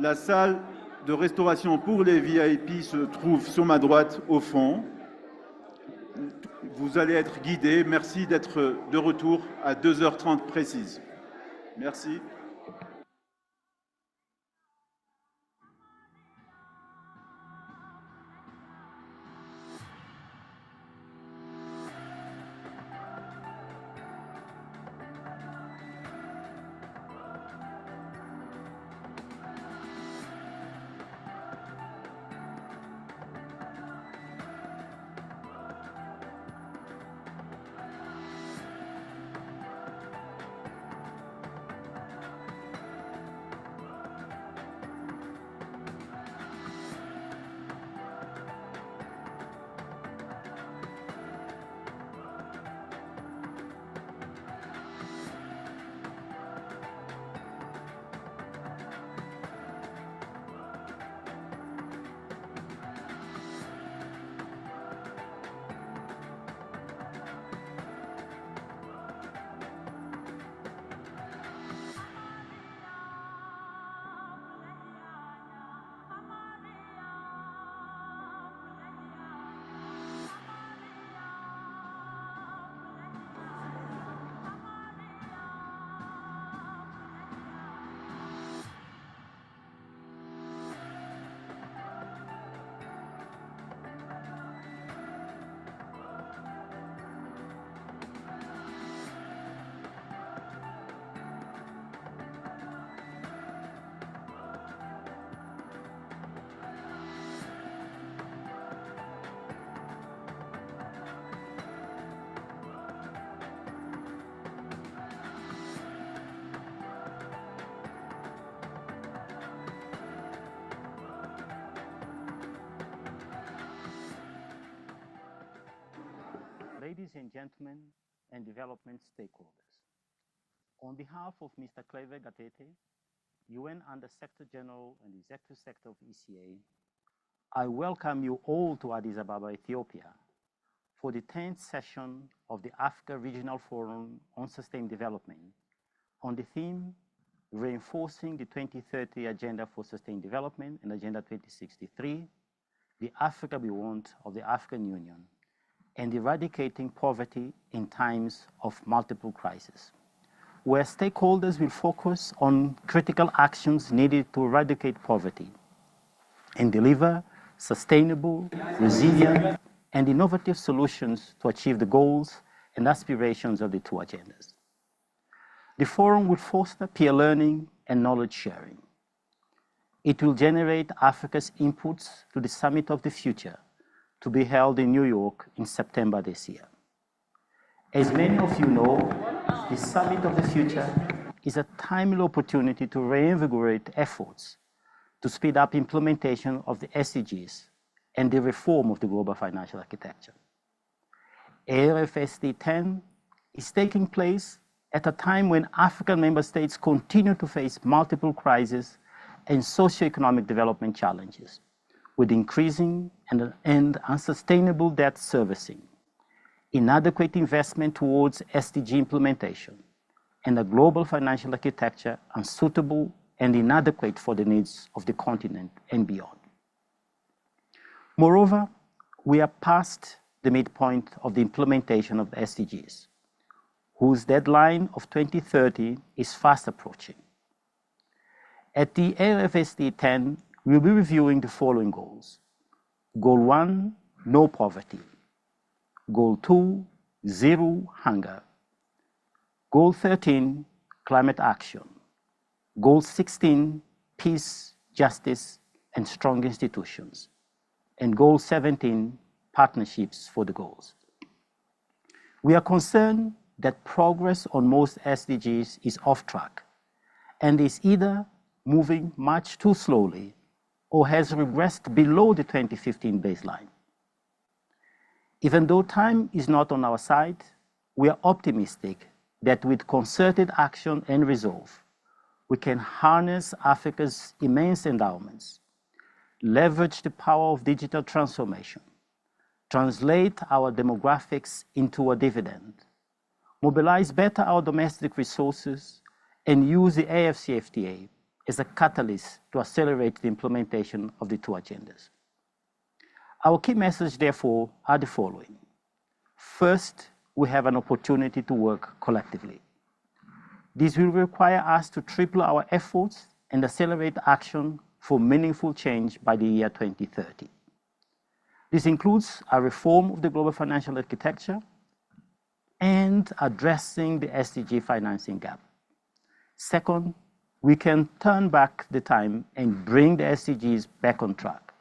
La salle de restauration pour les VIP se trouve sur ma droite au fond. Vous allez être guidés. Merci d'être de retour à 2h30 précises. Merci. Ladies and gentlemen, and development stakeholders, on behalf of Mr. Cleve Gatete, UN Under-Secretary General and Executive Secretary of ECA, I welcome you all to Addis Ababa, Ethiopia, for the 10th session of the Africa Regional Forum on Sustained Development on the theme Reinforcing the 2030 Agenda for Sustained Development and Agenda 2063, the Africa we want of the African Union, and eradicating poverty in times of multiple crises, where stakeholders will focus on critical actions needed to eradicate poverty and deliver sustainable, resilient, and innovative solutions to achieve the goals and aspirations of the two agendas. The forum will foster peer learning and knowledge sharing. It will generate Africa's inputs to the Summit of the Future to be held in New York in September this year. As many of you know, the Summit of the Future is a timely opportunity to reinvigorate efforts to speed up implementation of the SDGs and the reform of the global financial architecture. ARFSD 10 is taking place at a time when African member states continue to face multiple crises and socioeconomic development challenges, with increasing and unsustainable debt servicing, inadequate investment towards SDG implementation, and a global financial architecture unsuitable and inadequate for the needs of the continent and beyond. Moreover, we are past the midpoint of the implementation of the SDGs, whose deadline of 2030 is fast approaching. At the AFSD 10, we'll be reviewing the following goals. Goal 1, no poverty. Goal 2, zero hunger. Goal 13, climate action. Goal 16, peace, justice, and strong institutions. And Goal 17, partnerships for the goals. We are concerned that progress on most SDGs is off track and is either moving much too slowly or has regressed below the 2015 baseline. Even though time is not on our side, we are optimistic that with concerted action and resolve, we can harness Africa's immense endowments, leverage the power of digital transformation, translate our demographics into a dividend, mobilize better our domestic resources, and use the AFCFTA as a catalyst to accelerate the implementation of the two agendas. Our key messages, therefore, are the following. First, we have an opportunity to work collectively. This will require us to triple our efforts and accelerate action for meaningful change by the year 2030. This includes a reform of the global financial architecture and addressing the SDG financing gap. Second, we can turn back the time and bring the SDGs back on track.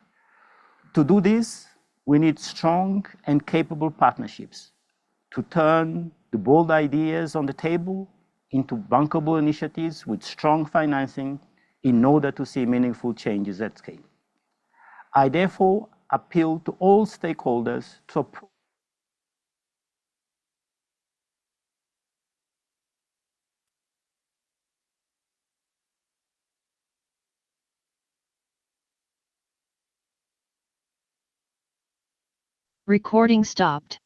To do this, we need strong and capable partnerships to turn the bold ideas on the table into bankable initiatives with strong financing in order to see meaningful changes at scale. I therefore appeal to all stakeholders to approach Recording stopped.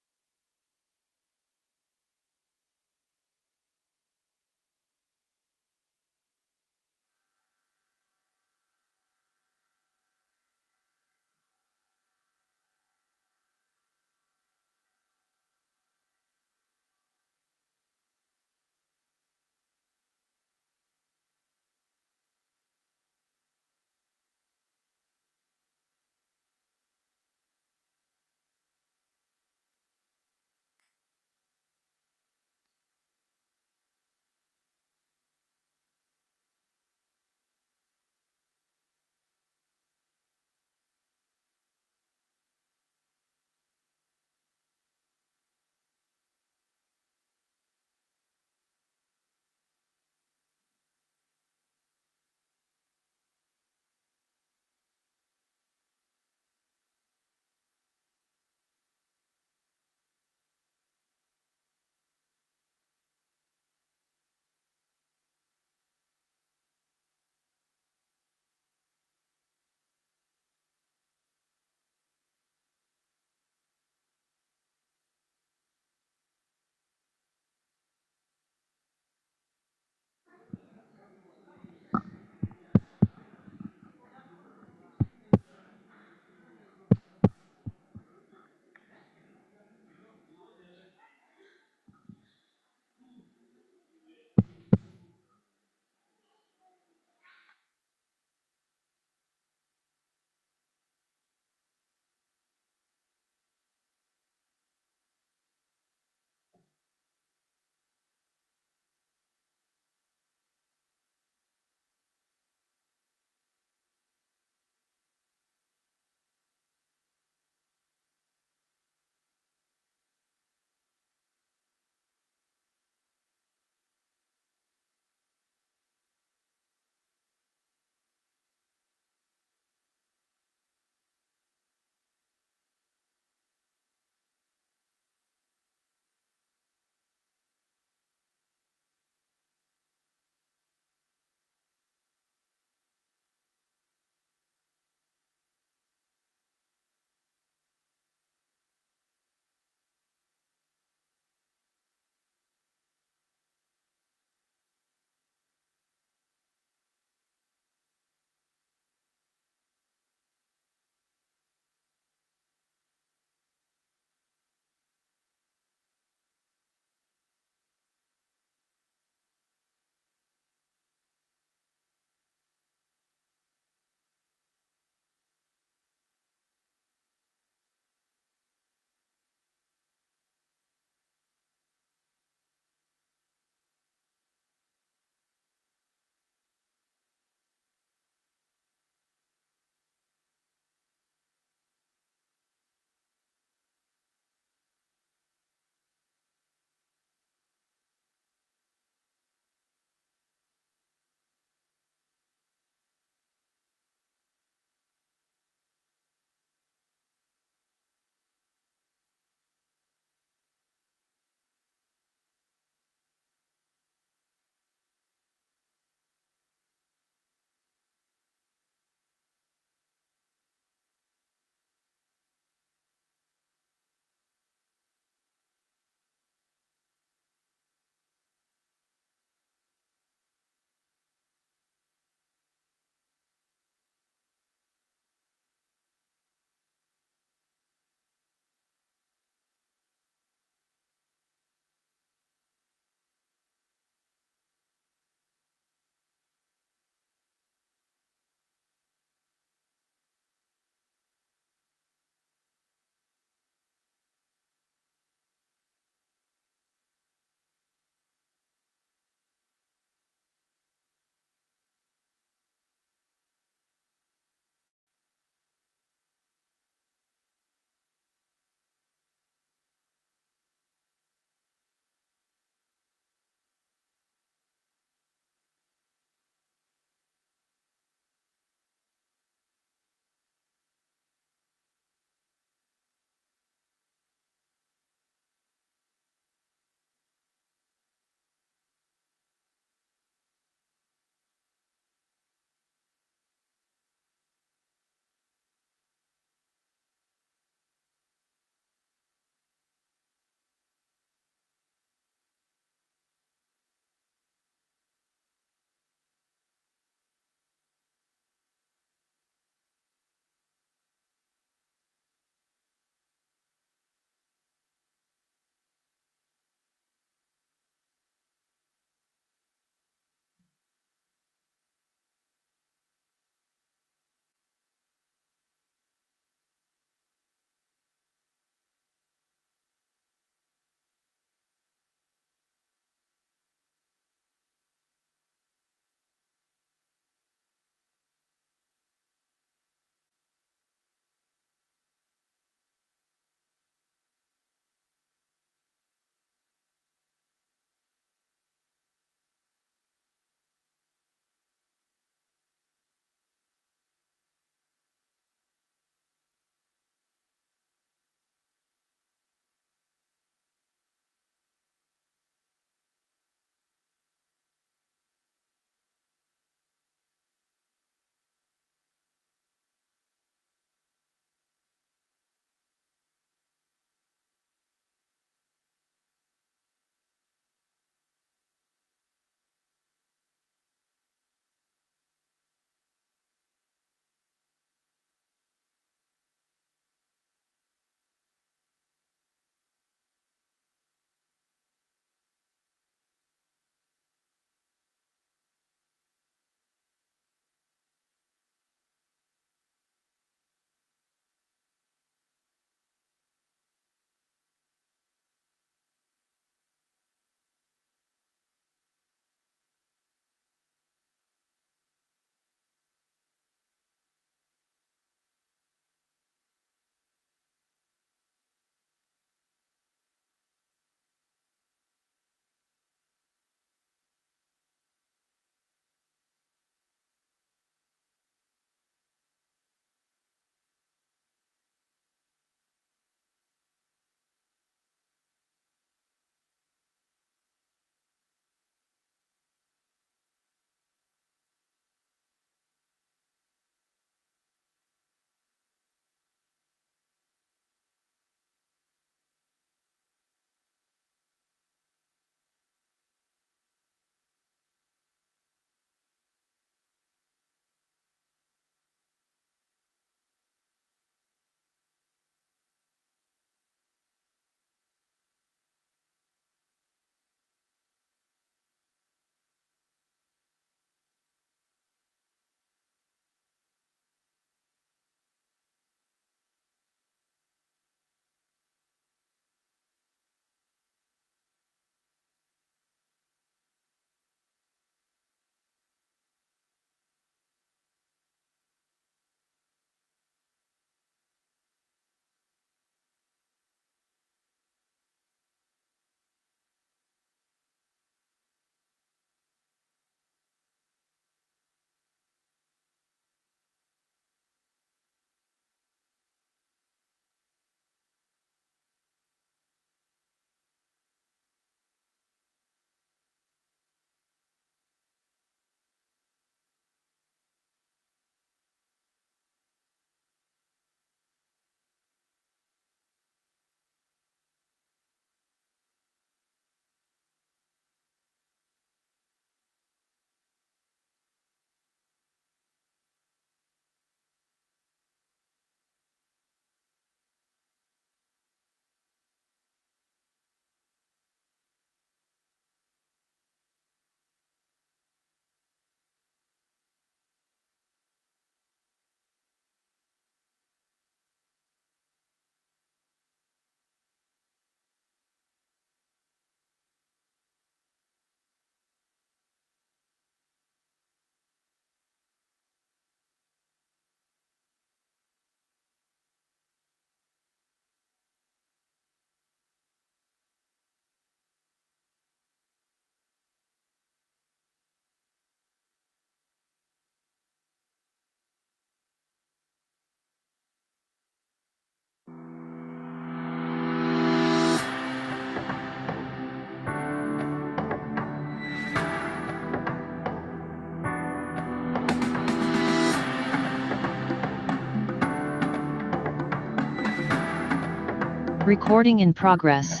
Recording in progress.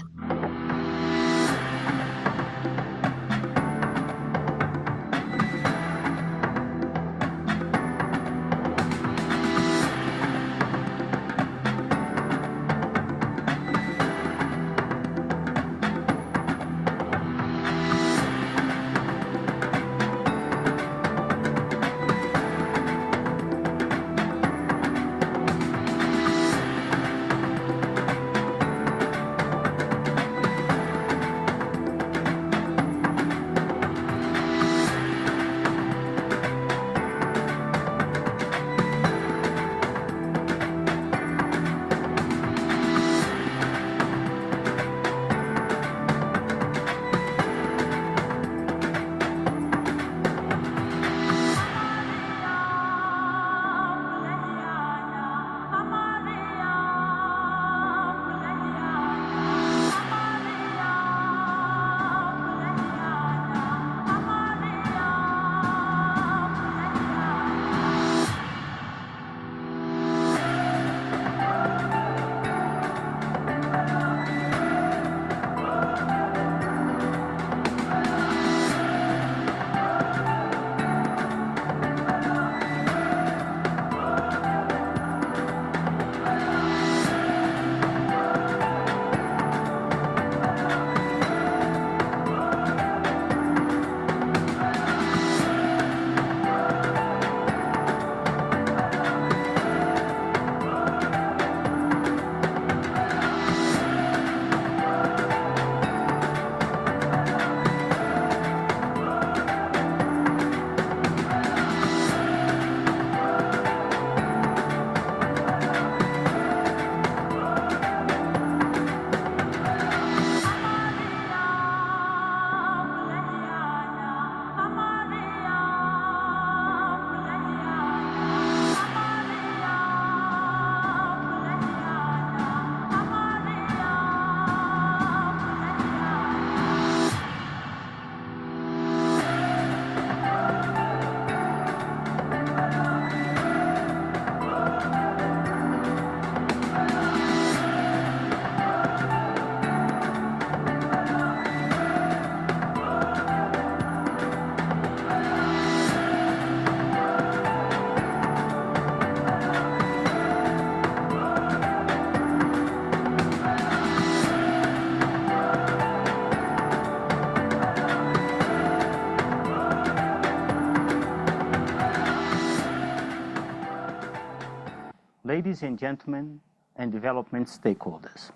Ladies and gentlemen and development stakeholders,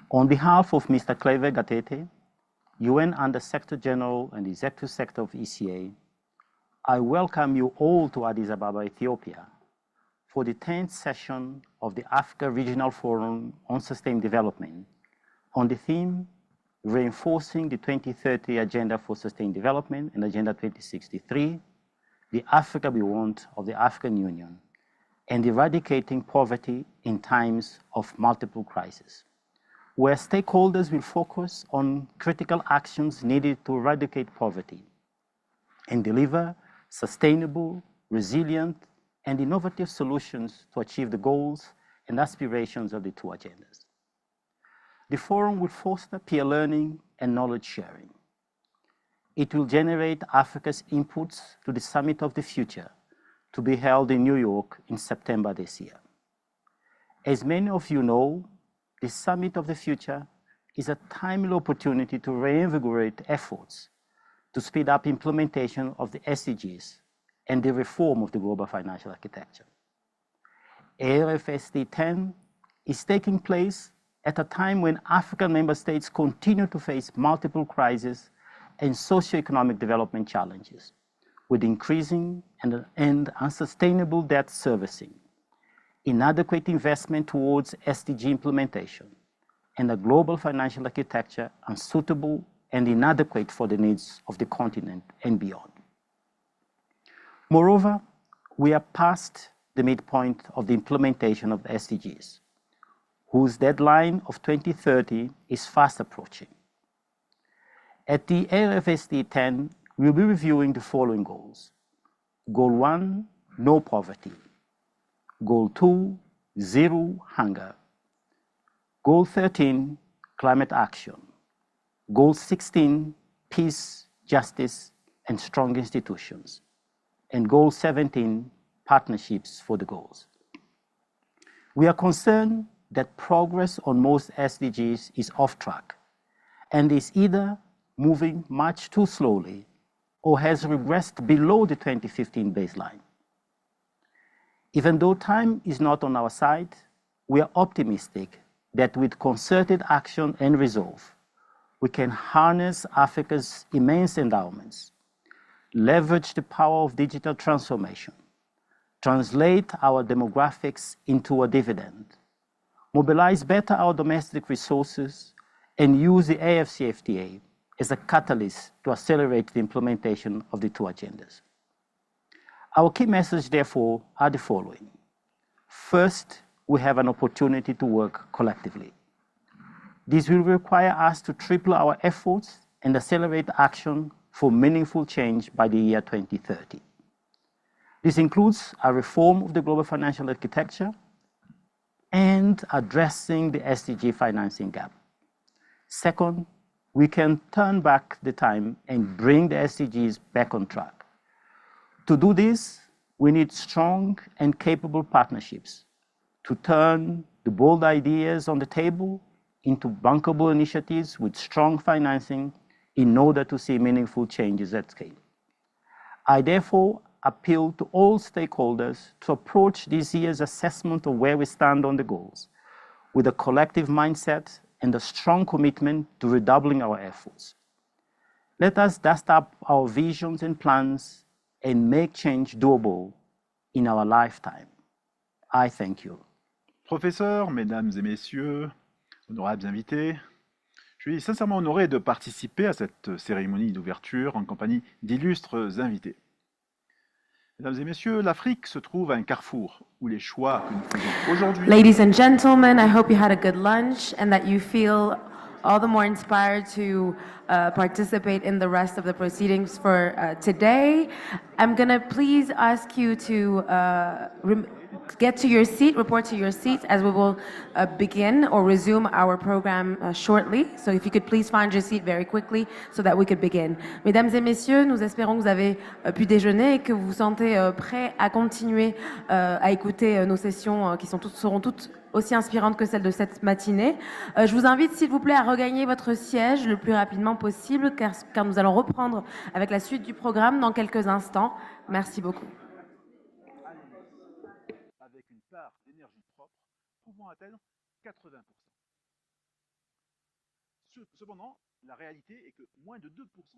on behalf of Mr. Claver Gatete, UN Under-Secretary General and Executive Secretary of ECA, I welcome you all to Addis Ababa, Ethiopia, for the 10th session of the Africa Regional Forum on Sustained Development on the theme Reinforcing the 2030 Agenda for Sustained Development and Agenda 2063, the Africa we want of the African Union, and eradicating poverty in times of multiple crises, where stakeholders will focus on critical actions needed to eradicate poverty and deliver sustainable, resilient, and innovative solutions to achieve the goals and aspirations of the two agendas. The forum will foster peer learning and knowledge sharing. It will generate Africa's inputs to the Summit of the Future, to be held in New York in September this year. As many of you know, the Summit of the Future is a timely opportunity to reinvigorate efforts to speed up implementation of the SDGs and the reform of the global financial architecture. AFSD 10 is taking place at a time when African member states continue to face multiple crises and socioeconomic development challenges, with increasing and unsustainable debt servicing, inadequate investment towards SDG implementation, and a global financial architecture unsuitable and inadequate for the needs of the continent and beyond. Moreover, we are past the midpoint of the implementation of the SDGs, whose deadline of 2030 is fast approaching. At the AFSD 10, we'll be reviewing the following goals. Goal 1, no poverty. Goal 2, zero hunger. Goal 13, climate action. Goal 16, peace, justice, and strong institutions. And Goal 17, partnerships for the goals. We are concerned that progress on most SDGs is off track and is either moving much too slowly or has regressed below the 2015 baseline. Even though time is not on our side, we are optimistic that with concerted action and resolve, we can harness Africa's immense endowments, leverage the power of digital transformation, translate our demographics into a dividend, mobilize better our domestic resources, and use the AFCFTA as a catalyst to accelerate the implementation of the two agendas. Our key messages, therefore, are the following. First, we have an opportunity to work collectively. This will require us to triple our efforts and accelerate action for meaningful change by the year 2030. This includes a reform of the global financial architecture and addressing the SDG financing gap. Second, we can turn back the time and bring the SDGs back on track. To do this, we need strong and capable partnerships to turn the bold ideas on the table into bankable initiatives with strong financing in order to see meaningful changes at scale. I therefore appeal to all stakeholders to approach this year's assessment of where we stand on the goals with a collective mindset and a strong commitment to redoubling our efforts. Let us dust up our visions and plans and make change doable in our lifetime. I thank you. Professeurs, mesdames et messieurs, honorables invités, je suis sincèrement honoré de participer à cette cérémonie d'ouverture en compagnie d'illustres invités. Mesdames et messieurs, l'Afrique se trouve à un carrefour où les choix que nous faisons aujourd'hui. Ladies and gentlemen, I hope you had a good lunch and that you feel all the more inspired to participate in the rest of the proceedings for today. I'm going to please ask you to get to your seat, report to your seats as we will begin or resume our program shortly. So if you could please find your seat very quickly so that we could begin. Mesdames et messieurs, nous espérons que vous avez pu déjeuner et que vous vous sentez prêts à continuer à écouter nos sessions qui seront toutes aussi inspirantes que celles de cette matinée. Je vous invite, s'il vous plaît, à regagner votre siège le plus rapidement possible car nous allons reprendre avec la suite du programme dans quelques instants. Merci beaucoup. Avec une part d'énergie propre pouvant atteindre 80%. Cependant, la réalité est que moins de 2%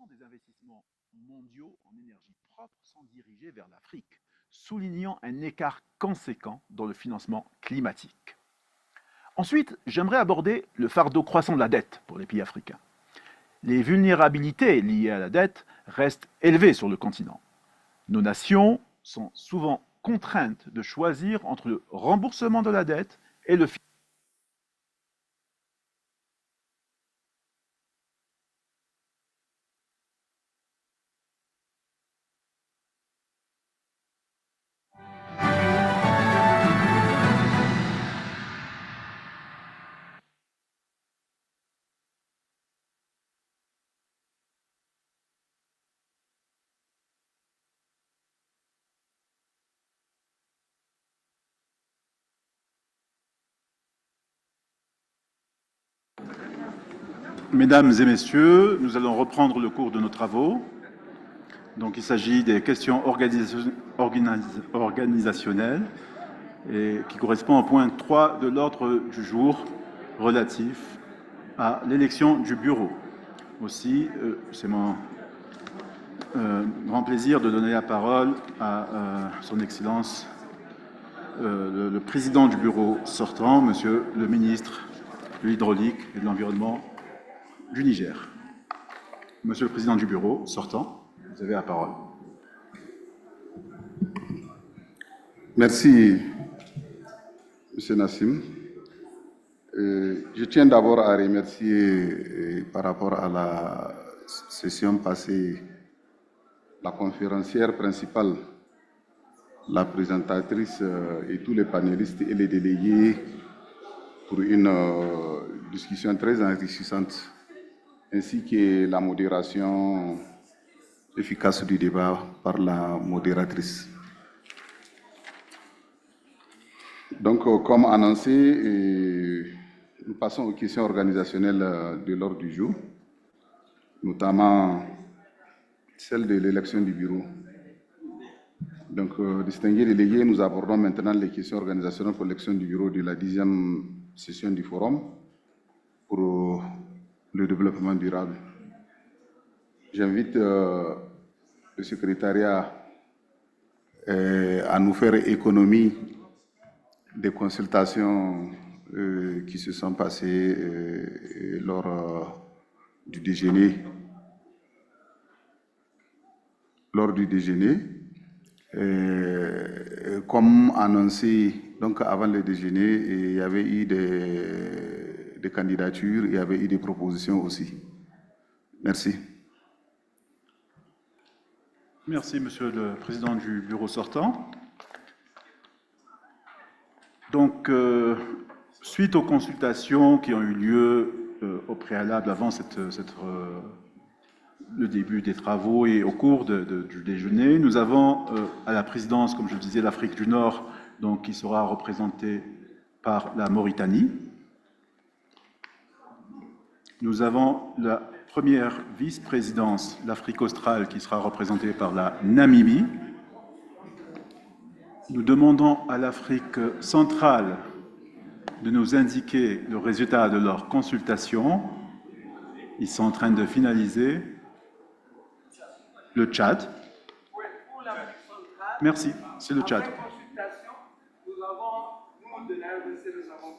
des investissements mondiaux en énergie propre sont dirigés vers l'Afrique, soulignant un écart conséquent dans le financement climatique. Ensuite, j'aimerais aborder le fardeau croissant de la dette pour les pays africains. Les vulnérabilités liées à la dette restent élevées sur le continent. Nos nations sont souvent contraintes de choisir entre le remboursement de la dette et le financement. Mesdames et messieurs, nous allons reprendre le cours de nos travaux. Donc, il s'agit des questions organisationnelles et qui correspondent au point 3 de l'ordre du jour relatif à l'élection du bureau. Aussi, c'est mon grand plaisir de donner la parole à son Excellence le président du bureau sortant, Monsieur le ministre de l'Hydraulique et de l'Environnement du Niger. Monsieur le président du bureau sortant, vous avez la parole. Merci, Monsieur Nassim. Je tiens d'abord à remercier par rapport à la session passée la conférencière principale, la présentatrice et tous les panélistes et les délégués pour une discussion très enrichissante, ainsi que la modération efficace du débat par la modératrice. Donc, comme annoncé, nous passons aux questions organisationnelles de l'ordre du jour, notamment celle de l'élection du bureau. Donc, distingués délégués, nous abordons maintenant les questions organisationnelles pour l'élection du bureau de la 10e session du Forum pour le développement durable. J'invite le secrétariat à nous faire économie des consultations qui se sont passées lors du déjeuner. Comme annoncé, donc avant le déjeuner, il y avait eu des candidatures, il y avait eu des propositions aussi. Merci. Merci, Monsieur le Président du bureau sortant. Donc, suite aux consultations qui ont eu lieu au préalable avant le début des travaux et au cours du déjeuner, nous avons à la présidence, comme je le disais, l'Afrique du Nord, donc, qui sera représentée par la Mauritanie. Nous avons la première vice-présidence, l'Afrique australe, qui sera représentée par la Namibie. Nous demandons à l'Afrique centrale de nous indiquer le résultat de leur consultation. Ils sont en train de finaliser. Le Tchad. Merci, c'est le Tchad. Nous avons, nous, de la RDC, nous avons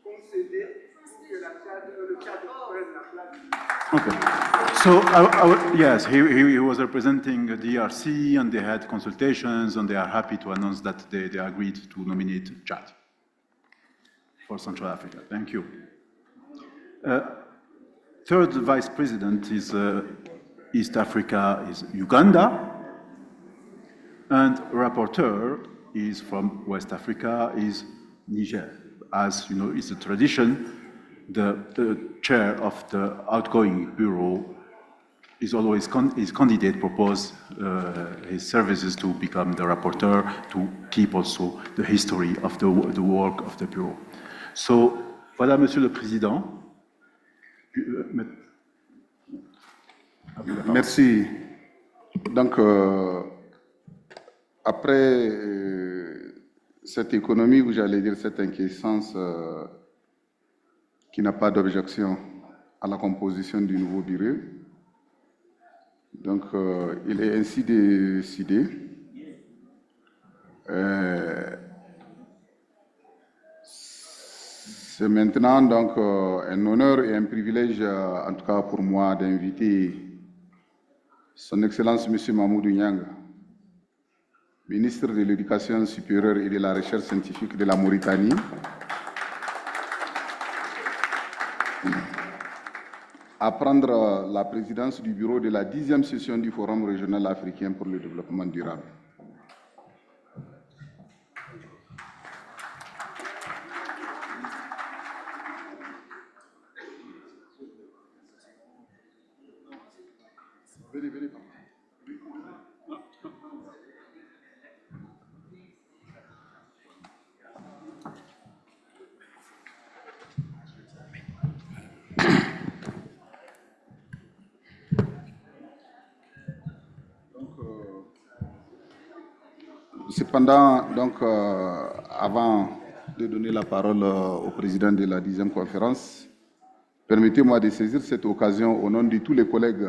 concédé pour que le Tchad prenne la place. Okay. So, yes, he was representing the DRC, and they had consultations, and they are happy to announce that they agreed to nominate Chad for Central Africa. Thank you. Third vice president is East Africa, is Uganda, and rapporteur is from West Africa, is Niger. As you know, it's a tradition. The chair of the outgoing bureau is always his candidate propose his services to become the rapporteur, to keep also the history of the work of the bureau. So, voilà, Monsieur le Président. Merci. Donc, après cette économie, ou j'allais dire cette inquiétance qui n'a pas d'objection à la composition du nouveau bureau, donc il est ainsi décidé. C'est maintenant donc un honneur et un privilège, en tout cas pour moi, d'inviter Son Excellence M. Mamoudou Niang, ministre de l'Éducation supérieure et de la Recherche scientifique de la Mauritanie, à prendre la présidence du bureau de la 10e session du Forum régional africain pour le développement durable. Cependant, donc, avant de donner la parole au président de la 10e conférence, permettez-moi de saisir cette occasion au nom de tous les collègues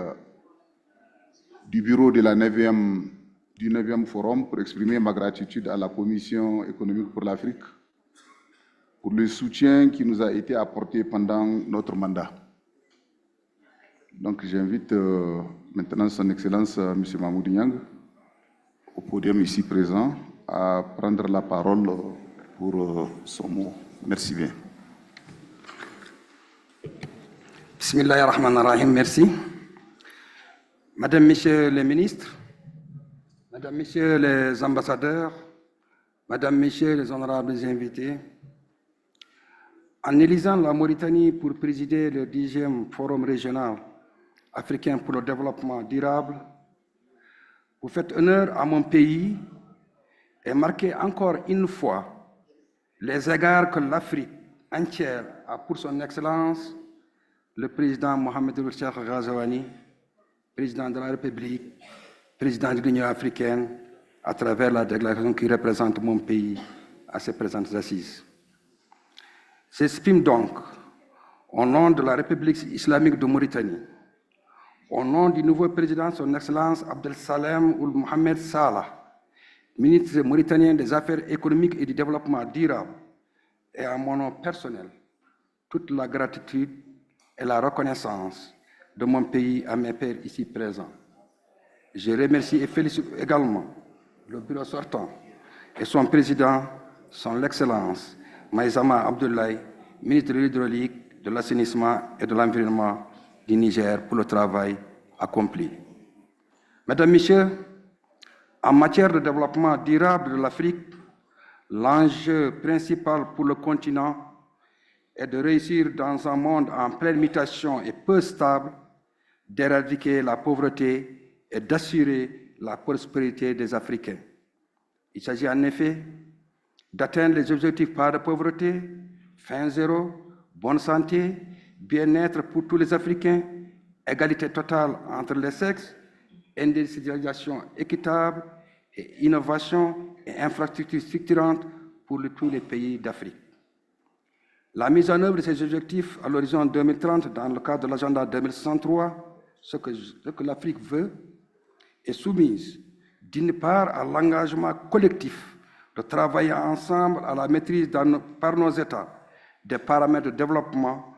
du bureau de la 9e forum pour exprimer ma gratitude à la Commission économique pour l'Afrique pour le soutien qui nous a été apporté pendant notre mandat. Donc j'invite maintenant Son Excellence M. Mamoudou Niang au podium ici présent à prendre la parole pour son mot. Merci bien. Bismillahirrahmanirrahim, merci. Madame, Messieurs les ministres, Madame, Messieurs les ambassadeurs, Madame, Messieurs les honorables invités, En élisant la Mauritanie pour présider le 10e Forum régional africain pour le développement durable, vous faites honneur à mon pays et marquez encore une fois les égards que l'Afrique entière a pour son Excellence, le président Mohamed Ould Cheikh Ghazouani, président de la République, président de l'Union africaine, à travers la déclaration qui représente mon pays à ces présentes assises. J'exprime donc, au nom de la République islamique de Mauritanie, au nom du nouveau président, son Excellence Abdel Salem Ould Mohamed Salah, ministre mauritanien des Affaires économiques et du développement durable, et à mon nom personnel, toute la gratitude et la reconnaissance de mon pays à mes pairs ici présents. Je remercie et félicite également le bureau sortant et son président, son Excellence, Maïzama Abdoulaye, ministre de l'Hydraulique, de l'Assainissement et de l'Environnement du Niger pour le travail accompli. Mesdames, Messieurs, en matière de développement durable de l'Afrique, l'enjeu principal pour le continent est de réussir dans un monde en pleine mutation et peu stable, d'éradiquer la pauvreté et d'assurer la prospérité des Africains. Il s'agit en effet d'atteindre les objectifs pas de pauvreté, faim zéro, bonne santé, bien-être pour tous les Africains, égalité totale entre les sexes, industrialisation équitable et innovation et infrastructures structurantes pour tous les pays d'Afrique. La mise en œuvre de ces objectifs à l'horizon 2030 dans le cadre de l'agenda 2063, ce que l'Afrique veut, est soumise d'une part à l'engagement collectif de travailler ensemble à la maîtrise par nos États des paramètres de développement,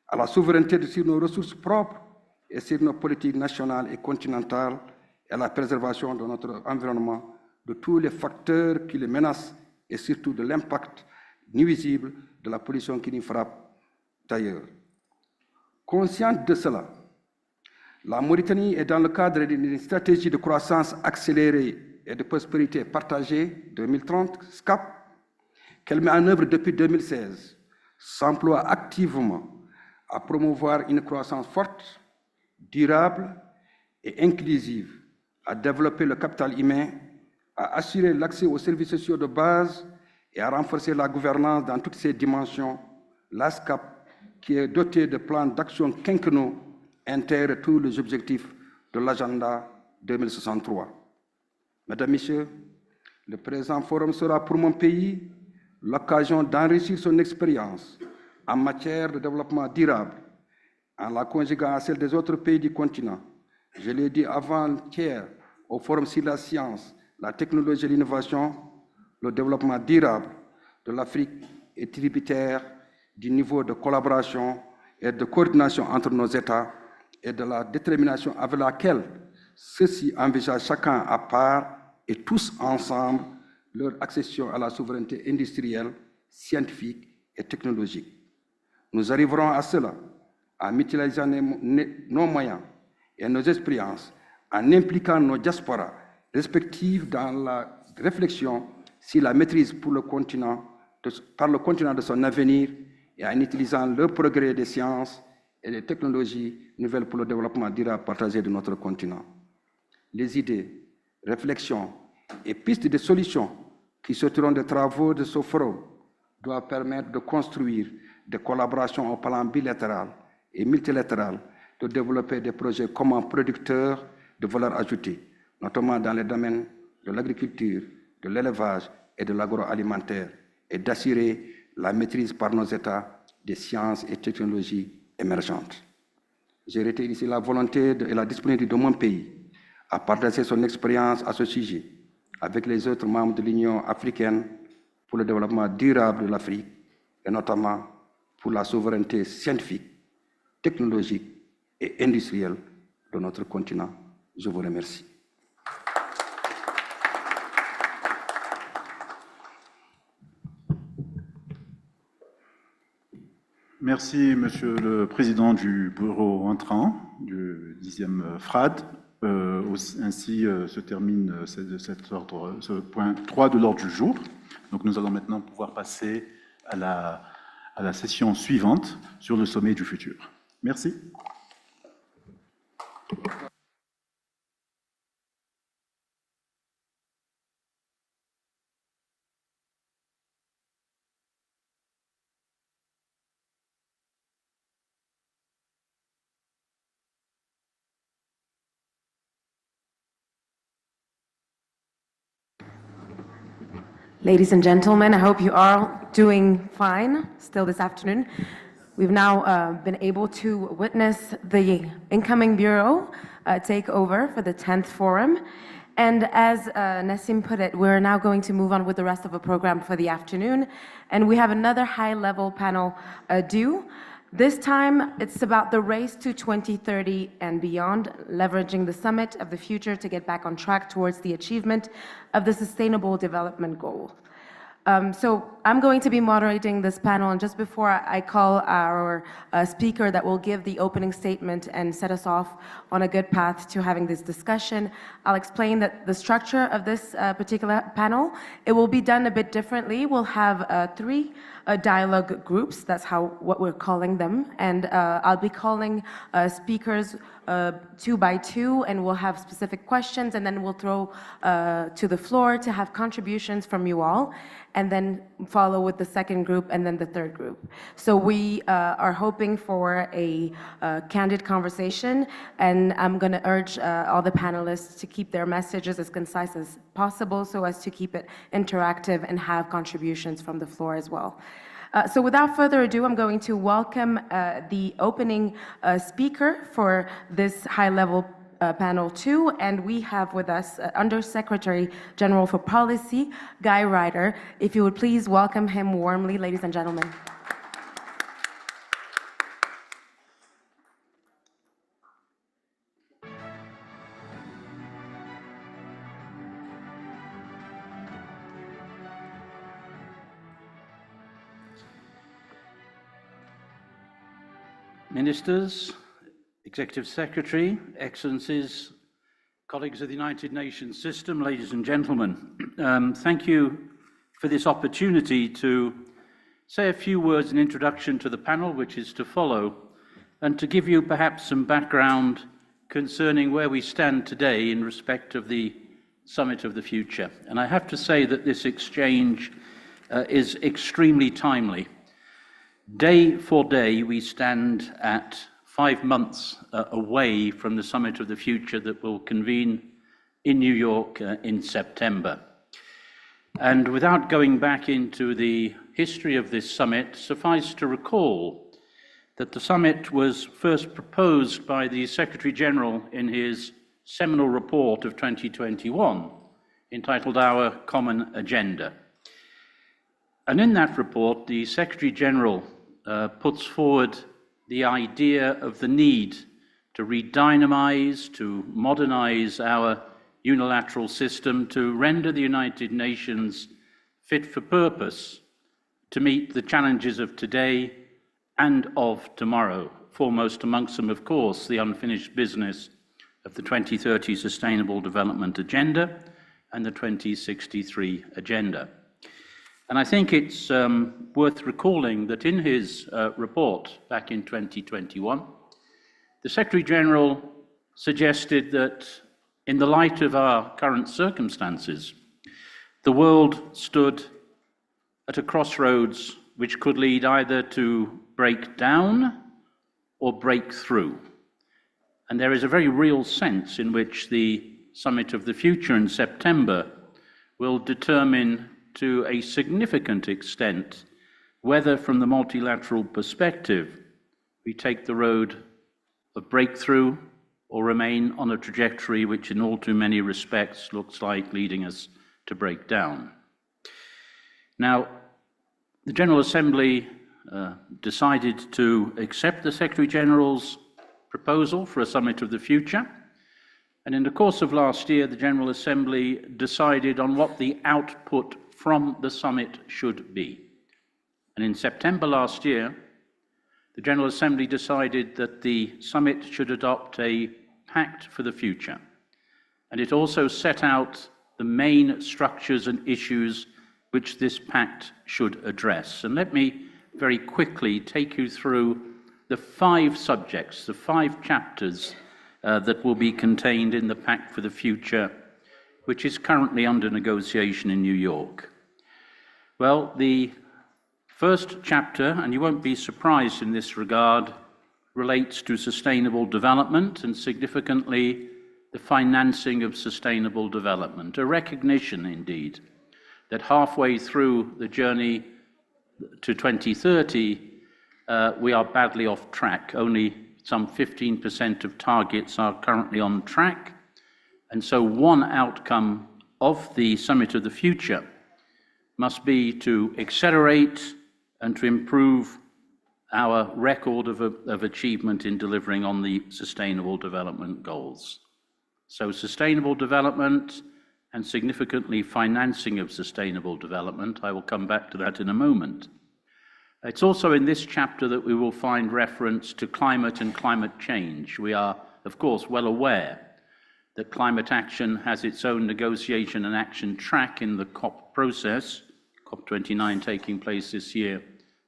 à la souveraineté sur nos ressources propres et sur nos politiques nationales et continentales et à la préservation de notre environnement, de tous les facteurs qui les menacent et surtout de l'impact nuisible de la pollution qui nous frappe d'ailleurs. Consciente de cela, la Mauritanie est dans le cadre d'une stratégie de croissance accélérée et de prospérité partagée 2030, SCAP, qu'elle met en œuvre depuis 2016, s'emploie activement à promouvoir une croissance forte, durable et inclusive, à développer le capital humain, à assurer l'accès aux services sociaux de base et à renforcer la gouvernance dans toutes ses dimensions. La SCAP, qui est dotée de plans d'action quinquennaux, intègre tous les objectifs de l'agenda 2063. Mesdames, Messieurs, le présent forum sera pour mon pays l'occasion d'enrichir son expérience en matière de développement durable, en la conjuguant à celle des autres pays du continent. Je l'ai dit avant-hier au forum sur la science, la technologie et l'innovation, le développement durable de l'Afrique est tributaire du niveau de collaboration et de coordination entre nos États et de la détermination avec laquelle ceux-ci envisagent chacun à part et tous ensemble leur accession à la souveraineté industrielle, scientifique et technologique. Nous arriverons à cela en mutualisant nos moyens et nos expériences, en impliquant nos diasporas respectives dans la réflexion sur la maîtrise par le continent de son avenir et en utilisant le progrès des sciences et des technologies nouvelles pour le développement durable partagé de notre continent. Les idées, réflexions et pistes de solutions qui sortiront des travaux de ce forum doivent permettre de construire des collaborations au plan bilatéral et multilatéral, de développer des projets communs producteurs de valeur ajoutée, notamment dans les domaines de l'agriculture, de l'élevage et de l'agroalimentaire, et d'assurer la maîtrise par nos États des sciences et technologies émergentes. J'ai réitéré ici la volonté et la disponibilité de mon pays à partager son expérience à ce sujet avec les autres membres de l'Union africaine pour le développement durable de l'Afrique et notamment pour la souveraineté scientifique, technologique et industrielle de notre continent. Je vous remercie. Merci, Monsieur le Président du bureau entrant du 10e FRAD. Ainsi se termine ce point 3 de l'ordre du jour. Donc nous allons maintenant pouvoir passer à à la session suivante sur le sommet du futur. Merci. Ladies and gentlemen, I hope you are doing fine still this afternoon. We've now been able to witness the incoming bureau take over for the 10th forum. And as Nassim put it, we're now going to move on with the rest of the program for the afternoon. And we have another high-level panel due. This time, it's about the race to 2030 and beyond, leveraging the summit of the future to get back on track towards the achievement of the Sustainable Development Goal. So I'm going to be moderating this panel, and just before I call our speaker that will give the opening statement and set us off on a good path to having this discussion, I'll explain that the structure of this particular panel, it will be done a bit differently. We'll have three dialogue groups, that's what we're calling them, and I'll be calling speakers 2 by 2, and we'll have specific questions, and then we'll throw to the floor to have contributions from you all, and then follow with the second group and then the third group. So we are hoping for a candid conversation, and I'm going to urge all the panelists to keep their messages as concise as possible so as to keep it interactive and have contributions from the floor as well. So without further ado, I'm going to welcome the opening speaker for this high-level panel 2, and we have with us Under Secretary General for Policy, Guy Ryder. If you would please welcome him warmly, ladies and gentlemen. Ministers, Executive Secretary, Excellencies, colleagues of the United Nations system, ladies and gentlemen, thank you for this opportunity to say a few words in introduction to the panel which is to follow, and to give you perhaps some background concerning where we stand today in respect of the Summit of the Future. And I have to say that this exchange is extremely timely. Day for day, we stand at 5 months away from the Summit of the Future that will convene in New York in September. And without going back into the history of this summit, suffice to recall that the summit was first proposed by the Secretary General in his seminal report of 2021, entitled Our Common Agenda. And in that report, the Secretary General puts forward the idea of the need to redynamize, to modernize our unilateral system, to render the United Nations fit for purpose to meet the challenges of today and of tomorrow, foremost amongst them, of course, the unfinished business of the 2030 Sustainable Development Agenda and the 2063 Agenda. And I think it's worth recalling that in his report back in 2021, the Secretary General suggested that in the light of our current circumstances, the world stood at a crossroads which could lead either to break down or break through. And there is a very real sense in which the Summit of the Future in September will determine to a significant extent whether, from the multilateral perspective, we take the road of breakthrough or remain on a trajectory which in all too many respects looks like leading us to break down. Now, the General Assembly decided to accept the Secretary General's proposal for a Summit of the Future, and in the course of last year, the General Assembly decided on what the output from the summit should be. And in September last year, the General Assembly decided that the summit should adopt a pact for the future. And it also set out the main structures and issues which this pact should address. And let me very quickly take you through the 5 subjects, the 5 chapters that will be contained in the Pact for the Future, which is currently under negotiation in New York. Well, the first chapter, and you won't be surprised in this regard, relates to sustainable development and significantly the financing of sustainable development, a recognition indeed that halfway through the journey to 2030, we are badly off track. Only some 15% of targets are currently on track. And so one outcome of the Summit of the Future must be to accelerate and to improve our record of achievement in delivering on the Sustainable Development Goals. So sustainable development and significantly financing of sustainable development. I will come back to that in a moment. It's also in this chapter that we will find reference to climate and climate change. We are, of course, well aware that climate action has its own negotiation and action track in the COP process, COP29 taking place this year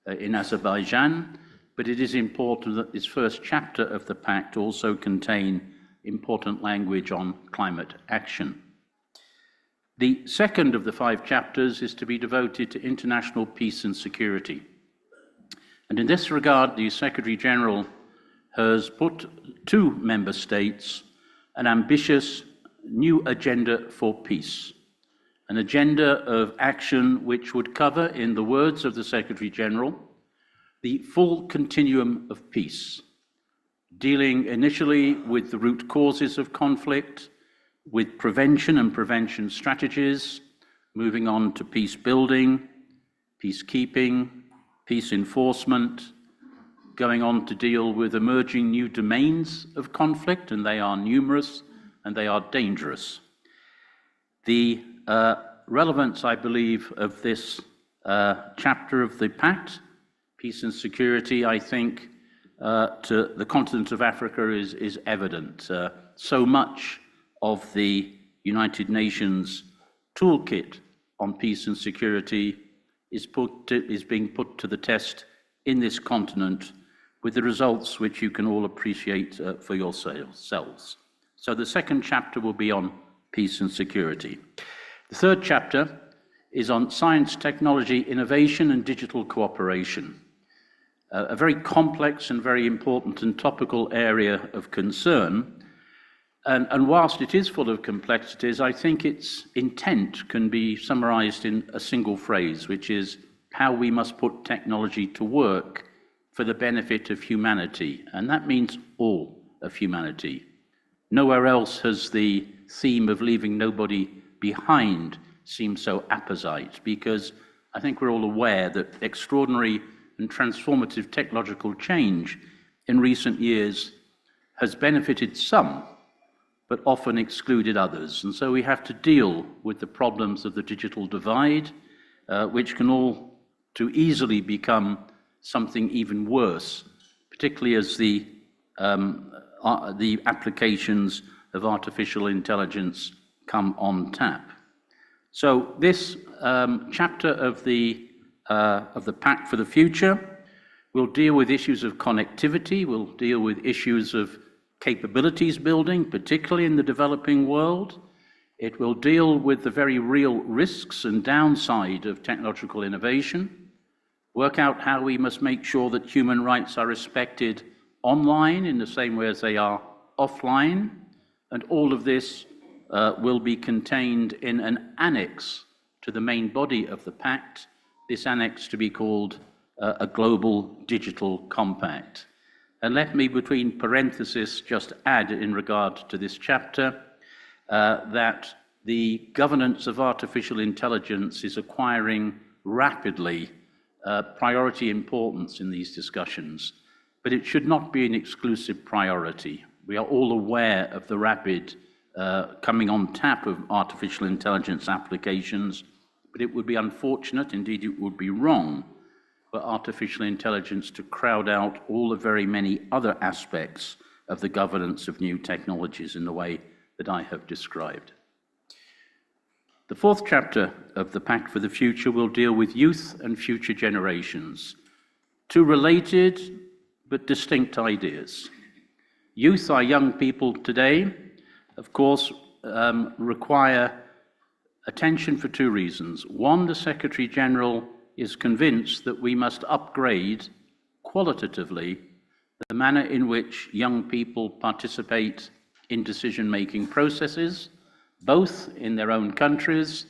in Azerbaijan, but it is important that this first chapter of the Pact also contain important language on climate action. The second of the 5 chapters is to be devoted to international peace and security. And in this regard, the Secretary General has put to member states an ambitious new agenda for peace, an agenda of action which would cover, in the words of the Secretary General, the full continuum of peace, dealing initially with the root causes of conflict, with prevention and prevention strategies, moving on to peace building, peacekeeping, peace enforcement, going on to deal with emerging new domains of conflict, and they are numerous and they are dangerous. The relevance, I believe, of this chapter of the Pact, peace and security, I think, to the continent of Africa is evident. So much of the United Nations toolkit on peace and security is being put to the test in this continent with the results which you can all appreciate for yourselves. So the second chapter will be on peace and security. The third chapter is on science, technology, innovation, and digital cooperation. A very complex and very important and topical area of concern. And whilst it is full of complexities, I think its intent can be summarized in a single phrase, which is how we must put technology to work for the benefit of humanity. And that means all of humanity. Nowhere else has the theme of leaving nobody behind seemed so apposite, because I think we're all aware that extraordinary and transformative technological change in recent years has benefited some, but often excluded others. And so we have to deal with the problems of the digital divide, which can all too easily become something even worse, particularly as the applications of artificial intelligence come on tap. So this chapter of the Pact for the Future will deal with issues of connectivity, will deal with issues of capabilities building, particularly in the developing world. It will deal with the very real risks and downside of technological innovation, work out how we must make sure that human rights are respected online in the same way as they are offline, and all of this will be contained in an annex to the main body of the Pact, this annex to be called a Global Digital Compact. And let me, between parentheses, just add in regard to this chapter that the governance of artificial intelligence is acquiring rapidly priority importance in these discussions, but it should not be an exclusive priority. We are all aware of the rapid coming on tap of artificial intelligence applications, but it would be unfortunate, indeed it would be wrong, for artificial intelligence to crowd out all the very many other aspects of the governance of new technologies in the way that I have described. The fourth chapter of the Pact for the Future will deal with youth and future generations. two related but distinct ideas. Youth, our young people today, of course, require attention for two reasons. One, the Secretary General is convinced that we must upgrade qualitatively the manner in which young people participate in decision-making processes, both in their own countries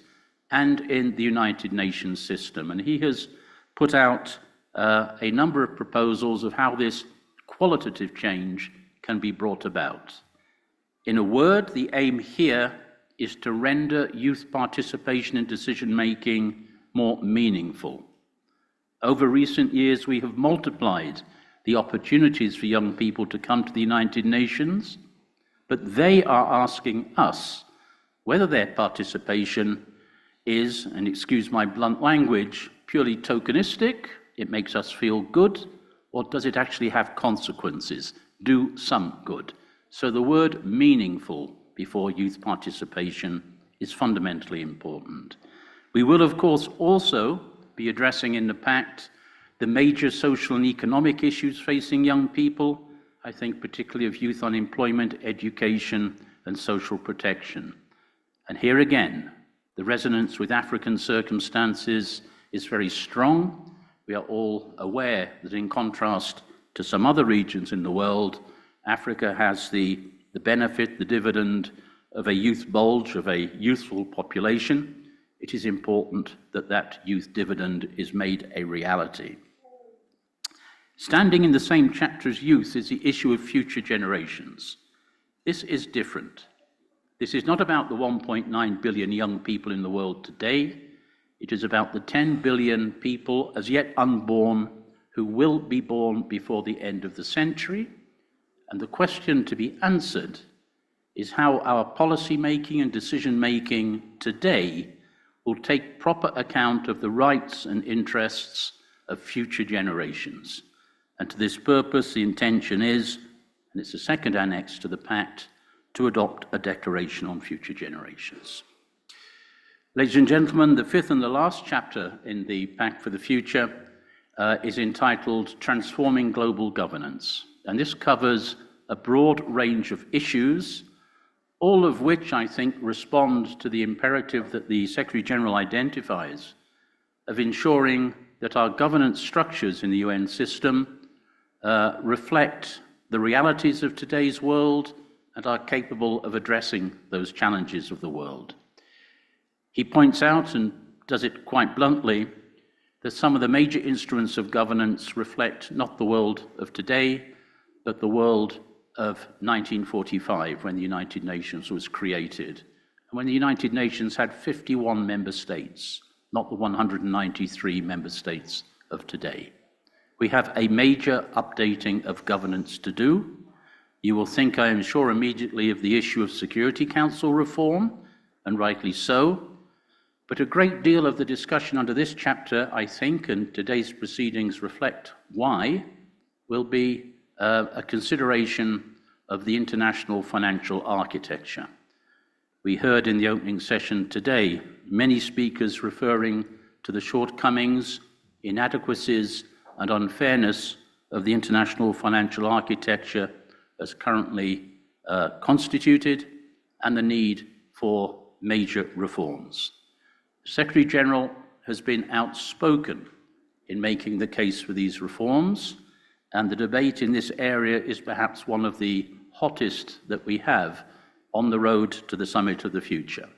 and in the United Nations system. And he has put out a number of proposals of how this qualitative change can be brought about. In a word, the aim here is to render youth participation in decision-making more meaningful. Over recent years, we have multiplied the opportunities for young people to come to the United Nations, but they are asking us whether their participation is, and excuse my blunt language, purely tokenistic, it makes us feel good, or does it actually have consequences, do some good? So the word meaningful before youth participation is fundamentally important. We will, of course, also be addressing in the Pact the major social and economic issues facing young people, I think particularly of youth unemployment, education, and social protection. And here again, the resonance with African circumstances is very strong. We are all aware that in contrast to some other regions in the world, Africa has the benefit, the dividend of a youth bulge, of a youthful population. It is important that that youth dividend is made a reality. Standing in the same chapter as youth is the issue of future generations. This is different. This is not about the 1.9 billion young people in the world today. It is about the 10 billion people as yet unborn who will be born before the end of the century. And the question to be answered is how our policy making and decision making today will take proper account of the rights and interests of future generations. And to this purpose, the intention is, and it's the second annex to the Pact, to adopt a declaration on future generations. Ladies and gentlemen, the fifth and the last chapter in the Pact for the Future is entitled Transforming Global Governance. And this covers a broad range of issues, all of which I think respond to the imperative that the Secretary General identifies of ensuring that our governance structures in the UN system reflect the realities of today's world and are capable of addressing those challenges of the world. He points out, and does it quite bluntly, that some of the major instruments of governance reflect not the world of today, but the world of 1945, when the United Nations was created, and when the United Nations had 51 member states, not the 193 member states of today. We have a major updating of governance to do. You will think, I am sure, immediately of the issue of Security Council reform, and rightly so. But a great deal of the discussion under this chapter, I think, and today's proceedings reflect why, will be a consideration of the international financial architecture. We heard in the opening session today many speakers referring to the shortcomings, inadequacies, and unfairness of the international financial architecture as currently constituted, and the need for major reforms. The Secretary General has been outspoken in making the case for these reforms, and the debate in this area is perhaps one of the hottest that we have on the road to the Summit of the Future.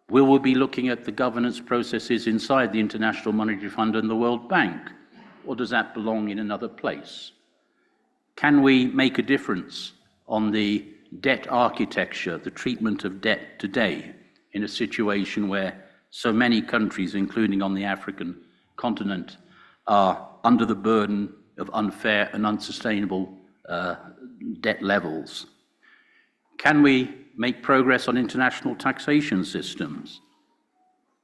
Will we be looking at the governance processes inside the International Monetary Fund and the World Bank, or does that belong in another place? Can we make a difference on the debt architecture, the treatment of debt today, in a situation where so many countries, including on the African continent, are under the burden of unfair and unsustainable debt levels? Can we make progress on international taxation systems?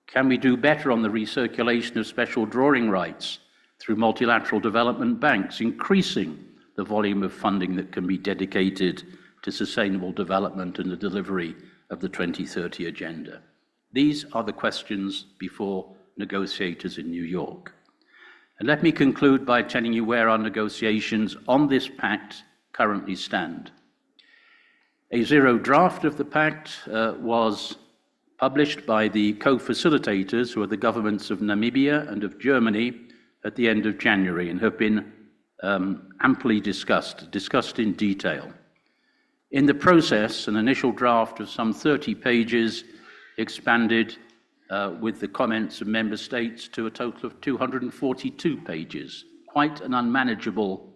Can we do better on the recirculation of special drawing rights through multilateral development banks, increasing the volume of funding that can be dedicated to sustainable development and the delivery of the 2030 agenda? These are the questions before negotiators in New York. And let me conclude by telling you where our negotiations on this pact currently stand. A zero draft of the pact was published by the co-facilitators, who are the governments of Namibia and of Germany, at the end of January, and have been amply discussed in detail. In the process, an initial draft of some 30 pages expanded with the comments of member states to a total of 242 pages. Quite an unmanageable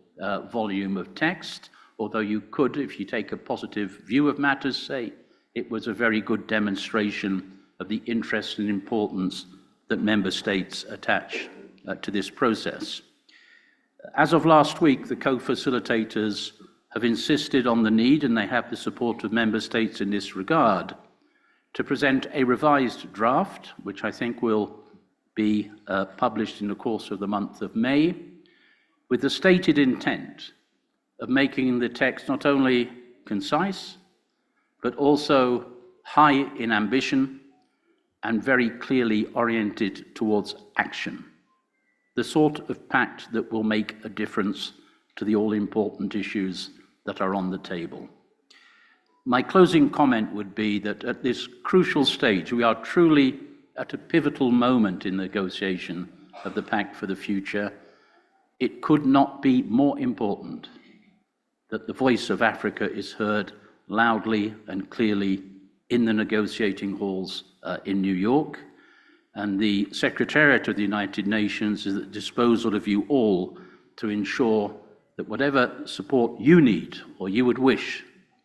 volume of text, although you could, if you take a positive view of matters, say it was a very good demonstration of the interest and importance that member states attach to this process. As of last week, the co-facilitators have insisted on the need, and they have the support of member states in this regard, to present a revised draft, which I think will be published in the course of the month of May, with the stated intent of making the text not only concise, but also high in ambition and very clearly oriented towards action. The sort of pact that will make a difference to the all-important issues that are on the table. My closing comment would be that at this crucial stage, we are truly at a pivotal moment in the negotiation of the Pact for the Future. It could not be more important that the voice of Africa is heard loudly and clearly in the negotiating halls in New York. And the Secretariat of the United Nations is at the disposal of you all to ensure that whatever support you need or you would wish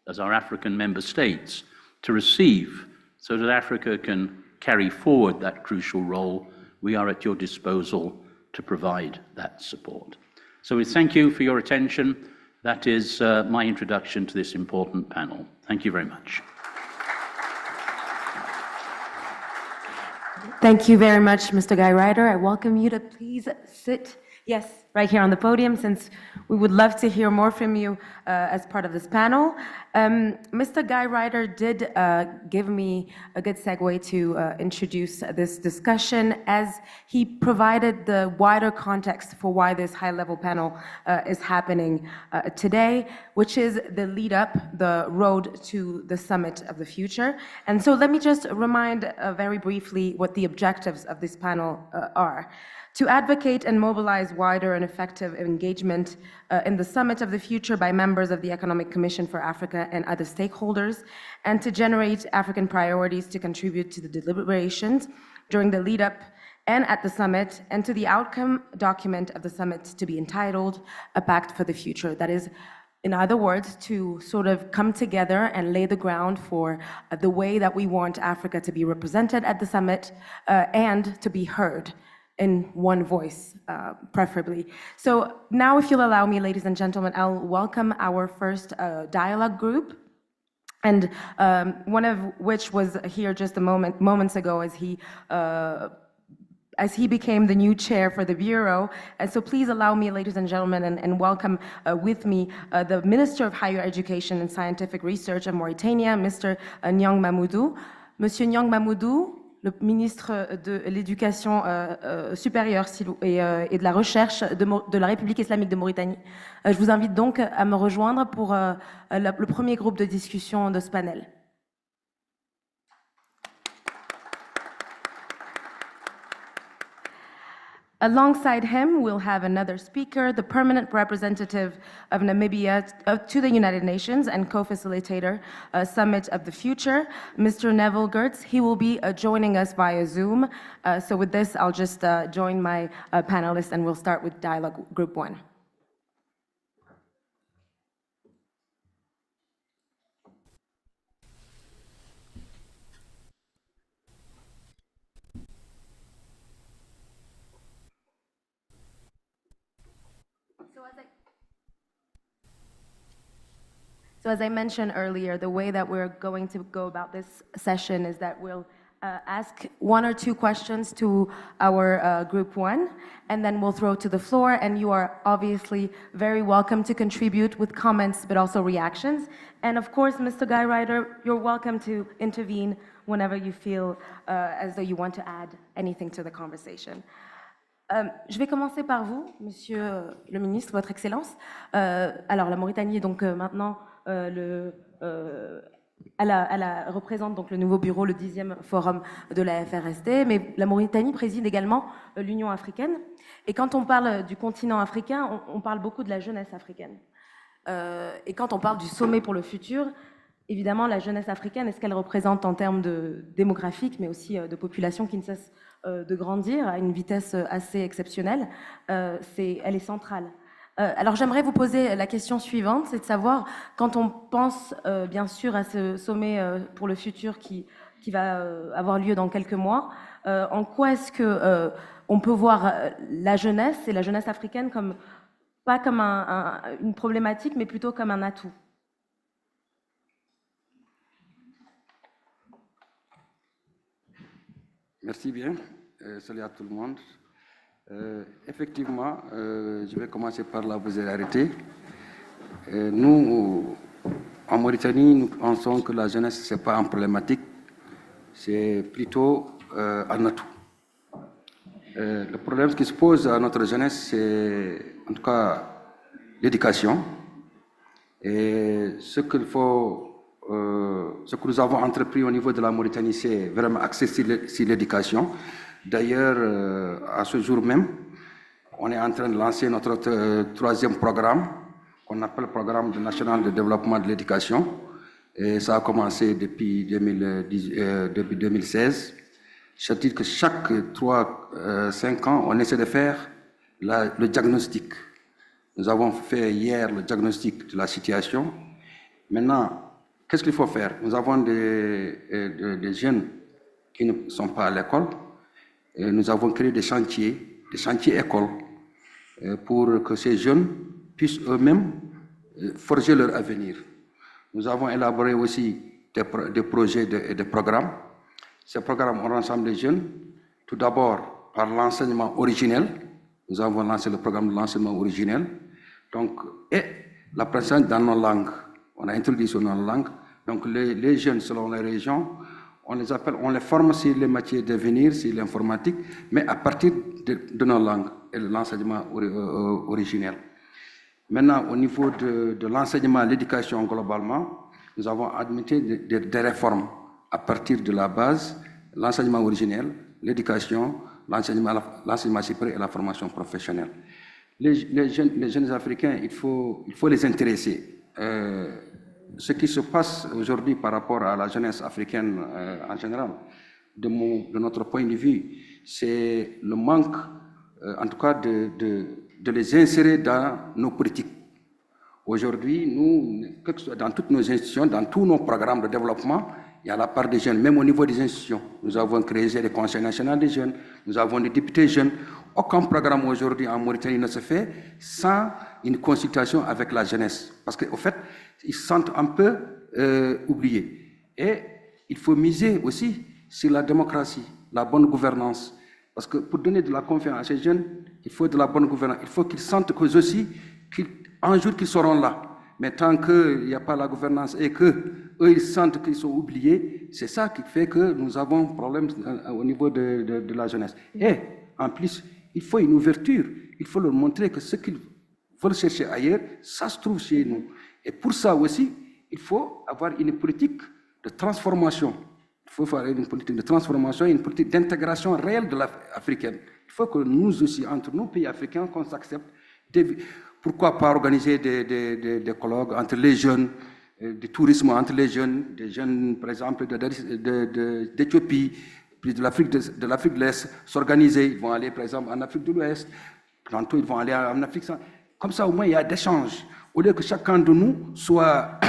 as our African member states to receive so that Africa can carry forward that crucial role, we are at your disposal to provide that support. So we thank you for your attention. That is my introduction to this important panel. Thank you very much. Thank you very much, Mr. Guy Ryder. I welcome you to please sit, yes, right here on the podium, since we would love to hear more from you as part of this panel. Mr. Guy Ryder did give me a good segue to introduce this discussion, as he provided the wider context for why this high-level panel is happening today, which is the lead up, the road to the summit of the future. And so let me just remind very briefly what the objectives of this panel are. To advocate and mobilize wider and effective engagement in the Summit of the Future by members of the Economic Commission for Africa and other stakeholders, and to generate African priorities to contribute to the deliberations during the lead-up and at the summit, and to the outcome document of the summit to be entitled A Pact for the Future. That is, in other words, to sort of come together and lay the ground for the way that we want Africa to be represented at the summit and to be heard in one voice, preferably. So now, if you'll allow me, ladies and gentlemen, I'll welcome our first dialogue group, and one of which was here just moments ago as he became the new chair for the Bureau. And so please allow me, ladies and gentlemen, and welcome with me the Minister of Higher Education and Scientific Research of Mauritania, Mr. Nyang Mamoudou. Monsieur Nyang Mamoudou, le ministre de l'Éducation supérieure et de la Recherche de la République islamique de Mauritanie. Je vous invite donc à me rejoindre pour le premier groupe de discussion de ce panel. Alongside him, we'll have another speaker, the permanent representative of Namibia to the United Nations and co-facilitator Summit of the Future, Mr. Neville Gertz. He will be joining us via Zoom. So with this, I'll just join my panelists, and we'll start with dialogue group 1. So as I mentioned earlier, the way that we're going to go about this session is that we'll ask 1 or 2 questions to our group 1, and then we'll throw to the floor, and you are obviously very welcome to contribute with comments, but also reactions. And of course, Mr. Guy Ryder, you're welcome to intervene whenever you feel as though you want to add anything to the conversation. Je vais commencer par vous, Monsieur le Ministre, Votre Excellence. Alors, la Mauritanie est donc maintenant elle représente donc le nouveau bureau, le 10e forum de la FRST, mais la Mauritanie préside également l'Union africaine. Et quand on parle du continent africain, on parle beaucoup de la jeunesse africaine. Et quand on parle du sommet pour le futur, évidemment, la jeunesse africaine, est-ce qu'elle représente en termes de démographique, mais aussi de population qui ne cesse de grandir à une vitesse assez exceptionnelle, elle est centrale. Alors j'aimerais vous poser la question suivante, c'est de savoir, quand on pense bien sûr à ce sommet pour le futur qui va avoir lieu dans quelques mois, en quoi est-ce que on peut voir la jeunesse et la jeunesse africaine comme, pas comme une problématique, mais plutôt comme un atout? Merci bien. Salut à tout le monde. Effectivement, je vais commencer par la vérité. Nous, en Mauritanie, nous pensons que la jeunesse, ce n'est pas une problématique, c'est plutôt un atout. Le problème qui se pose à notre jeunesse, c'est en tout cas l'éducation. Et ce que nous avons entrepris au niveau de la Mauritanie, c'est vraiment axé sur l'éducation. D'ailleurs, à ce jour même, on est en train de lancer notre troisième programme, qu'on appelle le Programme national de développement de l'éducation. Et ça a commencé depuis 2016. C'est-à-dire que chaque 3-5 ans, on essaie de faire le diagnostic. Nous avons fait hier le diagnostic de la situation. Maintenant, qu'est-ce qu'il faut faire? Nous avons des jeunes qui ne sont pas à l'école. Et nous avons créé des chantiers écoles, pour que ces jeunes puissent eux-mêmes forger leur avenir. Nous avons élaboré aussi des projets et des programmes. Ces programmes, on rassemble les jeunes, tout d'abord par l'enseignement originel. Nous avons lancé le programme de l'enseignement originel. Donc, et l'apprentissage dans nos langues. On a introduit sur nos langues. Donc, les jeunes, selon les régions, on les forme sur les matières d'avenir, sur l'informatique, mais à partir de nos langues et de l'enseignement originel. Maintenant, au niveau de l'enseignement, l'éducation globalement, nous avons admis des réformes à partir de la base, l'enseignement originel, l'éducation, l'enseignement supérieur et la formation professionnelle. Les jeunes Africains, il faut les intéresser. Ce qui se passe aujourd'hui par rapport à la jeunesse africaine en général, de notre point de vue, c'est le manque, en tout cas, de les insérer dans nos politiques. Aujourd'hui, nous, dans toutes nos institutions, dans tous nos programmes de développement, il y a la part des jeunes, même au niveau des institutions. Nous avons créé le Conseil national des jeunes, nous avons des députés jeunes. Aucun programme aujourd'hui en Mauritanie ne se fait sans une consultation avec la jeunesse. Parce qu'au fait, ils se sentent un peu oubliés. Et il faut miser aussi sur la démocratie, la bonne gouvernance. Parce que pour donner de la confiance à ces jeunes, il faut de la bonne gouvernance. Il faut qu'ils sentent qu'eux aussi, un jour qu'ils seront là. Mais tant qu'il n'y a pas la gouvernance et qu'eux, ils sentent qu'ils sont oubliés, c'est ça qui fait que nous avons un problème au niveau de la jeunesse. Et en plus, il faut une ouverture. Il faut leur montrer que ce qu'ils veulent chercher ailleurs, ça se trouve chez nous. Et pour ça aussi, il faut avoir une politique de transformation. Il faut faire une politique de transformation et une politique d'intégration réelle de l'africaine. Il faut que nous aussi, entre nos pays africains, qu'on s'accepte. Pourquoi pas organiser des colloques entre les jeunes, du tourisme entre les jeunes, des jeunes, par exemple, d'Éthiopie, puis de l'Afrique de l'Est, s'organiser. Ils vont aller, par exemple, en Afrique de l'Ouest. Tantôt, ils vont aller en Afrique centrale. Comme ça, au moins, il y a des échanges. Au lieu que chacun de nous soit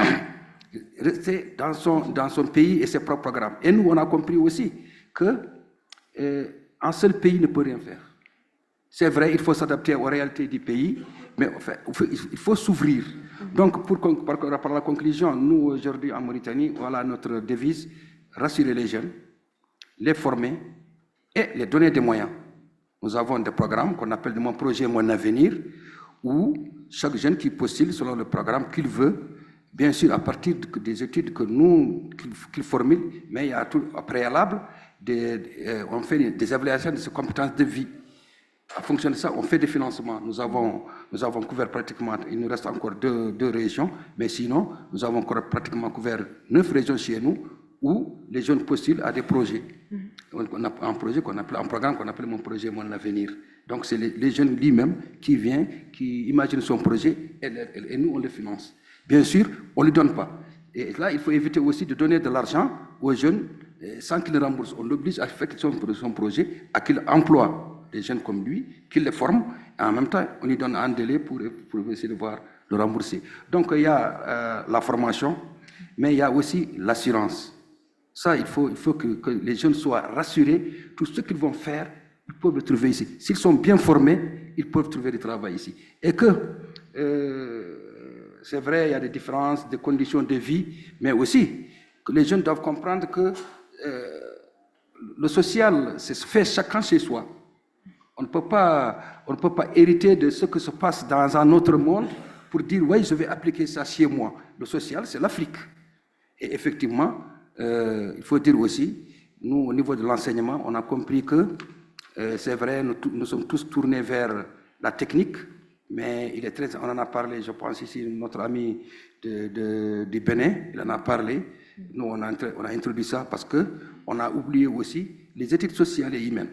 resté dans son pays et ses propres programmes. Et nous, on a compris aussi qu'un seul pays ne peut rien faire. C'est vrai, il faut s'adapter aux réalités du pays, mais enfin, il faut s'ouvrir. Donc, par la conclusion, nous, aujourd'hui, en Mauritanie, voilà notre devise, rassurer les jeunes, les former et les donner des moyens. Nous avons des programmes qu'on appelle de mon projet Mon Avenir, où chaque jeune qui postule selon le programme qu'il veut, bien sûr à partir des études qu'il formule, mais il y a tout au préalable, on fait des évaluations de ses compétences de vie. En fonction de ça, on fait des financements. Nous avons couvert pratiquement, il nous reste encore deux régions, mais sinon, nous avons encore pratiquement couvert 9 régions chez nous où les jeunes postulent à des projets. On a un programme qu'on appelle Mon projet, mon avenir. Donc, c'est les jeunes lui-même qui viennent, qui imaginent son projet et nous, on le finance. Bien sûr, on ne lui donne pas. Et là, il faut éviter aussi de donner de l'argent aux jeunes sans qu'ils le remboursent. On l'oblige à faire son projet, à qu'il emploie des jeunes comme lui, qu'il les forme, et en même temps, on lui donne un délai pour essayer de voir le rembourser. Donc, il y a la formation, mais il y a aussi l'assurance. Ça, il faut que les jeunes soient rassurés. Tout ce qu'ils vont faire, ils peuvent le trouver ici. S'ils sont bien formés, ils peuvent trouver du travail ici. Et que, c'est vrai, il y a des différences, des conditions de vie, mais aussi que les jeunes doivent comprendre que le social, c'est fait chacun chez soi. On ne peut pas hériter de ce que se passe dans un autre monde pour dire, oui, je vais appliquer ça chez moi. Le social, c'est l'Afrique. Et effectivement, il faut dire aussi, nous, au niveau de l'enseignement, on a compris que, c'est vrai, nous sommes tous tournés vers la technique, mais on en a parlé, je pense ici, notre ami du Bénin, il en a parlé. Nous, on a introduit ça parce qu'on a oublié aussi les études sociales et humaines.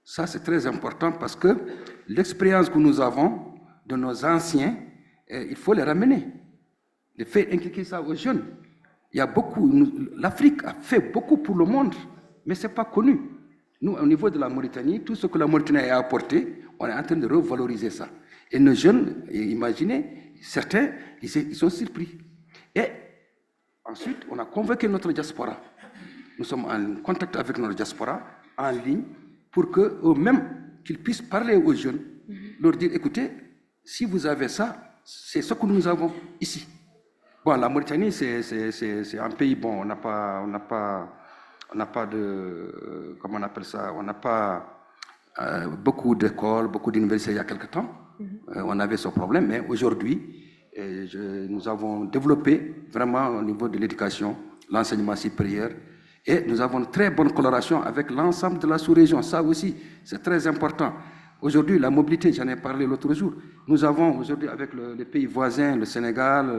Ça, c'est très important parce que l'expérience que nous avons de nos anciens, il faut les ramener. Il faut inculquer ça aux jeunes. Il y a beaucoup, l'Afrique a fait beaucoup pour le monde, mais ce n'est pas connu. Nous, au niveau de la Mauritanie, tout ce que la Mauritanie a apporté, on est en train de revaloriser ça. Et nos jeunes, imaginez, certains, ils sont surpris. Et ensuite, on a convoqué notre diaspora. Nous sommes en contact avec notre diaspora, en ligne, pour qu'eux-mêmes, qu'ils puissent parler aux jeunes, leur dire, écoutez, si vous avez ça, c'est ce que nous avons ici. Bon, la Mauritanie, c'est un pays, bon, on n'a pas de, comment on appelle ça, on n'a pas beaucoup d'écoles, beaucoup d'universités il y a quelque temps. On avait ce problème, mais aujourd'hui, nous avons développé vraiment au niveau de l'éducation, l'enseignement supérieur, et nous avons une très bonne coloration avec l'ensemble de la sous-région. Ça aussi, c'est très important. Aujourd'hui, la mobilité, j'en ai parlé l'autre jour. Nous avons aujourd'hui avec les pays voisins, le Sénégal,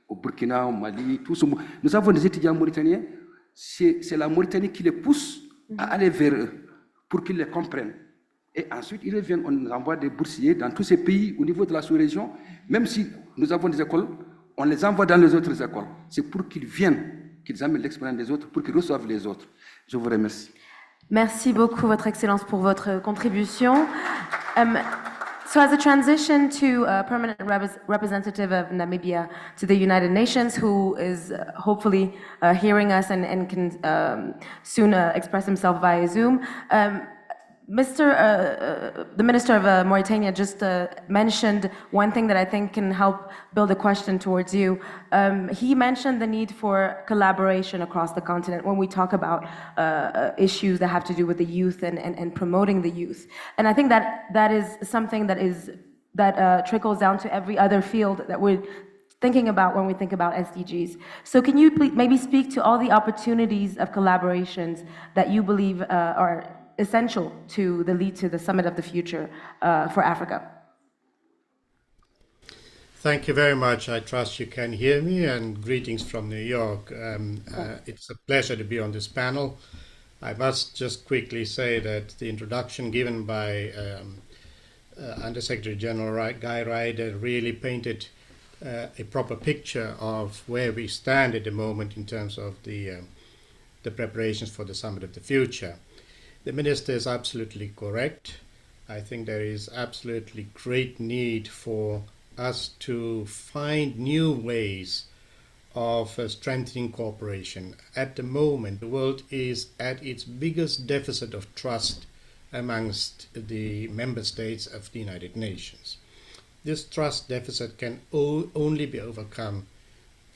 au Burkina, au Mali, tout ce monde, nous avons des étudiants mauritaniens. C'est la Mauritanie qui les pousse à aller vers eux pour qu'ils les comprennent. Et ensuite, ils reviennent, on nous envoie des boursiers dans tous ces pays au niveau de la sous-région. Même si nous avons des écoles, on les envoie dans les autres écoles. C'est pour qu'ils viennent, qu'ils amènent l'expérience des autres, pour qu'ils reçoivent les autres. Je vous remercie. Merci beaucoup, Votre Excellence, pour votre contribution. So as a transition to a permanent representative of Namibia to the United Nations, who is hopefully hearing us and can soon express himself via Zoom, the Minister of Mauritania just mentioned one thing that I think can help build a question towards you. He mentioned the need for collaboration across the continent when we talk about issues that have to do with the youth and promoting the youth. And I think that is something that trickles down to every other field that we're thinking about when we think about SDGs. So can you please maybe speak to all the opportunities of collaborations that you believe are essential to lead to the Summit of the Future for Africa? Thank you very much. I trust you can hear me, and greetings from New York. It's a pleasure to be on this panel. I must just quickly say that the introduction given by Undersecretary General Guy Ryder really painted a proper picture of where we stand at the moment in terms of the preparations for the Summit of the Future. The Minister is absolutely correct. I think there is absolutely great need for us to find new ways of strengthening cooperation. At the moment, the world is at its biggest deficit of trust amongst the member states of the United Nations. This trust deficit can only be overcome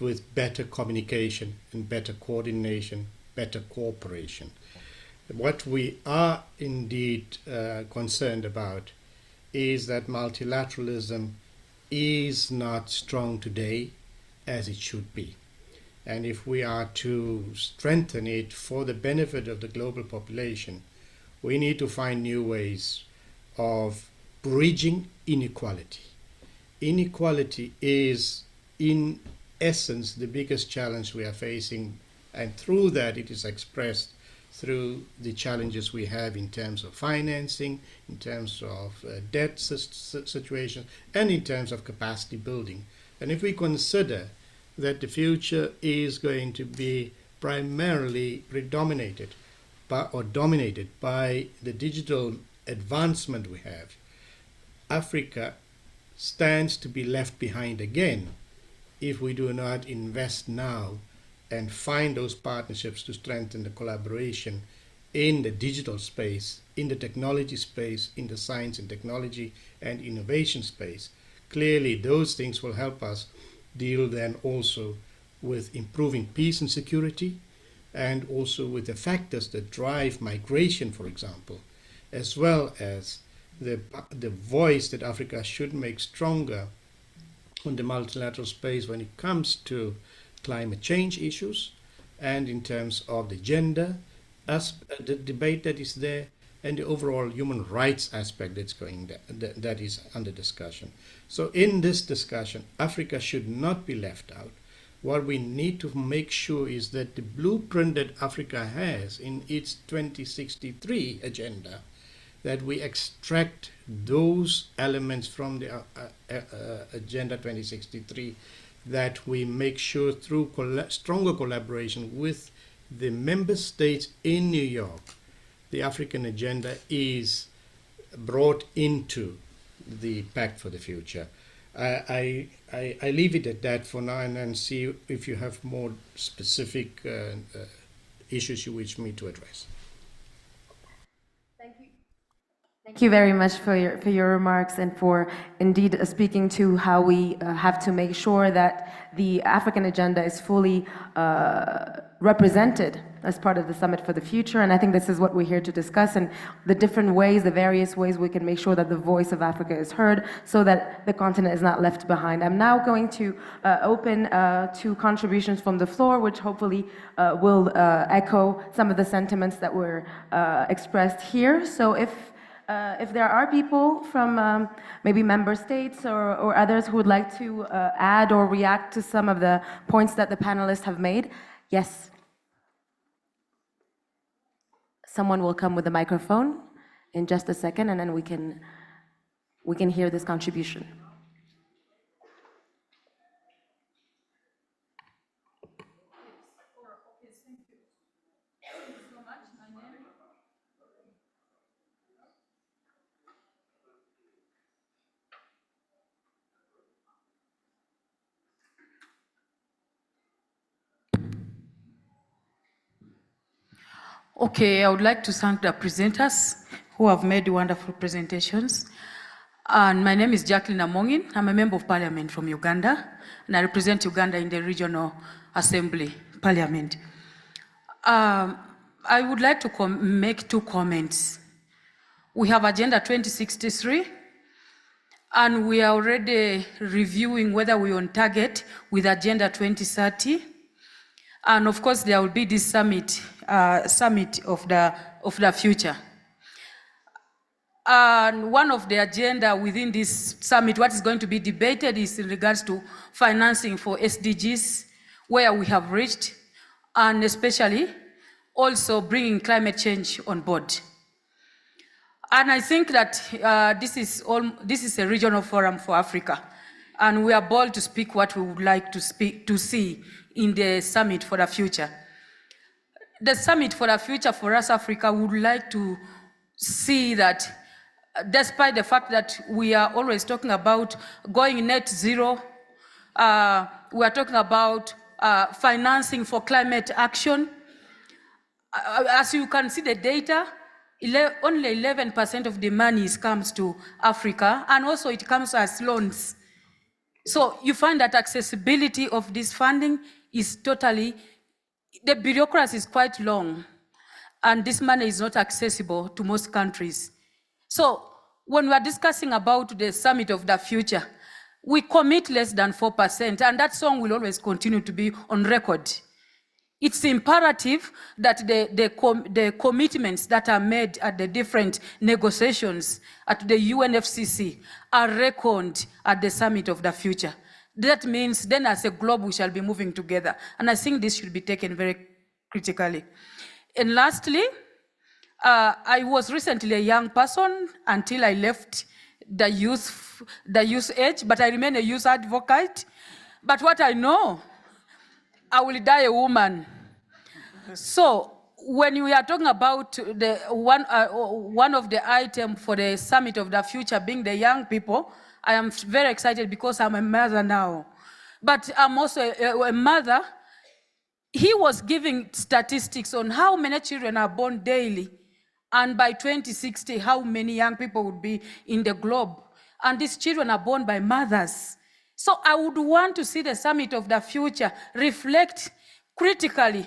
with better communication and better coordination, better cooperation. What we are indeed concerned about is that multilateralism is not strong today as it should be. And if we are to strengthen it for the benefit of the global population, we need to find new ways of bridging inequality. Inequality is, in essence, the biggest challenge we are facing, and through that it is expressed through the challenges we have in terms of financing, in terms of debt situation, and in terms of capacity building. And if we consider that the future is going to be primarily predominated by, or dominated by the digital advancement we have, Africa stands to be left behind again if we do not invest now and find those partnerships to strengthen the collaboration in the digital space, in the technology space, in the science and technology and innovation space. Clearly, those things will help us deal then also with improving peace and security, and also with the factors that drive migration, for example, as well as the voice that Africa should make stronger on the multilateral space when it comes to climate change issues, and in terms of the gender the debate that is there, and the overall human rights aspect that's going there, that is under discussion. So in this discussion, Africa should not be left out. What we need to make sure is that the blueprint that Africa has in its 2063 agenda, that we extract those elements from the Agenda 2063, that we make sure through stronger collaboration with the member states in New York, the African agenda is brought into the Pact for the Future. I leave it at that for now, and then see if you have more specific issues you wish me to address. Thank you very much for your remarks, and for indeed speaking to how we have to make sure that the African agenda is fully represented as part of the Summit for the Future. And I think this is what we're here to discuss, and the different ways, the various ways we can make sure that the voice of Africa is heard, so that the continent is not left behind. I'm now going to open to contributions from the floor, which hopefully will echo some of the sentiments that were expressed here. So if there are people from maybe member states or others who would like to add or react to some of the points that the panelists have made, yes. Someone will come with a microphone in just a second, and then we can hear this contribution. Okay, I would like to thank the presenters who have made wonderful presentations. And my name is Jacqueline Amongin. I'm a member of parliament from Uganda, and I represent Uganda in the Regional Assembly Parliament. I would like to make two comments. We have Agenda 2063, and we are already reviewing whether we're on target with Agenda 2030. And of course, there will be this summit of the future. And one of the agenda within this summit, what is going to be debated is in regards to financing for SDGs, where we have reached, and especially also bringing climate change on board. And I think that this is a regional forum for Africa, and we are bold to speak what we would like to see in the Summit for the Future. The Summit for the Future for us, Africa, would like to see that, despite the fact that we are always talking about going net zero, we are talking about financing for climate action. As you can see the data, only 11% of the money comes to Africa, and also it comes as loans. So you find that accessibility of this funding is totally, the bureaucracy is quite long, and this money is not accessible to most countries. So when we are discussing about the Summit of the Future, we commit less than 4%, and that song will always continue to be on record. It's imperative that the commitments that are made at the different negotiations at the UNFCCC are reckoned at the Summit of the Future. That means then as a globe we shall be moving together. And I think this should be taken very critically. And lastly, I was recently a young person until I left the youth age, but I remain a youth advocate. But what I know, I will die a woman. So when we are talking about the one of the items for the Summit of the Future being the young people, I am very excited because I'm a mother now. But I'm also a mother. He was giving statistics on how many children are born daily, and by 2060, how many young people would be in the globe. And these children are born by mothers. So I would want to see the Summit of the Future reflect critically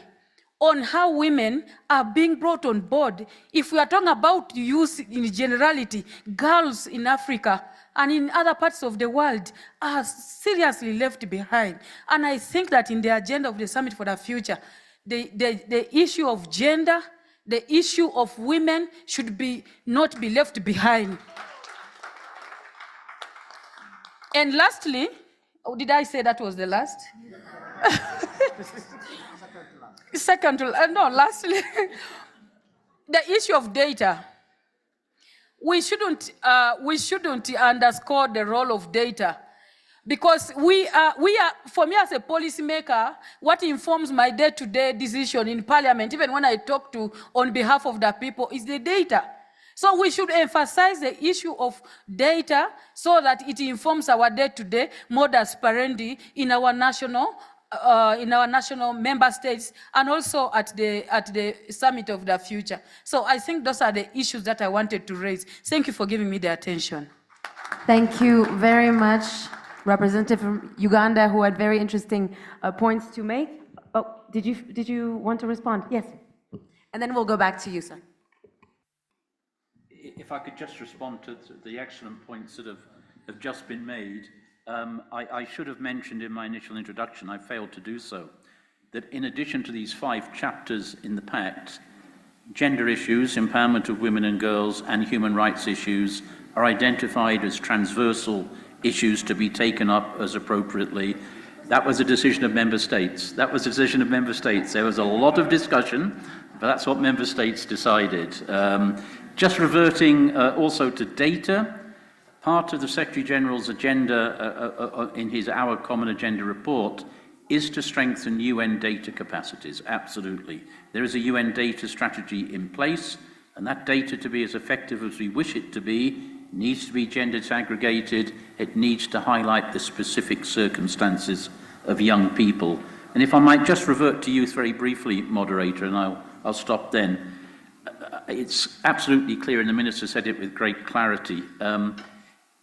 on how women are being brought on board. If we are talking about youth in generality, girls in Africa and in other parts of the world are seriously left behind. And I think that in the agenda of the Summit for the Future, the issue of gender, the issue of women should not be left behind. And lastly, did I say that was the last? Lastly, the issue of data. We shouldn't underscore the role of data, because we are, for me as a policymaker, what informs my day-to-day decision in Parliament, even when I talk on behalf of the people, is the data. So we should emphasize the issue of data so that it informs our day-to-day modus operandi in our national member states, and also at the Summit of the Future. So I think those are the issues that I wanted to raise. Thank you for giving me the attention. Thank you very much, Representative from Uganda, who had very interesting points to make. Oh, did you want to respond? Yes. And then we'll go back to you, sir. If I could just respond to the excellent points that have just been made. I should have mentioned in my initial introduction, I failed to do so, that in addition to these 5 chapters in the Pact, gender issues, empowerment of women and girls, and human rights issues are identified as transversal issues to be taken up as appropriately. That was a decision of member states. There was a lot of discussion, but that's what member states decided. Just reverting also to data, part of the Secretary-General's agenda in his Our Common Agenda report is to strengthen UN data capacities, absolutely. There is a UN data strategy in place, and that data, to be as effective as we wish it to be, needs to be gender segregated. It needs to highlight the specific circumstances of young people. And if I might just revert to youth very briefly, moderator, and I'll stop then. It's absolutely clear, and the Minister said it with great clarity,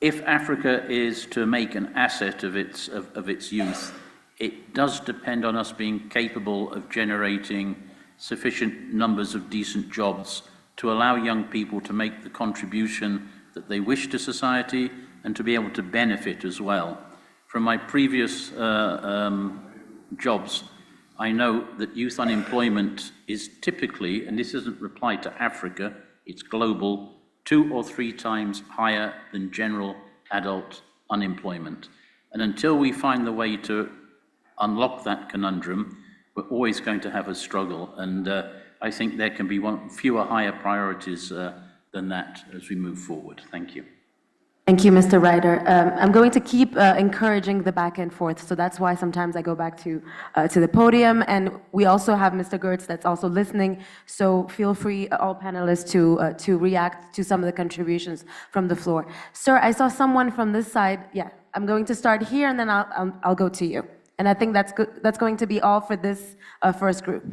if Africa is to make an asset of its youth, it does depend on us being capable of generating sufficient numbers of decent jobs to allow young people to make the contribution that they wish to society and to be able to benefit as well. From my previous jobs, I know that youth unemployment is typically, and this isn't applied to Africa, it's global, 2 or 3 times higher than general adult unemployment. And until we find the way to unlock that conundrum, we're always going to have a struggle. And I think there can be fewer higher priorities than that as we move forward. Thank you. Thank you, Mr. Ryder. I'm going to keep encouraging the back and forth, so that's why sometimes I go back to the podium. And we also have Mr. Gertz that's also listening, so feel free, all panelists, to react to some of the contributions from the floor. Sir, I saw someone from this side. Yeah, I'm going to start here, and then I'll go to you. And I think that's going to be all for this first group.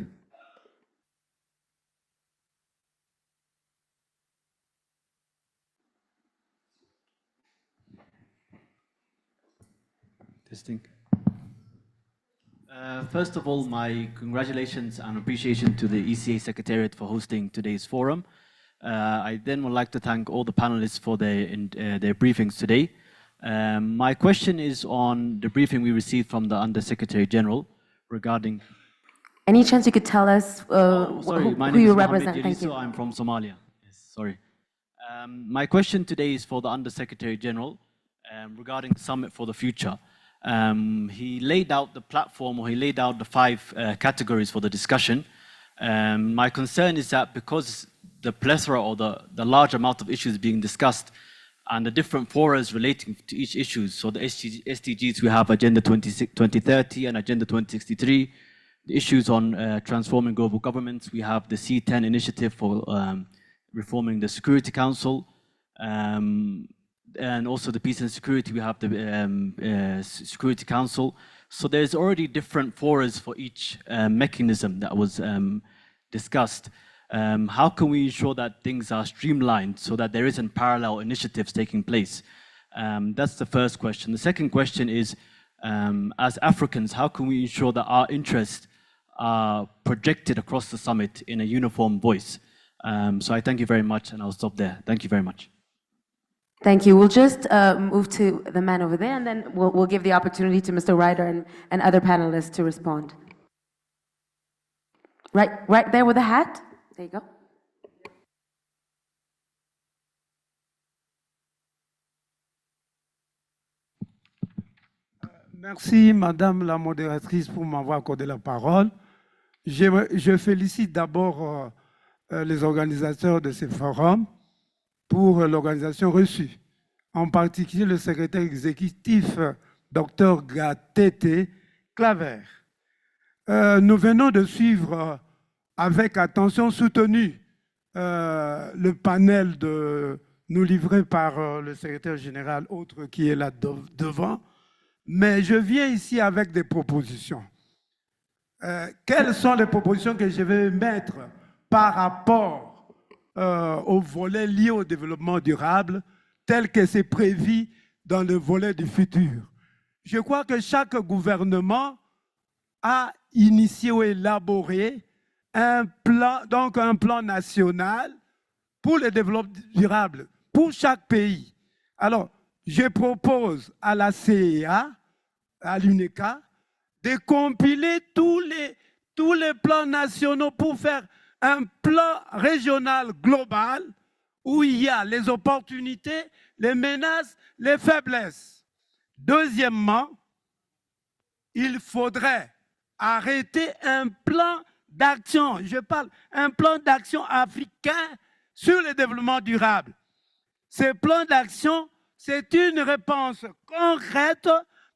First of all, my congratulations and appreciation to the ECA Secretariat for hosting today's forum. I then would like to thank all the panelists for their briefings today. My question is on the briefing we received from the Under Secretary General regarding... Any chance you could tell us Sorry, my who name you is represent? Mohammed Thank you. Yeliso. I'm from Somalia. Yes, sorry. My question today is for the Under-Secretary General regarding the Summit for the Future. He laid out the platform, or he laid out the 5 categories for the discussion. My concern is that because the plethora or the large amount of issues being discussed and the different forums relating to each issue, so the SDGs, we have Agenda 2030 and Agenda 2063, the issues on transforming global governments, we have the C10 initiative for reforming the Security Council, and also the Peace and Security, we have the Security Council. So there's already different forums for each mechanism that was discussed. How can we ensure that things are streamlined so that there isn't parallel initiatives taking place? That's the first question. The second question is, as Africans, how can we ensure that our interests are projected across the summit in a uniform voice? So I thank you very much, and I'll stop there. Thank you very much. Thank you. We'll just move to the man over there, and then we'll give the opportunity to Mr. Ryder and other panelists to respond. Right there with the hat. There you go. Merci, Madame la modératrice, pour m'avoir accordé la parole. Je félicite d'abord les organisateurs de ce forum pour l'organisation reçue, en particulier le secrétaire exécutif, Dr Gatete Claver. Nous venons de suivre avec attention soutenue le panel nous livré par le secrétaire général, autre qui est là devant, mais je viens ici avec des propositions. Quelles sont les propositions que je vais mettre par rapport au volet lié au développement durable, tel que c'est prévu dans le volet du futur? Je crois que chaque gouvernement a initié ou élaboré un plan national pour le développement durable pour chaque pays. Alors, je propose à la CEA, à l'UNECA, de compiler tous les plans nationaux pour faire un plan régional global où il y a les opportunités, les menaces, les faiblesses. Deuxièmement, il faudrait arrêter un plan d'action, je parle un plan d'action africain sur le développement durable. Ce plan d'action, c'est une réponse concrète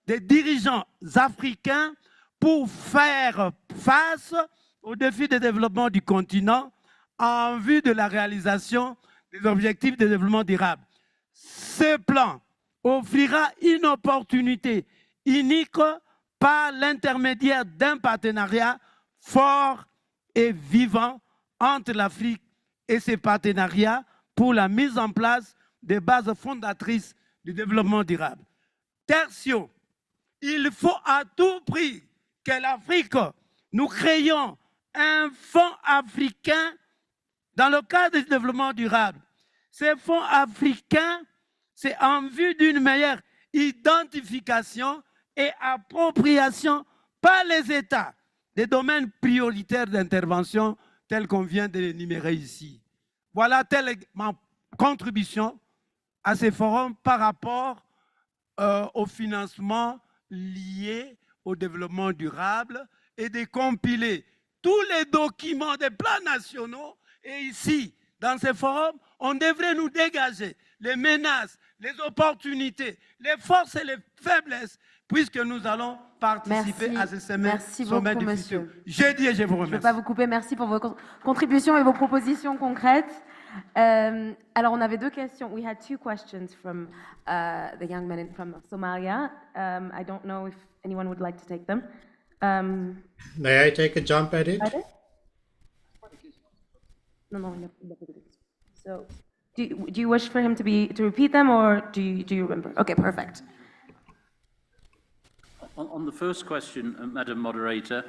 des dirigeants africains pour faire face aux défis de développement du continent en vue de la réalisation des objectifs de développement durable. Ce plan offrira une opportunité unique par l'intermédiaire d'un partenariat fort et vivant entre l'Afrique et ses partenariats pour la mise en place des bases fondatrices du développement durable. Tertio, il faut à tout prix que l'Afrique, nous créions un fonds africain dans le cadre du développement durable. Ces fonds africains, c'est en vue d'une meilleure identification et appropriation par les États des domaines prioritaires d'intervention tels qu'on vient de les énumérer ici. Voilà telle est ma contribution à ces forums par rapport au financement lié au développement durable et de compiler tous les documents des plans nationaux. Et ici, dans ces forums, on devrait nous dégager les menaces, les opportunités, les forces et les faiblesses, puisque nous allons participer à ce sommet du futur. J'ai dit et je vous remercie. Je ne vais pas vous couper. Merci pour vos contributions et vos propositions concrètes. Alors, on avait deux questions. We had two questions from the young men from Somalia. I don't know if anyone would like to take them. May I take a jump at it? No. So, do you wish for him to repeat them, or do you remember? Okay, perfect. On the first question, Madam Moderator,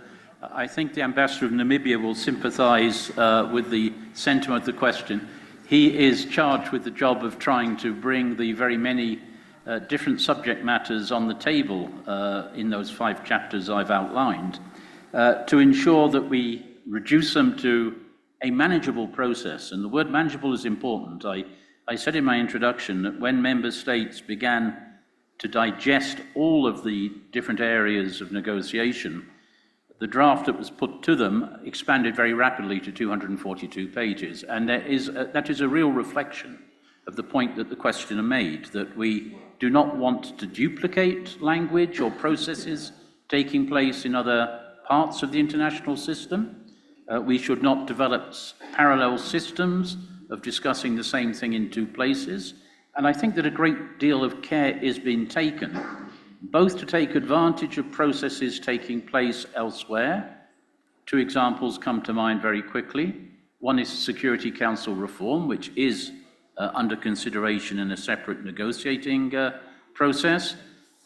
I think the Ambassador of Namibia will sympathise with the sentiment of the question. He is charged with the job of trying to bring the very many different subject matters on the table in those 5 chapters I've outlined. to ensure that we reduce them to a manageable process. And the word manageable is important. I said in my introduction that when member states began to digest all of the different areas of negotiation, the draft that was put to them expanded very rapidly to 242 pages. And that is a real reflection of the point that the questioner made, that we do not want to duplicate language or processes taking place in other parts of the international system. We should not develop parallel systems of discussing the same thing in two places. And I think that a great deal of care is being taken, both to take advantage of processes taking place elsewhere. Two examples come to mind very quickly. One is Security Council reform, which is under consideration in a separate negotiating process,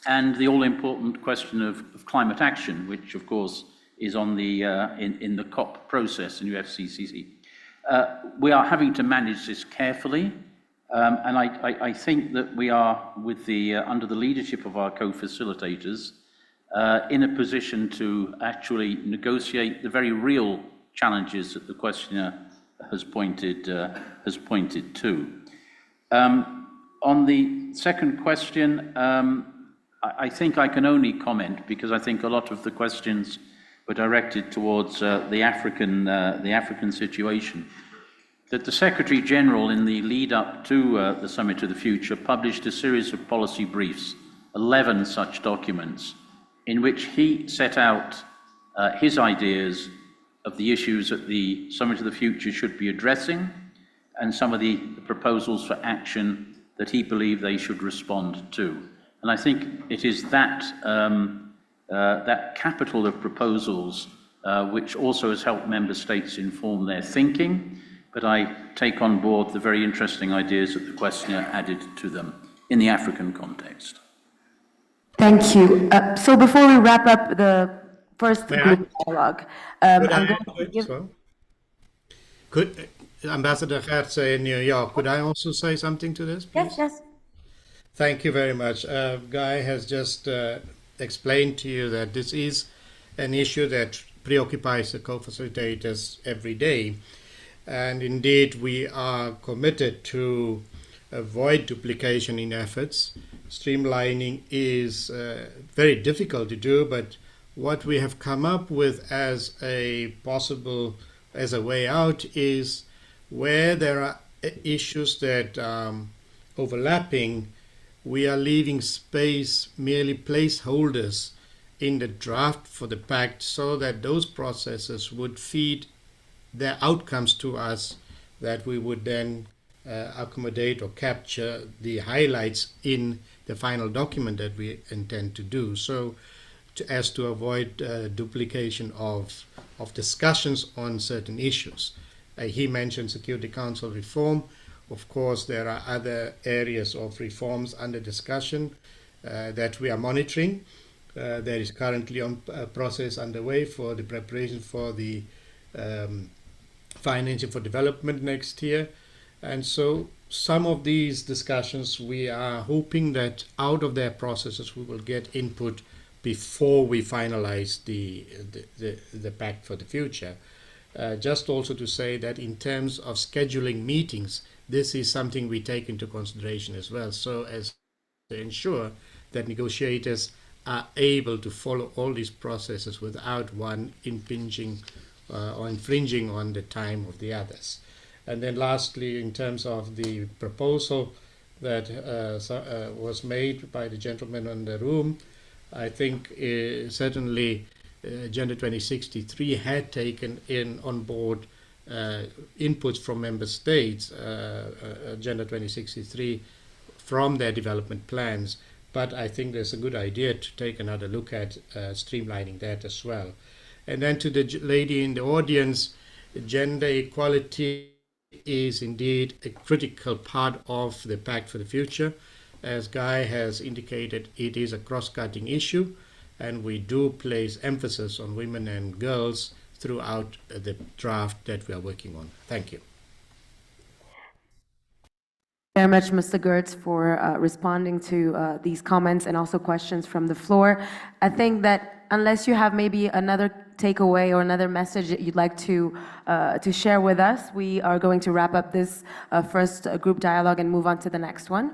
and the all-important question of climate action, which of course is on the in the COP process in UFCCC. We are having to manage this carefully, and I think that we are, with the under the leadership of our co-facilitators, in a position to actually negotiate the very real challenges that the questioner has pointed to. On the second question, I think I can only comment because I think a lot of the questions were directed towards the African situation. That the Secretary General, in the lead up to the Summit of the Future, published a series of policy briefs, 11 such documents, in which he set out his ideas of the issues that the Summit of the Future should be addressing, and some of the proposals for action that he believed they should respond to. And I think it is that, that capital of proposals which also has helped member states inform their thinking, but I take on board the very interesting ideas that the questioner added to them in the African context. Thank you. So before we wrap up the first group dialogue, I'm going to give... Could Ambassador Gertze in New York, could I also say something to this, please? Yes, yes. Thank you very much. Guy has just explained to you that this is an issue that preoccupies the co-facilitators every day. And indeed, we are committed to avoid duplication in efforts. Streamlining is very difficult to do, but what we have come up with as a way out is where there are issues that are overlapping, we are leaving space, merely placeholders in the draft for the pact, so that those processes would feed their outcomes to us, that we would then accommodate or capture the highlights in the final document that we intend to do. So as to avoid duplication of discussions on certain issues. He mentioned Security Council reform. Of course, there are other areas of reforms under discussion that we are monitoring. There is currently a process underway for the preparation for the financing for development next year. And so some of these discussions, we are hoping that out of their processes we will get input before we finalize the pact for the future. Just also to say that in terms of scheduling meetings, this is something we take into consideration as well, so as to ensure that negotiators are able to follow all these processes without one impinging or infringing on the time of the others. And then lastly, in terms of the proposal that was made by the gentleman in the room, I think certainly Agenda 2063 had taken on board inputs from member states, Agenda 2063, from their development plans. But I think there's a good idea to take another look at streamlining that as well. And then to the lady in the audience, gender equality is indeed a critical part of the Pact for the Future. As Guy has indicated, it is a cross-cutting issue, and we do place emphasis on women and girls throughout the draft that we are working on. Thank you. Very much, Mr. Gertz, for responding to these comments and also questions from the floor. I think that unless you have maybe another takeaway or another message that you'd like to share with us, we are going to wrap up this first group dialogue and move on to the next one.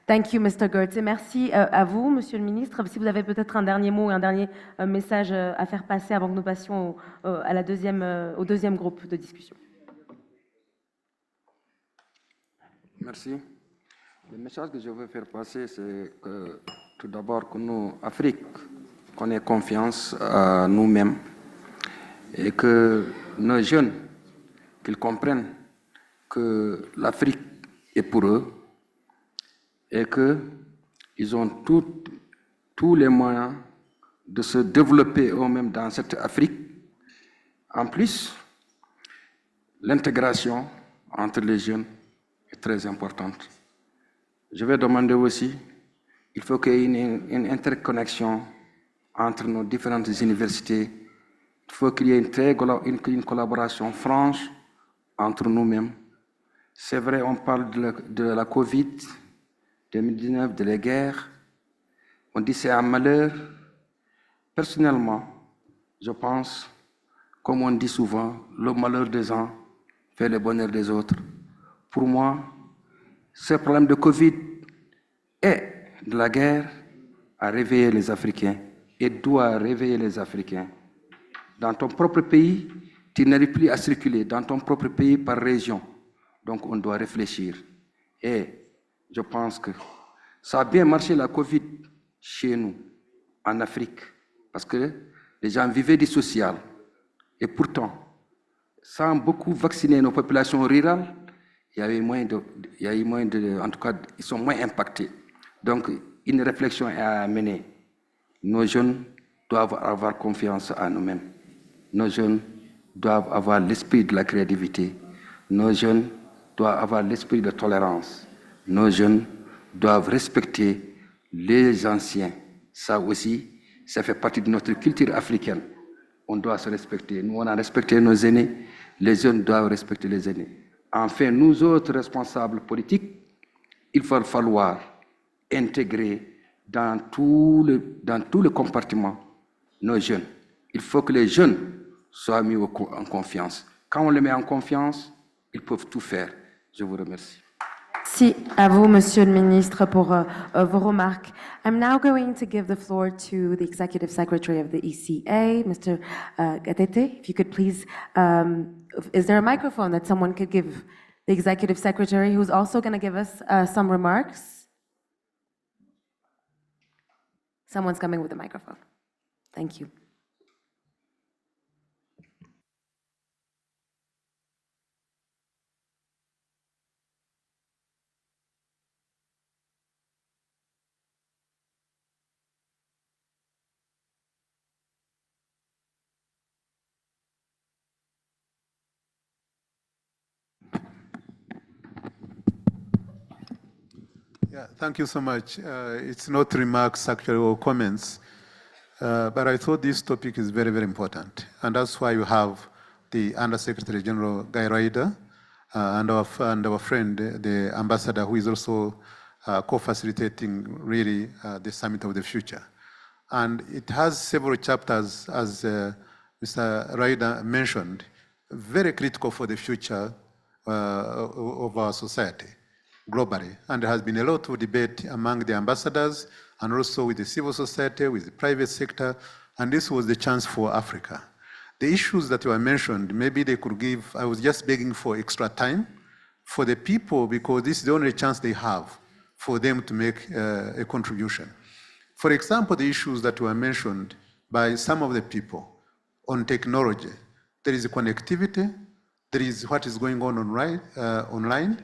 Thank you, Mr. Gertz. Et merci à vous, Monsieur le Ministre. Si vous avez peut-être un dernier mot, un dernier message à faire passer avant que nous passions au deuxième groupe de discussion. Merci. Le message que je veux faire passer, c'est que tout d'abord que nous, Afrique, qu'on ait confiance à nous-mêmes et que nos jeunes, qu'ils comprennent que l'Afrique est pour eux et qu'ils ont tous les moyens de se développer eux-mêmes dans cette Afrique. En plus, l'intégration entre les jeunes est très importante. Je vais demander aussi, il faut qu'il y ait une interconnexion entre nos différentes universités. Il faut qu'il y ait une collaboration franche entre nous-mêmes. C'est vrai, on parle de la Covid-19, de la guerre. On dit c'est un malheur. Personnellement, je pense, comme on dit souvent, le malheur des uns fait le bonheur des autres. Pour moi, ce problème de Covid et de la guerre a réveillé les Africains et doit réveiller les Africains. Dans ton propre pays, tu n'arrives plus à circuler dans ton propre pays par région. Donc on doit réfléchir. Et je pense que ça a bien marché la Covid chez nous, en Afrique, parce que les gens vivaient du social. Et pourtant, sans beaucoup vacciner nos populations rurales, il y a eu moins de, en tout cas, ils sont moins impactés. Donc, une réflexion est à mener. Nos jeunes doivent avoir confiance en nous-mêmes. Nos jeunes doivent avoir l'esprit de la créativité. Nos jeunes doivent avoir l'esprit de tolérance. Nos jeunes doivent respecter les anciens. Ça aussi, ça fait partie de notre culture africaine. On doit se respecter. Nous, on a respecté nos aînés. Les jeunes doivent respecter les aînés. Enfin, nous autres responsables politiques, il va falloir intégrer dans tout le compartiment nos jeunes. Il faut que les jeunes soient mis en confiance. Quand on les met en confiance, ils peuvent tout faire. Je vous remercie. Merci à vous, Monsieur le Ministre, pour vos remarques. I'm now going to give the floor to the Executive Secretary of the ECA, Mr. Gatete. If you could please, is there a microphone that someone could give the Executive Secretary, who's also going to give us some remarks? Someone's coming with a microphone. Thank you. Yeah, thank you so much. It's not remarks actually or comments, but I thought this topic is very, very important. And that's why you have the Undersecretary General Guy Ryder and our friend, the ambassador, who is also co-facilitating really the Summit of the Future. And it has several chapters, as Mr. Ryder mentioned, very critical for the future of our society globally. And there has been a lot of debate among the ambassadors and also with the civil society, with the private sector, and this was the chance for Africa. The issues that were mentioned, maybe they could give, I was just begging for extra time for the people because this is the only chance they have for them to make a contribution. For example, the issues that were mentioned by some of the people on technology. There is connectivity, there is what is going on online,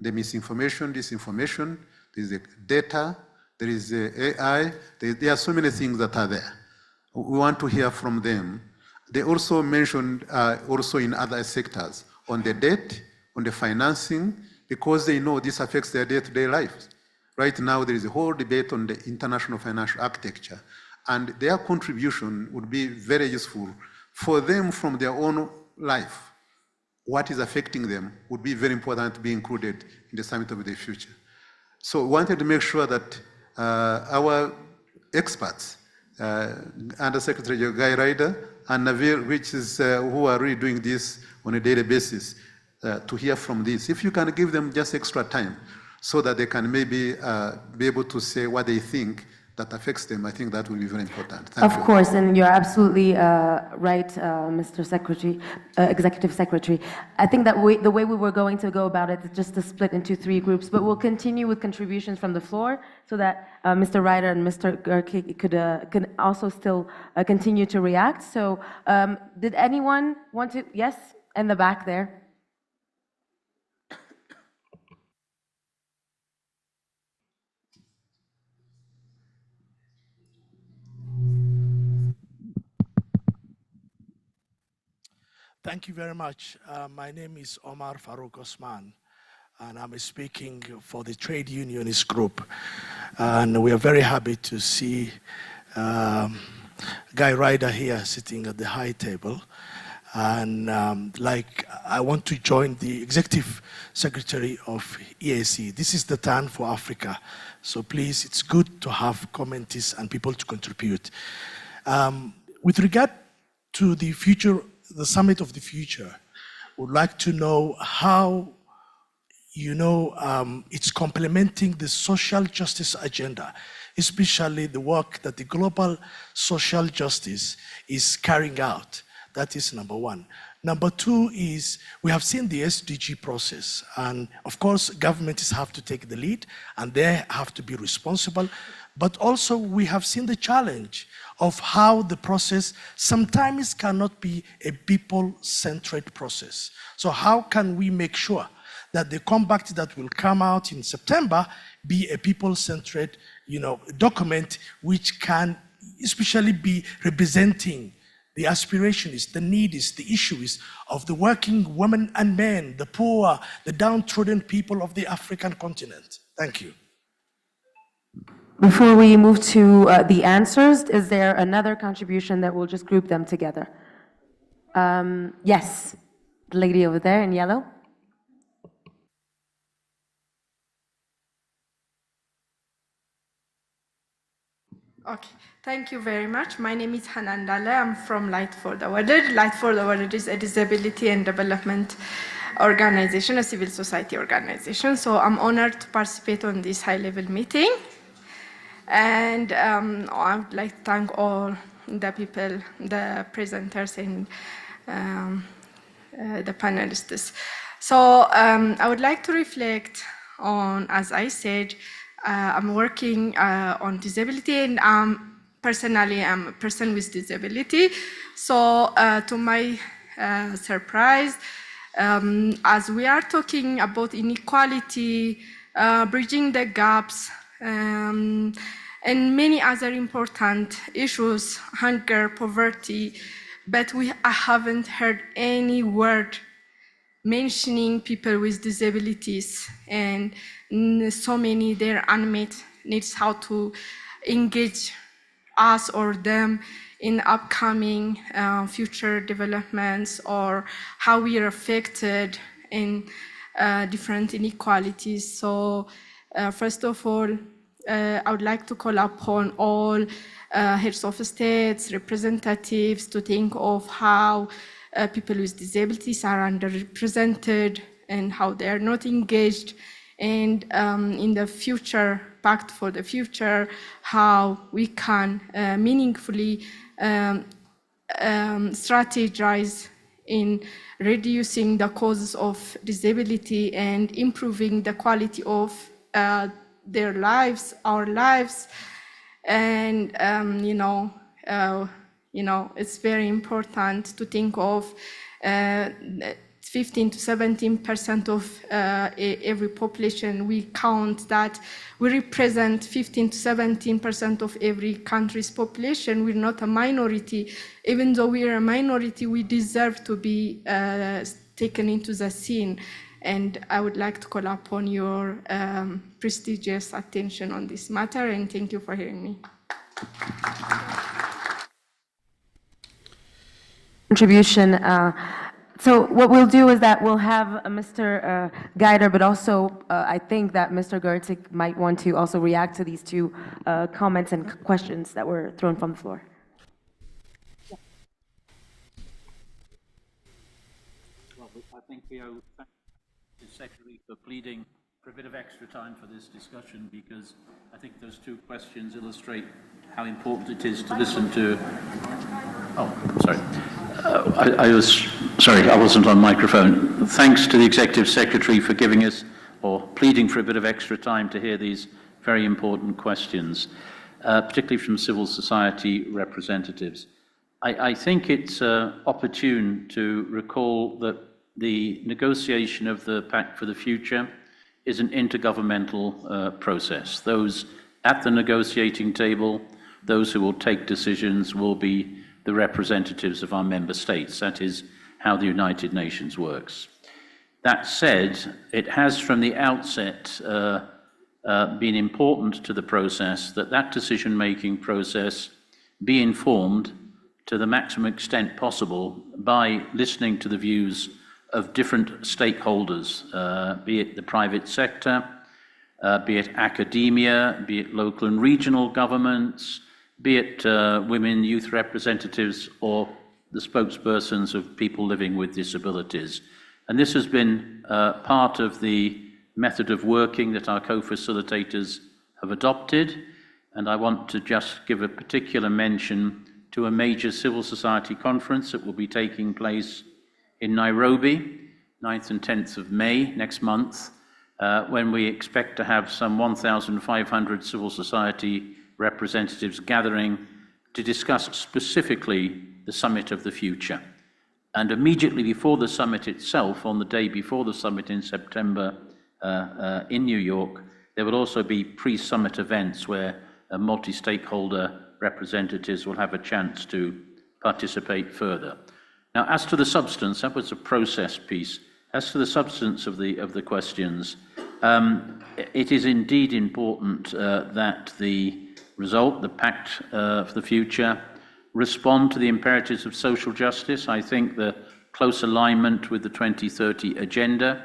the misinformation, disinformation, there is the data, there is the AI, there are so many things that are there. We want to hear from them. They also mentioned also in other sectors on the debt, on the financing, because they know this affects their day-to-day lives. Right now, there is a whole debate on the international financial architecture, and their contribution would be very useful for them from their own life. what is affecting them would be very important to be included in the Summit of the Future. So we wanted to make sure that our experts, Under Secretary Guy Ryder and Naveer, who are really doing this on a daily basis, to hear from this. If you can give them just extra time so that they can maybe be able to say what they think that affects them, I think that will be very important. Thank you. Of course, and you're absolutely right, Mr. Secretary, Executive Secretary. I think that the way we were going to go about it is just to split into 3 groups, but we'll continue with contributions from the floor so that Mr. Ryder and Mr. Gerke could also still continue to react. So did anyone want to, yes, in the back there? Thank you very much. My name is Omar Farouk Osman, and I'm speaking for the trade unionist group. And we are very happy to see Guy Ryder here sitting at the high table. And I want to join the Executive Secretary of EAC. This is the turn for Africa. So please, it's good to have commentaries and people to contribute. With regard to the future, the Summit of the Future, would like to know how, it's complementing the social justice agenda, especially the work that the global social justice is carrying out. That is number 1. Number 2 is we have seen the SDG process, and of course governments have to take the lead and they have to be responsible, but also we have seen the challenge of how the process sometimes cannot be a people-centered process. So how can we make sure that the compact that will come out in September be a people-centered, document which can especially be representing the aspirations, the needs, the issues of the working women and men, the poor, the downtrodden people of the African continent. Thank you. Before we move to the answers, is there another contribution that we'll just group them together? Yes, the lady over there in yellow. Okay, thank you very much. My name is Hanan Dale. I'm from Light for the World. Light for the World is a disability and development organization, a civil society organization. So I'm honored to participate on this high-level meeting. And I would like to thank all the people, the presenters and the panelists. So I would like to reflect on, as I said, I'm working on disability, and personally, I'm a person with disability. So to my surprise, as we are talking about inequality, bridging the gaps, and many other important issues, hunger, poverty, but I haven't heard any word mentioning people with disabilities and so many their unmet needs, how to engage us or them in upcoming future developments, or how we are affected in different inequalities. So first of all, I would like to call upon all heads of states, representatives to think of how people with disabilities are underrepresented and how they are not engaged, and in the future, Pact for the Future, how we can meaningfully strategize in reducing the causes of disability and improving the quality of their lives, our lives. And it's very important to think of 15 to 17% of every population. We count that we represent 15 to 17% of every country's population. We're not a minority. Even though we are a minority, we deserve to be taken into the scene. And I would like to call upon your prestigious attention on this matter, and thank you for hearing me. Contribution. So what we'll do is that we'll have Mr. Geider, but also I think that Mr. Gertzig might want to also react to these two comments and questions that were thrown from the floor. Well, I think we owe thank the Secretary for pleading for a bit of extra time for this discussion, because I think those two questions illustrate how important it is to listen to. Oh, sorry. I was sorry, I wasn't on microphone. Thanks to the Executive Secretary for giving us, or pleading for a bit of extra time to hear these very important questions, particularly from civil society representatives. I think it's opportune to recall that the negotiation of the Pact for the Future is an intergovernmental process. Those at the negotiating table, those who will take decisions, will be the representatives of our member states. That is how the United Nations works. That said, it has from the outset been important to the process that that decision-making process be informed to the maximum extent possible by listening to the views of different stakeholders, be it the private sector, be it academia, be it local and regional governments, be it women, youth representatives, or the spokespersons of people living with disabilities. And this has been part of the method of working that our co-facilitators have adopted. And I want to just give a particular mention to a major civil society conference that will be taking place in Nairobi, 9th and 10th of May next month, when we expect to have some 1,500 civil society representatives gathering to discuss specifically the Summit of the Future. And immediately before the summit itself, on the day before the summit in September in New York, there will also be pre-summit events where multi-stakeholder representatives will have a chance to participate further. Now, as to the substance, that was a process piece. As to the substance of the questions, it is indeed important that the result, the Pact for the Future, respond to the imperatives of social justice. I think the close alignment with the 2030 agenda,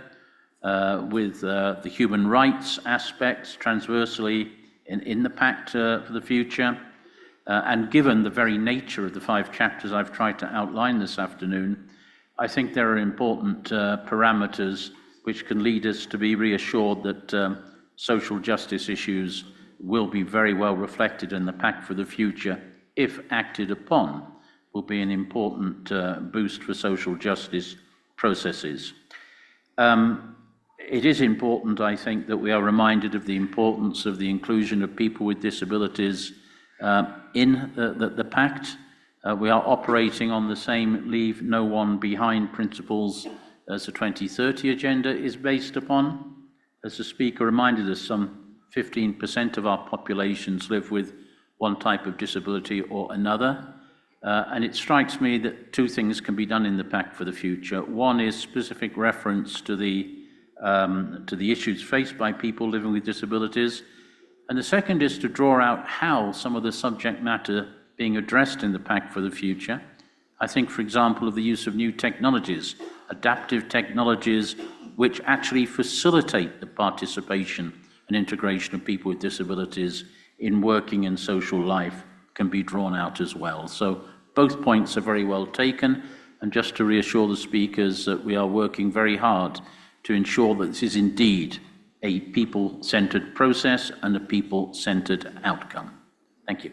with the human rights aspects transversally in the Pact for the Future, and given the very nature of the 5 chapters I've tried to outline this afternoon, I think there are important parameters which can lead us to be reassured that social justice issues will be very well reflected in the Pact for the Future, if acted upon, will be an important boost for social justice processes. It is important, I think, that we are reminded of the importance of the inclusion of people with disabilities in the Pact. We are operating on the same leave no one behind principles as the 2030 agenda is based upon. As the speaker reminded us, some 15% of our populations live with one type of disability or another. And it strikes me that 2 things can be done in the Pact for the Future. One is specific reference to the issues faced by people living with disabilities. And the second is to draw out how some of the subject matter being addressed in the Pact for the Future. I think, for example, of the use of new technologies, adaptive technologies, which actually facilitate the participation and integration of people with disabilities in working and social life, can be drawn out as well. So both points are very well taken. And just to reassure the speakers that we are working very hard to ensure that this is indeed a people-centered process and a people-centered outcome. Thank you.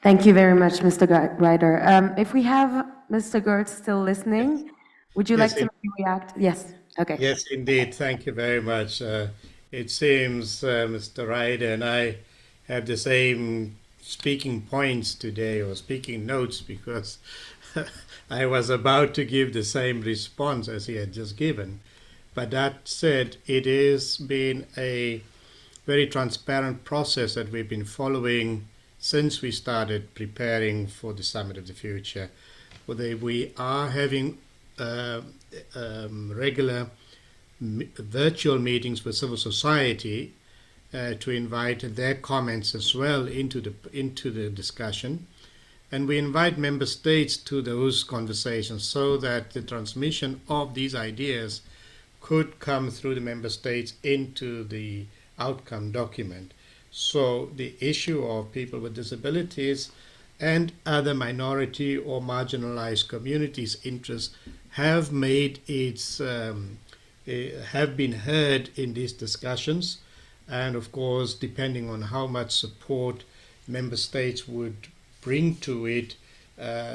Thank you very much, Mr. Ryder. If we have Mr. Gertz still listening, would you like to react? Yes. Okay. Yes, indeed. Thank you very much. It seems Mr. Ryder and I have the same speaking points today, or speaking notes, because I was about to give the same response as he had just given. But that said, it has been a very transparent process that we've been following since we started preparing for the Summit of the Future. We are having regular virtual meetings with civil society to invite their comments as well into the discussion. And we invite member states to those conversations so that the transmission of these ideas could come through the member states into the outcome document. So the issue of people with disabilities and other minority or marginalized communities' interests have made have been heard in these discussions, and of course, depending on how much support member states would bring to it,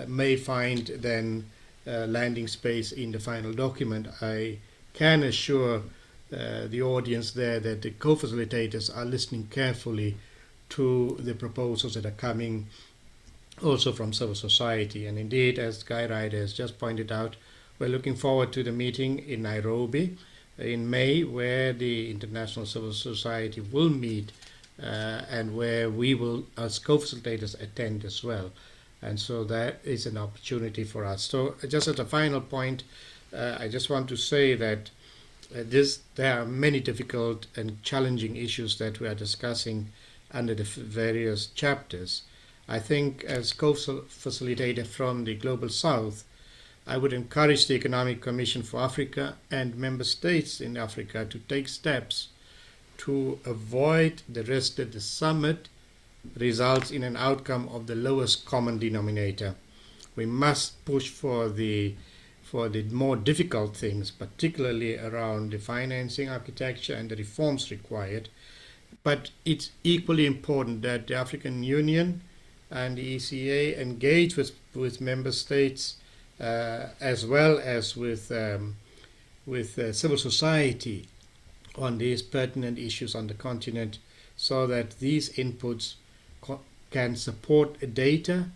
may find then landing space in the final document. I can assure the audience there that the co-facilitators are listening carefully to the proposals that are coming also from civil society. And indeed, as Guy Ryder has just pointed out, we're looking forward to the meeting in Nairobi in May, where the International Civil Society will meet and where we will, as co-facilitators, attend as well. And so that is an opportunity for us. So just as a final point, I just want to say that there are many difficult and challenging issues that we are discussing under the various chapters. I think as co-facilitator from the Global South, I would encourage the Economic Commission for Africa and member states in Africa to take steps to avoid the risk that the summit results in an outcome of the lowest common denominator. We must push for the more difficult things, particularly around the financing architecture and the reforms required. But it's equally important that the African Union and the ECA engage with member states as well as with civil society on these pertinent issues on the continent, so that these inputs can support data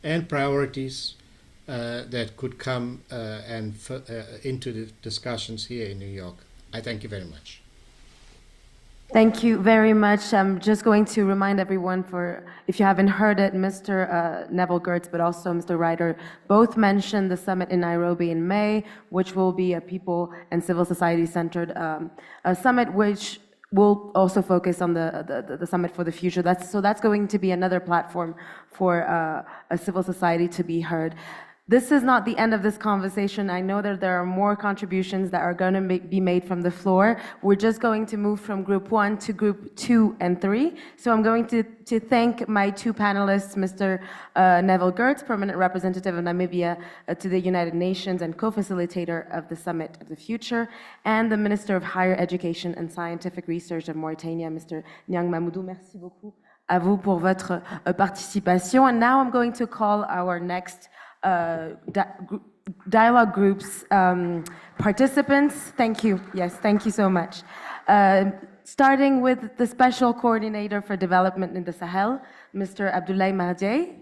and priorities that could come into the discussions here in New York. I thank you very much. Thank you very much. I'm just going to remind everyone, for if you haven't heard it, Mr. Neville Gertz, but also Mr. Ryder, both mentioned the summit in Nairobi in May, which will be a people and civil society centered summit, which will also focus on the summit for the future. That's going to be another platform for a civil society to be heard. This is not the end of this conversation. I know that there are more contributions that are going to be made from the floor. We're just going to move from group 1 to group 2 and 3. So I'm going to thank my two panelists, Mr. Neville Gertz, Permanent Representative of Namibia to the United Nations and co-facilitator of the Summit of the Future, and the Minister of Higher Education and Scientific Research of Mauritania, Mr. Niang Mamoudou. Merci beaucoup à vous pour votre participation. And now I'm going to call our next dialogue groups participants. Thank you. Yes, thank you so much. Starting with the Special Coordinator for Development in the Sahel, Mr. Abdoulaye Mahdieh,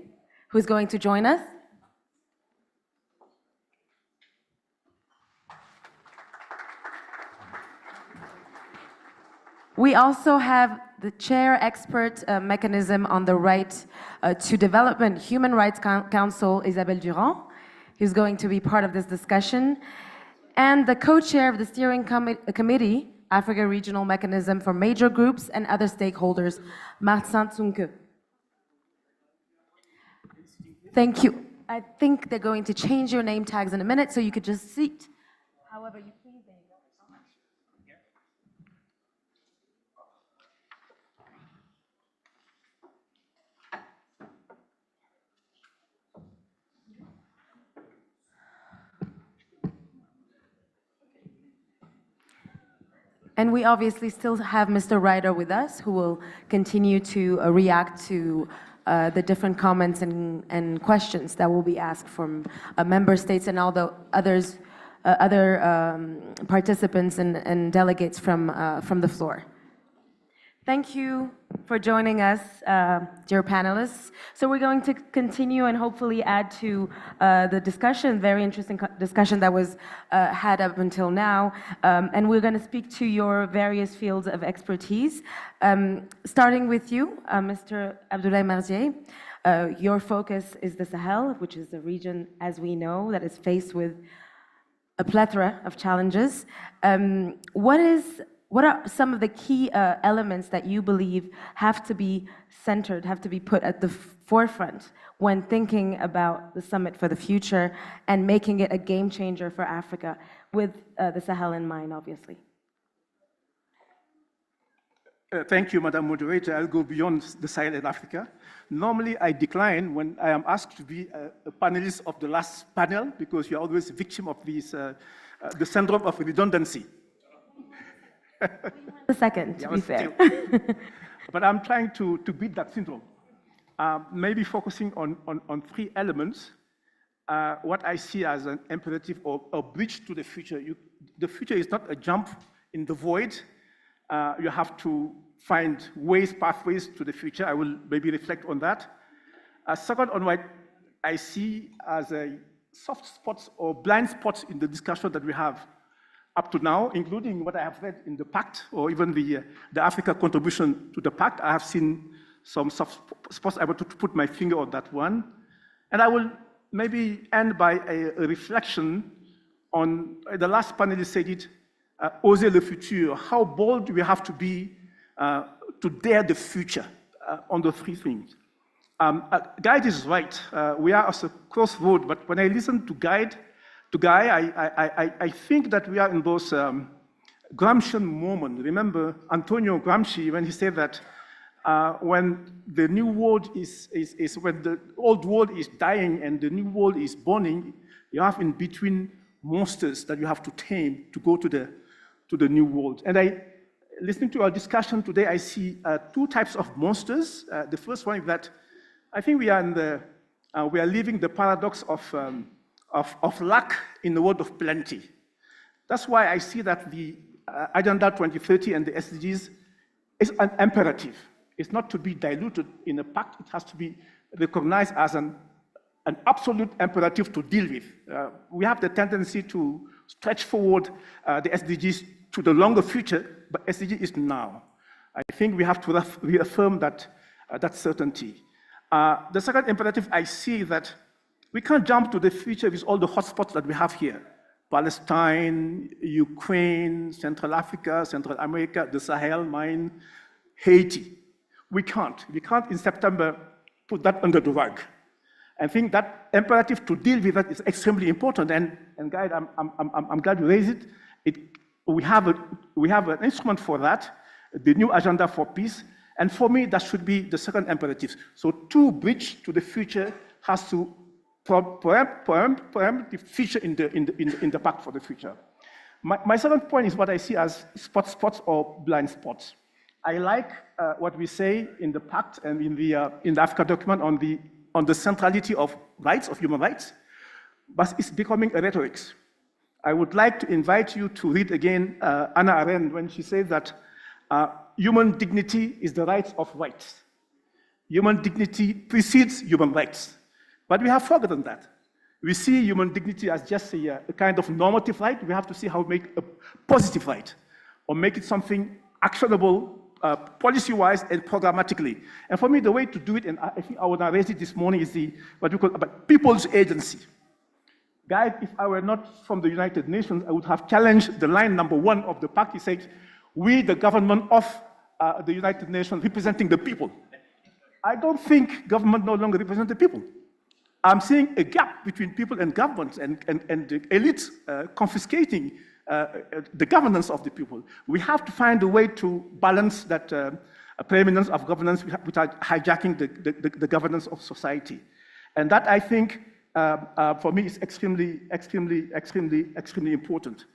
who's going to join us. We also have the Chair Expert Mechanism on the Right to Development Human Rights Council, Isabelle Durand, who's going to be part of this discussion, and the Co-Chair of the Steering Committee, Africa Regional Mechanism for Major Groups and Other Stakeholders, Martin Tsunke. Thank you. I think they're going to change your name tags in a minute, so you could just seat however you please. And we obviously still have Mr. Ryder with us, who will continue to react to the different comments and questions that will be asked from member states and all the other participants and delegates from the floor. Thank you for joining us, dear panelists. So we're going to continue and hopefully add to the discussion, very interesting discussion that was had up until now. And we're going to speak to your various fields of expertise. Starting with you, Mr. Abdoulaye Mahdieh. Your focus is the Sahel, which is a region, as we know, that is faced with a plethora of challenges. What is what are some of the key elements that you believe have to be centered, have to be put at the forefront when thinking about the summit for the future and making it a game changer for Africa, with the Sahel in mind, obviously? Thank you, Madam Moderator. I'll go beyond the Sahel in Africa. Normally, I decline when I am asked to be a panelist of the last panel because you're always a victim of this, the syndrome of redundancy. The second, to be fair. But I'm trying to beat that syndrome. Maybe focusing on three elements. What I see as an imperative or a bridge to the future. The future is not a jump in the void. You have to find ways, pathways to the future. I will maybe reflect on that. Second, on what I see as a soft spots or blind spots in the discussion that we have up to now, including what I have read in the pact or even the Africa contribution to the pact. I have seen some soft spots. I want to put my finger on that one. And I will maybe end by a reflection on, the last panelist said it, oser le futur, how bold we have to be to dare the future on the three things. Guide is right. We are at a crossroad, but when I listen to Guy, I think that we are in those Gramscian moments. Remember Antonio Gramsci when he said that when the new world is when the old world is dying and the new world is burning, you have in between monsters that you have to tame to go to the new world. And listening to our discussion today, I see two types of monsters. The first one is that I think we are living the paradox of lack in the world of plenty. That's why I see that the Agenda 2030 and the SDGs is an imperative. It's not to be diluted in a pact. It has to be recognized as an absolute imperative to deal with. We have the tendency to stretch forward the SDGs to the longer future, but SDG is now. I think we have to reaffirm that certainty. The second imperative I see that we can't jump to the future with all the hotspots that we have here. Palestine, Ukraine, Central Africa, Central America, the Sahel, mine, Haiti. We can't in September put that under the rug. I think that imperative to deal with that is extremely important. And Guy, I'm glad you raised it. We have an instrument for that, the new agenda for peace. And for me, that should be the second imperative. So to bridge to the future has to preempt the future in the pact for the future. My second point is what I see as spots or blind spots. I like what we say in the pact and in the Africa document on the centrality of rights, of human rights, but it's becoming a rhetoric. I would like to invite you to read again Hannah Arendt when she says that human dignity is the right of rights. Human dignity precedes human rights. But we have forgotten that. We see human dignity as just a kind of normative right. We have to see how to make a positive right or make it something actionable policy-wise and programmatically. And for me, the way to do it, and I think I would have raised it this morning, is what we call people's agency. Guys, if I were not from the United Nations, I would have challenged the line number 1 of the pact. It says, we, the government of the United Nations, representing the people. I don't think government no longer represents the people. I'm seeing a gap between people and governments and the elites confiscating the governance of the people. We have to find a way to balance that preeminence of governance without hijacking the governance of society. And that, I think, for me, is extremely important.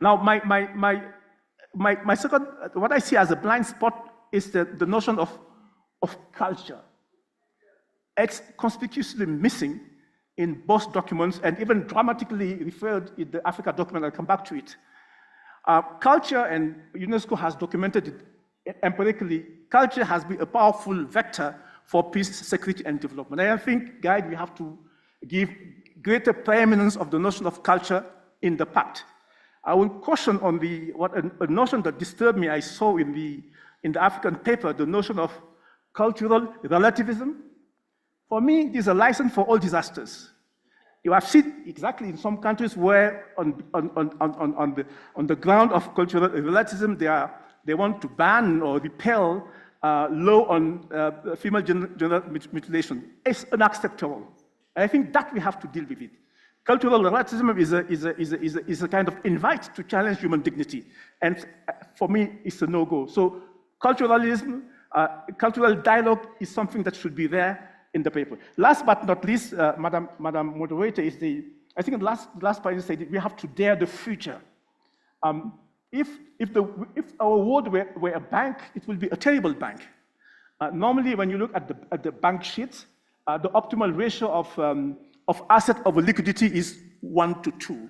Now, my second, what I see as a blind spot is the notion of culture. It's conspicuously missing in both documents and even dramatically referred in the Africa document. I'll come back to it. Culture, and UNESCO has documented it empirically, culture has been a powerful vector for peace, security, and development. And I think, Guy, we have to give greater preeminence of the notion of culture in the pact. I will caution on a notion that disturbed me. I saw in the African paper, the notion of cultural relativism. For me, it is a license for all disasters. You have seen exactly in some countries where on the ground of cultural relativism, they want to ban or repel law on female genital mutilation. It's unacceptable. And I think that we have to deal with it. Cultural relativism is a kind of invite to challenge human dignity. And for me, it's a no-go. So culturalism, cultural dialogue is something that should be there in the paper. Last but not least, Madam Moderator, I think the last point said we have to dare the future. If our world were a bank, it will be a terrible bank. Normally, when you look at the bank sheets, the optimal ratio of asset over liquidity is 1 to 2.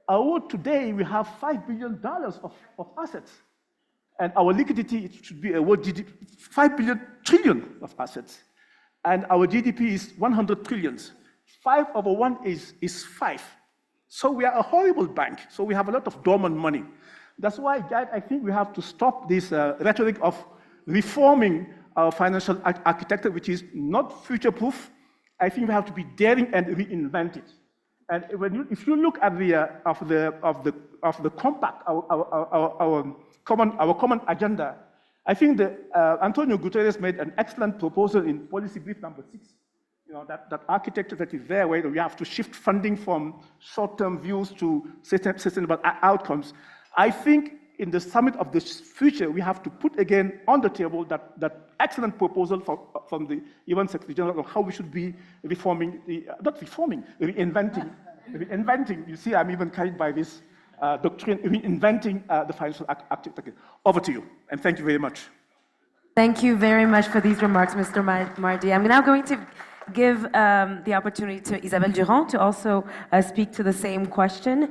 Our world today, we have $5 billion of assets. And our liquidity, it should be a world GDP, 5 trillion of assets. And our GDP is 100 trillions. 5 over 1 is 5. So we are a horrible bank. So we have a lot of dormant money. That's why, guys, I think we have to stop this rhetoric of reforming our financial architecture, which is not future-proof. I think we have to be daring and reinvent it. And if you look at the compact, our common agenda, I think Antonio Guterres made an excellent proposal in policy brief number 6. You know, that architecture that is there, where we have to shift funding from short-term views to sustainable outcomes. I think in the summit of the future, we have to put again on the table that excellent proposal from the UN Secretary General of how we should be reforming, reinventing. You see, I'm even carried by this doctrine, reinventing the financial architecture. Over to you, and thank you very much. Thank you very much for these remarks, Mr. Mardi. I'm now going to give the opportunity to Isabelle Durand to also speak to the same question,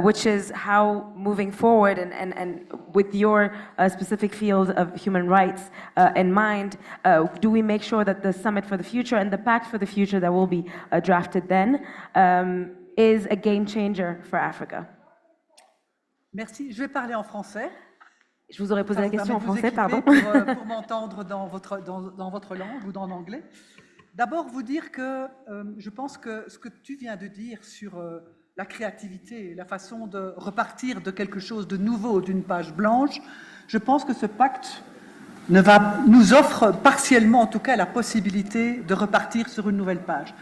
which is how moving forward and with your specific field of human rights in mind, do we make sure that the Summit for the Future and the Pact for the Future that will be drafted then is a game changer for Africa? Merci. Je vais parler en français. Je vous aurais posé la question en français, pardon. Pour m'entendre dans votre langue ou dans l'anglais. D'abord, vous dire que je pense que ce que tu viens de dire sur la créativité, la façon de repartir de quelque chose de nouveau, d'une page blanche, je pense que ce pacte nous offre partiellement, en tout cas, la possibilité de repartir sur une nouvelle page.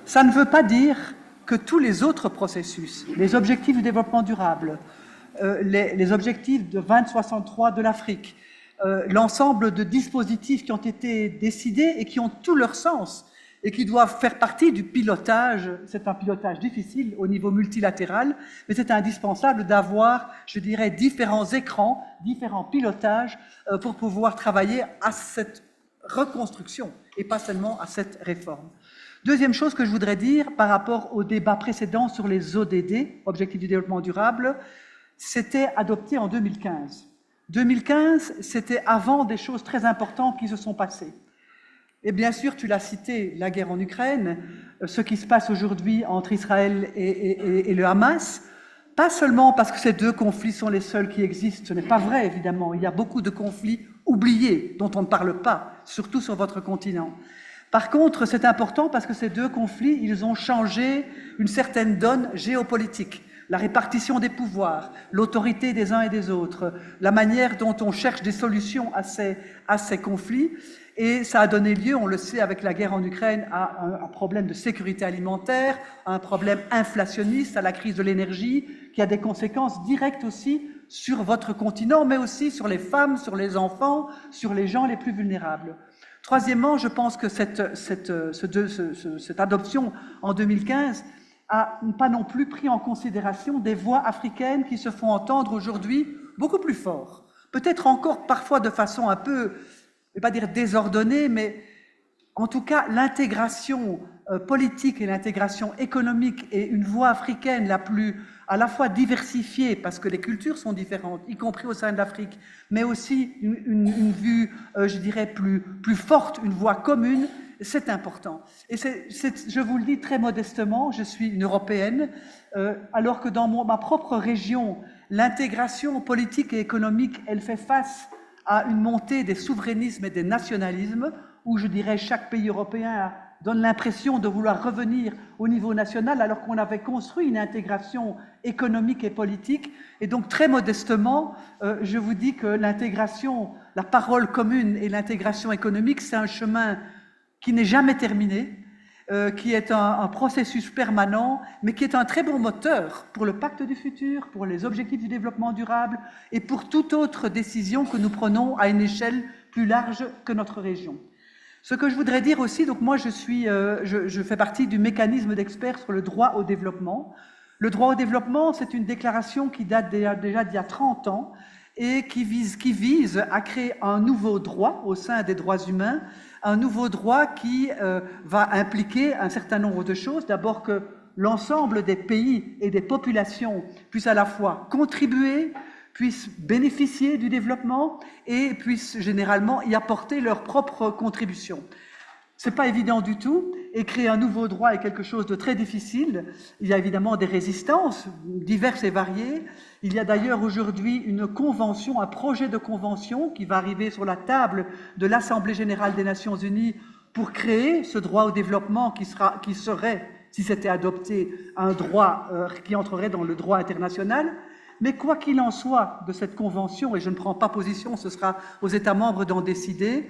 Ça ne veut pas dire que tous les autres processus, les objectifs du développement durable, les objectifs de 2063 de l'Afrique, l'ensemble de dispositifs qui ont été décidés et qui ont tout leur sens et qui doivent faire partie du pilotage. C'est un pilotage difficile au niveau multilatéral, mais c'est indispensable d'avoir, je dirais, différents écrans, différents pilotages pour pouvoir travailler à cette reconstruction et pas seulement à cette réforme. Deuxième chose que je voudrais dire par rapport au débat précédent sur les ODD, Objectifs du développement durable, c'était adopté en 2015. 2015, c'était avant des choses très importantes qui se sont passées. Et bien sûr, tu l'as cité, la guerre en Ukraine, ce qui se passe aujourd'hui entre Israël et le Hamas, pas seulement parce que ces deux conflits sont les seuls qui existent, ce n'est pas vrai évidemment, il y a beaucoup de conflits oubliés dont on ne parle pas, surtout sur votre continent. Par contre, c'est important parce que ces deux conflits, ils ont changé une certaine donne géopolitique. La répartition des pouvoirs, l'autorité des uns et des autres, la manière dont on cherche des solutions à ces conflits. Et ça a donné lieu, on le sait avec la guerre en Ukraine, à un problème de sécurité alimentaire, à un problème inflationniste, à la crise de l'énergie, qui a des conséquences directes aussi sur votre continent, mais aussi sur les femmes, sur les enfants, sur les gens les plus vulnérables. Troisièmement, je pense que cette adoption en 2015 a pas non plus pris en considération des voix africaines qui se font entendre aujourd'hui beaucoup plus fort. Peut-être encore parfois de façon un peu, je ne vais pas dire désordonnée, mais en tout cas l'intégration politique et l'intégration économique et une voix africaine la plus à la fois diversifiée, parce que les cultures sont différentes, y compris au sein de l'Afrique, mais aussi une vue, je dirais, plus forte, une voix commune. C'est important. Et je vous le dis très modestement, je suis une Européenne, alors que dans ma propre région, l'intégration politique et économique, elle fait face à une montée des souverainismes et des nationalismes, où je dirais chaque pays européen donne l'impression de vouloir revenir au niveau national alors qu'on avait construit une intégration économique et politique. Et donc, très modestement, je vous dis que l'intégration, la parole commune et l'intégration économique, c'est un chemin qui n'est jamais terminé, qui est un processus permanent, mais qui est un très bon moteur pour le pacte du futur, pour les objectifs du développement durable et pour toute autre décision que nous prenons à une échelle plus large que notre région. Ce que je voudrais dire aussi, donc moi je fais partie du mécanisme d'experts sur le droit au développement. Le droit au développement, c'est une déclaration qui date déjà d'il y a 30 ans et qui vise à créer un nouveau droit au sein des droits humains, un nouveau droit qui va impliquer un certain nombre de choses. D'abord que l'ensemble des pays et des populations puissent à la fois contribuer, puissent bénéficier du développement et puissent généralement y apporter leur propre contribution. Ce n'est pas évident du tout, et créer un nouveau droit est quelque chose de très difficile. Il y a évidemment des résistances diverses et variées. Il y a d'ailleurs aujourd'hui une convention, un projet de convention qui va arriver sur la table de l'Assemblée générale des Nations unies pour créer ce droit au développement qui serait, si c'était adopté, un droit qui entrerait dans le droit international. Mais quoi qu'il en soit de cette convention, et je ne prends pas position, ce sera aux États membres d'en décider,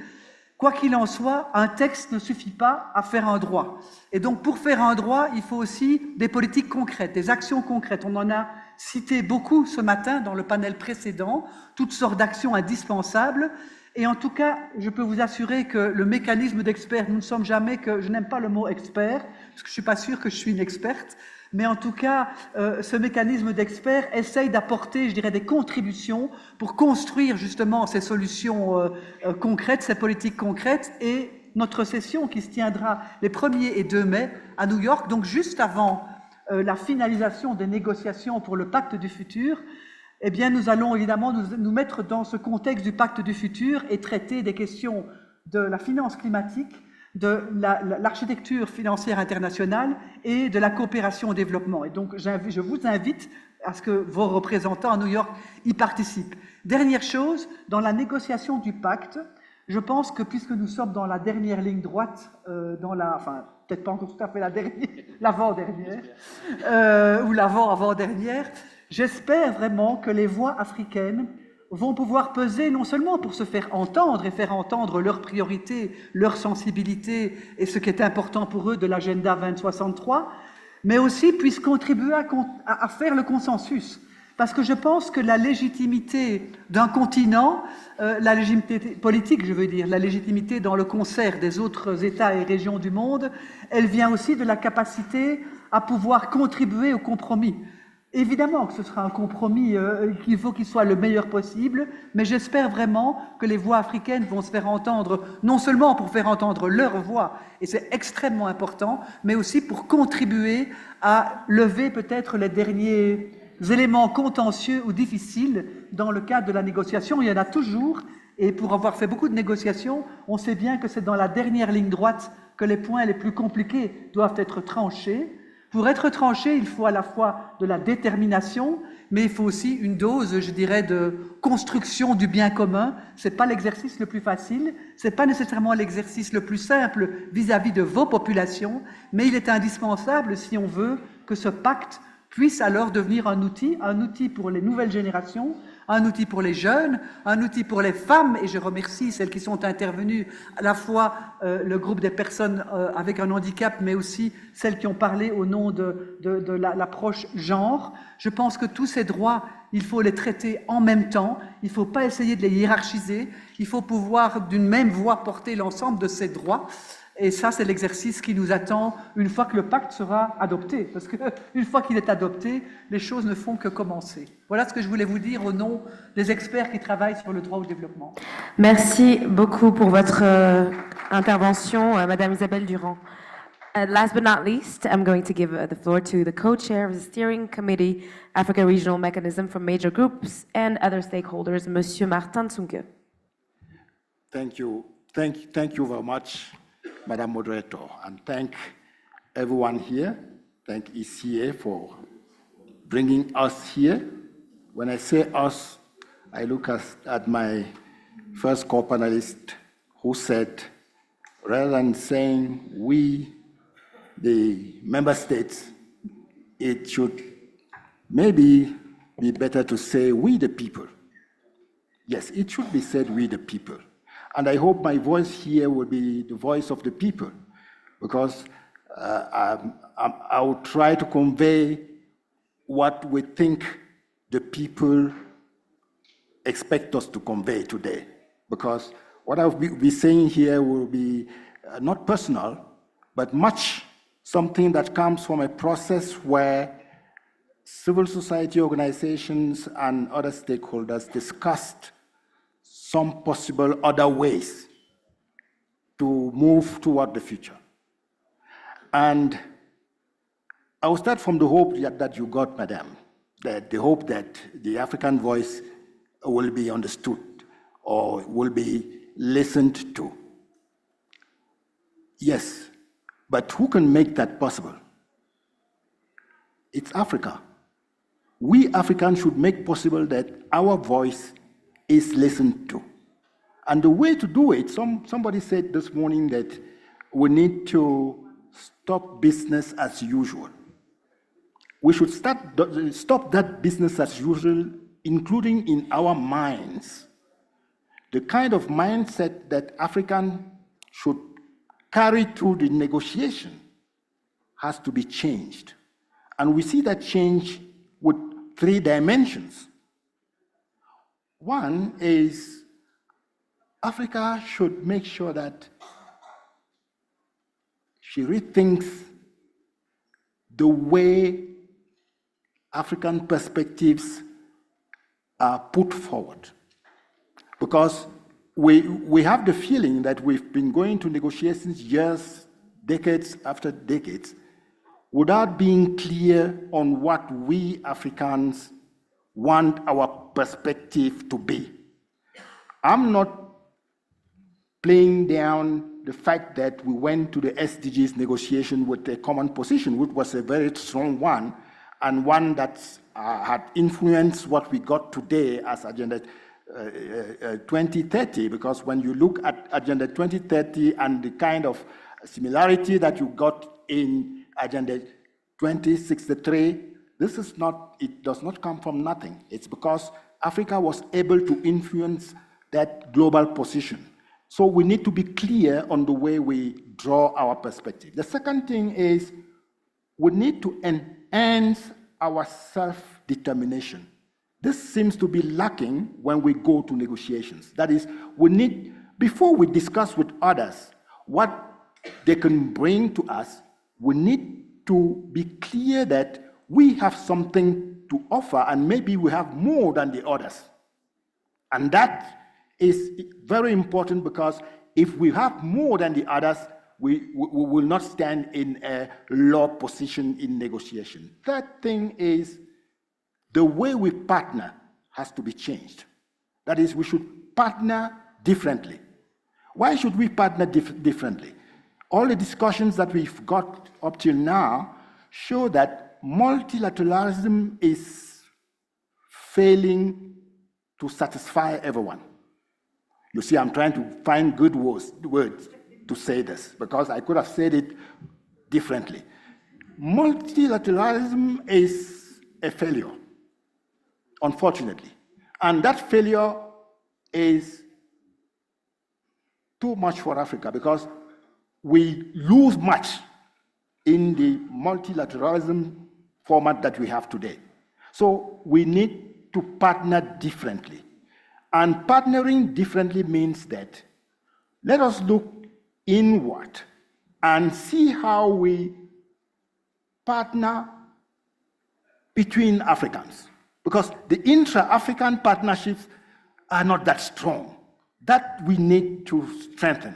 quoi qu'il en soit, un texte ne suffit pas à faire un droit. Et donc, pour faire un droit, il faut aussi des politiques concrètes, des actions concrètes. On en a cité beaucoup ce matin dans le panel précédent, toutes sortes d'actions indispensables. Et en tout cas, je peux vous assurer que le mécanisme d'experts, nous ne sommes jamais que, je n'aime pas le mot expert, parce que je ne suis pas sûre que je suis une experte, mais en tout cas, ce mécanisme d'experts essaye d'apporter, je dirais, des contributions pour construire justement ces solutions concrètes, ces politiques concrètes, et notre session qui se tiendra les 1er et 2 mai à New York, donc juste avant la finalisation des négociations pour le pacte du futur, eh bien, nous allons évidemment nous mettre dans ce contexte du pacte du futur et traiter des questions de la finance climatique, de l'architecture financière internationale et de la coopération au développement. Et donc, je vous invite à ce que vos représentants à New York y participent. Dernière chose, dans la négociation du pacte, je pense que puisque nous sommes dans la dernière ligne droite, enfin, peut-être pas encore tout à fait la dernière, l'avant-dernière, ou l'avant-avant-dernière, j'espère vraiment que les voix africaines vont pouvoir peser non seulement pour se faire entendre et faire entendre leurs priorités, leurs sensibilités et ce qui est important pour eux de l'agenda 2063, mais aussi puissent contribuer à faire le consensus. Parce que je pense que la légitimité d'un continent, la légitimité politique, je veux dire, la légitimité dans le concert des autres États et régions du monde, elle vient aussi de la capacité à pouvoir contribuer au compromis. Évidemment que ce sera un compromis qu'il faut qu'il soit le meilleur possible, mais j'espère vraiment que les voix africaines vont se faire entendre, non seulement pour faire entendre leur voix, et c'est extrêmement important, mais aussi pour contribuer à lever peut-être les derniers éléments contentieux ou difficiles dans le cadre de la négociation. Il y en a toujours, et pour avoir fait beaucoup de négociations, on sait bien que c'est dans la dernière ligne droite que les points les plus compliqués doivent être tranchés. Pour être tranché, il faut à la fois de la détermination, mais il faut aussi une dose, je dirais, de construction du bien commun. Ce n'est pas l'exercice le plus facile, ce n'est pas nécessairement l'exercice le plus simple vis-à-vis de vos populations, mais il est indispensable si on veut que ce pacte puisse alors devenir un outil pour les nouvelles générations, un outil pour les jeunes, un outil pour les femmes, et je remercie celles qui sont intervenues, à la fois le groupe des personnes avec un handicap, mais aussi celles qui ont parlé au nom de l'approche genre. Je pense que tous ces droits, il faut les traiter en même temps, il ne faut pas essayer de les hiérarchiser, il faut pouvoir d'une même voix porter l'ensemble de ces droits. Et ça, c'est l'exercice qui nous attend une fois que le pacte sera adopté. Parce qu'une fois qu'il est adopté, les choses ne font que commencer. Voilà ce que je voulais vous dire au nom des experts qui travaillent sur le droit au développement. Merci beaucoup pour votre intervention, Madame Isabelle Durand. Last but not least, I'm going to give the floor to the co-chair of the Steering Committee, Africa Regional Mechanism for Major Groups and other stakeholders, Monsieur Martin Tsunke. Thank you. Thank you very much, Madam Moderator, and thank everyone here. Thank ECA for bringing us here. When I say us, I look at my first co-panelist who said rather than saying we, the member states, it should maybe be better to say we the people. Yes, it should be said we the people. And I hope my voice here will be the voice of the people, because I will try to convey what we think the people expect us to convey today. Because what I'll be saying here will be not personal, but much something that comes from a process where civil society organizations and other stakeholders discussed some possible other ways to move toward the future. And I will start from the hope that you got, Madam, that the hope that the African voice will be understood or will be listened to. Yes, but who can make that possible? It's Africa. We Africans should make possible that our voice is listened to. And the way to do it, somebody said this morning that we need to stop business as usual. We should stop that business as usual, including in our minds. The kind of mindset that Africans should carry through the negotiation has to be changed. And we see that change with 3 dimensions. One is Africa should make sure that she rethinks the way African perspectives are put forward. Because we have the feeling that we've been going to negotiations years, decades after decades, without being clear on what we Africans want our perspective to be. I'm not playing down the fact that we went to the SDGs negotiation with a common position, which was a very strong one, and one that had influenced what we got today as Agenda 2030, because when you look at Agenda 2030 and the kind of similarity that you got in Agenda 2063, this is not, it does not come from nothing. It's because Africa was able to influence that global position. So we need to be clear on the way we draw our perspective. The second thing is we need to enhance our self-determination. This seems to be lacking when we go to negotiations. That is, we need, before we discuss with others what they can bring to us, we need to be clear that we have something to offer and maybe we have more than the others. And that is very important, because if we have more than the others, we will not stand in a low position in negotiation. Third thing is the way we partner has to be changed. That is, we should partner differently. Why should we partner differently? All the discussions that we've got up till now show that multilateralism is failing to satisfy everyone. You see, I'm trying to find good words to say this, because I could have said it differently. Multilateralism is a failure, unfortunately. And that failure is too much for Africa, because we lose much in the multilateralism format that we have today. So we need to partner differently. And partnering differently means that let us look inward and see how we partner between Africans. Because the intra-African partnerships are not that strong. That we need to strengthen.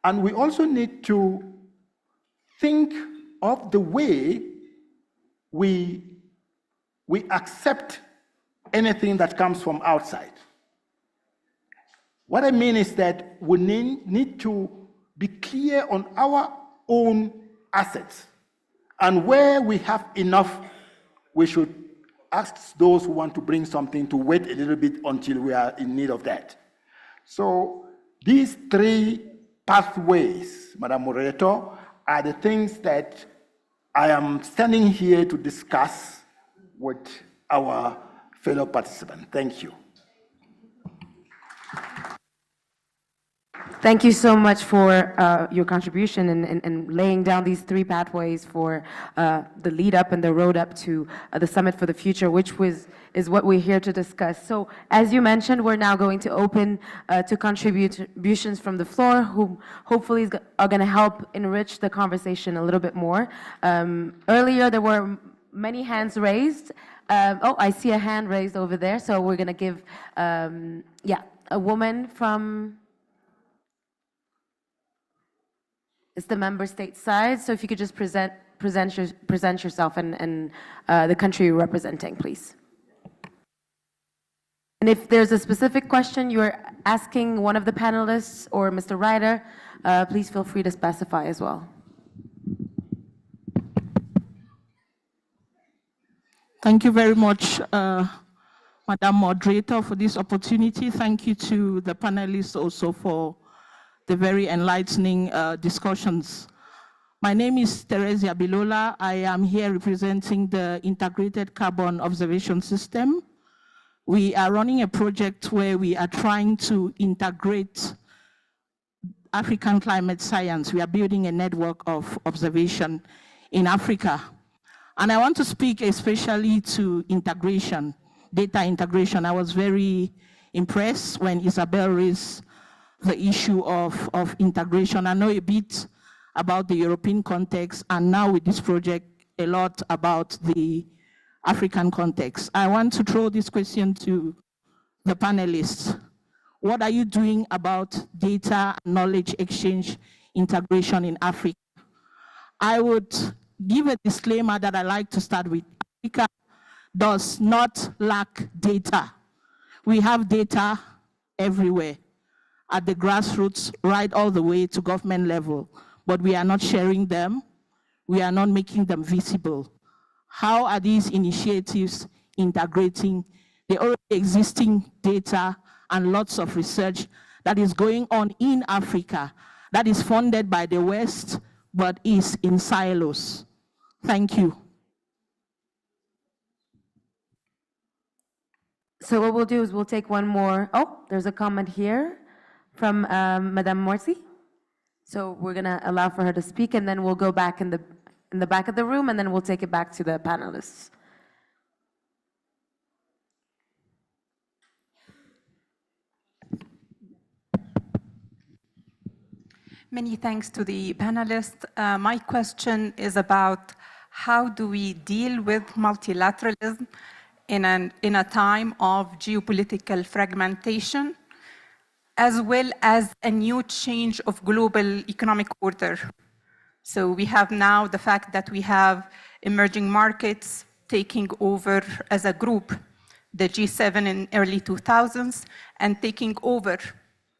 And we also need to think of the way we accept anything that comes from outside. What I mean is that we need to be clear on our own assets. And where we have enough, we should ask those who want to bring something to wait a little bit until we are in need of that. So these 3 pathways, Madam Moderator, are the things that I am standing here to discuss with our fellow participants. Thank you. Thank you so much for your contribution in laying down these three pathways for the lead up and the road up to the Summit for the Future, which is what we're here to discuss. So as you mentioned, we're now going to open to contributions from the floor, who hopefully are going to help enrich the conversation a little bit more. Earlier, there were many hands raised. Oh, I see a hand raised over there. So we're going to give, a woman from... It's the member state side, so if you could just present yourself and the country you're representing, please. And if there's a specific question you're asking one of the panelists or Mr. Ryder, please feel free to specify as well. Thank you very much, Madam Moderator, for this opportunity. Thank you to the panelists also for the very enlightening discussions. My name is Teresia Bilola. I am here representing the Integrated Carbon Observation System. We are running a project where we are trying to integrate African climate science. We are building a network of observation in Africa. And I want to speak especially to integration, data integration. I was very impressed when Isabel raised the issue of integration. I know a bit about the European context, and now with this project, a lot about the African context. I want to throw this question to the panelists. What are you doing about data and knowledge exchange integration in Africa? I would give a disclaimer that I like to start with. Africa does not lack data. We have data everywhere, at the grassroots, right all the way to government level, but we are not sharing them. We are not making them visible. How are these initiatives integrating the already existing data and lots of research that is going on in Africa, that is funded by the West, but is in silos? Thank you. So what we'll do is we'll take one more. Oh, there's a comment here from Madame Morsi. So we're gonna allow for her to speak, and then we'll go back in the back of the room, and then we'll take it back to the panelists. Many thanks to the panelists. My question is about how do we deal with multilateralism in a time of geopolitical fragmentation, as well as a new change of global economic order. So we have now the fact that we have emerging markets taking over as a group, the G7 in early 2000s, and taking over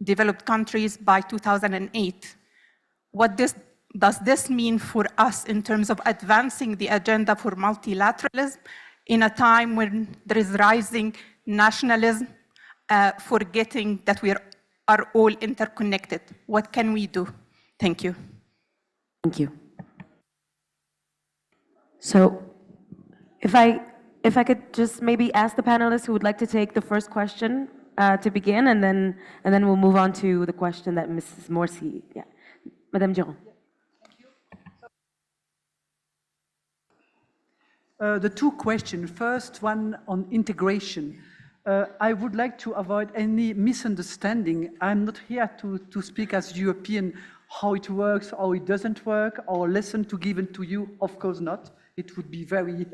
developed countries by 2008. What does this mean for us in terms of advancing the agenda for multilateralism in a time when there is rising nationalism, forgetting that we are all interconnected? What can we do? Thank you. Thank you. So if I could just maybe ask the panelists who would like to take the first question to begin, and then we'll move on to the question that Mrs. Morsi, Madame Durand. The two questions. First one on integration. I would like to avoid any misunderstanding. I'm not here to speak as European how it works, how it doesn't work, or lesson to give it to you. Of course not. It would be very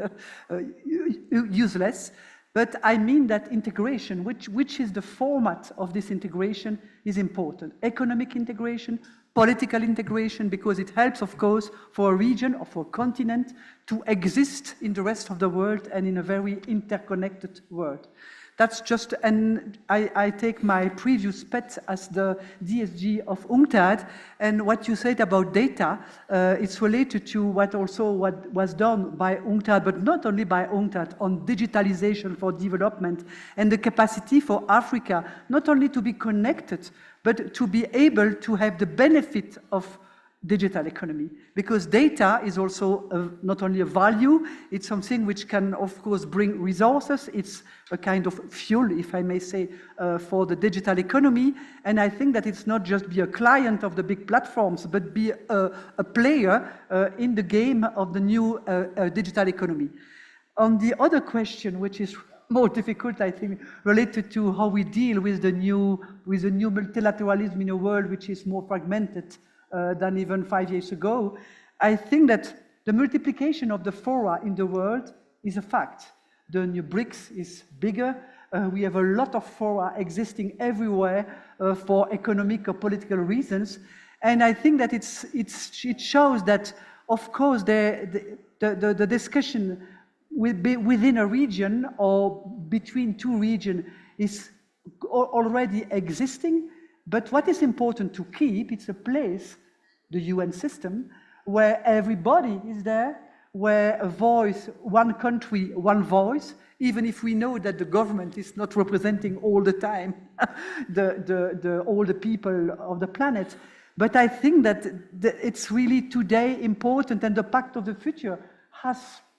useless. But I mean that integration, which is the format of this integration, is important. Economic integration, political integration, because it helps, of course, for a region or for a continent to exist in the rest of the world and in a very interconnected world. That's just, and I take my previous pet as the DSG of UNCTAD, and what you said about data, it's related to what was done by UNCTAD, but not only by UNCTAD, on digitalization for development and the capacity for Africa, not only to be connected, but to be able to have the benefit of digital economy, because data is also not only a value, it's something which can, of course, bring resources. It's a kind of fuel, if I may say, for the digital economy. And I think that it's not just be a client of the big platforms, but be a player in the game of the new digital economy. On the other question, which is more difficult, I think, related to how we deal with the new multilateralism in a world which is more fragmented than even 5 years ago, I think that the multiplication of the fora in the world is a fact. The new BRICS is bigger. We have a lot of fora existing everywhere for economic or political reasons. And I think that it shows that, of course, the discussion within a region or between two regions is already existing. But what is important to keep, it's a place, the UN system, where everybody is there, where a voice, one country, one voice, even if we know that the government is not representing all the time all the people of the planet. But I think that it's really today important, and the Pact of the Future has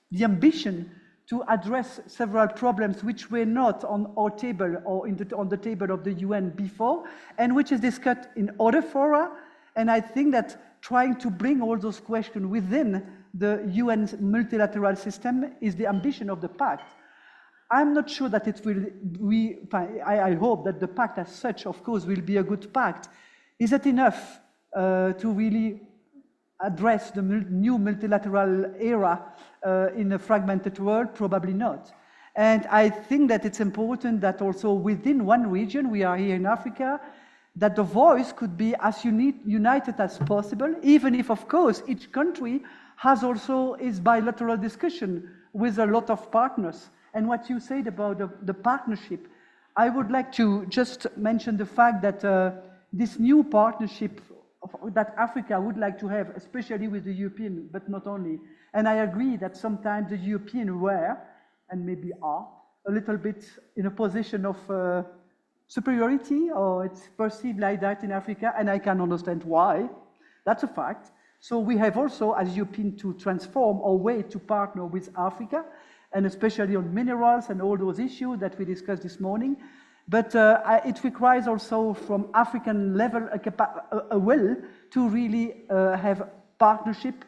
the ambition to address several problems which were not on our table or on the table of the UN before, and which is discussed in other fora. And I think that trying to bring all those questions within the UN multilateral system is the ambition of the Pact. I'm not sure that it will, I hope that the Pact as such, of course, will be a good Pact. Is it enough to really address the new multilateral era in a fragmented world? Probably not. And I think that it's important that also within one region, we are here in Africa, that the voice could be as united as possible, even if, of course, each country has also its bilateral discussion with a lot of partners. And what you said about the partnership, I would like to just mention the fact that this new partnership that Africa would like to have, especially with the European, but not only. And I agree that sometimes the European were, and maybe are, a little bit in a position of superiority, or it's perceived like that in Africa, and I can understand why. That's a fact. So we have also, as European, to transform our way to partner with Africa, and especially on minerals and all those issues that we discussed this morning. But it requires also from African level a will to really have partnership,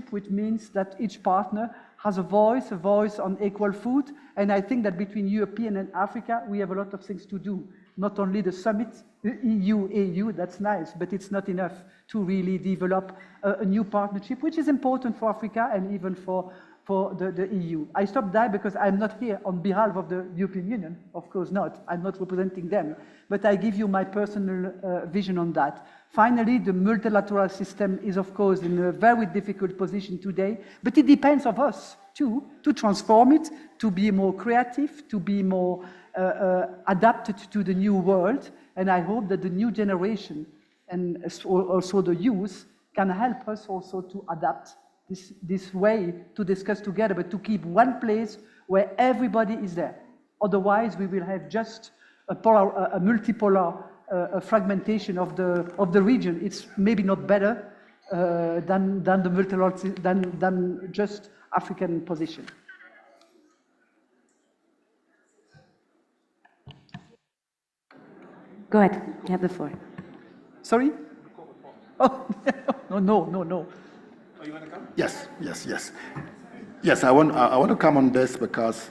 which means that each partner has a voice on equal foot. And I think that between European and Africa, we have a lot of things to do. Not only the summit, the EU, that's nice, but it's not enough to really develop a new partnership, which is important for Africa and even for the EU. I stop there because I'm not here on behalf of the European Union, of course not. I'm not representing them, but I give you my personal vision on that. Finally, the multilateral system is, of course, in a very difficult position today, but it depends on us, too, to transform it, to be more creative, to be more adapted to the new world. And I hope that the new generation and also the youth can help us also to adapt this way to discuss together, but to keep one place where everybody is there. Otherwise, we will have just a multipolar fragmentation of the region. It's maybe not better than the multilateral than just African position. Go ahead. You have the floor. Sorry? Oh, no. Oh, you want to come? Yes. Yes, I want to come on this because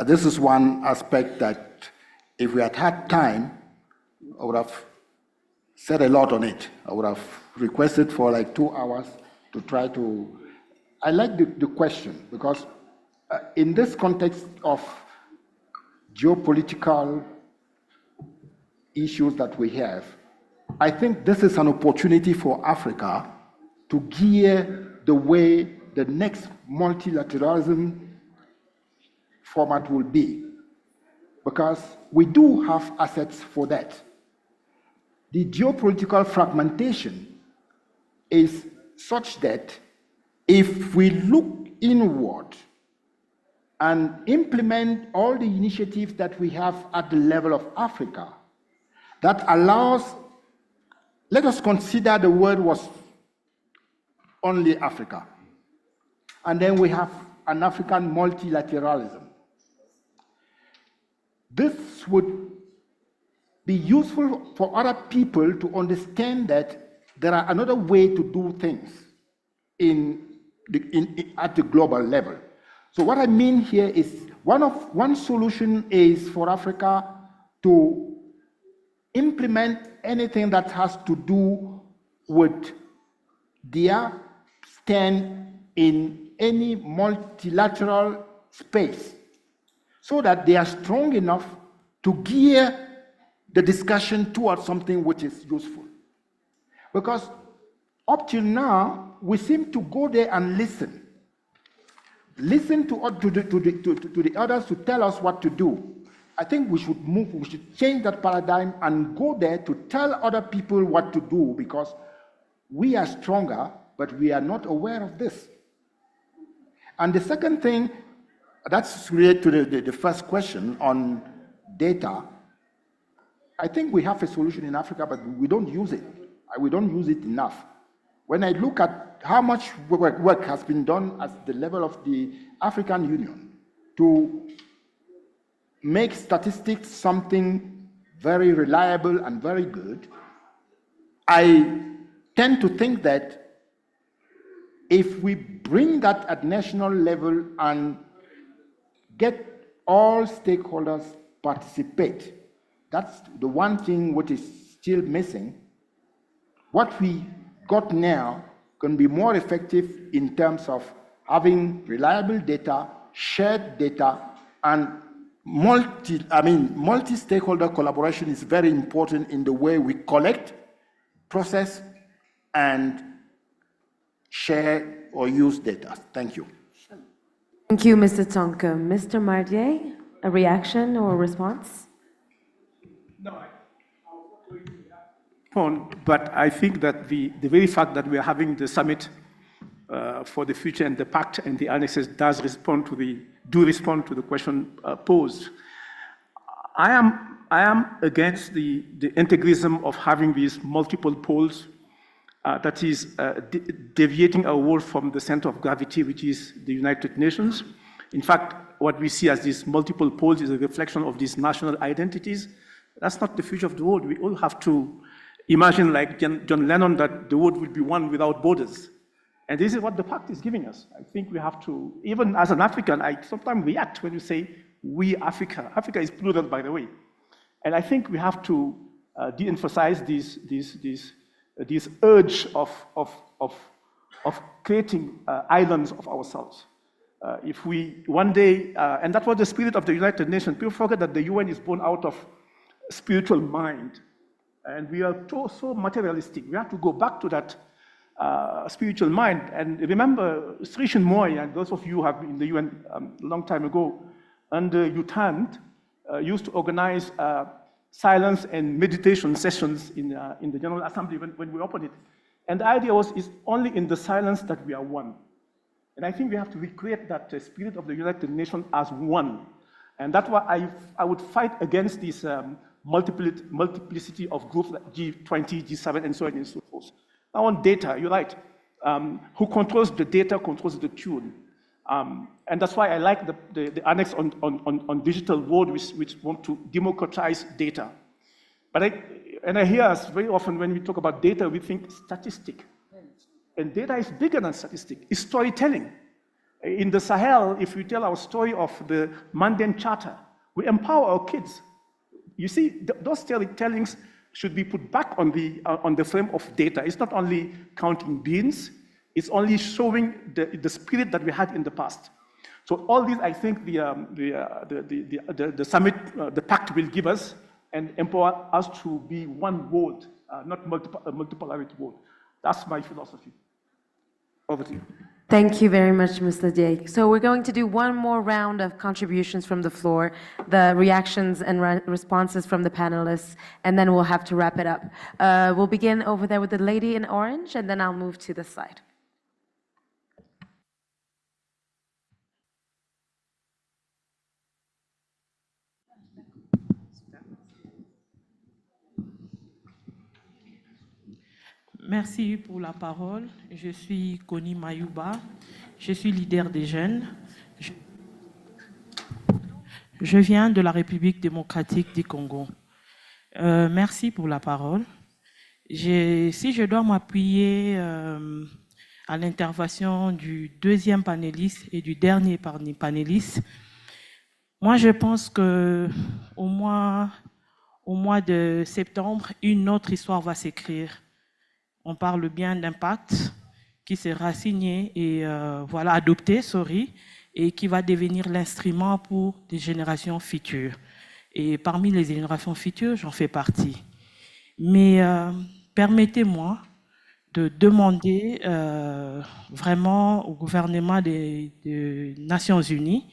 this is one aspect that if we had had time, I would have said a lot on it. I would have requested for like 2 hours to try to... I like the question because in this context of geopolitical issues that we have, I think this is an opportunity for Africa to gear the way the next multilateralism format will be, because we do have assets for that. The geopolitical fragmentation is such that if we look inward and implement all the initiatives that we have at the level of Africa, that allows, let us consider the world was only Africa. And then we have an African multilateralism. This would be useful for other people to understand that there are another way to do things at the global level. So what I mean here is one solution is for Africa to implement anything that has to do with their stand in any multilateral space, so that they are strong enough to gear the discussion towards something which is useful. Because up till now, we seem to go there and listen to the others to tell us what to do. I think we should change that paradigm and go there to tell other people what to do, because we are stronger, but we are not aware of this. And the second thing, that's related to the first question on data. I think we have a solution in Africa, but we don't use it. We don't use it enough. When I look at how much work has been done at the level of the African Union to make statistics something very reliable and very good, I tend to think that if we bring that at national level and get all stakeholders participate, that's the one thing which is still missing. What we got now can be more effective in terms of having reliable data, shared data, and multi-stakeholder collaboration is very important in the way we collect, process, and share or use data. Thank you. Thank you, Mr. Tonka. Mr. Mardier, a reaction or response? No, but I think that the very fact that we are having the summit for the future and the pact and the annexes do respond to the question posed. I am against the integrism of having these multiple poles that is deviating our world from the center of gravity, which is the United Nations. In fact, what we see as these multiple poles is a reflection of these national identities. That's not the future of the world. We all have to imagine, like John Lennon, that the world will be one without borders. And this is what the pact is giving us. I think we have to, even as an African, I sometimes react when you say, we Africa. Africa is plural, by the way. And I think we have to de-emphasize this urge of creating islands of ourselves. If we one day, and that was the spirit of the United Nations, people forget that the UN is born out of spiritual mind. And we are so materialistic. We have to go back to that spiritual mind. And remember, Sri Moy, and those of you who have been in the UN a long time ago, under Utant, used to organize silence and meditation sessions in the General Assembly when we opened it. And the idea was, it's only in the silence that we are one. And I think we have to recreate that spirit of the United Nations as one. And that's why I would fight against this multiplicity of groups like G20, G7, and so on and so forth. Now on data, you're right. Who controls the data controls the tune. And that's why I like the annex on digital world, which want to democratize data. But I hear us very often when we talk about data, we think statistic. And data is bigger than statistic. It's storytelling. In the Sahel, if we tell our story of the Mandan Charter, we empower our kids. You see, those storytellings should be put back on the frame of data. It's not only counting beans, it's only showing the spirit that we had in the past. So all these, I think, the summit, the pact will give us and empower us to be one world, not a multipolarity world. That's my philosophy. Over to you. Thank you very much, Mr. Day. So we're going to do one more round of contributions from the floor, the reactions and responses from the panelists, and then we'll have to wrap it up. We'll begin over there with the lady in orange, and then I'll move to the side. Merci pour la parole. Je suis Koni Mayuba. Je suis leader des jeunes. Je viens de la République démocratique du Congo. Merci pour la parole. Si je dois m'appuyer à l'intervention du deuxième panéliste et du dernier panéliste, moi je pense qu'au mois de septembre, une autre histoire va s'écrire. On parle bien d'impact qui sera signé et adopté, et qui va devenir l'instrument pour des générations futures. Et parmi les générations futures, j'en fais partie. Mais permettez-moi de demander vraiment au gouvernement des Nations Unies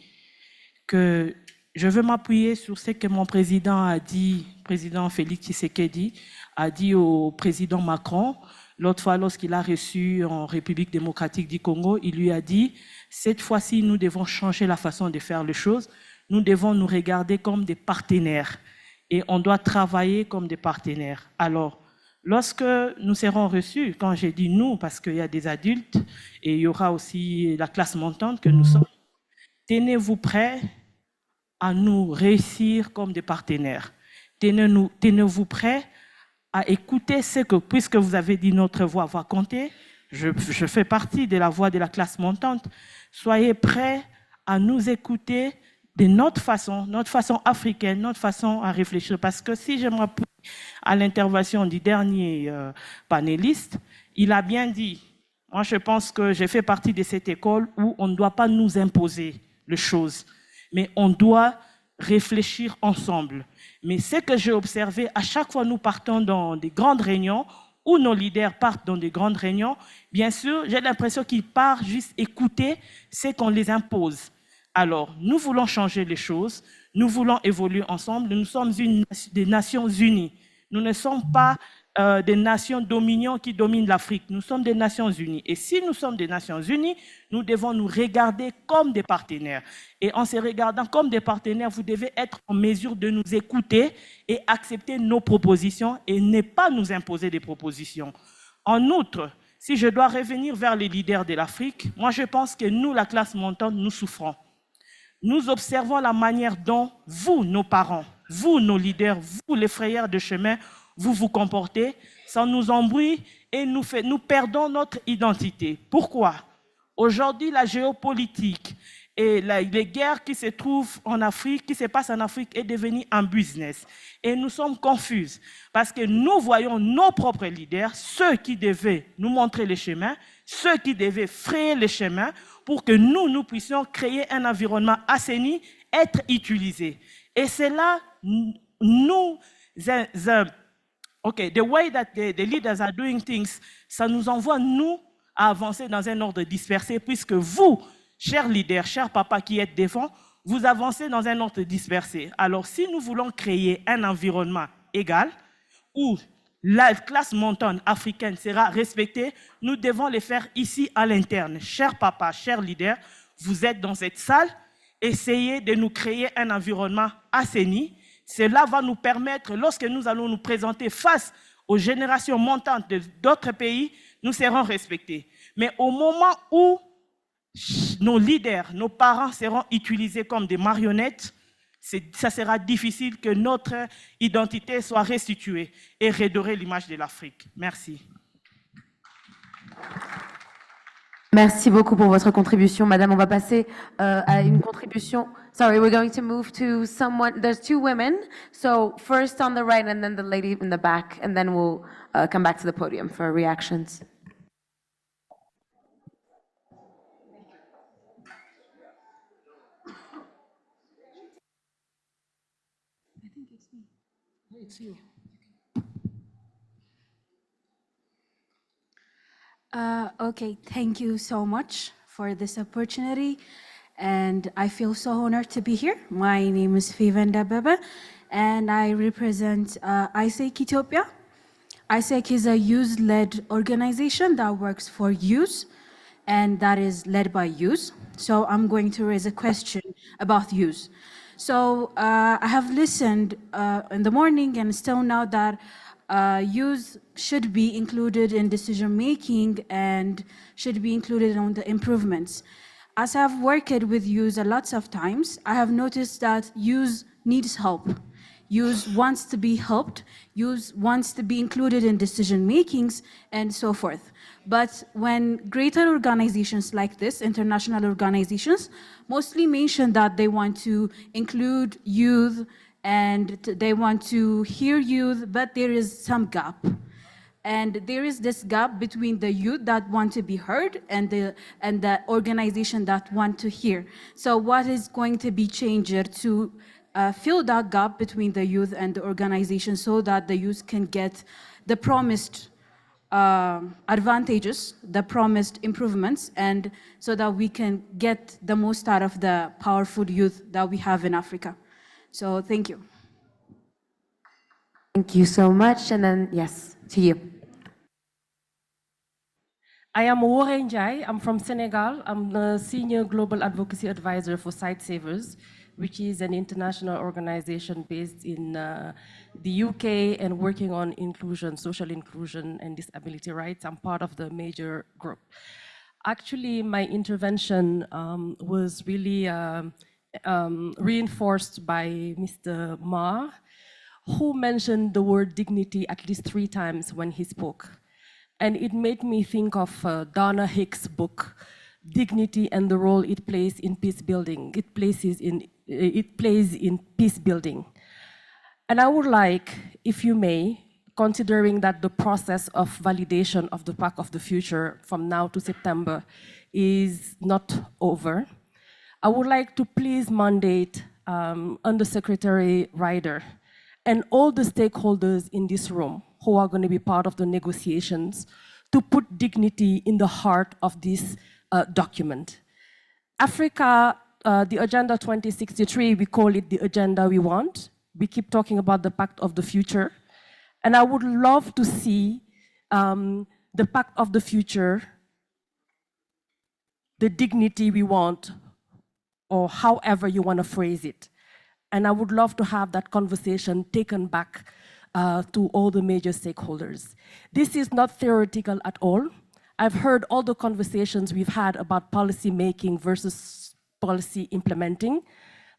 que je veux m'appuyer sur ce que mon président a dit, président Félix Tshisekedi, a dit au président Macron. L'autre fois, lorsqu'il a reçu en République démocratique du Congo, il lui a dit « Cette fois-ci, nous devons changer la façon de faire les choses. Nous devons nous regarder comme des partenaires et on doit travailler comme des partenaires. » Alors, lorsque nous serons reçus, quand j'ai dit « nous », parce qu'il y a des adultes et il y aura aussi la classe montante que nous sommes, tenez-vous prêts à nous réussir comme des partenaires. Tenez-vous prêts à écouter ce que, puisque vous avez dit notre voix va compter, je fais partie de la voix de la classe montante, soyez prêts à nous écouter de notre façon africaine, notre façon à réfléchir. Parce que si je m'appuie à l'intervention du dernier panéliste, il a bien dit, moi je pense que j'ai fait partie de cette école où on ne doit pas nous imposer les choses, mais on doit réfléchir ensemble. Mais ce que j'ai observé, à chaque fois nous partons dans des grandes réunions, où nos leaders partent dans des grandes réunions, bien sûr, j'ai l'impression qu'ils partent juste écouter ce qu'on les impose. Alors, nous voulons changer les choses, nous voulons évoluer ensemble, nous sommes des Nations Unies. Nous ne sommes pas des nations dominions qui dominent l'Afrique, nous sommes des Nations Unies. Et si nous sommes des Nations Unies, nous devons nous regarder comme des partenaires. Et en se regardant comme des partenaires, vous devez être en mesure de nous écouter et accepter nos propositions et ne pas nous imposer des propositions. En outre, si je dois revenir vers les leaders de l'Afrique, moi je pense que nous, la classe montante, nous souffrons. Nous observons la manière dont vous, nos parents, vous, nos leaders, vous, les frayeurs de chemin, vous vous comportez, ça nous embrouille et nous perdons notre identité. Pourquoi? Aujourd'hui, la géopolitique et les guerres qui se trouvent en Afrique, qui se passent en Afrique, est devenue un business. Et nous sommes confus parce que nous voyons nos propres leaders, ceux qui devaient nous montrer les chemins, ceux qui devaient frayer les chemins pour que nous puissions créer un environnement assaini, être utilisés. Et c'est là, the way that the leaders are doing things, ça nous envoie, nous, à avancer dans un ordre dispersé, puisque vous, chers leaders, chers papas qui êtes devant, vous avancez dans un ordre dispersé. Alors, si nous voulons créer un environnement égal, où la classe montante africaine sera respectée, nous devons le faire ici à l'interne. Chers papas, chers leaders, vous êtes dans cette salle, essayez de nous créer un environnement assaini. Cela va nous permettre, lorsque nous allons nous présenter face aux générations montantes d'autres pays, nous serons respectés. Mais au moment où nos leaders, nos parents seront utilisés comme des marionnettes, ça sera difficile que notre identité soit restituée et redorer l'image de l'Afrique. Merci. Merci beaucoup pour votre contribution, madame. On va passer à une contribution. Sorry, we're going to move to someone. There's two women. So first on the right and then the lady in the back, and then we'll come back to the podium for reactions. I think it's me. No, it's you. Okay, thank you so much for this opportunity. And I feel so honored to be here. My name is Fivan Dababa, and I represent ISEC Ethiopia. ISEC is a youth-led organization that works for youth, and that is led by youth. So I'm going to raise a question about youth. So I have listened in the morning and still now that youth should be included in decision making and should be included on the improvements. As I've worked with youth lots of times, I have noticed that youth needs help. Youth wants to be helped, youth wants to be included in decision makings and so forth. But when greater organizations like this, international organizations, mostly mention that they want to include youth and they want to hear youth, but there is some gap. And there is this gap between the youth that want to be heard and the organization that want to hear. So what is going to be changed to fill that gap between the youth and the organization so that the youth can get the promised advantages, the promised improvements, and so that we can get the most out of the powerful youth that we have in Africa. So thank you. Thank you so much. And then, yes, to you. I am Warren Jai. I'm from Senegal. I'm the Senior Global Advocacy Advisor for Sight Savers, which is an international organization based in the UK and working on inclusion, social inclusion and disability rights. I'm part of the major group. Actually, my intervention was really reinforced by Mr. Ma, who mentioned the word dignity at least 3 times when he spoke. And it made me think of Donna Hicks' book, Dignity and the Role It Plays in Peace Building. It plays in peace building. And I would like, if you may, considering that the process of validation of the Pact of the Future from now to September is not over, I would like to please mandate Undersecretary Ryder and all the stakeholders in this room who are going to be part of the negotiations to put dignity in the heart of this document. Africa, the Agenda 2063, we call it the agenda we want. We keep talking about the Pact of the Future. And I would love to see the Pact of the Future, the dignity we want, or however you want to phrase it. And I would love to have that conversation taken back to all the major stakeholders. This is not theoretical at all. I've heard all the conversations we've had about policy making versus policy implementing,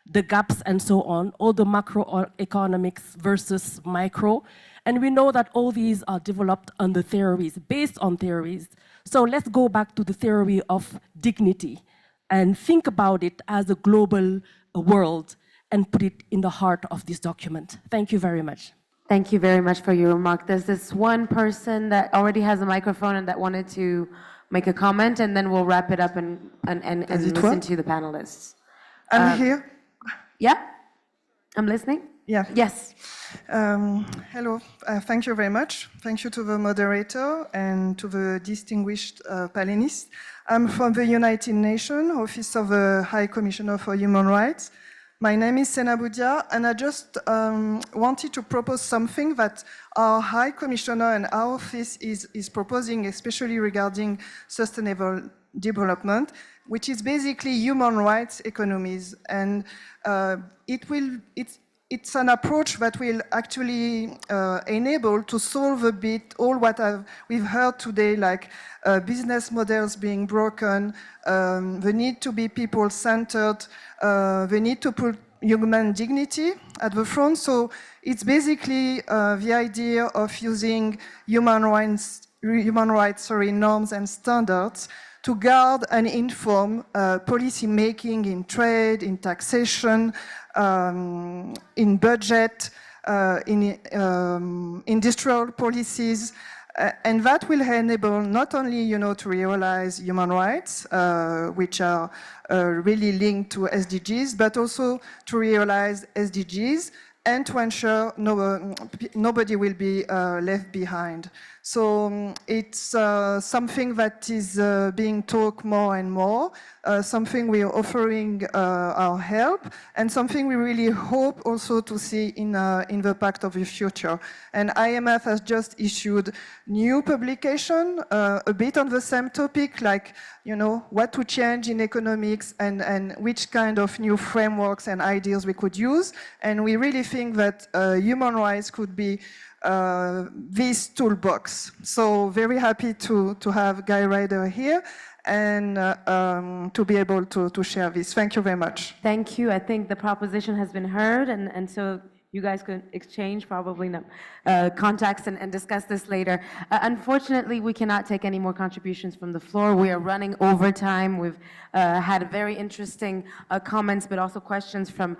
the gaps and so on, all the macroeconomics versus micro. And we know that all these are developed on the theories, based on theories. So let's go back to the theory of dignity and think about it as a global world and put it in the heart of this document. Thank you very much. Thank you very much for your remark. There's this one person that already has a microphone and that wanted to make a comment, and then we'll wrap it up and listen to the panelists. I'm here. Yeah? I'm listening? Yeah. Yes. Hello. Thank you very much. Thank you to the moderator and to the distinguished panelists. I'm from the United Nations, Office of the High Commissioner for Human Rights. My name is Sena Boudia, and I just wanted to propose something that our High Commissioner and our office is proposing, especially regarding sustainable development, which is basically human rights economies. And it's an approach that will actually enable to solve a bit all what we've heard today, like business models being broken, the need to be people-centered, the need to put human dignity at the front. So it's basically the idea of using human rights norms and standards to guard and inform policy making in trade, in taxation, in budget, in industrial policies, and that will enable not only, to realize human rights, which are really linked to SDGs, but also to realize SDGs and to ensure nobody will be left behind. So it's something that is being talked more and more, something we are offering our help, and something we really hope also to see in the Pact of the Future. And IMF has just issued new publication, a bit on the same topic, like, what to change in economics and which kind of new frameworks and ideas we could use. And we really think that human rights could be this toolbox. So very happy to have Guy Ryder here and to be able to share this. Thank you very much. Thank you. I think the proposition has been heard, and so you guys could exchange probably contacts and discuss this later. Unfortunately, we cannot take any more contributions from the floor. We are running over time. We've had very interesting comments, but also questions from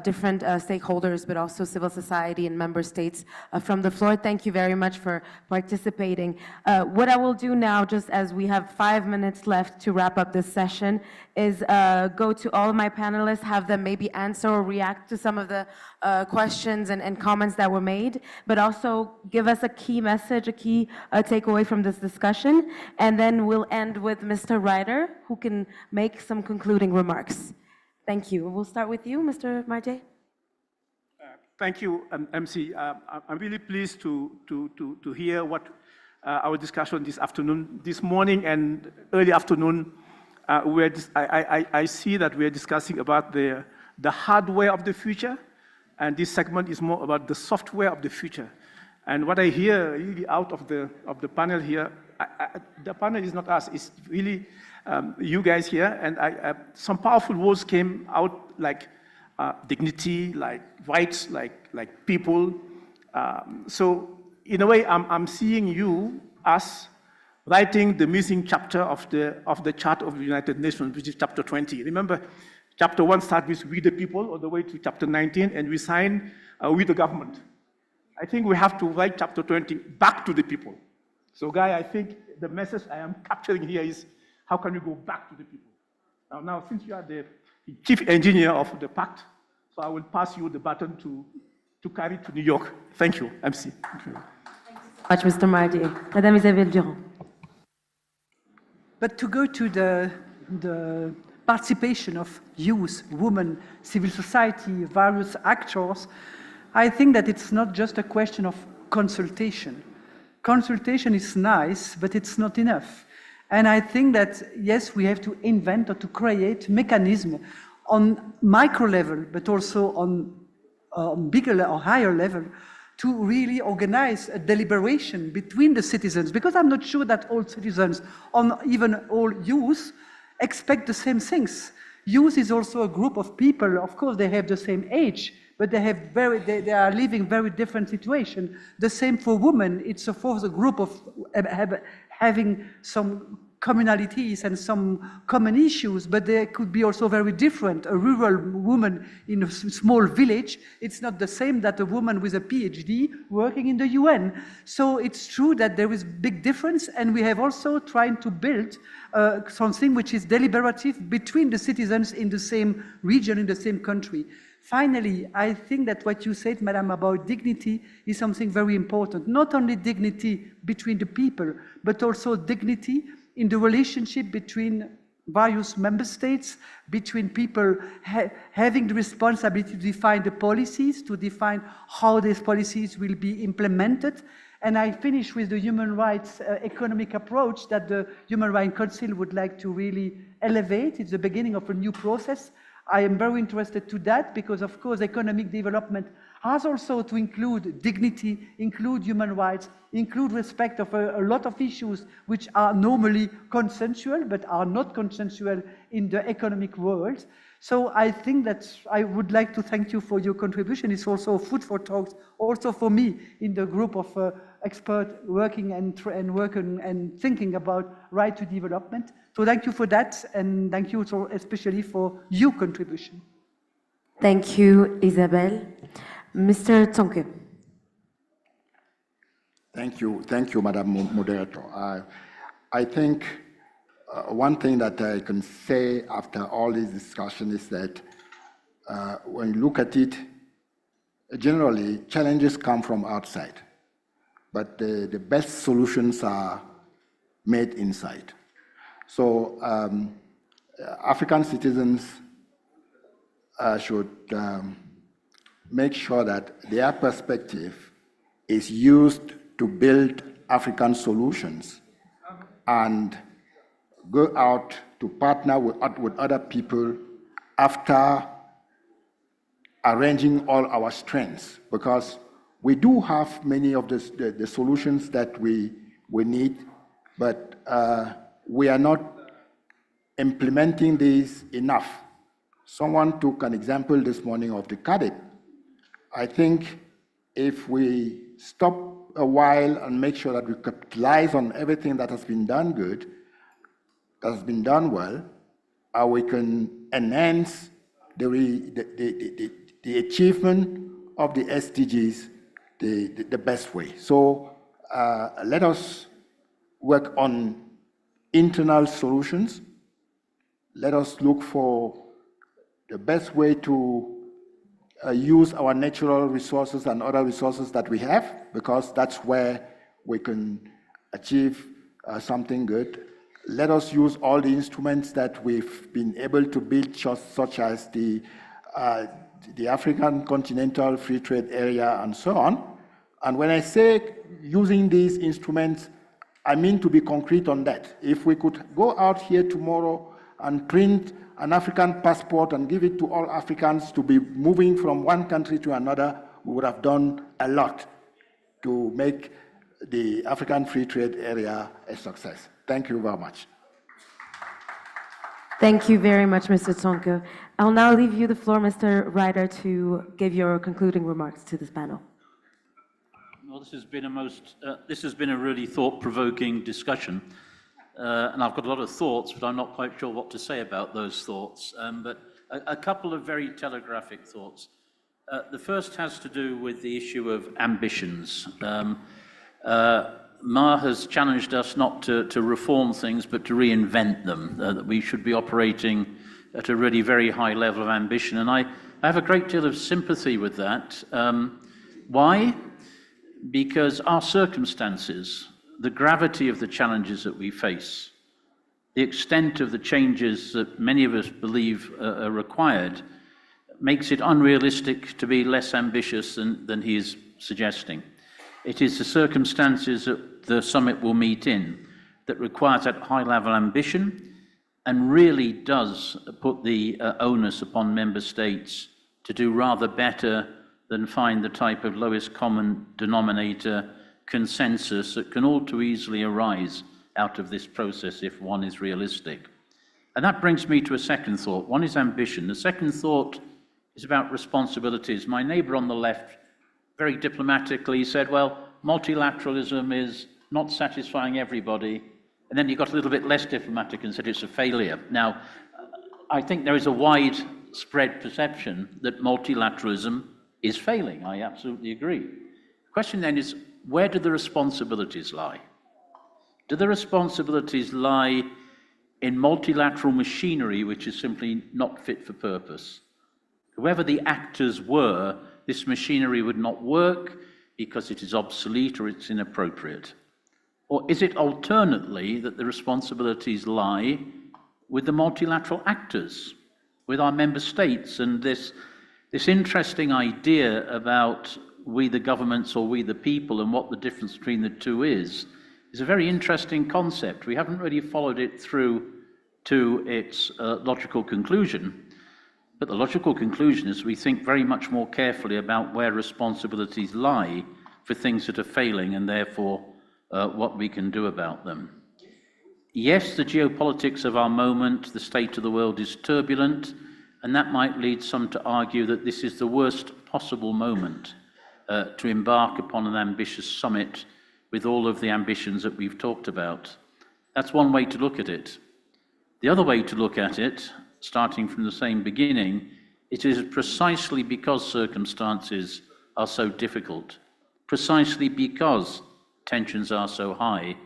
different stakeholders, but also civil society and member states from the floor. Thank you very much for participating. What I will do now, just as we have 5 minutes left to wrap up this session, is go to all of my panelists, have them maybe answer or react to some of the questions and comments that were made, but also give us a key message, a key takeaway from this discussion. And then we'll end with Mr. Ryder, who can make some concluding remarks. Thank you. We'll start with you, Mr. Marté. Thank you, MC. I'm really pleased to hear what our discussion this afternoon, this morning and early afternoon, I see that we are discussing about the hardware of the future, and this segment is more about the software of the future. And what I hear really out of the panel here, the panel is not us, it's really you guys here, and some powerful words came out like dignity, like rights, like people. So in a way, I'm seeing you, us, writing the missing chapter of the Charter of the United Nations, which is chapter 20. Remember, chapter 1 starts with "we the people" all the way to chapter 19, and we sign "we the government." I think we have to write chapter 20 back to the people. So, Guy, I think the message I am capturing here is, how can we go back to the people? Now, since you are the chief engineer of the pact, so I will pass you the baton to carry to New York. Thank you, MC. Thank you. Much, Mr. Marty. Madame Isabelle Durand. But to go to the participation of youth, women, civil society, various actors, I think that it's not just a question of consultation. Consultation is nice, but it's not enough. And I think that, yes, we have to invent or to create mechanisms on micro level, but also on bigger or higher level, to really organize a deliberation between the citizens, because I'm not sure that all citizens, or even all youth, expect the same things. Youth is also a group of people, of course they have the same age, but they are living very different situations. The same for women, it's of course a group of having some commonalities and some common issues, but they could be also very different. A rural woman in a small village, it's not the same that a woman with a PhD working in the UN. So it's true that there is big difference, and we have also trying to build something which is deliberative between the citizens in the same region, in the same country. Finally, I think that what you said, Madam, about dignity is something very important. Not only dignity between the people, but also dignity in the relationship between various member states, between people having the responsibility to define the policies, to define how these policies will be implemented. And I finish with the human rights economic approach that the Human Rights Council would like to really elevate. It's the beginning of a new process. I am very interested to that because, of course, economic development has also to include dignity, include human rights, include respect of a lot of issues which are normally consensual but are not consensual in the economic world. So I think that I would like to thank you for your contribution. It's also food for thought, also for me in the group of experts working and thinking about right to development. So thank you for that, and thank you also especially for your contribution. Thank you, Isabelle. Mr. Tonke. Thank you, Madam Moderator. I think one thing that I can say after all this discussion is that when you look at it, generally challenges come from outside, but the best solutions are made inside. So African citizens should make sure that their perspective is used to build African solutions and go out to partner with other people after arranging all our strengths, because we do have many of the solutions that we need, but we are not implementing these enough. Someone took an example this morning of the cadet. I think if we stop a while and make sure that we capitalize on everything that has been done good, that has been done well, we can enhance the achievement of the SDGs the best way. So let us work on internal solutions. Let us look for the best way to use our natural resources and other resources that we have, because that's where we can achieve something good. Let us use all the instruments that we've been able to build, such as the African Continental Free Trade Area and so on. And when I say using these instruments, I mean to be concrete on that. If we could go out here tomorrow and print an African passport and give it to all Africans to be moving from one country to another, we would have done a lot to make the African Free Trade Area a success. Thank you very much. Thank you very much, Mr. Tsonko. I'll now leave you the floor, Mr. Ryder, to give your concluding remarks to this panel. Well, this has been a really thought-provoking discussion. And I've got a lot of thoughts, but I'm not quite sure what to say about those thoughts. But a couple of very telegraphic thoughts. The first has to do with the issue of ambitions. Ma has challenged us not to reform things, but to reinvent them, that we should be operating at a really very high level of ambition. And I have a great deal of sympathy with that. Why? Because our circumstances, the gravity of the challenges that we face, the extent of the changes that many of us believe are required, makes it unrealistic to be less ambitious than he is suggesting. It is the circumstances that the summit will meet in that requires that high-level ambition and really does put the onus upon member states to do rather better than find the type of lowest common denominator consensus that can all too easily arise out of this process if one is realistic. And that brings me to a second thought. One is ambition. The second thought is about responsibilities. My neighbor on the left very diplomatically said, well, multilateralism is not satisfying everybody. And then he got a little bit less diplomatic and said it's a failure. Now, I think there is a widespread perception that multilateralism is failing. I absolutely agree. The question then is, where do the responsibilities lie? Do the responsibilities lie in multilateral machinery which is simply not fit for purpose? Whoever the actors were, this machinery would not work because it is obsolete or it's inappropriate. Or is it alternately that the responsibilities lie with the multilateral actors, with our member states, and this interesting idea about we the governments or we the people and what the difference between the two is a very interesting concept. We haven't really followed it through to its logical conclusion, but the logical conclusion is we think very much more carefully about where responsibilities lie for things that are failing and therefore what we can do about them. Yes, the geopolitics of our moment, the state of the world is turbulent, and that might lead some to argue that this is the worst possible moment to embark upon an ambitious summit with all of the ambitions that we've talked about. That's one way to look at it. The other way to look at it, starting from the same beginning, it is precisely because circumstances are so difficult, precisely because tensions are so high,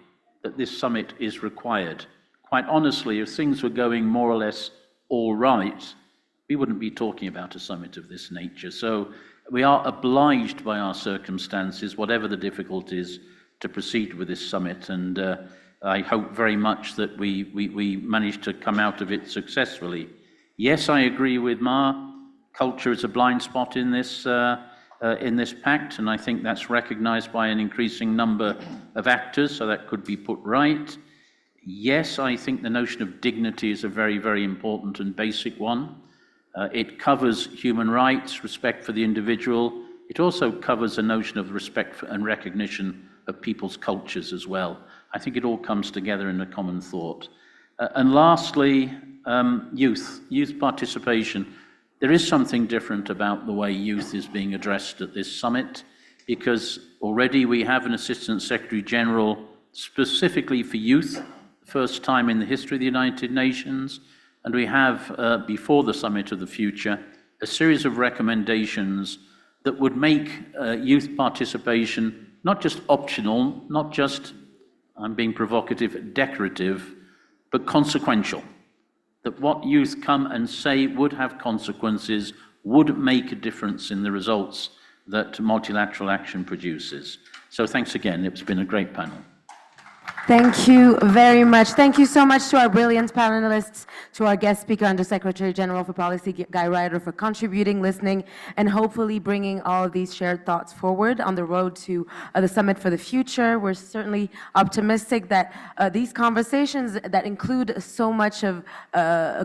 that this summit is required. Quite honestly, if things were going more or less all right, we wouldn't be talking about a summit of this nature. So we are obliged by our circumstances, whatever the difficulties, to proceed with this summit. And I hope very much that we manage to come out of it successfully. Yes, I agree with Ma. Culture is a blind spot in this pact, and I think that's recognized by an increasing number of actors, so that could be put right. Yes, I think the notion of dignity is a very, very important and basic one. It covers human rights, respect for the individual. it also covers a notion of respect for and recognition of people's cultures as well. I think it all comes together in a common thought. And lastly, youth participation. There is something different about the way youth is being addressed at this summit, because already we have an Assistant Secretary General specifically for youth, first time in the history of the United Nations, and we have, before the Summit of the Future, a series of recommendations that would make youth participation not just optional, not just, I'm being provocative, decorative, but consequential. That what youth come and say would have consequences, would make a difference in the results that multilateral action produces. So thanks again, it's been a great panel. Thank you very much. Thank you so much to our brilliant panelists, to our guest speaker, Under-Secretary General for Policy, Guy Ryder, for contributing, listening, and hopefully bringing all of these shared thoughts forward on the road to the Summit for the Future. We're certainly optimistic that these conversations that include so much of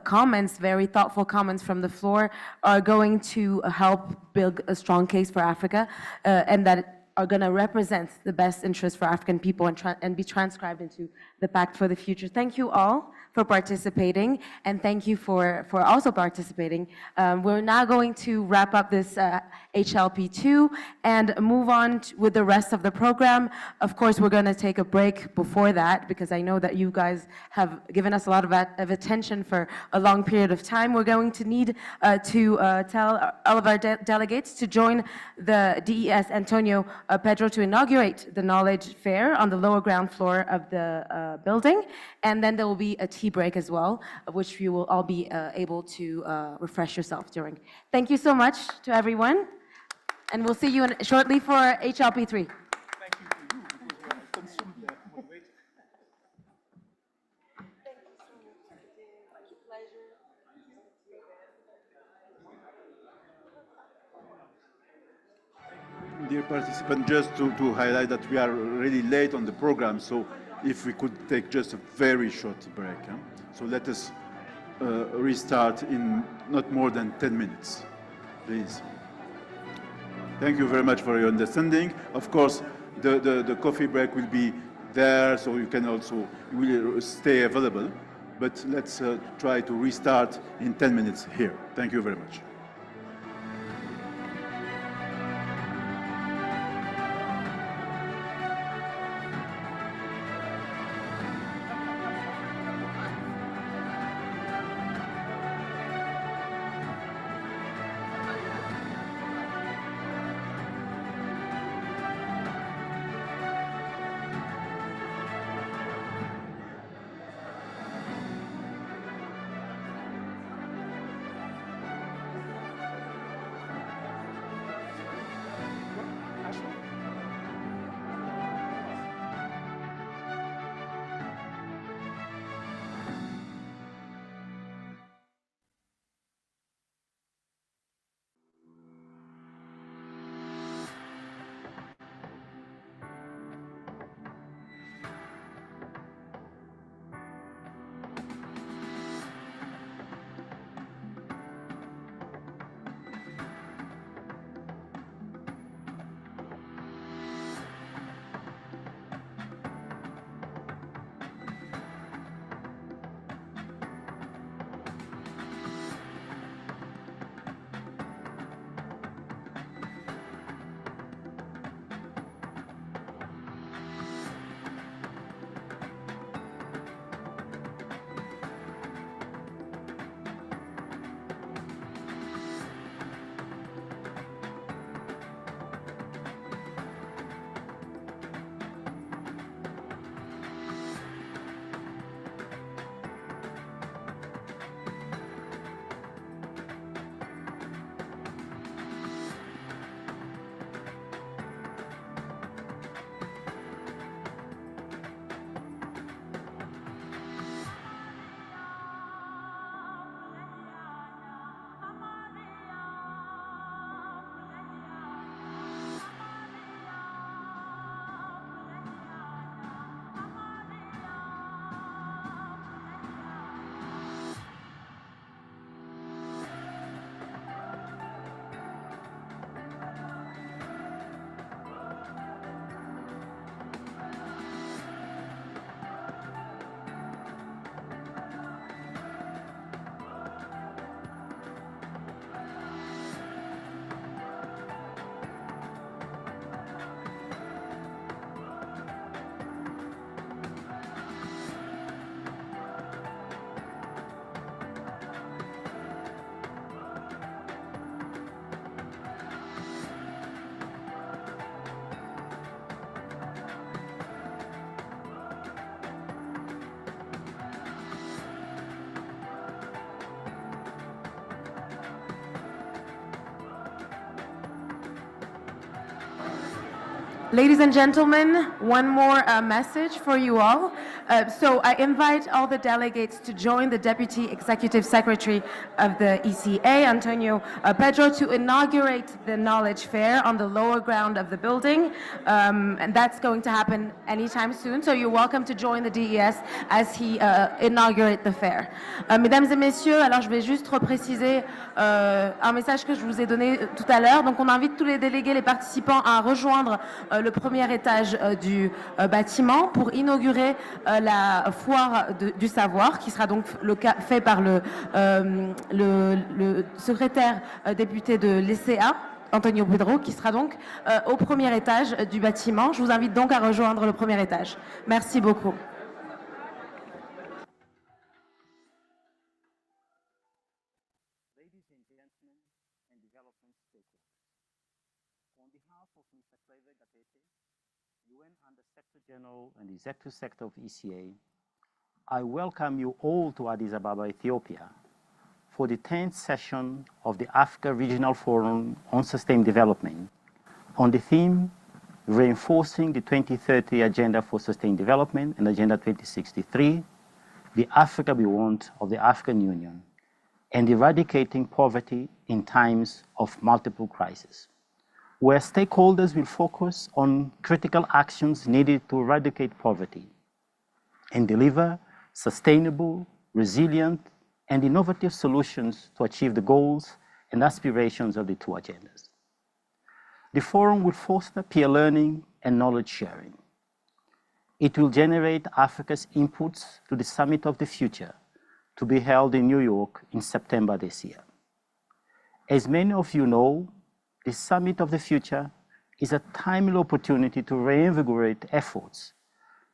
comments, very thoughtful comments from the floor, are going to help build a strong case for Africa, and that are going to represent the best interests for African people and be transcribed into the Pact for the Future. Thank you all for participating, and thank you for also participating. We're now going to wrap up this HLP2 and move on with the rest of the program. Of course, we're going to take a break before that, because I know that you guys have given us a lot of attention for a long period of time. We're going to need to tell all of our delegates to join the DES Antonio Pedro to inaugurate the Knowledge Fair on the lower ground floor of the building, and then there will be a tea break as well, which you will all be able to refresh yourself during. Thank you so much to everyone, and we'll see you shortly for HLP3. Dear participants, just to highlight that we are really late on the program, so if we could take just a very short break. Huh? So let us restart in not more than 10 minutes, please. Thank you very much for your understanding. Of course, the coffee break will be there, so you can also will stay available. But let's try to restart in 10 minutes here. Thank you very much. Ladies and gentlemen, one more message for you all. So I invite all the delegates to join the Deputy Executive Secretary of the ECA, Antonio Pedro, to inaugurate the Knowledge Fair on the lower ground of the building. And that's going to happen anytime soon. So you're welcome to join the DES as he inaugurates the fair. Mesdames et messieurs, alors je vais juste repréciser un message que je vous ai donné tout à l'heure. Donc on invite tous les délégués, les participants à rejoindre le premier étage du bâtiment pour inaugurer la foire du savoir qui sera donc fait par le secrétaire député de l'ECA, Antonio Pedro, qui sera donc au premier étage du bâtiment. Je vous invite donc à rejoindre le premier étage. Merci beaucoup. General and Executive Secretary of ECA, I welcome you all to Addis Ababa, Ethiopia, for the 10th session of the Africa Regional Forum on Sustained Development on the theme Reinforcing the 2030 Agenda for Sustained Development and Agenda 2063, the Africa we want of the African Union, and eradicating poverty in times of multiple crises, where stakeholders will focus on critical actions needed to eradicate poverty and deliver sustainable, resilient, and innovative solutions to achieve the goals and aspirations of the two agendas. The forum will foster peer learning and knowledge sharing. It will generate Africa's inputs to the Summit of the Future to be held in New York in September this year. As many of you know, the Summit of the Future is a timely opportunity to reinvigorate efforts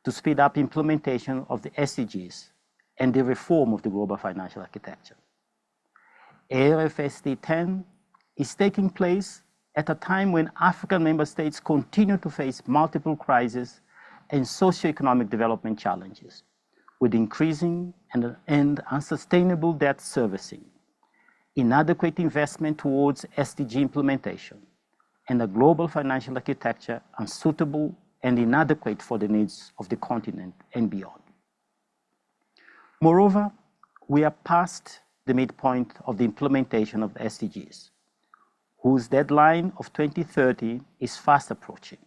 to speed up implementation of the SDGs and the reform of the global financial architecture. ARFSD 10 is taking place at a time when African member states continue to face multiple crises and socioeconomic development challenges, with increasing and unsustainable debt servicing, inadequate investment towards SDG implementation, and a global financial architecture unsuitable and inadequate for the needs of the continent and beyond. Moreover, we are past the midpoint of the implementation of the SDGs, whose deadline of 2030 is fast approaching.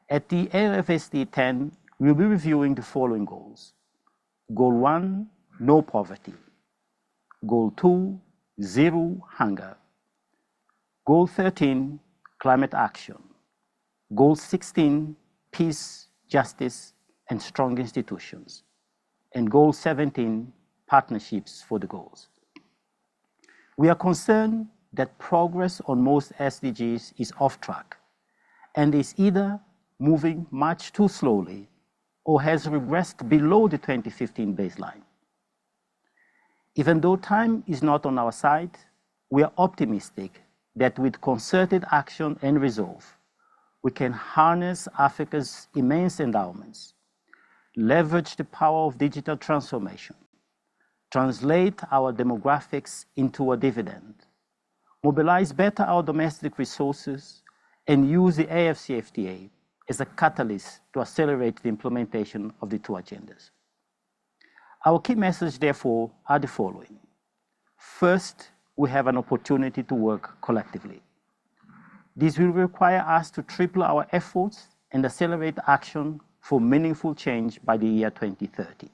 At the AFSD 10, we'll be reviewing the following goals. Goal 1, no poverty. Goal 2, zero hunger. Goal 13, climate action. Goal 16, peace, justice, and strong institutions. And Goal 17, partnerships for the goals. We are concerned that progress on most SDGs is off track and is either moving much too slowly or has regressed below the 2015 baseline. Even though time is not on our side, we are optimistic that with concerted action and resolve, we can harness Africa's immense endowments, leverage the power of digital transformation, translate our demographics into a dividend, mobilize better our domestic resources, and use the AFCFTA as a catalyst to accelerate the implementation of the two agendas. Our key messages, therefore, are the following. First, we have an opportunity to work collectively. This will require us to triple our efforts and accelerate action for meaningful change by the year 2030.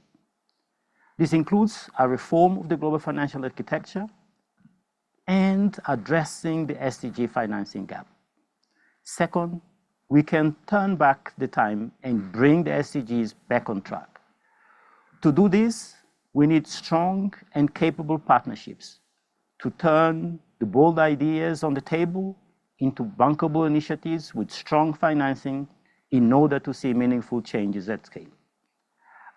This includes a reform of the global financial architecture and addressing the SDG financing gap. Second, we can turn back the time and bring the SDGs back on track. To do this, we need strong and capable partnerships to turn the bold ideas on the table into bankable initiatives with strong financing in order to see meaningful changes at scale.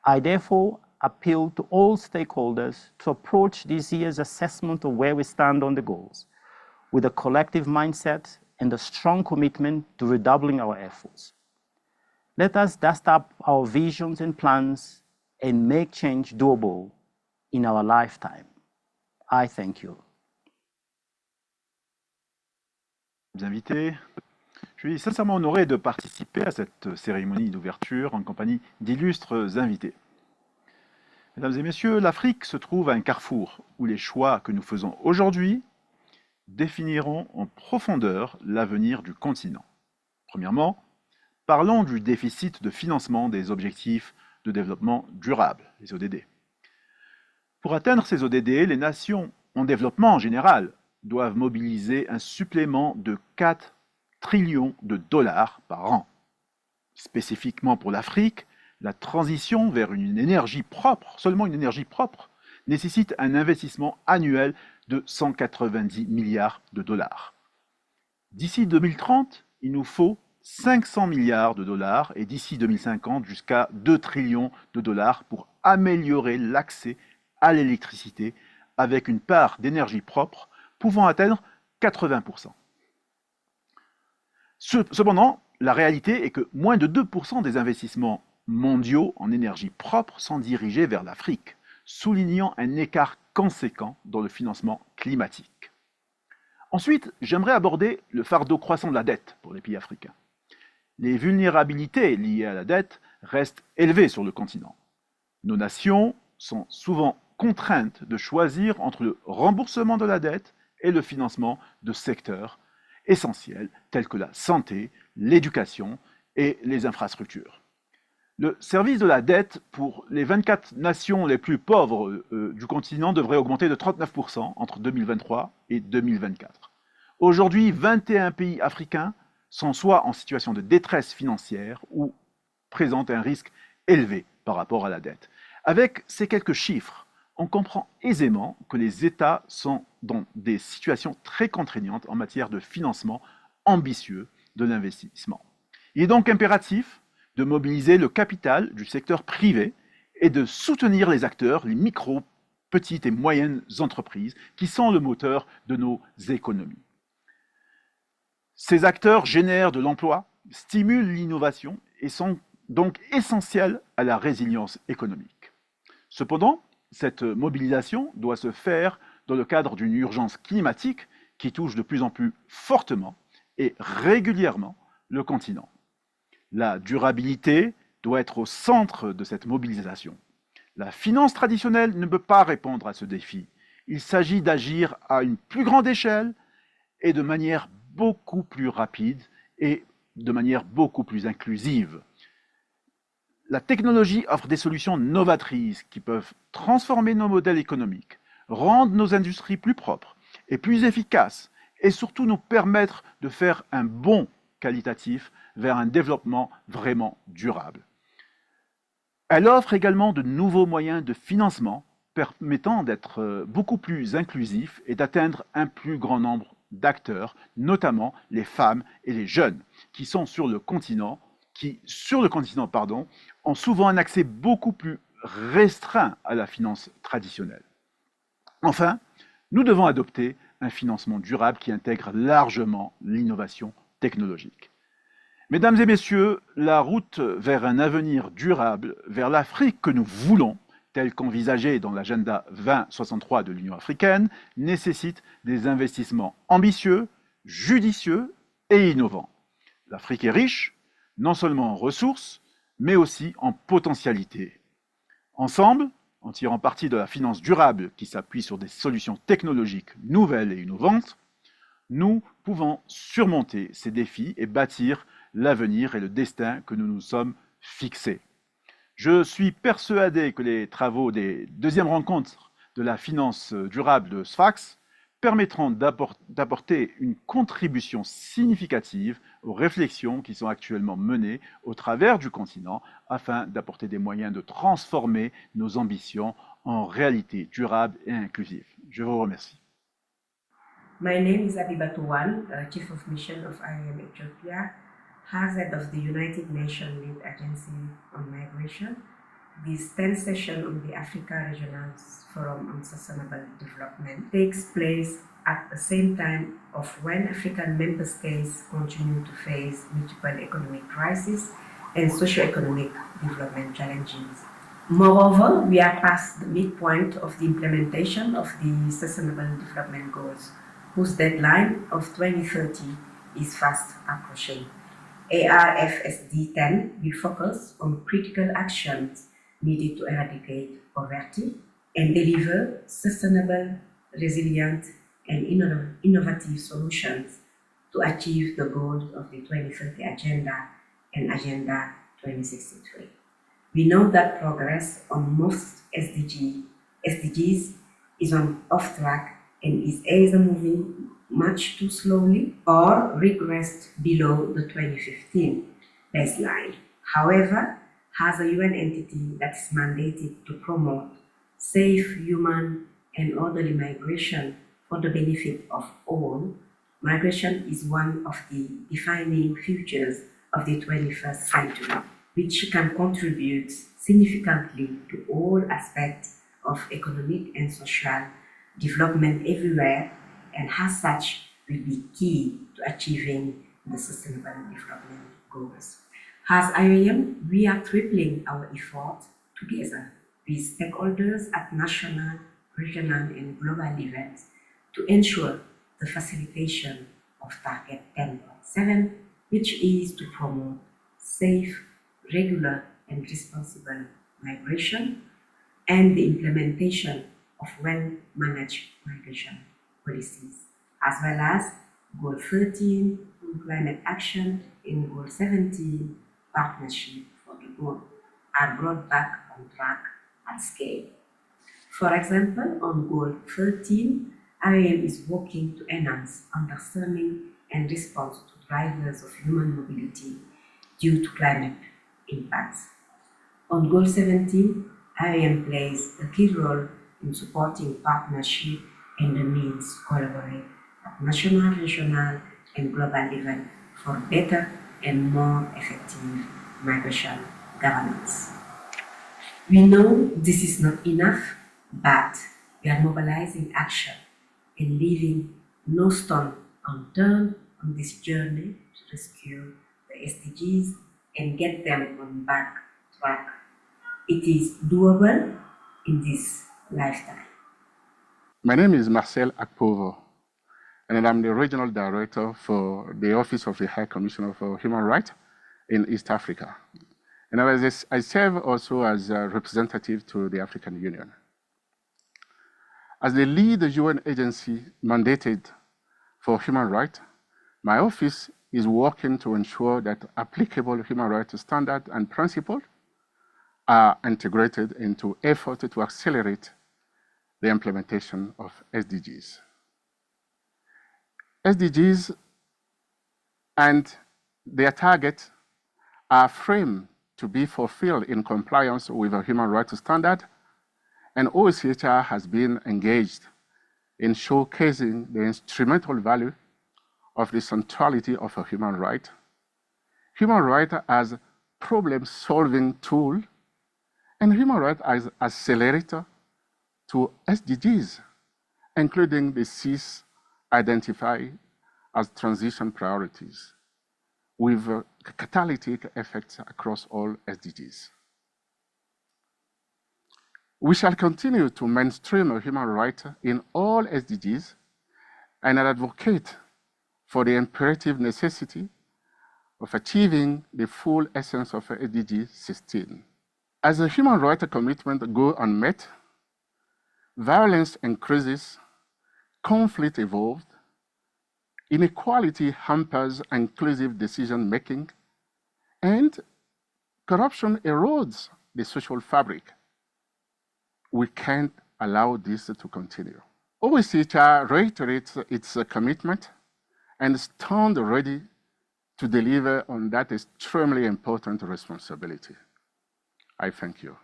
I therefore appeal to all stakeholders to approach this year's assessment of where we stand on the goals with a collective mindset and a strong commitment to redoubling our efforts. Let us dust up our visions and plans and make change doable in our lifetime. I thank you. Invités, Je suis sincèrement honoré de participer à cette cérémonie d'ouverture en compagnie d'illustres invités. Mesdames et messieurs, l'Afrique se trouve à un carrefour où les choix que nous faisons aujourd'hui définiront en profondeur l'avenir du continent. Premièrement, parlons du déficit de financement des objectifs de développement durable, les ODD. Pour atteindre ces ODD, les nations en développement en général doivent mobiliser un supplément de 4 trillions de dollars par an. Spécifiquement pour l'Afrique, la transition vers une énergie propre, seulement une énergie propre, nécessite un investissement annuel de 190 milliards de dollars. D'ici 2030, il nous faut 500 milliards de dollars et d'ici 2050 jusqu'à 2 trillions de dollars pour améliorer l'accès à l'électricité avec une part d'énergie propre pouvant atteindre 80%. Cependant, la réalité est que moins de 2% des investissements mondiaux en énergie propre sont dirigés vers l'Afrique, soulignant un écart conséquent dans le financement climatique. Ensuite, j'aimerais aborder le fardeau croissant de la dette pour les pays africains. Les vulnérabilités liées à la dette restent élevées sur le continent. Nos nations sont souvent contraintes de choisir entre le remboursement de la dette et le financement de secteurs essentiels tels que la santé, l'éducation et les infrastructures. Le service de la dette pour les 24 nations les plus pauvres du continent devrait augmenter de 39% entre 2023 et 2024. Aujourd'hui, 21 pays africains sont soit en situation de détresse financière ou présentent un risque élevé par rapport à la dette. Avec ces quelques chiffres, on comprend aisément que les États sont dans des situations très contraignantes en matière de financement ambitieux de l'investissement. Il est donc impératif de mobiliser le capital du secteur privé et de soutenir les acteurs, les micro, petites et moyennes entreprises qui sont le moteur de nos économies. Ces acteurs génèrent de l'emploi, stimulent l'innovation et sont donc essentiels à la résilience économique. Cependant, cette mobilisation doit se faire dans le cadre d'une urgence climatique qui touche de plus en plus fortement et régulièrement le continent. La durabilité doit être au centre de cette mobilisation. La finance traditionnelle ne peut pas répondre à ce défi. Il s'agit d'agir à une plus grande échelle et de manière beaucoup plus rapide et de manière beaucoup plus inclusive. La technologie offre des solutions novatrices qui peuvent transformer nos modèles économiques, rendre nos industries plus propres et plus efficaces et surtout nous permettre de faire un bond qualitatif vers un développement vraiment durable. Elle offre également de nouveaux moyens de financement permettant d'être beaucoup plus inclusif et d'atteindre un plus grand nombre d'acteurs, notamment les femmes et les jeunes, qui sur le continent, ont souvent un accès beaucoup plus restreint à la finance traditionnelle. Enfin, nous devons adopter un financement durable qui intègre largement l'innovation technologique. Mesdames et messieurs, la route vers un avenir durable, vers l'Afrique que nous voulons, telle qu'envisagée dans l'agenda 2063 de l'Union africaine, nécessite des investissements ambitieux, judicieux et innovants. L'Afrique est riche, non seulement en ressources, mais aussi en potentialités. Ensemble, en tirant parti de la finance durable qui s'appuie sur des solutions technologiques nouvelles et innovantes, nous pouvons surmonter ces défis et bâtir l'avenir et le destin que nous nous sommes fixés. Je suis persuadé que les travaux des deuxièmes rencontres de la finance durable de Sfax permettront d'apporter une contribution significative aux réflexions qui sont actuellement menées au travers du continent afin d'apporter des moyens de transformer nos ambitions en réalité durable et inclusive. Je vous remercie. My name is Abibatuwan, Chief of Mission of IAM Ethiopia, Head of the United Nations Lead Agency on Migration. This 10th session on the Africa Regional Forum on Sustainable Development takes place at the same time of when African member states continue to face multiple economic crises and socio-economic development challenges. Moreover, we are past the midpoint of the implementation of the Sustainable Development Goals, whose deadline of 2030 is fast approaching. ARFSD 10 will focus on critical actions needed to eradicate poverty and deliver sustainable, resilient, and innovative solutions to achieve the goals of the 2030 Agenda and Agenda 2063. We know that progress on most SDGs is off track and is either moving much too slowly or regressed below the 2015 baseline. However, as a UN entity that is mandated to promote safe, human, and orderly migration for the benefit of all, migration is one of the defining features of the 21st century, which can contribute significantly to all aspects of economic and social development everywhere, and as such will be key to achieving the Sustainable Development Goals. As IOM, we are tripling our effort together with stakeholders at national, regional, and global levels to ensure the facilitation of Target 10.7, which is to promote safe, regular, and responsible migration, and the implementation of well-managed migration policies, as well as Goal 13, climate action, and Goal 17, partnership for the goal, are brought back on track at scale. For example, on Goal 13, IOM is working to enhance understanding and response to drivers of human mobility due to climate impacts. On Goal 17, IOM plays a key role in supporting partnership and the means to collaborate at national, regional, and global level for better and more effective migration governance. We know this is not enough, but we are mobilizing action and leaving no stone unturned on this journey to rescue the SDGs and get them on back track. It is doable in this lifetime. My name is Marcel Akpovo, and I'm the Regional Director for the Office of the High Commissioner for Human Rights in East Africa. And I serve also as a representative to the African Union. As the lead UN agency mandated for human rights, my office is working to ensure that applicable human rights standards and principles are integrated into efforts to accelerate the implementation of SDGs. SDGs and their targets are framed to be fulfilled in compliance with a human rights standard, and OCHR has been engaged in showcasing the instrumental value of the centrality of a human right as problem-solving tool, and human rights as accelerator to SDGs, including the Cs identified as transition priorities, with catalytic effects across all SDGs. We shall continue to mainstream human rights in all SDGs and advocate for the imperative necessity of achieving the full essence of SDG 16. As a human rights commitment go unmet, violence increases, conflict evolves, inequality hampers inclusive decision-making, and corruption erodes the social fabric. We can't allow this to continue. OCHR reiterates its commitment and stands ready to deliver on that extremely important responsibility. I thank you.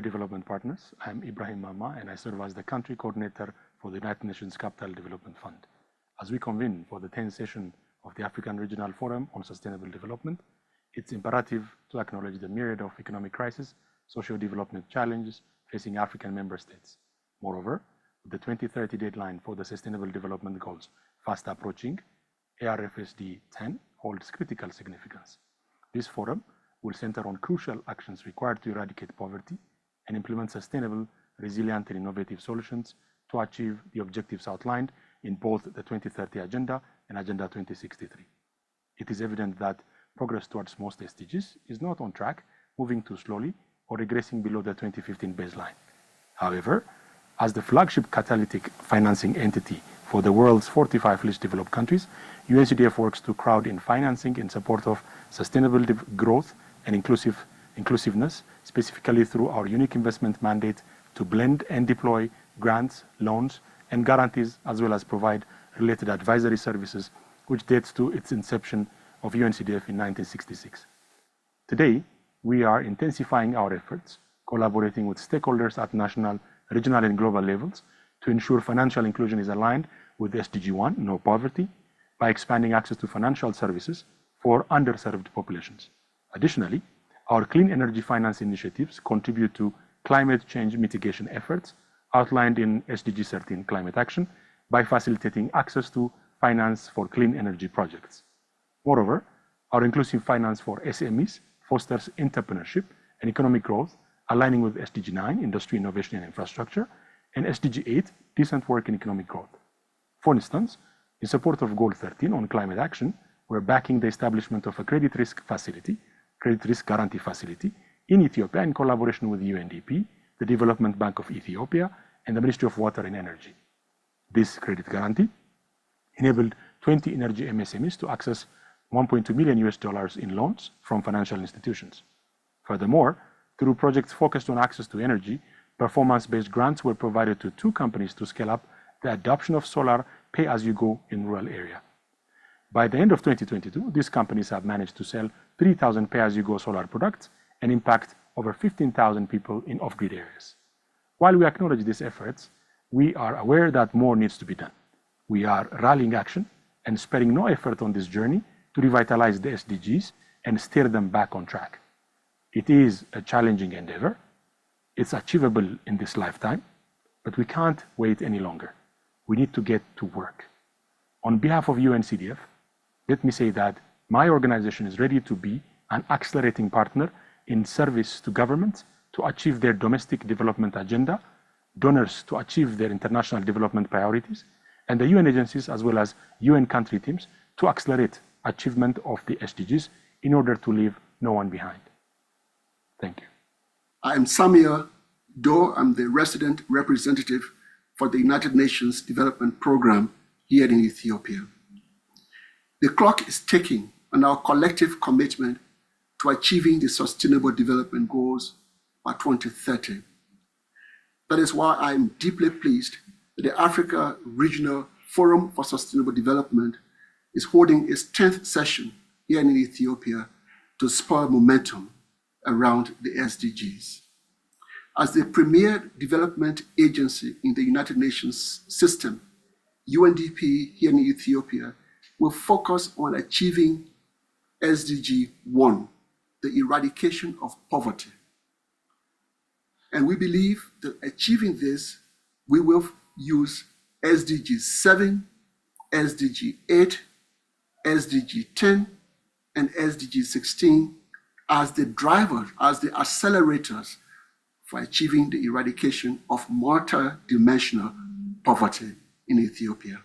Development Partners. I'm Ibrahim Mama, and I serve as the country coordinator for the United Nations Capital Development Fund. As we convene for the 10th session of the African Regional Forum on Sustainable Development, it's imperative to acknowledge the myriad of economic crises, socio-development challenges facing African member states. Moreover, with the 2030 deadline for the Sustainable Development Goals fast approaching, ARFSD 10 holds critical significance. This forum will center on crucial actions required to eradicate poverty and implement sustainable, resilient, and innovative solutions to achieve the objectives outlined in both the 2030 Agenda and Agenda 2063. It is evident that progress towards most SDGs is not on track, moving too slowly, or regressing below the 2015 baseline. However, as the flagship catalytic financing entity for the world's 45 least developed countries, UNCDF works to crowd in financing in support of sustainable growth and inclusiveness, specifically through our unique investment mandate to blend and deploy grants, loans, and guarantees, as well as provide related advisory services, which dates to its inception of UNCDF in 1966. Today, we are intensifying our efforts, collaborating with stakeholders at national, regional, and global levels to ensure financial inclusion is aligned with SDG 1, no poverty, by expanding access to financial services for underserved populations. Additionally, our clean energy finance initiatives contribute to climate change mitigation efforts outlined in SDG 13 climate action by facilitating access to finance for clean energy projects. Moreover, our inclusive finance for SMEs fosters entrepreneurship and economic growth, aligning with SDG 9, industry, innovation, and infrastructure, and SDG 8, decent work and economic growth. For instance, in support of Goal 13 on climate action, we're backing the establishment of a credit risk guarantee facility in Ethiopia in collaboration with UNDP, the Development Bank of Ethiopia, and the Ministry of Water and Energy. This credit guarantee enabled 20 energy MSMEs to access $1.2 million in loans from financial institutions. Furthermore, through projects focused on access to energy, performance-based grants were provided to 2 companies to scale up the adoption of solar pay-as-you-go in rural area. By the end of 2022, these companies have managed to sell 3,000 pay-as-you-go solar products and impact over 15,000 people in off-grid areas. While we acknowledge these efforts, we are aware that more needs to be done. We are rallying action and sparing no effort on this journey to revitalize the SDGs and steer them back on track. It is a challenging endeavor. It's achievable in this lifetime, but we can't wait any longer. We need to get to work. On behalf of UNCDF, let me say that my organization is ready to be an accelerating partner in service to governments to achieve their domestic development agenda, donors to achieve their international development priorities, and the UN agencies as well as UN country teams to accelerate achievement of the SDGs in order to leave no one behind. Thank you. I'm Samir Do. I'm the resident representative for the United Nations Development Program here in Ethiopia. The clock is ticking on our collective commitment to achieving the Sustainable Development Goals by 2030. That is why I'm deeply pleased that the Africa Regional Forum for Sustainable Development is holding its 10th session here in Ethiopia to spur momentum around the SDGs. As the premier development agency in the United Nations system, UNDP here in Ethiopia will focus on achieving SDG 1, the eradication of poverty. And we believe that achieving this, we will use SDG 7, SDG 8, SDG 10, and SDG 16 as the drivers, as the accelerators for achieving the eradication of multidimensional poverty in Ethiopia.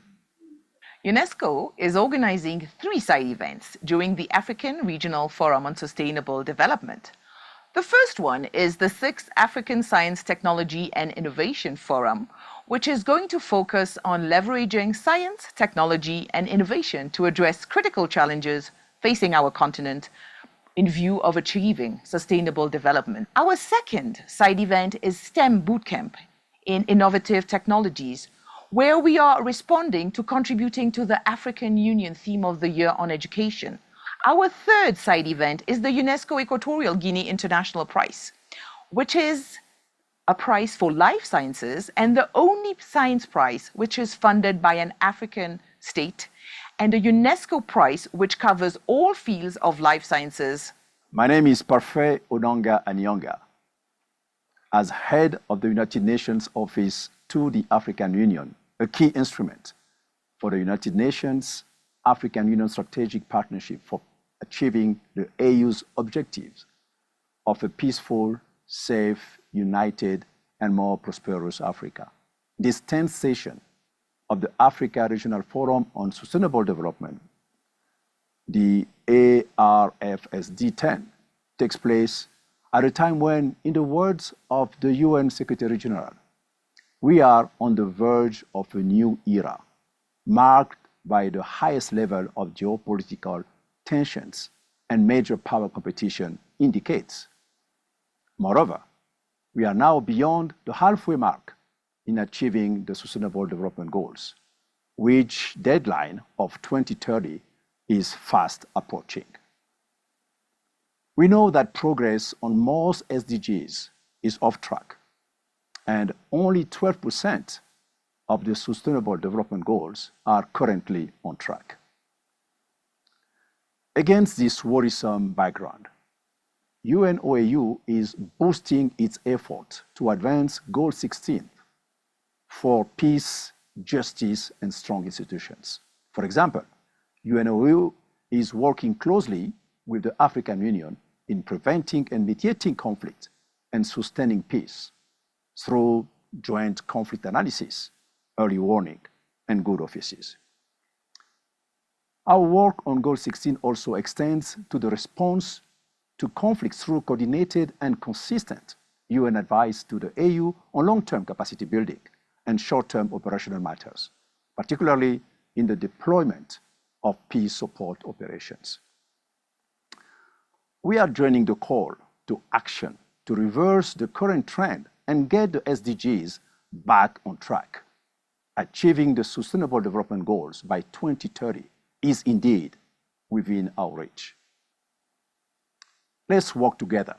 UNESCO is organizing 3 side events during the African Regional Forum on Sustainable Development. The first one is the 6th African Science, Technology and Innovation Forum, which is going to focus on leveraging science, technology and innovation to address critical challenges facing our continent in view of achieving sustainable development. Our second side event is STEM Bootcamp in Innovative Technologies, where we are responding to contributing to the African Union Theme of the Year on Education. Our third side event is the UNESCO Equatorial Guinea International Prize, which is a prize for life sciences and the only science prize which is funded by an African state, and a UNESCO prize which covers all fields of life sciences. My name is Parfait Odonga Anyonga. As head of the United Nations Office to the African Union, a key instrument for the United Nations African Union Strategic Partnership for achieving the AU's objectives of a peaceful, safe, united, and more prosperous Africa. This 10th session of the Africa Regional Forum on Sustainable Development, the ARFSD10, takes place at a time when, in the words of the UN Secretary General, we are on the verge of a new era, marked by the highest level of geopolitical tensions and major power competition in decades. Moreover, we are now beyond the halfway mark in achieving the Sustainable Development Goals, which deadline of 2030 is fast approaching. We know that progress on most SDGs is off track, and only 12% of the Sustainable Development Goals are currently on track. Against this worrisome background, UNOAU is boosting its effort to advance Goal 16 for peace, justice, and strong institutions. For example, UNOAU is working closely with the African Union in preventing and mediating conflict and sustaining peace through joint conflict analysis, early warning, and good offices. Our work on Goal 16 also extends to the response to conflicts through coordinated and consistent UN advice to the AU on long-term capacity building and short-term operational matters, particularly in the deployment of peace support operations. We are joining the call to action to reverse the current trend and get the SDGs back on track. Achieving the Sustainable Development Goals by 2030 is indeed within our reach. Let's work together,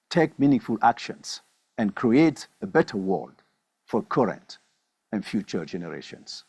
take meaningful actions, and create a better world for current and future generations.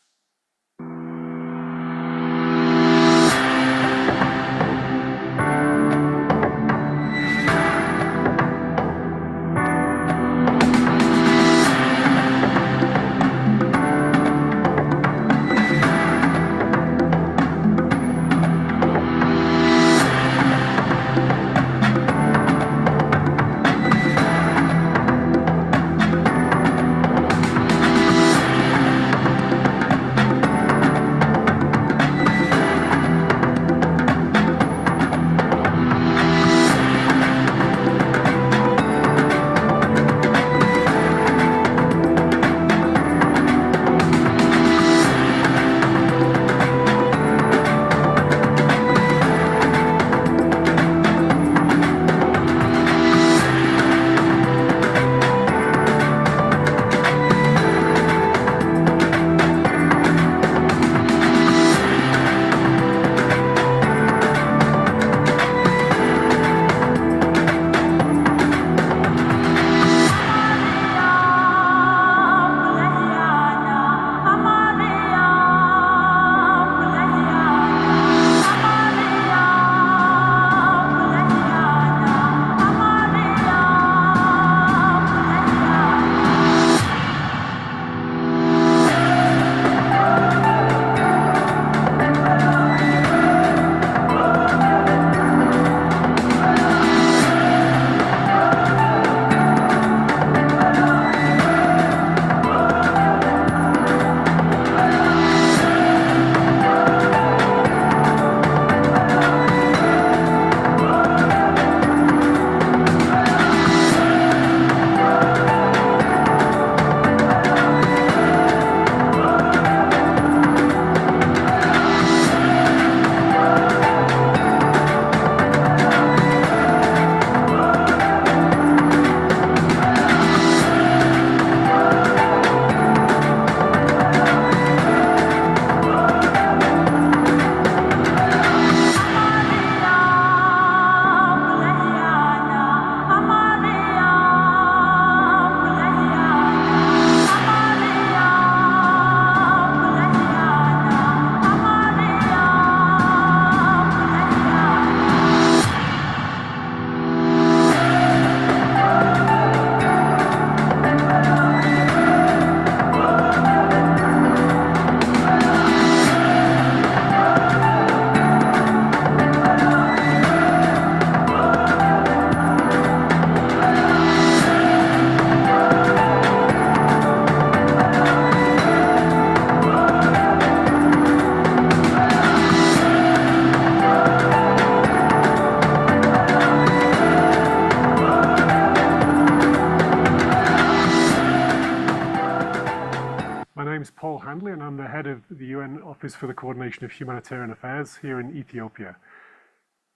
name's Paul Handley, and I'm the head of the UN Office for the Coordination of Humanitarian Affairs here in Ethiopia.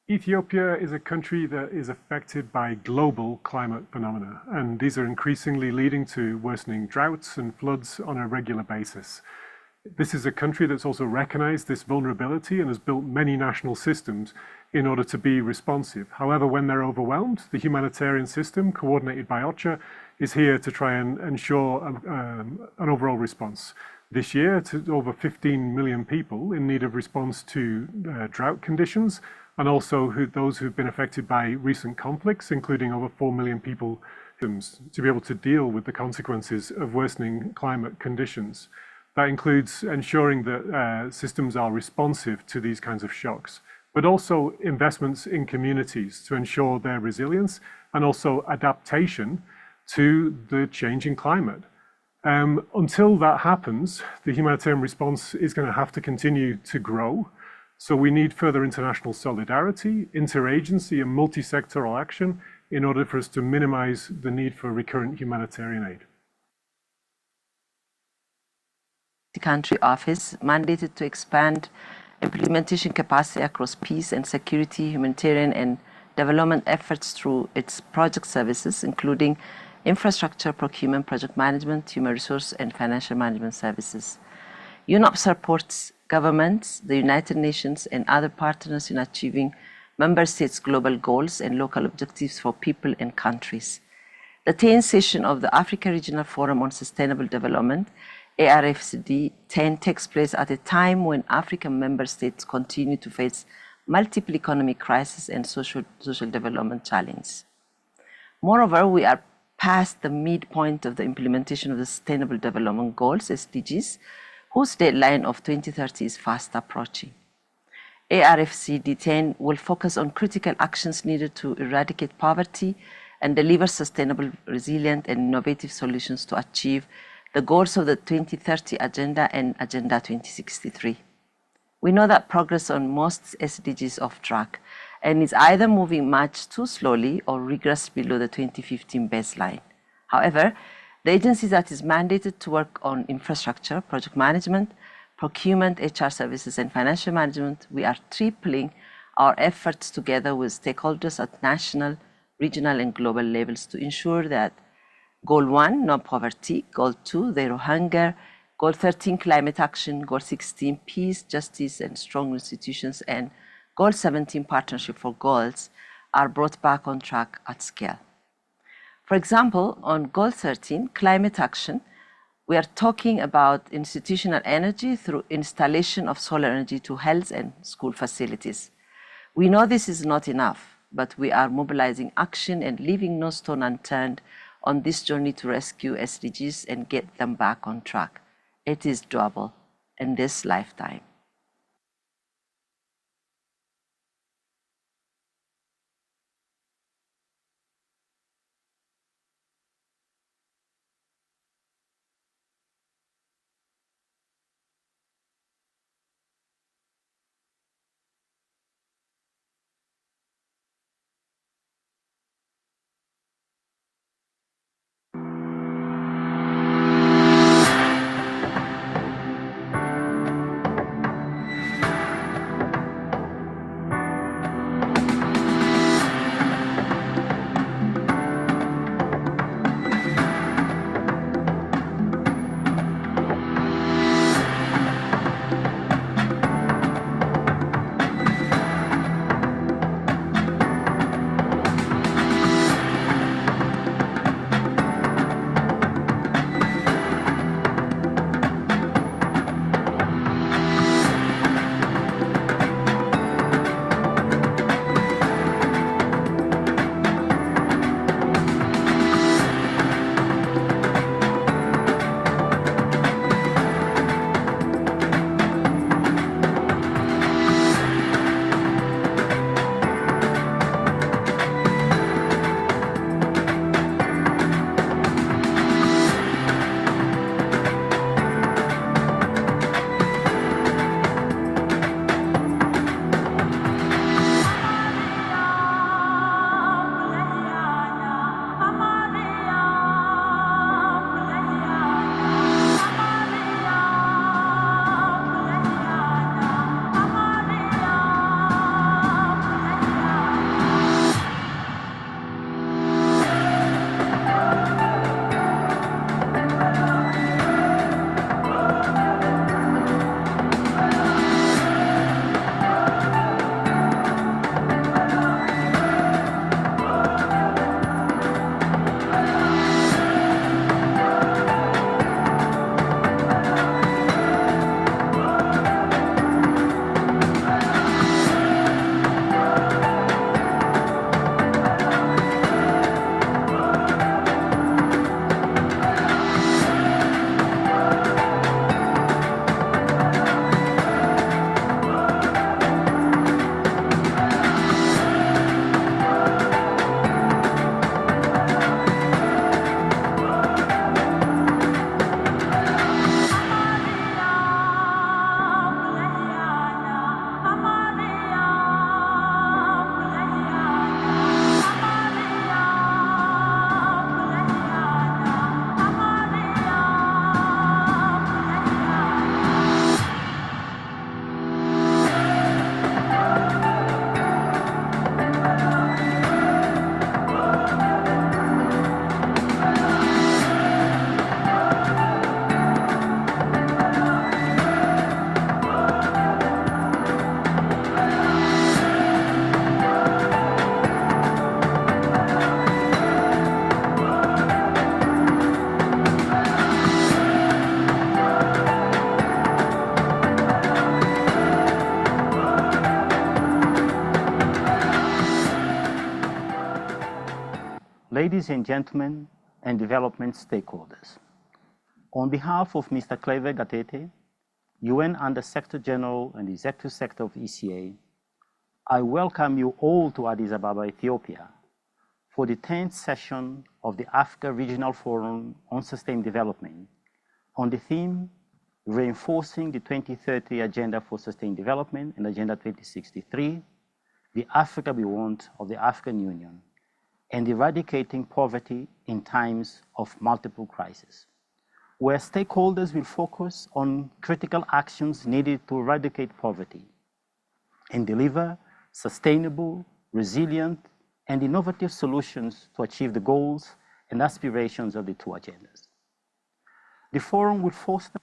Ethiopia is a country that is affected by global climate phenomena, and these are increasingly leading to worsening droughts and floods on a regular basis. This is a country that's also recognized this vulnerability and has built many national systems in order to be responsive. However, when they're overwhelmed, the humanitarian system, coordinated by OCHA, is here to try and ensure an overall response. This year, to over 15 million people in need of response to drought conditions, and also those who've been affected by recent conflicts, including over 4 million people, to be able to deal with the consequences of worsening climate conditions. That includes ensuring that systems are responsive to these kinds of shocks, but also investments in communities to ensure their resilience and also adaptation to the changing climate. Until that happens, the humanitarian response is going to have to continue to grow. So we need further international solidarity, interagency, and multi-sectoral action in order for us to minimize the need for recurrent humanitarian aid. The country office mandated to expand implementation capacity across peace and security, humanitarian and development efforts through its project services, including infrastructure, procurement, project management, human resource, and financial management services. UNOP supports governments, the United Nations, and other partners in achieving member states' global goals and local objectives for people and countries. The 10th session of the Africa Regional Forum on Sustainable Development, ARFCD 10, takes place at a time when African member states continue to face multiple economic crises and social development challenges. Moreover, we are past the midpoint of the implementation of the Sustainable Development Goals, SDGs, whose deadline of 2030 is fast approaching. ARFCD 10 will focus on critical actions needed to eradicate poverty and deliver sustainable, resilient, and innovative solutions to achieve the goals of the 2030 Agenda and Agenda 2063. We know that progress on most SDGs is off track and is either moving much too slowly or regressed below the 2015 baseline. However, the agency that is mandated to work on infrastructure, project management, procurement, HR services, and financial management, we are tripling our efforts together with stakeholders at national, regional, and global levels to ensure that Goal 1, no poverty, Goal 2, zero hunger, Goal 13, climate action, Goal 16, peace, justice, and strong institutions, and Goal 17, partnership for goals, are brought back on track at scale. For example, on Goal 13, climate action, we are talking about institutional energy through installation of solar energy to health and school facilities. We know this is not enough, but we are mobilizing action and leaving no stone unturned on this journey to rescue SDGs and get them back on track. It is doable in this lifetime. ladies and gentlemen, and development stakeholders. On behalf of Mr. Cleve Gatete, UN Under-Secretary General and Executive Secretary of ECA, I welcome you all to Addis Ababa, Ethiopia, for the 10th session of the Africa Regional Forum on Sustained Development on the theme Reinforcing the 2030 Agenda for Sustained Development and Agenda 2063, the Africa we want of the African Union, and eradicating poverty in times of multiple crises, where stakeholders will focus on critical actions needed to eradicate poverty and deliver sustainable, resilient, and innovative solutions to achieve the goals and aspirations of the two agendas. The forum will foster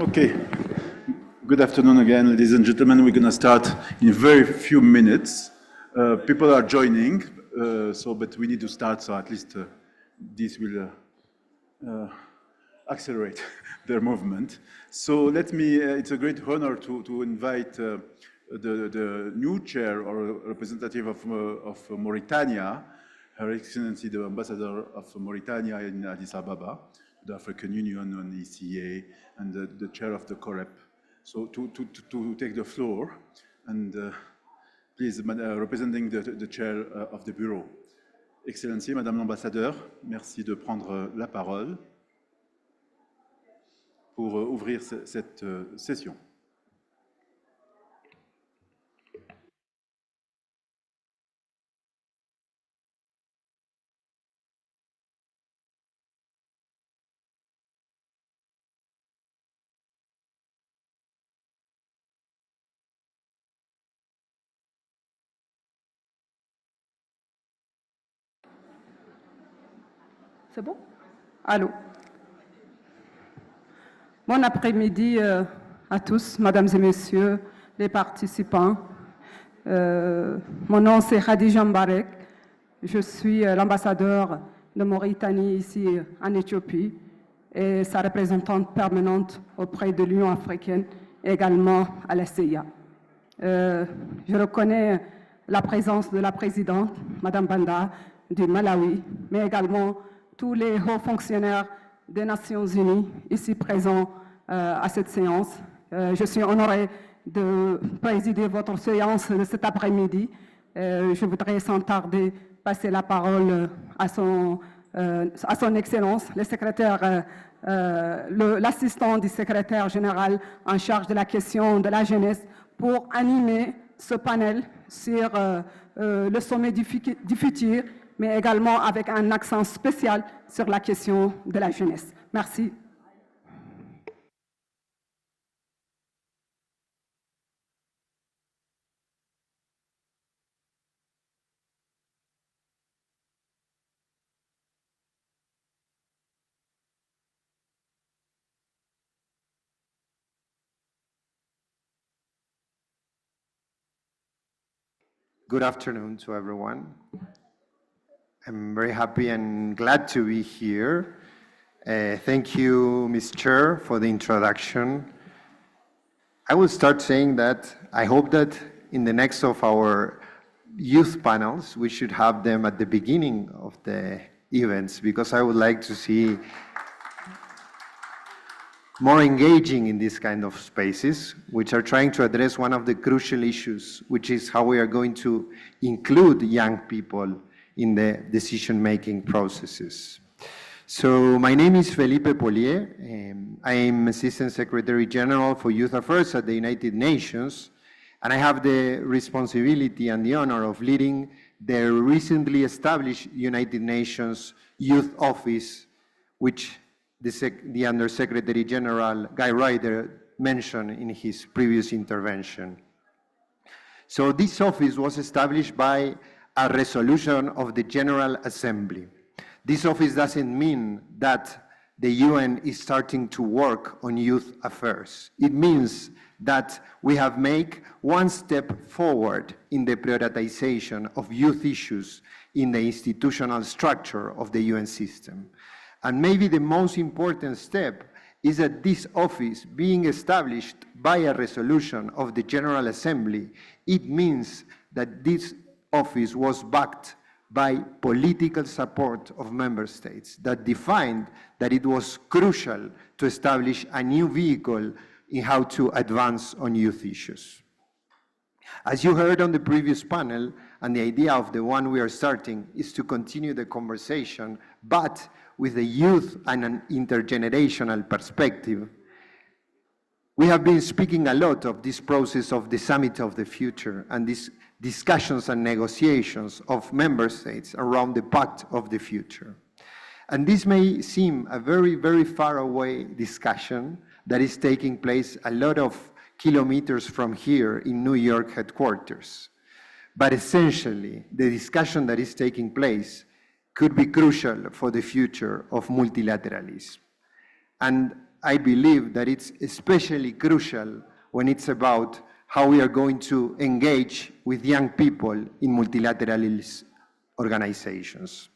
Okay. Good afternoon again, ladies and gentlemen. We're going to start in very few minutes. People are joining, but we need to start, so at least this will accelerate their movement. So let me, it's a great honor to invite the new chair or representative of Mauritania, Her Excellency the Ambassador of Mauritania in Addis Ababa, the African Union and ECA, and the chair of the COREP. So to take the floor, and please, representing the chair of the Bureau. Excellency, Madame l'Ambassadeur, merci de prendre la parole pour ouvrir cette session. C'est bon? Allô. Bon après-midi à tous, mesdames et messieurs, les participants. Mon nom c'est Khadija Mbarek. Je suis l'ambassadeur de Mauritanie ici en Éthiopie et sa représentante permanente auprès de l'Union africaine, également à la CIA. Je reconnais la présence de la présidente, Madame Banda, du Malawi, mais également tous les hauts fonctionnaires des Nations Unies ici présents à cette séance. Je suis honorée de présider votre séance de cet après-midi. Je voudrais sans tarder passer la parole à son Excellence, le secrétaire, l'assistant du secrétaire général en charge de la question de la jeunesse pour animer ce panel sur le sommet du futur, mais également avec un accent spécial sur la question de la jeunesse. Merci. Good afternoon to everyone. I'm very happy and glad to be here. Thank you, Ms. Chair, for the introduction. I will start saying that I hope that in the next of our youth panels, we should have them at the beginning of the events, because I would like to see more engaging in these kind of spaces, which are trying to address one of the crucial issues, which is how we are going to include young people in the decision-making processes. So my name is Felipe Polier. I am Assistant Secretary General for Youth Affairs at the United Nations, and I have the responsibility and the honor of leading the recently established United Nations Youth Office, which the Undersecretary General Guy Ryder mentioned in his previous intervention. So this office was established by a resolution of the General Assembly. This office doesn't mean that the UN is starting to work on youth affairs. It means that we have made one step forward in the prioritization of youth issues in the institutional structure of the UN system. And maybe the most important step is that this office being established by a resolution of the General Assembly, it means that this office was backed by political support of member states that defined that it was crucial to establish a new vehicle in how to advance on youth issues. As you heard on the previous panel, and the idea of the one we are starting is to continue the conversation, but with the youth and an intergenerational perspective. We have been speaking a lot of this process of the Summit of the Future and these discussions and negotiations of member states around the Pact of the Future. And this may seem a very, very far away discussion that is taking place a lot of kilometers from here in New York headquarters. But essentially, the discussion that is taking place could be crucial for the future of multilateralism. And I believe that it's especially crucial when it's about how we are going to engage with young people in multilateralist organizations.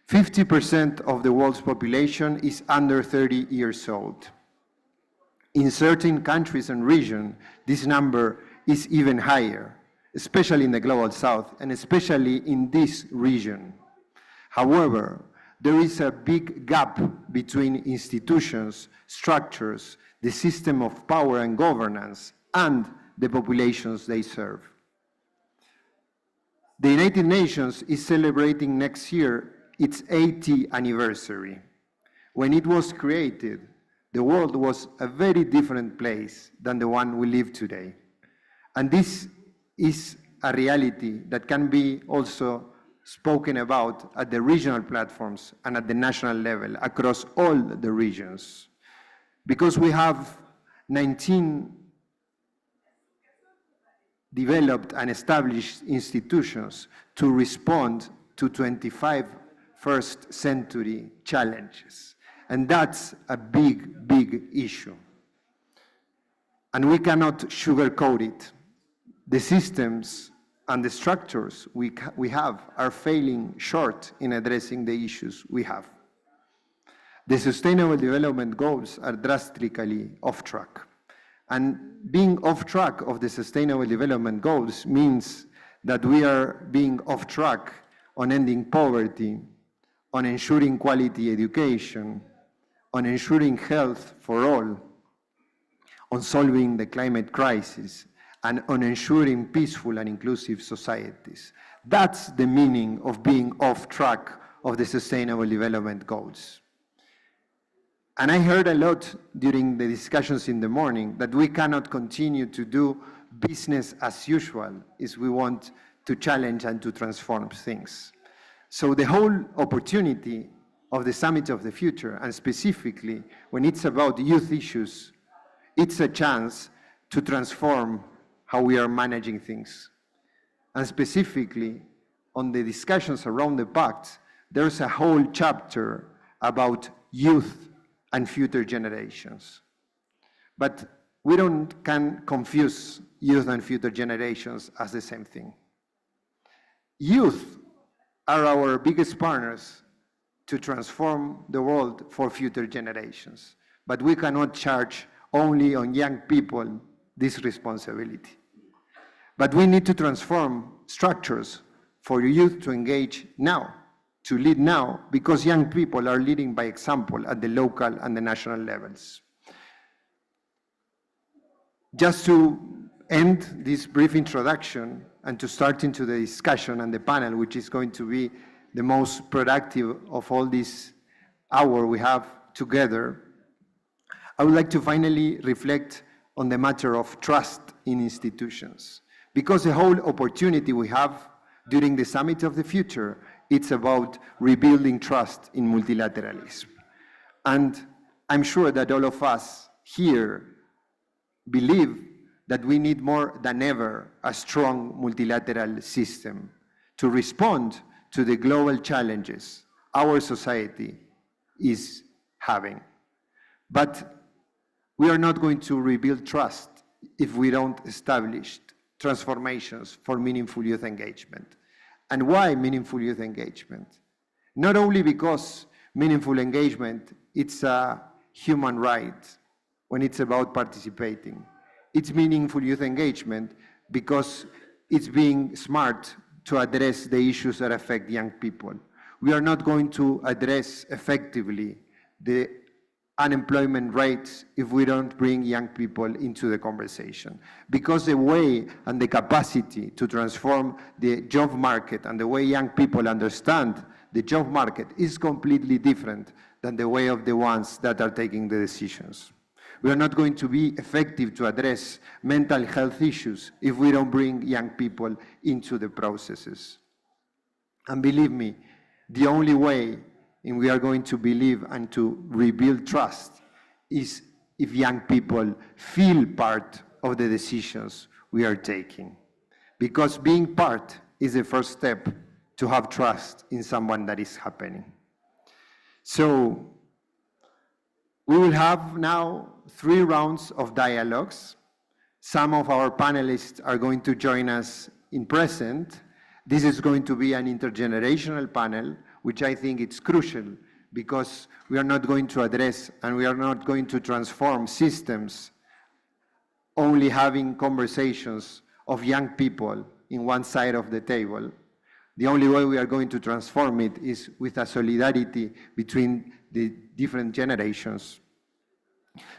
50% of the world's population is under 30 years old. In certain countries and regions, this number is even higher, especially in the Global South and especially in this region. However, there is a big gap between institutions, structures, the system of power and governance, and the populations they serve. The United Nations is celebrating next year its 80th anniversary. When it was created, the world was a very different place than the one we live today. And this is a reality that can be also spoken about at the regional platforms and at the national level across all the regions. Because we have 19 developed and established institutions to respond to 25 first century challenges. And that's a big, big issue. And we cannot sugarcoat it. The systems and the structures we have are failing short in addressing the issues we have. The Sustainable Development Goals are drastically off track. And being off track of the Sustainable Development Goals means that we are being off track on ending poverty, on ensuring quality education, on ensuring health for all, on solving the climate crisis, and on ensuring peaceful and inclusive societies. That's the meaning of being off track of the Sustainable Development Goals. And I heard a lot during the discussions in the morning that we cannot continue to do business as usual if we want to challenge and to transform things. So the whole opportunity of the Summit of the Future, and specifically when it's about youth issues, it's a chance to transform how we are managing things. And specifically, on the discussions around the Pact, there's a whole chapter about youth and future generations. But we can confuse youth and future generations as the same thing. Youth are our biggest partners to transform the world for future generations. But we cannot charge only on young people this responsibility. But we need to transform structures for youth to engage now, to lead now, because young people are leading by example at the local and the national levels. Just to end this brief introduction and to start into the discussion and the panel, which is going to be the most productive of all this hour we have together, I would like to finally reflect on the matter of trust in institutions. Because the whole opportunity we have during the Summit of the Future, it's about rebuilding trust in multilateralism. And I'm sure that all of us here believe that we need more than ever a strong multilateral system to respond to the global challenges our society is having. But we are not going to rebuild trust if we don't establish transformations for meaningful youth engagement. And why meaningful youth engagement? Not only because meaningful engagement, it's a human right when it's about participating. It's meaningful youth engagement because it's being smart to address the issues that affect young people. We are not going to address effectively the unemployment rates if we don't bring young people into the conversation. Because the way and the capacity to transform the job market and the way young people understand the job market is completely different than the way of the ones that are taking the decisions. We are not going to be effective to address mental health issues if we don't bring young people into the processes. And believe me, the only way and we are going to believe and to rebuild trust is if young people feel part of the decisions we are taking. Because being part is the first step to have trust in someone that is happening. So we will have now 3 rounds of dialogues. Some of our panelists are going to join us in present. This is going to be an intergenerational panel, which I think it's crucial because we are not going to address and we are not going to transform systems only having conversations of young people in one side of the table. The only way we are going to transform it is with a solidarity between the different generations.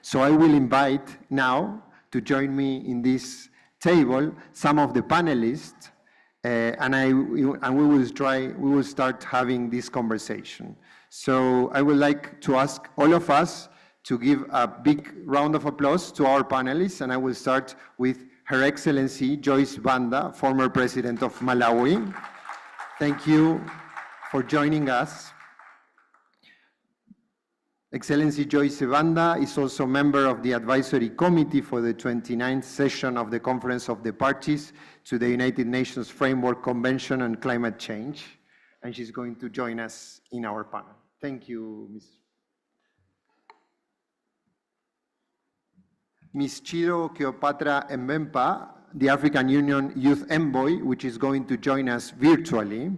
So I will invite now to join me in this table some of the panelists. And we will start having this conversation. So I would like to ask all of us to give a big round of applause to our panelists, and I will start with Her Excellency Joyce Banda, former President of Malawi. Thank you for joining us. Excellency Joyce Banda is also a member of the Advisory Committee for the 29th session of the Conference of the Parties to the United Nations Framework Convention on Climate Change, and she's going to join us in our panel. Thank you, Ms. Ms. Chiro Cleopatra Mbempa, the African Union Youth Envoy, which is going to join us virtually.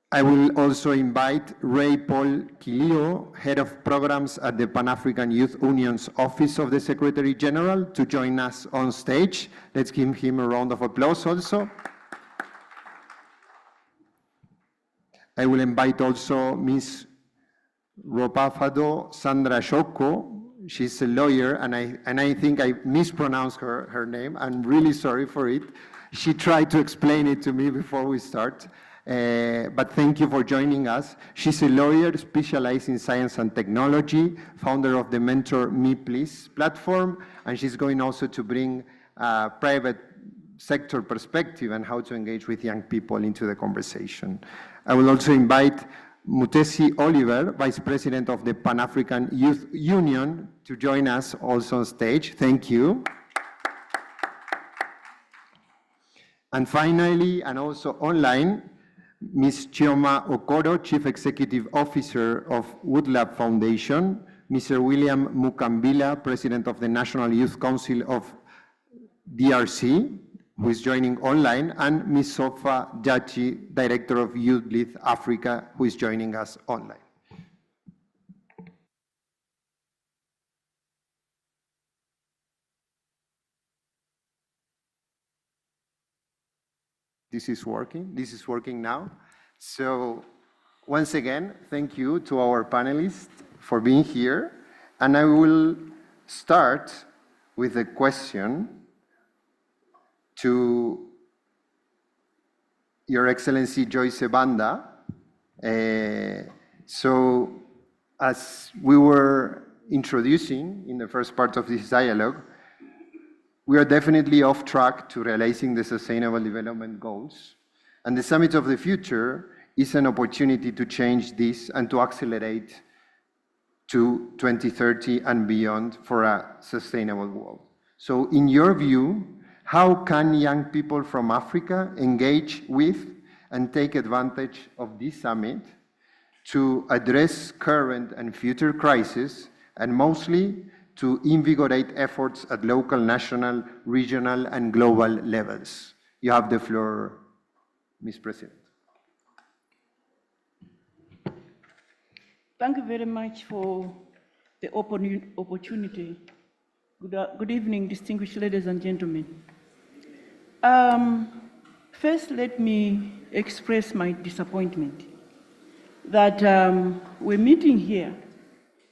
I will also invite Ray Paul Kilio, Head of Programs at the Pan-African Youth Union's Office of the Secretary General, to join us on stage. Let's give him a round of applause also. I will invite also Ms. Ropafado Sandra Shoko. She's a lawyer, and I think I mispronounced her name. I'm really sorry for it. She tried to explain it to me before we start. But thank you for joining us. She's a lawyer specialized in science and technology, founder of the Mentor Me Please platform, and she's going also to bring a private sector perspective and how to engage with young people into the conversation. I will also invite Mutesi Oliver, Vice President of the Pan-African Youth Union, to join us also on stage. Thank you. And finally, and also online, Ms. Chioma Okoro, Chief Executive Officer of Woodlab Foundation, Mr. William Mukambila, President of the National Youth Council of DRC, who is joining online, and Ms. Sofa Jachi, Director of Youth Lead Africa, who is joining us online. This is working now. So once again, thank you to our panelists for being here. And I will start with a question to Your Excellency Joyce Banda. So as we were introducing in the first part of this dialogue, we are definitely off track to realizing the Sustainable Development Goals. And the Summit of the Future is an opportunity to change this and to accelerate to 2030 and beyond for a sustainable world. So in your view, how can young people from Africa engage with and take advantage of this summit to address current and future crises, and mostly to invigorate efforts at local, national, regional, and global levels? You have the floor, Ms. President. Thank you very much for the opportunity. Good evening, distinguished ladies and gentlemen. First, let me express my disappointment that we're meeting here,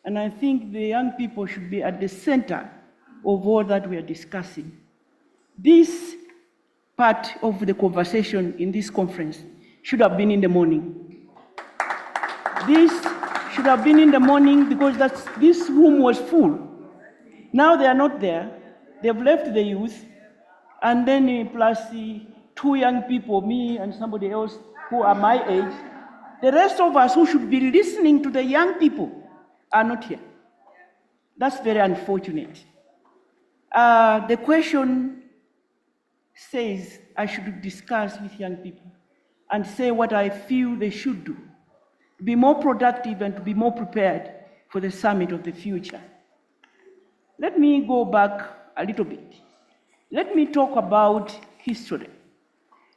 and I think the young people should be at the center of all that we are discussing. This part of the conversation in this conference should have been in the morning. This should have been in the morning because this room was full. Now they are not there. They've left the youth, and then plus the 2 young people, me and somebody else who are my age. The rest of us who should be listening to the young people are not here. That's very unfortunate. The question says I should discuss with young people and say what I feel they should do, to be more productive and to be more prepared for the summit of the future. Let me go back a little bit. Let me talk about history.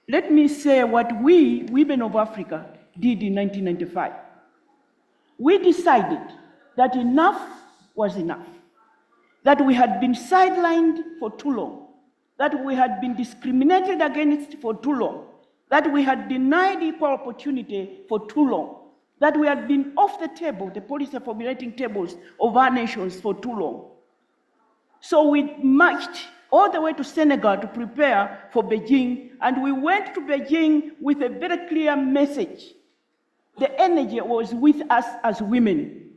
Let me say what we, women of Africa, did in 1995. We decided that enough was enough, that we had been sidelined for too long, that we had been discriminated against for too long, that we had denied equal opportunity for too long, that we had been off the table, the policy formulating tables of our nations for too long. So we marched all the way to Senegal to prepare for Beijing, and we went to Beijing with a very clear message. The energy was with us as women.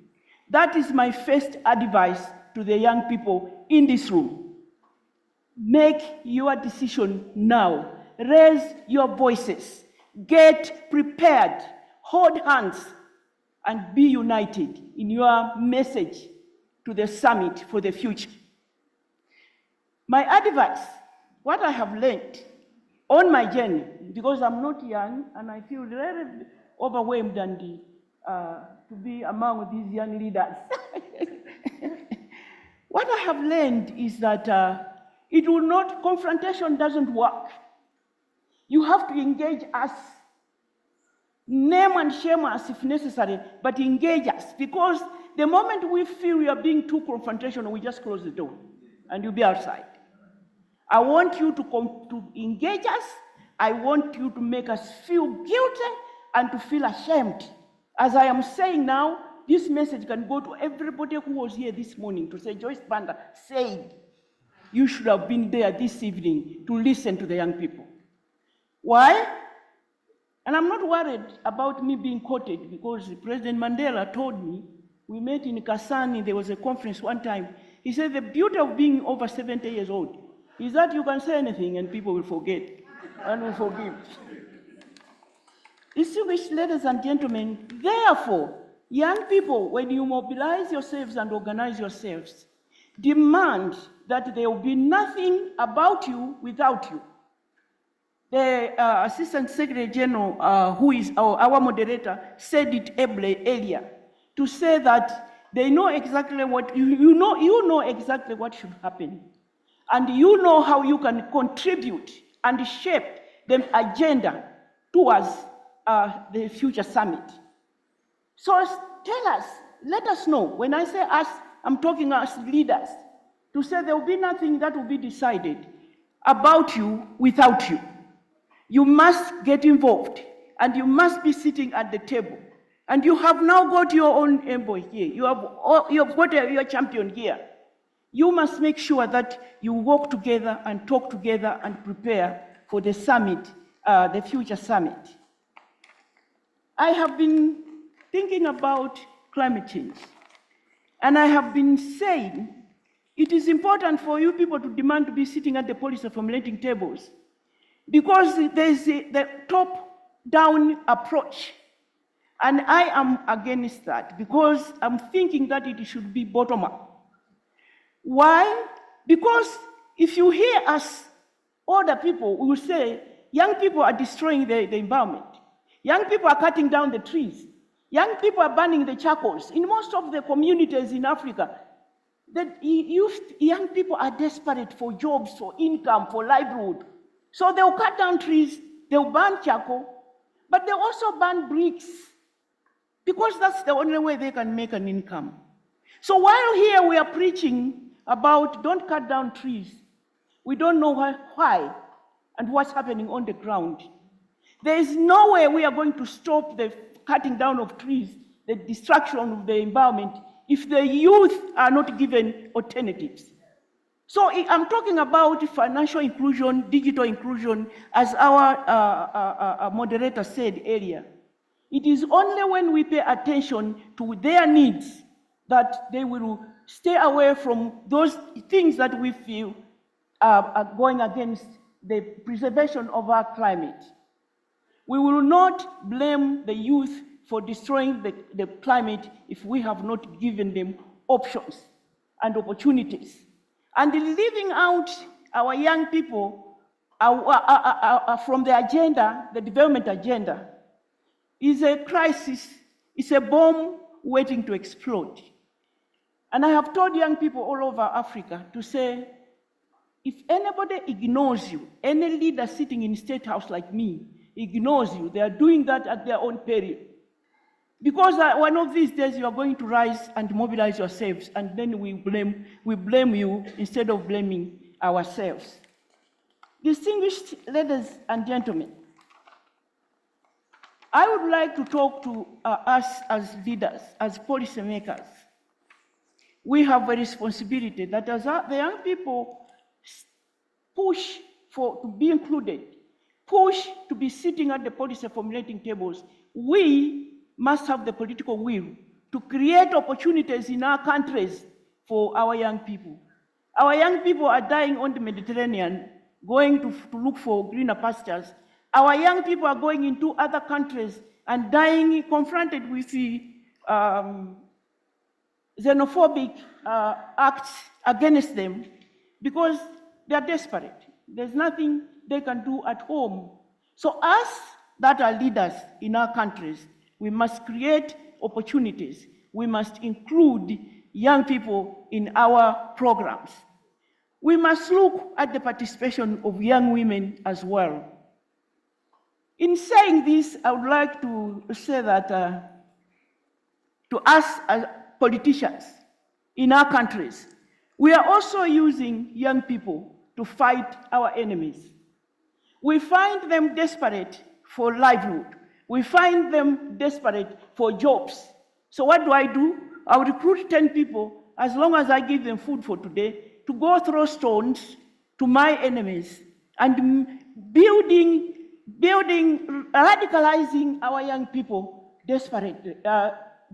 That is my first advice to the young people in this room. Make your decision now. Raise your voices. Get prepared. Hold hands and be united in your message to the summit for the future. My advice, what I have learned on my journey, because I'm not young and I feel very overwhelmed and to be among these young leaders. What I have learned is that confrontation doesn't work. You have to engage us, name and shame us if necessary, but engage us, because the moment we feel we are being too confrontational, we just close the door and you'll be outside. I want you to engage us. I want you to make us feel guilty and to feel ashamed. As I am saying now, this message can go to everybody who was here this morning to say, Joyce Banda said, you should have been there this evening to listen to the young people. Why? And I'm not worried about me being quoted, because President Mandela told me, we met in Kasani, there was a conference one time. He said, the beauty of being over 70 years old is that you can say anything and people will forget and will forgive. Distinguished ladies and gentlemen, therefore, young people, when you mobilize yourselves and organize yourselves, demand that there will be nothing about you without you. The Assistant Secretary General, who is our moderator, said it earlier, to say that they know exactly what, you know exactly what should happen. And you know how you can contribute and shape the agenda towards the future summit. So tell us, let us know. When I say us, I'm talking as leaders, to say there will be nothing that will be decided about you without you. You must get involved, and you must be sitting at the table. And you have now got your own envoy here. You have got your champion here. You must make sure that you work together and talk together and prepare for the summit, the future summit. I have been thinking about climate change, and I have been saying it is important for you people to demand to be sitting at the policy formulating tables, because there's the top-down approach, and I am against that, because I'm thinking that it should be bottom-up. Why? Because If you hear us, older people, we will say, young people are destroying the environment. Young people are cutting down the trees. Young people are burning the charcoals. In most of the communities in Africa, the young people are desperate for jobs, for income, for livelihood. So they'll cut down trees, they'll burn charcoal, but they also burn bricks because that's the only way they can make an income. So while here we are preaching about don't cut down trees, we don't know why and what's happening on the ground. There is no way we are going to stop the cutting down of trees, the destruction of the environment, if the youth are not given alternatives. So I'm talking about financial inclusion, digital inclusion, as our moderator said earlier. It is only when we pay attention to their needs that they will stay away from those things that we feel are going against the preservation of our climate. We will not blame the youth for destroying the climate if we have not given them options and opportunities. And leaving out our young people from the agenda, the development agenda, is a crisis, it's a bomb waiting to explode. And I have told young people all over Africa to say, if anybody ignores you, any leader sitting in State House like me ignores you, they are doing that at their own peril. Because one of these days you are going to rise and mobilize yourselves, and then we blame you instead of blaming ourselves. Distinguished ladies and gentlemen, I would like to talk to us as leaders, as policymakers. We have a responsibility that as the young people push to be included, push to be sitting at the policy formulating tables, we must have the political will to create opportunities in our countries for our young people. Our young people are dying on the Mediterranean, going to look for greener pastures. Our young people are going into other countries and dying, confronted with the xenophobic acts against them because they are desperate. There's nothing they can do at home. So us that are leaders in our countries, we must create opportunities. We must include young people in our programs. We must look at the participation of young women as well. In saying this, I would like to say that to us as politicians in our countries, we are also using young people to fight our enemies. We find them desperate for livelihood. We find them desperate for jobs. So what do? I will recruit 10 people, as long as I give them food for today, to go throw stones to my enemies and radicalizing our young people desperately,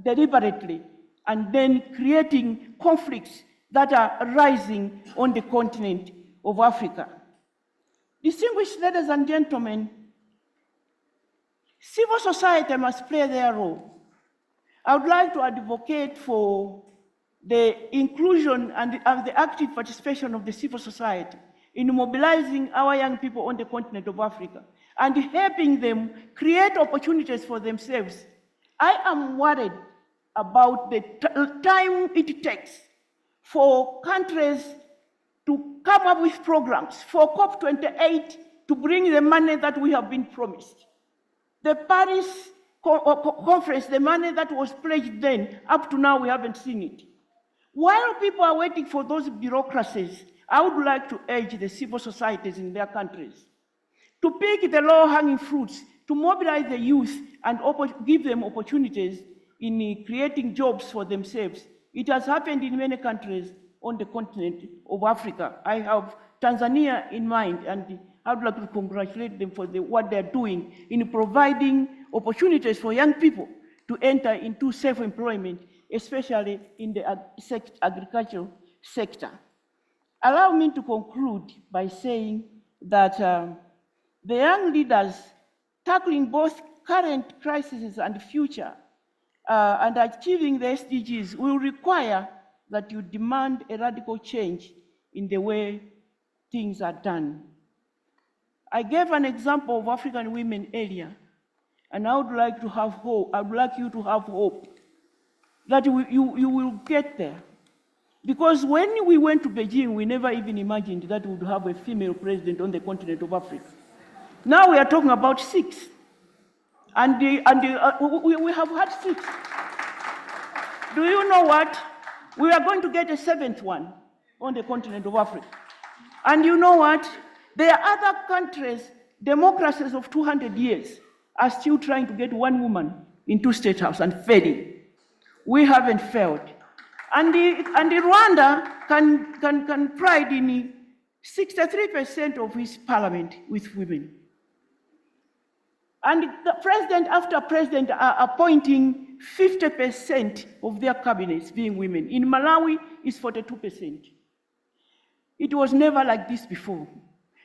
deliberately, and then creating conflicts that are rising on the continent of Africa. Distinguished ladies and gentlemen, civil society must play their role. I would like to advocate for the inclusion and the active participation of the civil society in mobilizing our young people on the continent of Africa and helping them create opportunities for themselves. I am worried about the time it takes for countries to come up with programs, for COP28 to bring the money that we have been promised. The Paris conference, the money that was pledged then, up to now we haven't seen it. While people are waiting for those bureaucracies, I would like to urge the civil societies in their countries to pick the low-hanging fruits, to mobilize the youth and give them opportunities in creating jobs for themselves. It has happened in many countries on the continent of Africa. I have Tanzania in mind, and I would like to congratulate them for what they're doing in providing opportunities for young people to enter into self-employment, especially in the agricultural sector. Allow me to conclude by saying that the young leaders tackling both current crises and future and achieving the SDGs will require that you demand a radical change in the way things are done. I gave an example of African women earlier, and I would like to have hope. I would like you to have hope that you will get there. Because when we went to Beijing, we never even imagined that we would have a female president on the continent of Africa. Now we are talking about 6. And we have had 6. Do you know what? We are going to get a 7th one on the continent of Africa. And you know what? There are other countries, democracies of 200 years, are still trying to get one woman into State House and failing. We haven't failed. And Rwanda can pride in 63% of his parliament with women. And the president after president are appointing 50% of their cabinets being women. In Malawi, it's 42%. It was never like this before.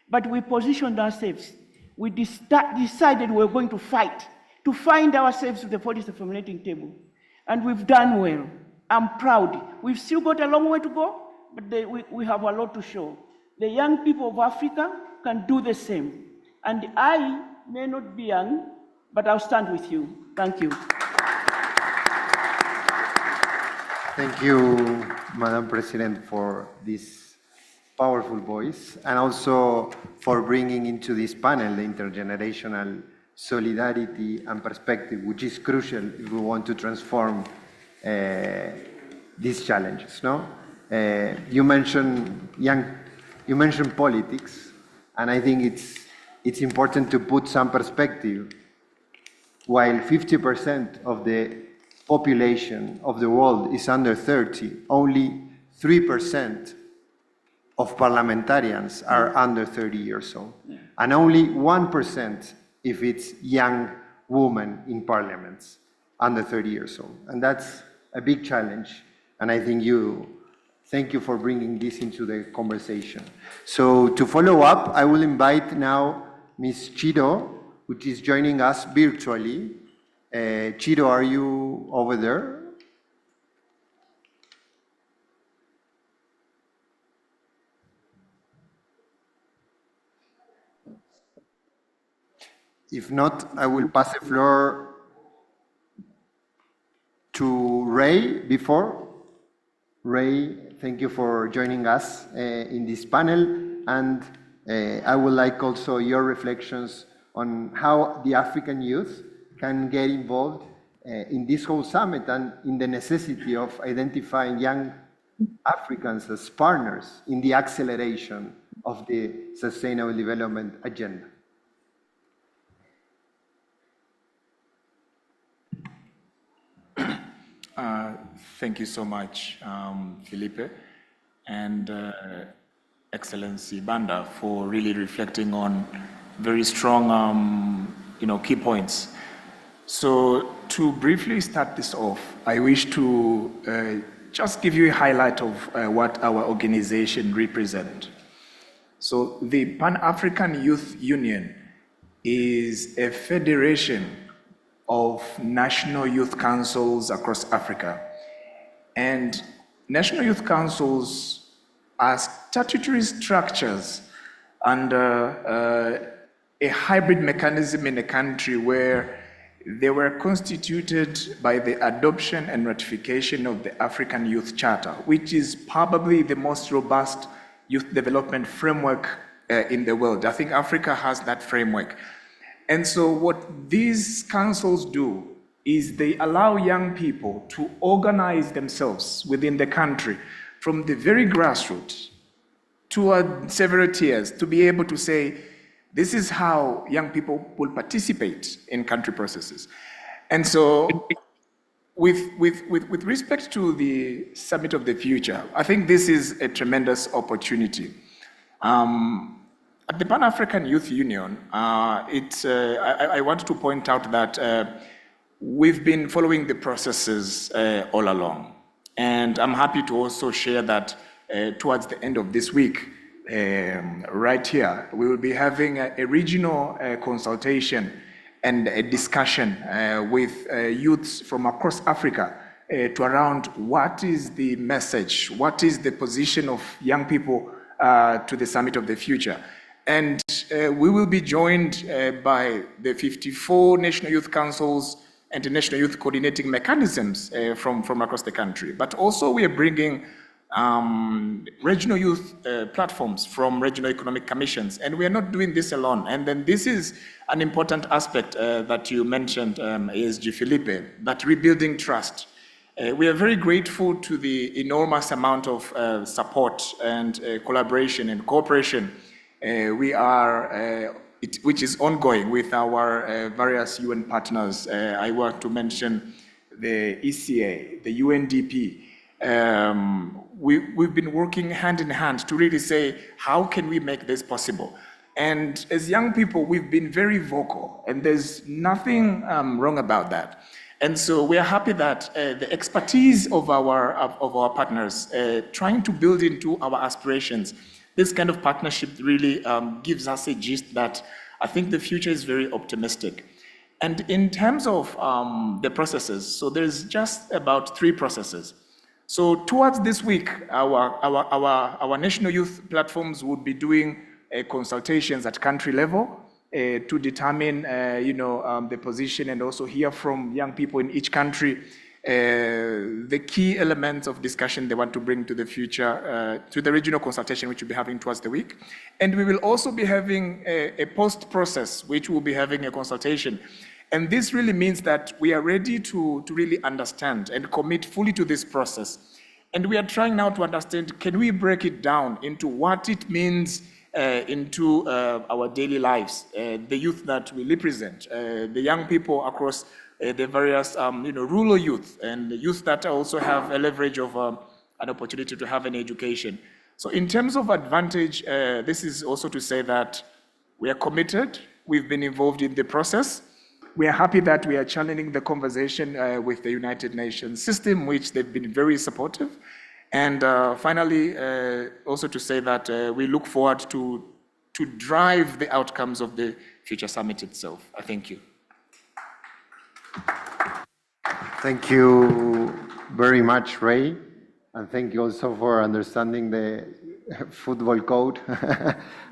But we positioned ourselves. We decided we were going to fight to find ourselves to the 40th formulating table. And we've done well. I'm proud. We've still got a long way to go, but we have a lot to show. The young people of Africa can do the same. And I may not be young, but I'll stand with you. Thank you. Thank you, Madam President, for this powerful voice, and also for bringing into this panel the intergenerational solidarity and perspective, which is crucial if we want to transform these challenges. No, you mentioned politics, and I think it's important to put some perspective. While 50% of the population of the world is under 30, only 3% of parliamentarians are under 30 years old, and only 1% if it's young women in parliaments under 30 years old. And that's a big challenge, and I think thank you for bringing this into the conversation. So to follow up, I will invite now Ms. Chido, which is joining us virtually. Chido, are you over there? If not, I will pass the floor to Ray before. Ray, thank you for joining us in this panel. And I would like also your reflections on how the African youth can get involved in this whole summit and in the necessity of identifying young Africans as partners in the acceleration of the Sustainable Development Agenda. Thank you so much, Felipe, and Excellency Banda, for really reflecting on very strong, key points. So to briefly start this off, I wish to just give you a highlight of what our organization represents. So the Pan-African Youth Union is a federation of national youth councils across Africa. And national youth councils are statutory structures under a hybrid mechanism in a country where they were constituted by the adoption and ratification of the African Youth Charter, which is probably the most robust youth development framework in the world. I think Africa has that framework. And so what these councils do is they allow young people to organize themselves within the country from the very grassroots to several tiers to be able to say, this is how young people will participate in country processes. And so with respect to the Summit of the Future, I think this is a tremendous opportunity. At the Pan-African Youth Union, I want to point out that we've been following the processes all along. And I'm happy to also share that towards the end of this week, right here, we will be having a regional consultation and a discussion with youths from across Africa to around what is the message, what is the position of young people to the Summit of the Future. And we will be joined by the 54 National Youth Councils and the National Youth Coordinating Mechanisms from across the country. But also we are bringing regional youth platforms from regional economic commissions. And we are not doing this alone. And then this is an important aspect that you mentioned, ASG Felipe, that rebuilding trust. We are very grateful to the enormous amount of support and collaboration and cooperation which is ongoing with our various UN partners. I want to mention the ECA, the UNDP. We've been working hand in hand to really say, how can we make this possible? And as young people, we've been very vocal, and there's nothing wrong about that. And so we are happy that the expertise of our partners, trying to build into our aspirations, this kind of partnership really gives us a gist that I think the future is very optimistic. And in terms of the processes, so there's just about 3 processes. So towards this week, our national youth platforms would be doing consultations at country level to determine, the position and also hear from young people in each country the key elements of discussion they want to bring to the future, to the regional consultation, which we'll be having towards the week. And we will also be having a post-process, which will be having a consultation. And this really means that we are ready to really understand and commit fully to this process. And we are trying now to understand, can we break it down into what it means into our daily lives, the youth that we represent, the young people across the various rural youth, and the youth that also have a leverage of an opportunity to have an education. So in terms of advantage, this is also to say that we are committed, we've been involved in the process. We are happy that we are channeling the conversation with the United Nations system, which they've been very supportive. And finally, also to say that we look forward to drive the outcomes of the Future Summit itself. Thank you. Thank you very much, Ray. And thank you also for understanding the football code.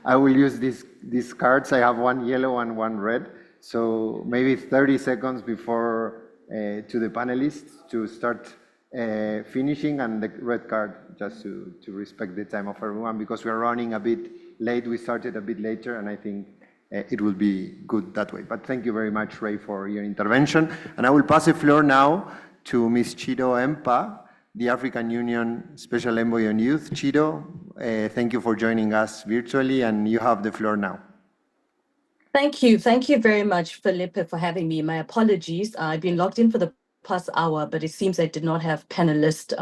I will use these cards. I have one yellow and one red. So maybe 30 seconds before to the panelists to start finishing, and the red card just to respect the time of everyone, because we are running a bit late. We started a bit later, and I think it will be good that way. But thank you very much, Ray, for your intervention. And I will pass the floor now to Ms. Chido Empa, the African Union Special Envoy on Youth. Chido, thank you for joining us virtually, and you have the floor now. Thank you. Thank you very much, Felipe, for having me. My apologies. I've been logged in for the past hour, but it seems I did not have panelist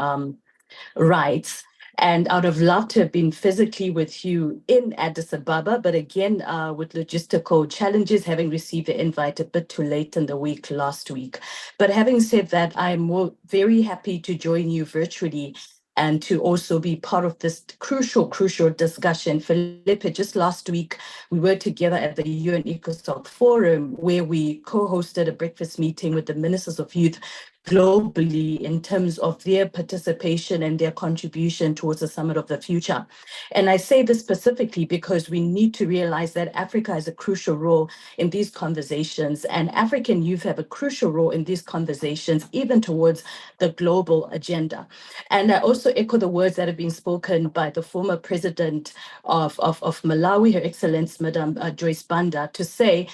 rights. And I would have loved to have been physically with you in Addis Ababa, but again, with logistical challenges, having received the invite a bit too late in the week last week. But having said that, I'm very happy to join you virtually and to also be part of this crucial discussion. Felipe, just last week, we were together at the UN ECOSOC Forum, where we co-hosted a breakfast meeting with the ministers of youth globally in terms of their participation and their contribution towards the Summit of the Future. And I say this specifically because we need to realize that Africa has a crucial role in these conversations, and African youth have a crucial role in these conversations, even towards the global agenda. And I also echo the words that have been spoken by the former president of Malawi, Her Excellency, Madam Joyce Banda, to say,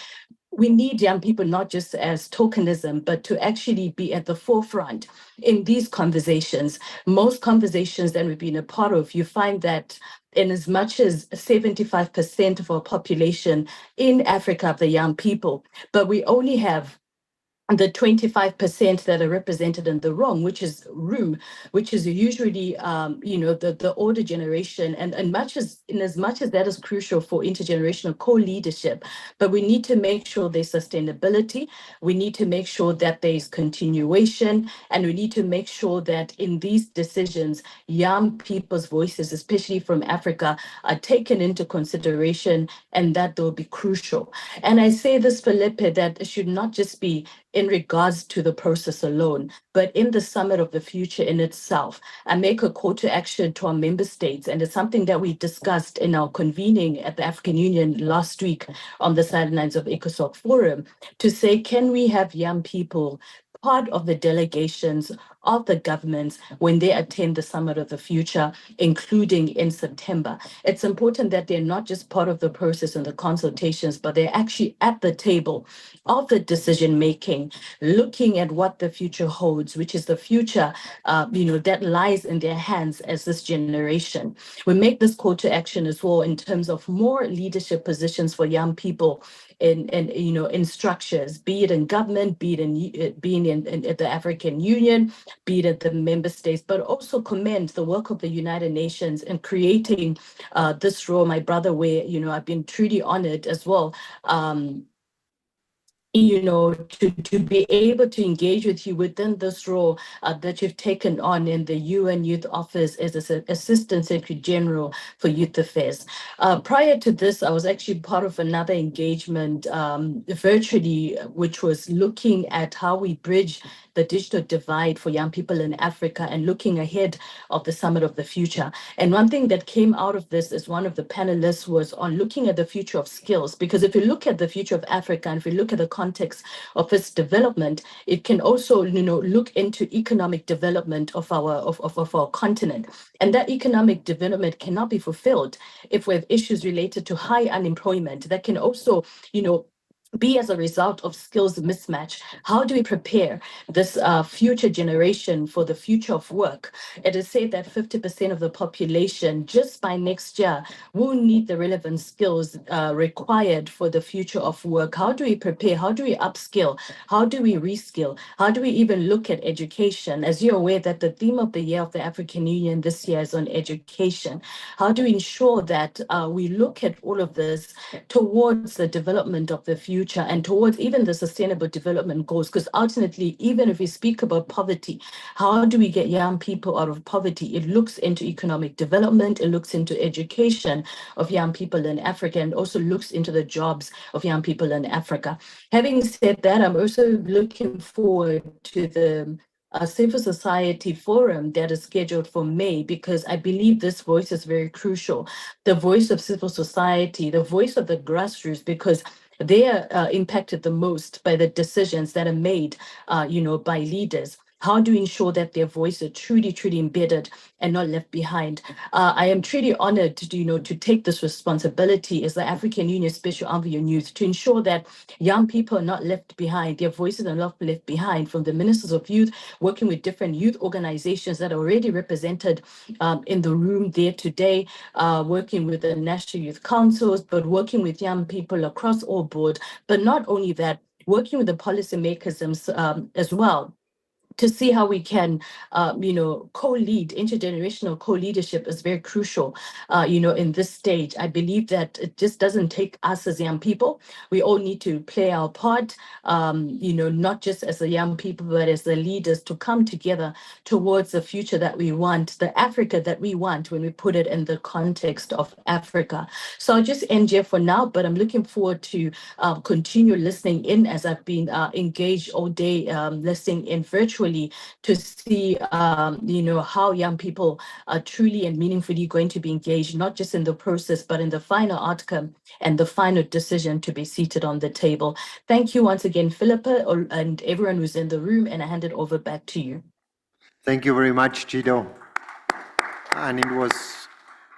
we need young people not just as tokenism, but to actually be at the forefront in these conversations. Most conversations that we've been a part of, you find that in as much as 75% of our population in Africa are the young people, but we only have the 25% that are represented in the room, which is usually, the older generation, and in as much as that is crucial for intergenerational co-leadership, but we need to make sure there's sustainability, we need to make sure that there's continuation, and we need to make sure that in these decisions, young people's voices, especially from Africa, are taken into consideration, and that they'll be crucial. And I say this, Felipe, that it should not just be in regards to the process alone, but in the Summit of the Future in itself. I make a call to action to our member states, and it's something that we discussed in our convening at the African Union last week on the sidelines of ECOSOC Forum, to say, can we have young people part of the delegations of the governments when they attend the Summit of the Future, including in September? It's important that they're not just part of the process and the consultations, but they're actually at the table of the decision making, looking at what the future holds, which is the future, that lies in their hands as this generation. We make this call to action as well in terms of more leadership positions for young people in structures, be it in government, be it in the African Union, be it at the member states, but also commend the work of the United Nations in creating this role, my brother, where I've been truly honored as well. To be able to engage with you within this role that you've taken on in the UN Youth Office as an Assistant Secretary General for Youth Affairs. Prior to this, I was actually part of another engagement virtually, which was looking at how we bridge the digital divide for young people in Africa and looking ahead of the Summit of the Future. And one thing that came out of this is one of the panelists was on looking at the future of skills, because if you look at the future of Africa and if you look at the context of its development, it can also look into economic development of our continent. And that economic development cannot be fulfilled if we have issues related to high unemployment that can also be as a result of skills mismatch. How do we prepare this future generation for the future of work? It is said that 50% of the population just by next year will need the relevant skills required for the future of work. How do we prepare? How do we upskill? How do we reskill? How do we even look at education? As you're aware that the theme of the year of the African Union this year is on education. How do we ensure that we look at all of this towards the development of the future and towards even the sustainable development goals? Because ultimately, even if we speak about poverty, how do we get young people out of poverty? It looks into economic development, it looks into education of young people in Africa, and also looks into the jobs of young people in Africa. Having said that, I'm also looking forward to the civil society forum that is scheduled for May, because I believe this voice is very crucial. The voice of civil society, the voice of the grassroots, because they are impacted the most by the decisions that are made, by leaders. How do we ensure that their voice is truly, truly embedded and not left behind? I am truly honored to take this responsibility as the African Union Special Envoy on Youth, to ensure that young people are not left behind, their voices are not left behind, from the ministers of youth, working with different youth organizations that are already represented in the room there today, working with the National Youth Councils, but working with young people across all board. But not only that, working with the policymakers as well, to see how we can, co-lead. Intergenerational co-leadership is very crucial, in this stage. I believe that it just doesn't take us as young people. We all need to play our part, not just as the young people, but as the leaders, to come together towards the future that we want, the Africa that we want, when we put it in the context of Africa. So I'll just end here for now, but I'm looking forward to continue listening in, as I've been engaged all day, listening in virtually, to see how young people are truly and meaningfully going to be engaged, not just in the process, but in the final outcome and the final decision to be seated on the table. Thank you once again, Philippa, and everyone who's in the room, and I hand it over back to you. Thank you very much, Chido. And it was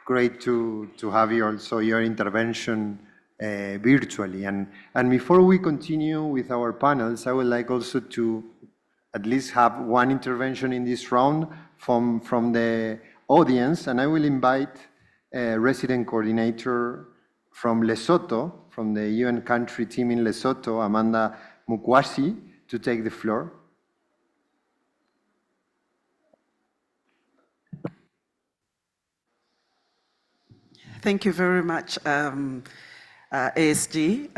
great to have you also, your intervention virtually. And before we continue with our panels, I would like also to at least have one intervention in this round from the audience, and I will invite a resident coordinator from Lesotho, from the UN country team in Lesotho, Amanda Mukwasi, to take the floor. Thank you very much, ASG.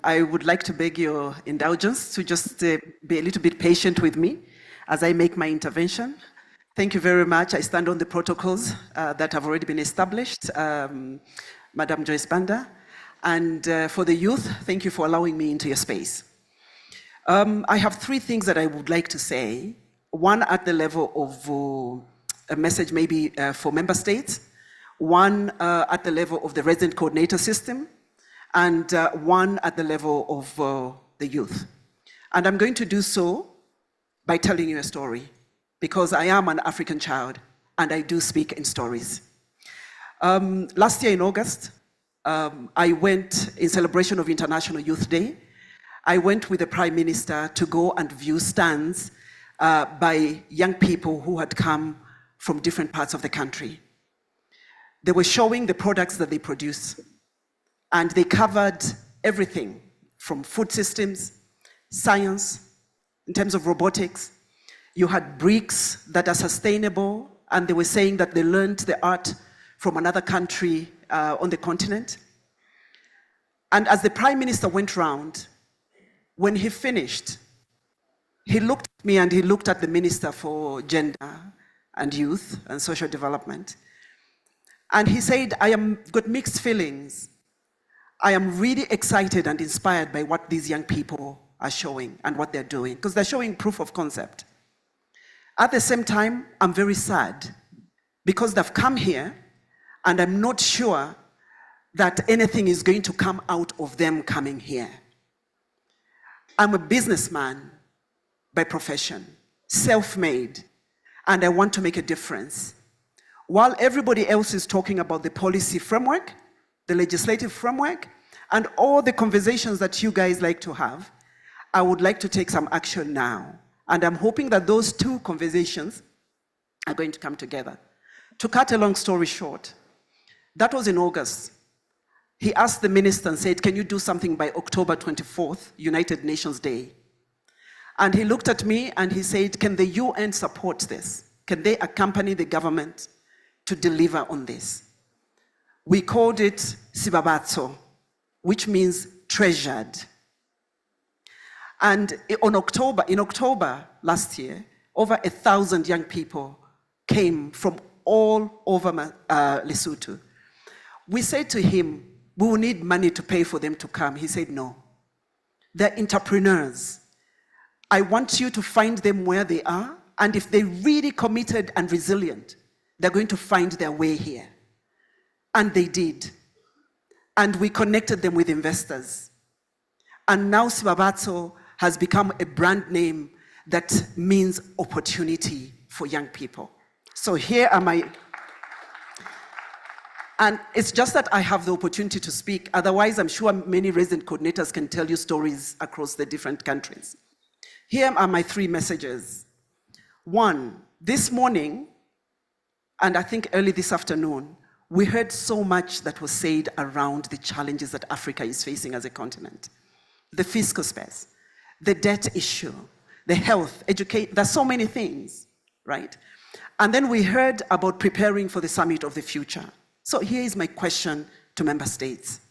I would like to beg your indulgence to just be a little bit patient with me as I make my intervention. Thank you very much. I stand on the protocols that have already been established, Madam Joyce Banda. And for the youth, thank you for allowing me into your space. I have three things that I would like to say. One at the level of a message maybe for member states, one at the level of the resident coordinator system, and one at the level of the youth. And I'm going to do so by telling you a story, because I am an African child and I do speak in stories. Last year in August, I went in celebration of International Youth Day. I went with the Prime Minister to go and view stands by young people who had come from different parts of the country. They were showing the products that they produce, and they covered everything from food systems, science, in terms of robotics. You had bricks that are sustainable, and they were saying that they learned the art from another country on the continent. And as the Prime Minister went round, when he finished, he looked at me and he looked at the Minister for Gender and Youth and Social Development. And he said, I am got mixed feelings. I am really excited and inspired by what these young people are showing and what they're doing, because they're showing proof of concept. At the same time, I'm very sad because they've come here and I'm not sure that anything is going to come out of them coming here. I'm a businessman by profession, self-made, and I want to make a difference. While everybody else is talking about the policy framework, the legislative framework, and all the conversations that you guys like to have, I would like to take some action now. And I'm hoping that those two conversations are going to come together. To cut a long story short, that was in August. He asked the minister and said, can you do something by October 24th, United Nations Day? And he looked at me and he said, can the UN support this? Can they accompany the government to deliver on this? We called it Sibabatso, which means treasured. And in October last year, over 1,000 young people came from all over Lesotho. We said to him, we will need money to pay for them to come. He said, no. They're entrepreneurs. I want you to find them where they are, and if they're really committed and resilient, they're going to find their way here. And they did. And we connected them with investors. And now Sibabatso has become a brand name that means opportunity for young people. So here are my, and it's just that I have the opportunity to speak. Otherwise, I'm sure many resident coordinators can tell you stories across the different countries. Here are my three messages. One, this morning, and I think early this afternoon, we heard so much that was said around the challenges that Africa is facing as a continent. The fiscal space, the debt issue, the health, education, there's so many things, right? And then we heard about preparing for the summit of the future. So here is my question to member states.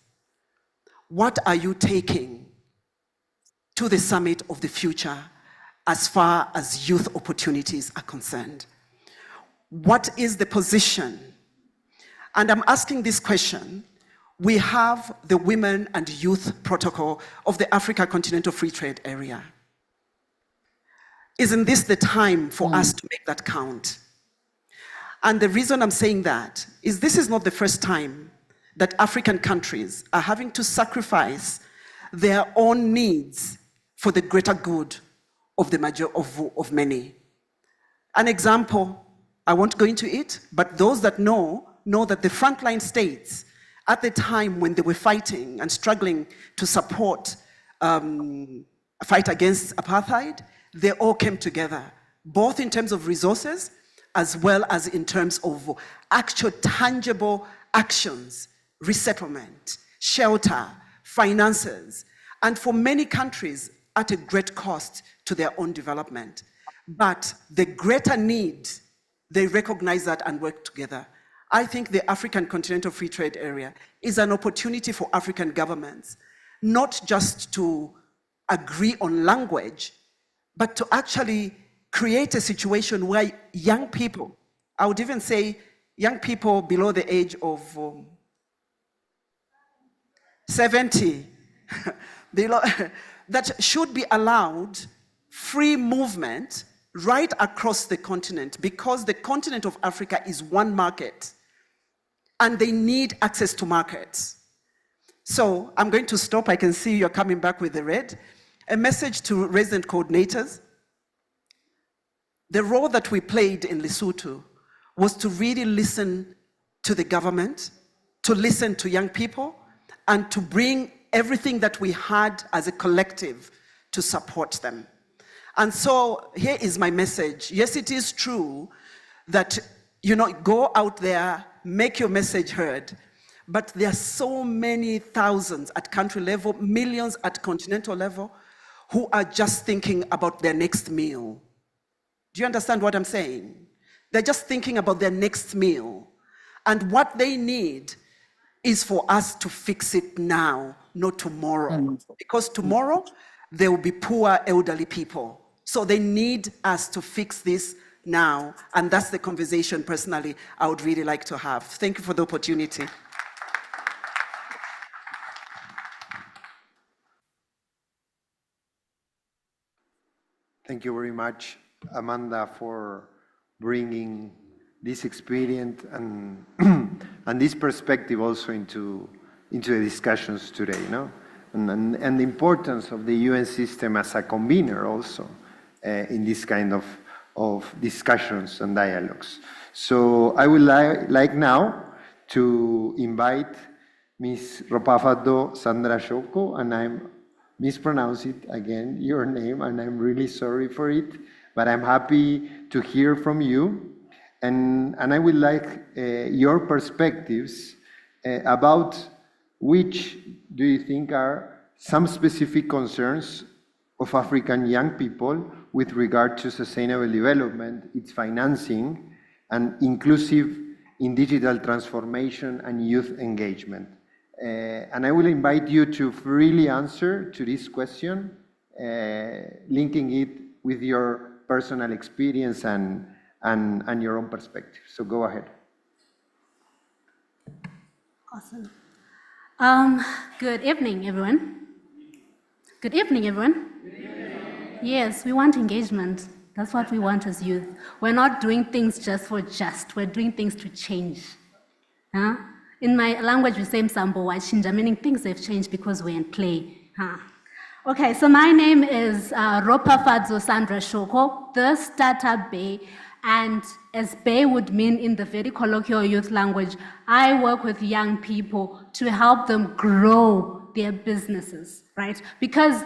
What are you taking to the summit of the future as far as youth opportunities are concerned? What is the position? And I'm asking this question. We have the Women and Youth Protocol of the Africa Continental Free Trade Area. Isn't this the time for us to make that count? And the reason I'm saying that is this is not the first time that African countries are having to sacrifice their own needs for the greater good of of many. An example, I won't go into it, but those that know that the frontline states, at the time when they were fighting and struggling to support fight against apartheid, they all came together, both in terms of resources, as well as in terms of actual tangible actions, resettlement, shelter, finances, and for many countries at a great cost to their own development. But the greater need, they recognize that and work together. I think the African Continental Free Trade Area is an opportunity for African governments, not just to agree on language, but to actually create a situation where young people, I would even say young people below the age of 70, that should be allowed free movement right across the continent, because the continent of Africa is one market and they need access to markets. So I'm going to stop. I can see you're coming back with the red. A message to resident coordinators. The role that we played in Lesotho was to really listen to the government, to listen to young people, and to bring everything that we had as a collective to support them. And so here is my message. Yes, it is true that, go out there, make your message heard, but there are so many thousands at country level, millions at continental level, who are just thinking about their next meal. Do you understand what I'm saying? They're just thinking about their next meal. And what they need is for us to fix it now, not tomorrow. Because tomorrow, there will be poor elderly people. So they need us to fix this now. And that's the conversation, personally, I would really like to have. Thank you for the opportunity. Thank you very much, Amanda, for bringing this experience and and this perspective also into the discussions today, and the importance of the UN system as a convener also in this kind of discussions and dialogues. So I would like now to invite Ms. Ropafado Sandra Shoko, and I'm mispronounce it again, your name, and I'm really sorry for it, but I'm happy to hear from you. And I would like your perspectives about which do you think are some specific concerns of African young people with regard to sustainable development, its financing, and inclusive in digital transformation and youth engagement. And I will invite you to freely answer to this question, linking it with your personal experience and your own perspective. So go ahead. Awesome. Good evening, everyone. Good evening, everyone. Yes, we want engagement. That's what we want as youth. We're not doing things just for just. We're doing things to change. Huh? In my language, we say Msambo Wachinja, meaning things have changed because we're in play. Huh? Okay, so my name is Ropafado Sandra Shoko, the startup Bay. And as Bay would mean in the very colloquial youth language, I work with young people to help them grow their businesses, right? Because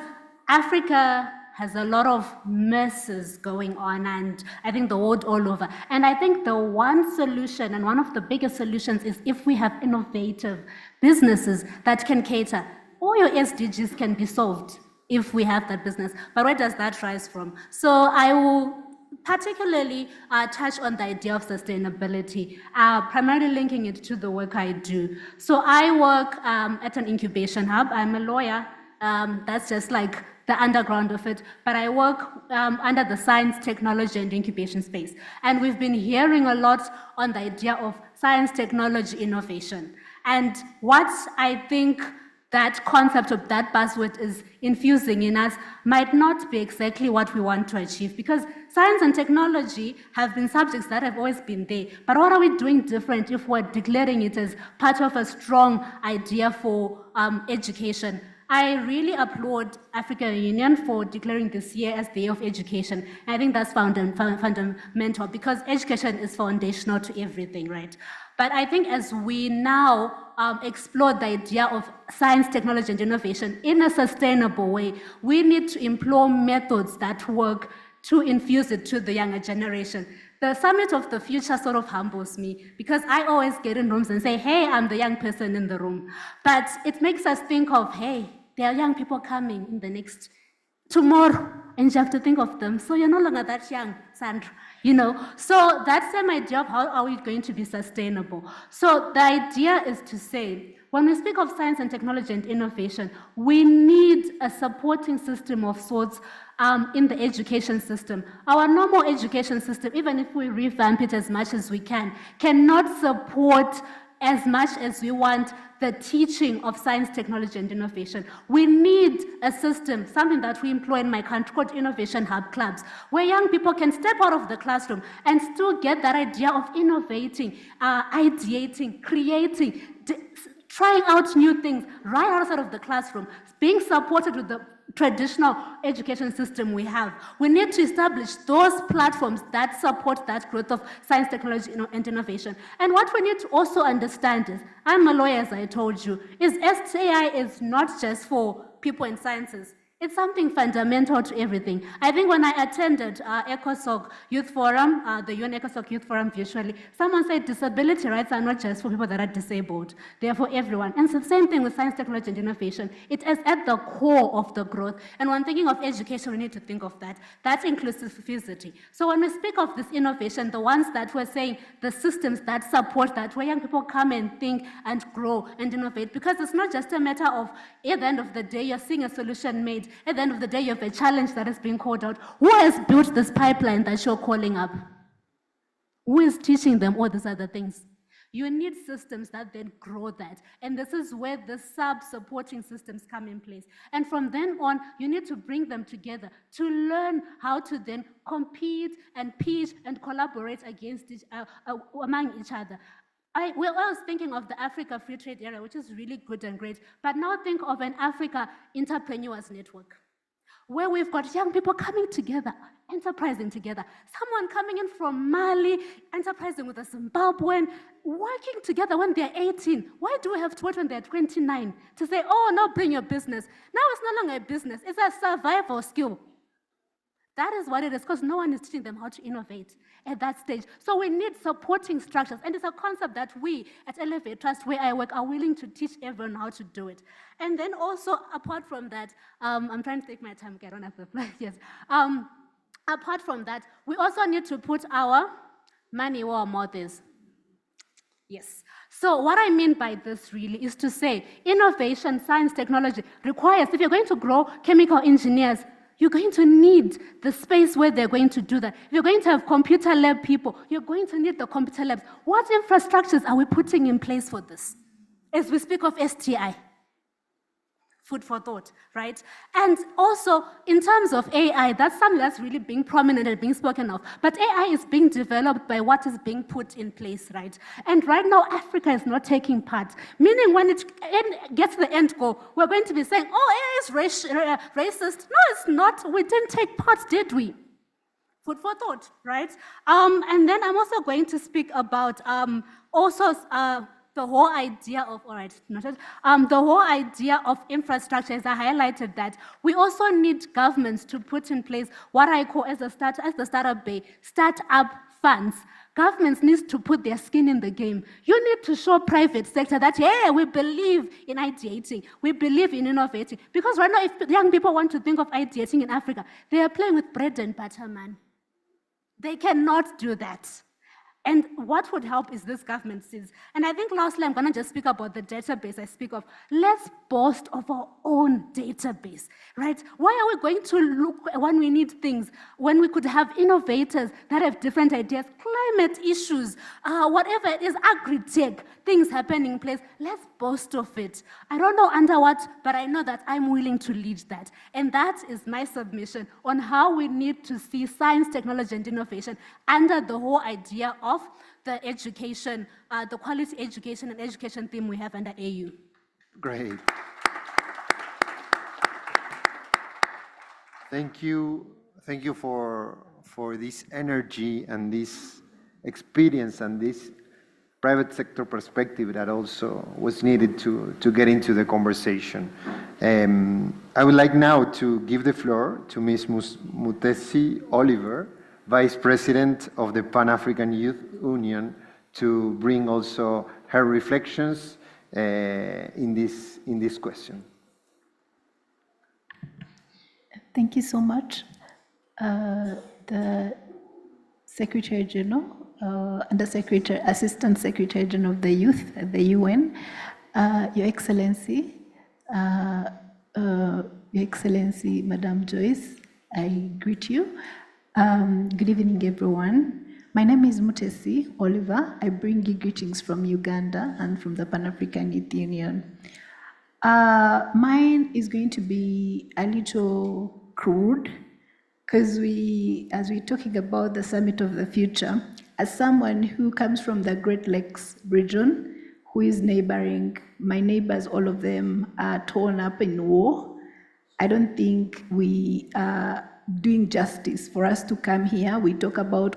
Africa has a lot of messes going on, and I think the world all over. And I think the one solution, and one of the biggest solutions, is if we have innovative businesses that can cater. All your SDGs can be solved if we have that business. But where does that rise from? So I will particularly touch on the idea of sustainability, primarily linking it to the work I do. So I work at an incubation hub. I'm a lawyer. That's just like the underground of it, but I work under the science, technology, and incubation space. And we've been hearing a lot on the idea of science, technology, innovation. And what I think that concept of that buzzword is infusing in us might not be exactly what we want to achieve, because science and technology have been subjects that have always been there. But what are we doing different if we're declaring it as part of a strong idea for education? I really applaud African Union for declaring this year as the Year of Education. I think that's fundamental, because education is foundational to everything, right? But I think as we now explore the idea of science, technology, and innovation in a sustainable way, we need to employ methods that work to infuse it to the younger generation. The Summit of the Future sort of humbles me, because I always get in rooms and say, hey, I'm the young person in the room. But it makes us think of, hey, there are young people coming in the next tomorrow, and you have to think of them. So you're no longer that young, Sandra, So that's the same idea of how are we going to be sustainable. So the idea is to say, when we speak of science and technology and innovation, we need a supporting system of sorts in the education system. Our normal education system, even if we revamp it as much as we can, cannot support as much as we want the teaching of science, technology, and innovation. We need a system, something that we employ in my country called Innovation Hub Clubs, where young people can step out of the classroom and still get that idea of innovating, ideating, creating, trying out new things right outside of the classroom, being supported with the traditional education system we have. We need to establish those platforms that support that growth of science, technology, and innovation. And what we need to also understand is, I'm a lawyer, as I told you, is STI is not just for people in sciences. It's something fundamental to everything. I think when I attended ECOSOC Youth Forum, the UN ECOSOC Youth Forum virtually, someone said disability rights are not just for people that are disabled. They are for everyone. And it's the same thing with science, technology, and innovation. It is at the core of the growth. And when thinking of education, we need to think of that. That's inclusivity. So when we speak of this innovation, the ones that we're saying, the systems that support that, where young people come and think and grow and innovate, because it's not just a matter of, at the end of the day, you're seeing a solution made. At the end of the day, you have a challenge that is being called out. Who has built this pipeline that you're calling up? Who is teaching them all these other things? You need systems that then grow that. And this is where the sub-supporting systems come in place. And from then on, you need to bring them together to learn how to then compete and pitch and collaborate against among each other. We're always thinking of the Africa Free Trade Area, which is really good and great, but now think of an Africa Entrepreneurs Network, where we've got young people coming together, enterprising together, someone coming in from Mali, enterprising with a Zimbabwean, working together when they're 18. Why do we have to wait when they're 29 to say, oh, no, bring your business? Now it's no longer a business, it's a survival skill. That is what it is, because no one is teaching them how to innovate at that stage. So we need supporting structures, and it's a concept that we at Elevate Trust, where I work, are willing to teach everyone how to do it. And then also, apart from that, I'm trying to take my time, okay, I don't have the flag, yes. Apart from that, we also need to put our money where our mouth is. Yes. So what I mean by this really is to say, innovation, science, technology requires, if you're going to grow chemical engineers, you're going to need the space where they're going to do that. If you're going to have computer lab people, you're going to need the computer labs. What infrastructures are we putting in place for this? As we speak of STI, food for thought, right? And also, in terms of AI, that's something that's really being prominent and being spoken of. But AI is being developed by what is being put in place, right? And right now, Africa is not taking part. Meaning, when it gets to the end goal, we're going to be saying, oh, AI is racist. No, it's not. We didn't take part, did we? Food for thought, right? And then I'm also going to speak about the whole idea of, the whole idea of infrastructure, as I highlighted that, we also need governments to put in place what I call as the startup bay, startup funds. Governments need to put their skin in the game. You need to show private sector that, yeah, we believe in ideating, we believe in innovating. Because right now, if young people want to think of ideating in Africa, they are playing with bread and butter, man. They cannot do that. And what would help is this government sees. And I think lastly, I'm going to just speak about the database I speak of. Let's boast of our own database, right? Why are we going to look when we need things, when we could have innovators that have different ideas, climate issues, whatever it is, agri-tech, things happening in place. Let's boast of it. I don't know under what, but I know that I'm willing to lead that. And that is my submission on how we need to see science, technology, and innovation under the whole idea of the education, the quality education and education theme we have under AU. Great. Thank you for this energy and this experience and this private sector perspective that also was needed to get into the conversation. I would like now to give the floor to Ms. Mutesi Oliver, Vice President of the Pan-African Youth Union, to bring also her reflections in this question. Thank you so much. The Secretary General, Under-Secretary, Assistant Secretary General of the Youth at the UN, Your Excellency, Madam Joyce, I greet you. Good evening, everyone. My name is Mutesi Oliver. I bring you greetings from Uganda and from the Pan-African Youth Union. Mine is going to be a little crude because as we're talking about the Summit of the Future, as someone who comes from the Great Lakes region, who is neighboring, my neighbors, all of them are torn up in war. I don't think we are doing justice for us to come here. We talk about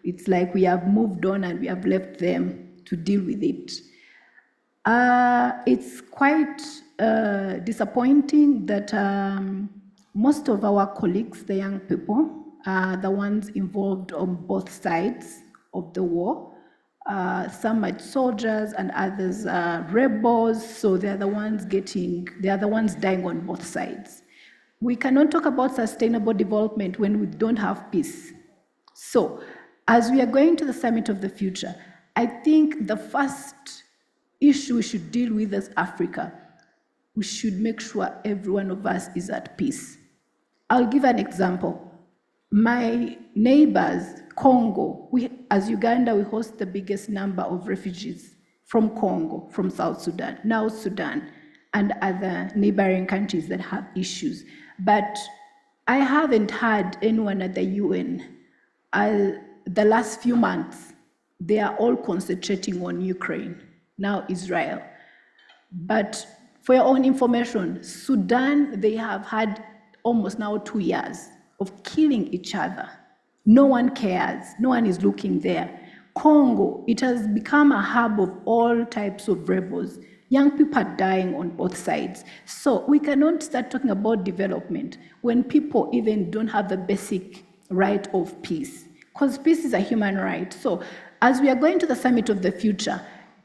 it's like we have moved on and we have left them to deal with it. It's quite disappointing that most of our colleagues, the young people, are the ones involved on both sides of the war. Some are soldiers and others are rebels, so they are the ones dying on both sides. We cannot talk about sustainable development when we don't have peace. So, as we are going to the Summit of the Future, I think the first issue we should deal with as Africa, we should make sure every one of us is at peace. I'll give an example. My neighbors, Congo, as Uganda, we host the biggest number of refugees from Congo, from South Sudan, now Sudan, and other neighboring countries that have issues. But I haven't heard anyone at the UN. The last few months, they are all concentrating on Ukraine, now Israel. But for your own information, Sudan, they have had almost now 2 years of killing each other. No one cares, no one is looking there. Congo, it has become a hub of all types of rebels. Young people are dying on both sides. So we cannot start talking about development when people even don't have the basic right of peace, because peace is a human right. So as we are going to the Summit of the Future,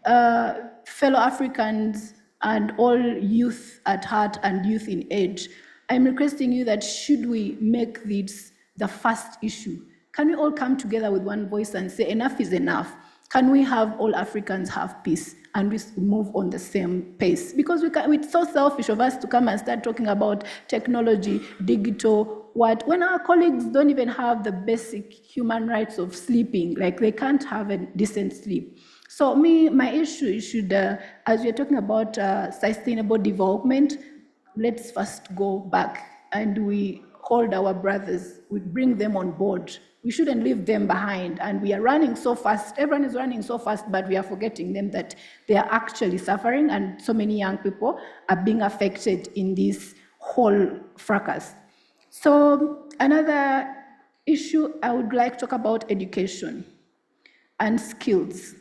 fellow Africans and all youth at heart and youth in age, I'm requesting you that should we make this the first issue, can we all come together with one voice and say enough is enough? Can we have all Africans have peace and we move on the same pace? Because it's so selfish of us to come and start talking about technology, digital, when our colleagues don't even have the basic human rights of sleeping, like they can't have a decent sleep. So my issue should, as we're talking about sustainable development, let's first go back and we hold our brothers, we bring them on board. We shouldn't leave them behind. And we are running so fast, everyone is running so fast, but we are forgetting them that they are actually suffering and so many young people are being affected in this whole fracas. So another issue I would like to talk about education and skills.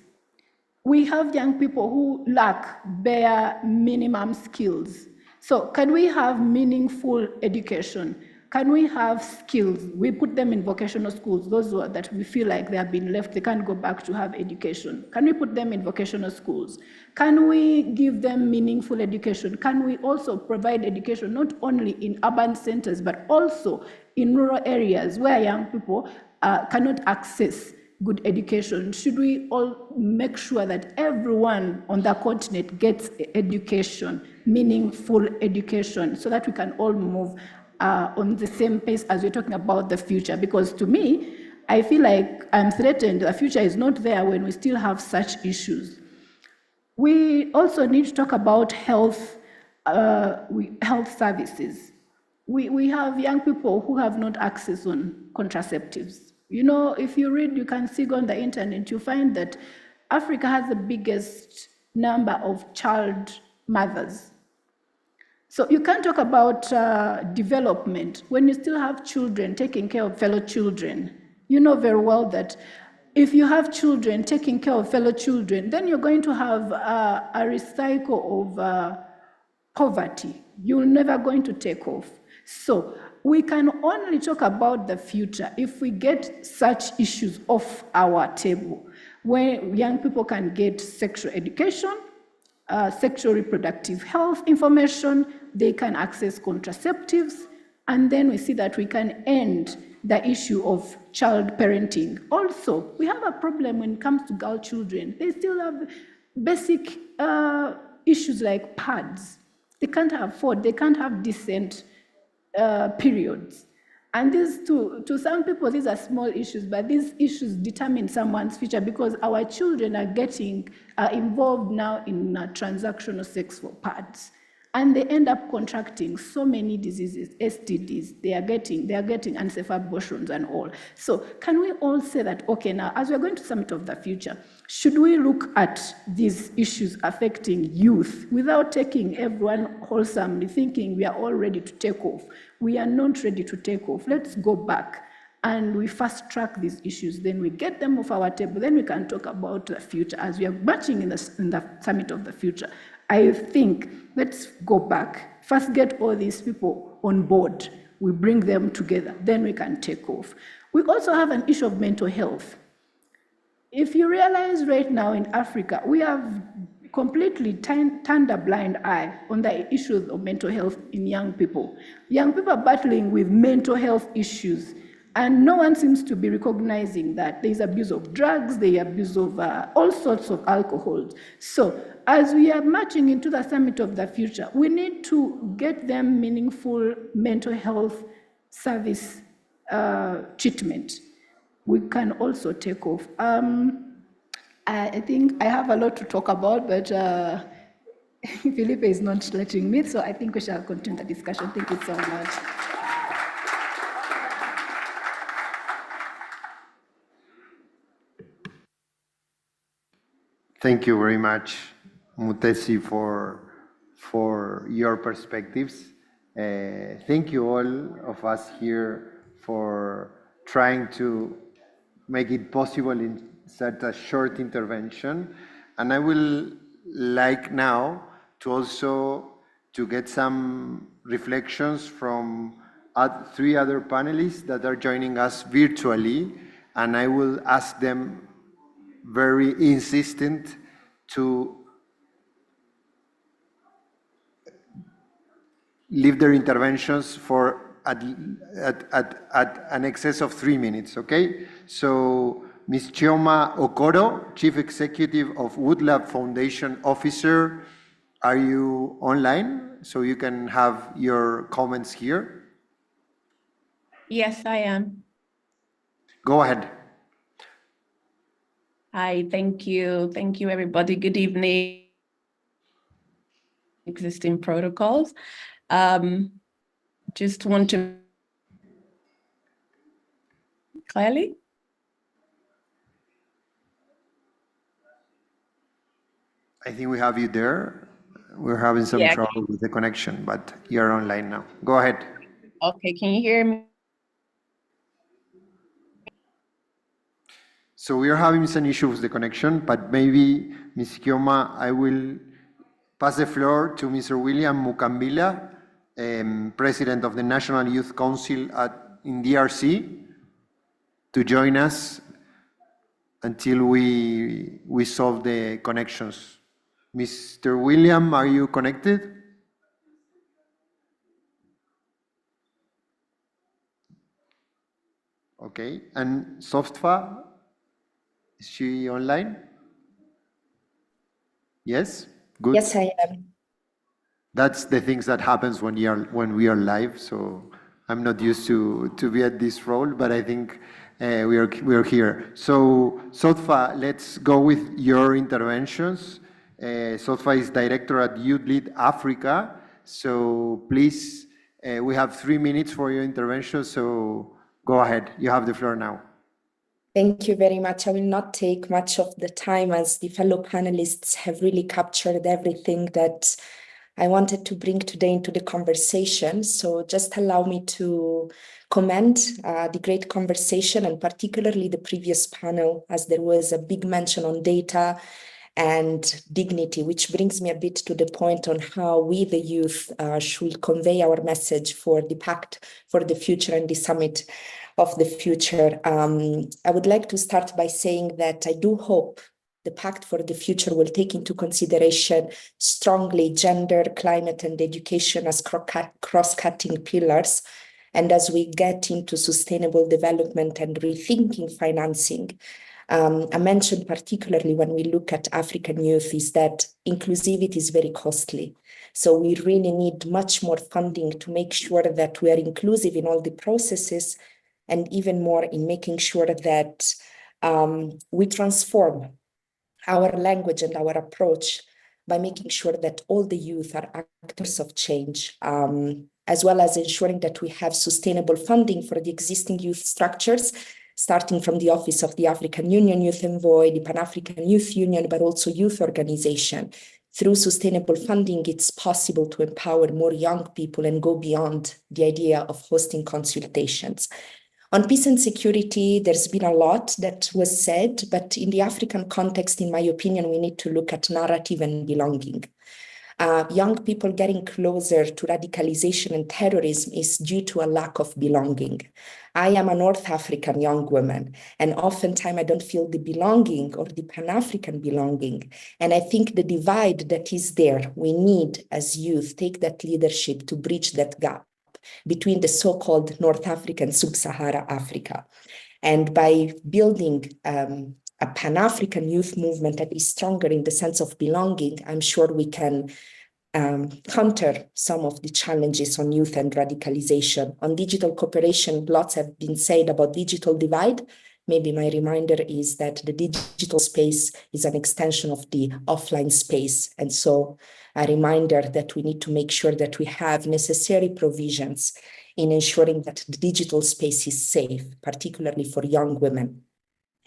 We have young people who lack bare minimum skills. So can we have meaningful education? Can we have skills? We put them in vocational schools, those that we feel like they have been left, they can't go back to have education. Can we put them in vocational schools? Can we give them meaningful education? Can we also provide education not only in urban centers, but also in rural areas where young people cannot access good education? Should we all make sure that everyone on the continent gets education, meaningful education, so that we can all move on the same pace as we're talking about the future? Because to me, I feel like I'm threatened. The future is not there when we still have such issues. We also need to talk about health services. We have young people who have not access on contraceptives. You know, if you read, you can see on the internet, you find that Africa has the biggest number of child mothers. So you can't talk about development when you still have children taking care of fellow children. You know very well that if you have children taking care of fellow children, then you're going to have a recycle of poverty. You're never going to take off. So we can only talk about the future if we get such issues off our table, where young people can get sexual education, sexual reproductive health information, they can access contraceptives, and then we see that we can end the issue of child parenting. Also, we have a problem when it comes to girl children. They still have basic issues like pads. They can't afford, they can't have decent periods. And these, to some people, these are small issues, but these issues determine someone's future because our children are involved now in transactional sex for pads. And they end up contracting so many diseases, STDs, they are getting unsafe abortions and all. So can we all say that, okay, now, as we're going to Summit of the Future, should we look at these issues affecting youth without taking everyone wholesomely, thinking we are all ready to take off? We are not ready to take off. Let's go back and we fast track these issues. Then we get them off our table. Then we can talk about the future as we are marching in the Summit of the Future. I think let's go back, first get all these people on board, we bring them together, then we can take off. We also have an issue of mental health. If you realize right now in Africa, we have completely turned a blind eye on the issues of mental health in young people. Young people are battling with mental health issues, and no one seems to be recognizing that there's abuse of drugs, there's abuse of all sorts of alcohol. So as we are marching into the Summit of the Future, we need to get them meaningful mental health service treatment. We can also take off. I think I have a lot to talk about, but Felipe is not letting me, so I think we shall continue the discussion. Thank you so much. Thank you very much, Mutesi, for your perspectives. Thank you all of us here for trying to make it possible in such a short intervention. And I will like now to also to get some reflections from three other panelists that are joining us virtually, and I will ask them very insistent to leave their interventions for at an excess of 3 minutes, okay? So Ms. Chioma Okoro, Chief Executive of Woodlab Foundation Officer, are you online so you can have your comments here? Yes, I am. Go ahead. Hi, thank you. Thank you, everybody. Good evening. Existing protocols. Just want to clearly. I think we have you there. We're having some trouble with the connection, but you're online now. Go ahead. Okay, can you hear me? So we are having some issues with the connection, but maybe, Ms. Kioma, I will pass the floor to Mr. William Mukambila, President of the National Youth Council in DRC, to join us until we solve the connections. Mr. William, are you connected? Okay, and Softfa? Is she online? Yes? Good. Yes, I am. That's the things that happens when we are live. So I'm not used to be at this role, but I think we are here. So Softfa, let's go with your interventions. Softfa is director at Youth Lead Africa. So please, we have 3 minutes for your intervention. So go ahead. You have the floor now. Thank you very much. I will not take much of the time as the fellow panelists have really captured everything that I wanted to bring today into the conversation. So just allow me to commend the great conversation and particularly the previous panel, as there was a big mention on data and dignity, which brings me a bit to the point on how we, the youth, should convey our message for the Pact for the Future and the Summit of the Future. I would like to start by saying that I do hope the Pact for the Future will take into consideration strongly gender, climate, and education as cross-cutting pillars. And as we get into sustainable development and rethinking financing, I mentioned particularly when we look at African youth is that inclusivity is very costly. So we really need much more funding to make sure that we are inclusive in all the processes, and even more in making sure that we transform our language and our approach by making sure that all the youth are actors of change, as well as ensuring that we have sustainable funding for the existing youth structures, starting from the Office of the African Union Youth Envoy, the Pan-African Youth Union, but also youth organization. Through sustainable funding, it's possible to empower more young people and go beyond the idea of hosting consultations. On peace and security, there's been a lot that was said, but in the African context, in my opinion, we need to look at narrative and belonging. Young people getting closer to radicalization and terrorism is due to a lack of belonging. I am a North African young woman, and oftentimes I don't feel the belonging or the Pan-African belonging. And I think the divide that is there, we need as youth take that leadership to bridge that gap between the so-called North African, Sub-Sahara Africa. And by building a Pan-African youth movement that is stronger in the sense of belonging, I'm sure we can counter some of the challenges on youth and radicalization. On digital cooperation, lots have been said about digital divide. Maybe my reminder is that the digital space is an extension of the offline space. And so a reminder that we need to make sure that we have necessary provisions in ensuring that the digital space is safe, particularly for young women.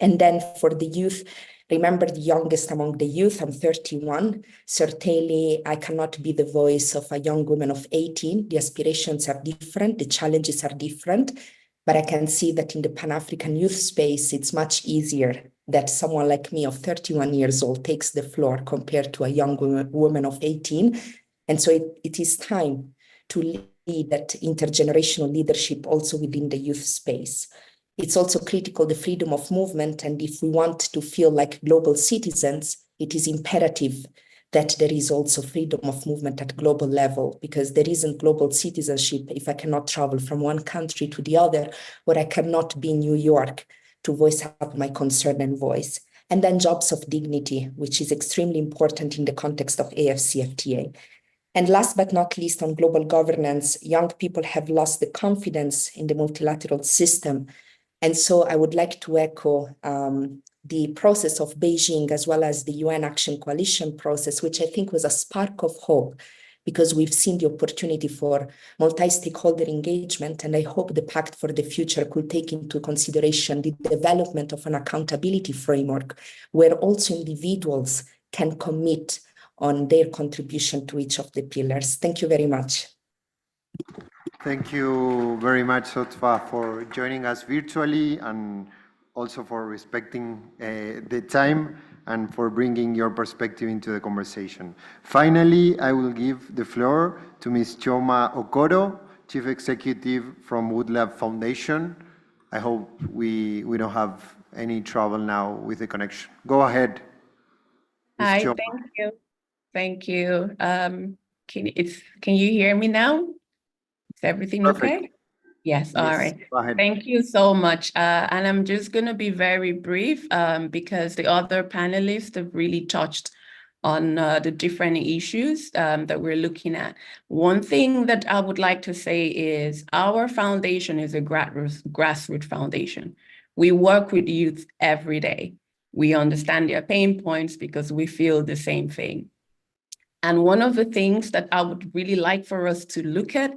And then for the youth, remember the youngest among the youth, I'm 31. Certainly, I cannot be the voice of a young woman of 18. The aspirations are different, the challenges are different, but I can see that in the Pan-African youth space, it's much easier that someone like me of 31 years old takes the floor compared to a young woman of 18. And so it is time to lead that intergenerational leadership also within the youth space. It's also critical, the freedom of movement. And if we want to feel like global citizens, it is imperative that there is also freedom of movement at global level, because there isn't global citizenship if I cannot travel from one country to the other, or I cannot be in New York to voice up my concern and voice. And then jobs of dignity, which is extremely important in the context of AFCFTA. And last but not least, on global governance, young people have lost the confidence in the multilateral system. And so I would like to echo the process of Beijing as well as the UN Action Coalition process, which I think was a spark of hope, because we've seen the opportunity for multi-stakeholder engagement. And I hope the Pact for the Future could take into consideration the development of an accountability framework where also individuals can commit on their contribution to each of the pillars. Thank you very much. Thank you very much, Sotva, for joining us virtually and also for respecting the time and for bringing your perspective into the conversation. Finally, I will give the floor to Ms. Chioma Okoro, Chief Executive from Woodlab Foundation. I hope we don't have any trouble now with the connection. Go ahead, Ms. Hi, Chioma. thank you. Thank you. Can you hear me now? Is everything Perfect. okay? Yes, all Yes, right. go ahead. Thank you so much. And I'm just going to be very brief because the other panelists have really touched on the different issues that we're looking at. One thing that I would like to say is our foundation is a grassroots foundation. We work with youth every day. We understand their pain points because we feel the same thing. And one of the things that I would really like for us to look at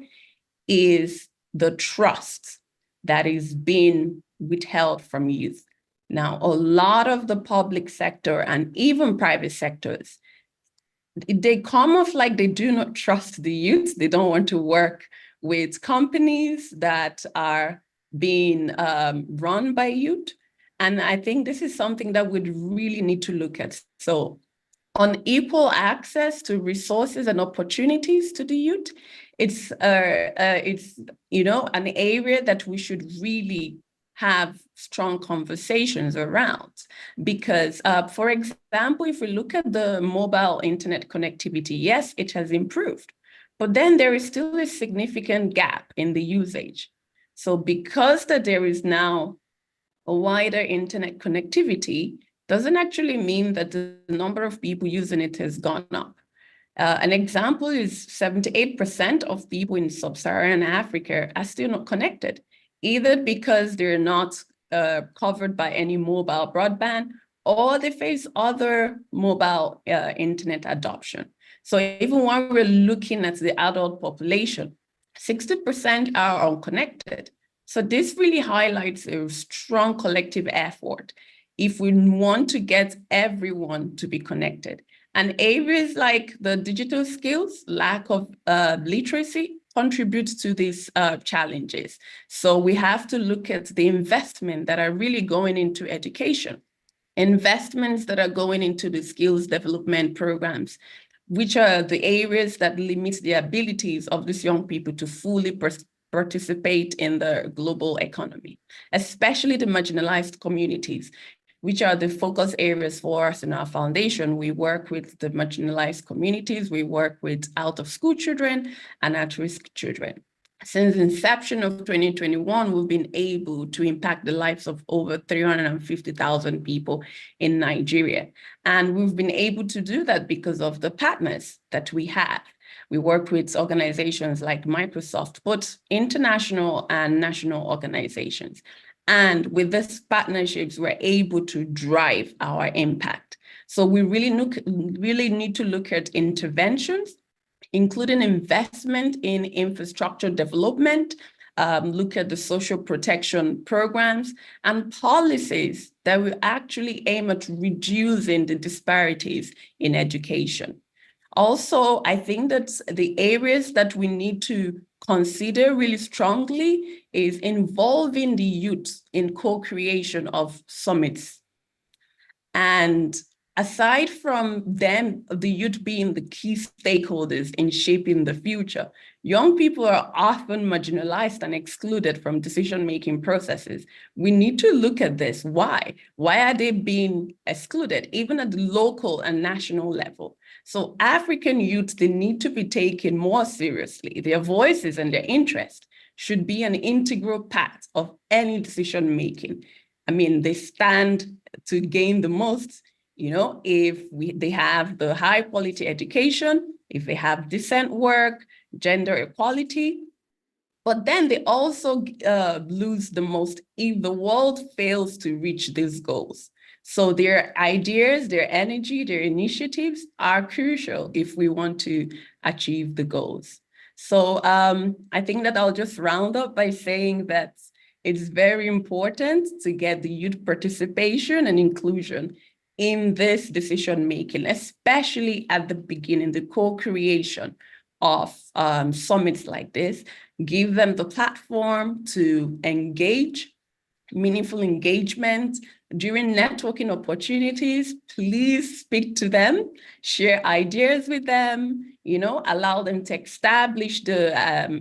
is the trust that is being withheld from youth. Now, a lot of the public sector and even private sectors, they come off like they do not trust the youth. They don't want to work with companies that are being run by youth. And I think this is something that we'd really need to look at. So on equal access to resources and opportunities to the youth, it's you know, an area that we should really have strong conversations around. Because, for example, if we look at the mobile internet connectivity, yes, it has improved, but then there is still a significant gap in the usage. So because that there is now a wider internet connectivity doesn't actually mean that the number of people using it has gone up. An example is 78% of people in sub-Saharan Africa are still not connected, either because they're not covered by any mobile broadband, or they face other mobile internet adoption. So even when we're looking at the adult population, 60% are unconnected. So this really highlights a strong collective effort if we want to get everyone to be connected. And areas like the digital skills, lack of literacy, contribute to these challenges. So we have to look at the investment that are really going into education, investments that are going into the skills development programs, which are the areas that limit the abilities of these young people to fully participate in the global economy, especially the marginalized communities, which are the focus areas for us in our foundation. We work with the marginalized communities, we work with out-of-school children and at-risk children. Since the inception of 2021, we've been able to impact the lives of over 350,000 people in Nigeria. And we've been able to do that because of the partners that we have. We work with organizations like Microsoft, both international and national organizations. And with these partnerships, we're able to drive our impact. So we really need to look at interventions, including investment in infrastructure development, look at the social protection programs and policies that will actually aim at reducing the disparities in education. Also, I think that the areas that we need to consider really strongly is involving the youth in co-creation of summits. And aside from them, the youth being the key stakeholders in shaping the future, young people are often marginalized and excluded from decision-making processes. We need to look at this. Why? Why are they being excluded, even at the local and national level? So African youth, they need to be taken more seriously. Their voices and their interests should be an integral part of any decision-making. I mean, they stand to gain the most, you know, if they have the high quality education, if they have decent work, gender equality, but then they also lose the most if the world fails to reach these goals. So their ideas, their energy, their initiatives are crucial if we want to achieve the goals. So I think that I'll just round up by saying that it's very important to get the youth participation and inclusion in this decision-making, especially at the beginning, the co-creation of summits like this, give them the platform to engage, meaningful engagement. During networking opportunities, please speak to them, share ideas with them, you know, allow them to establish the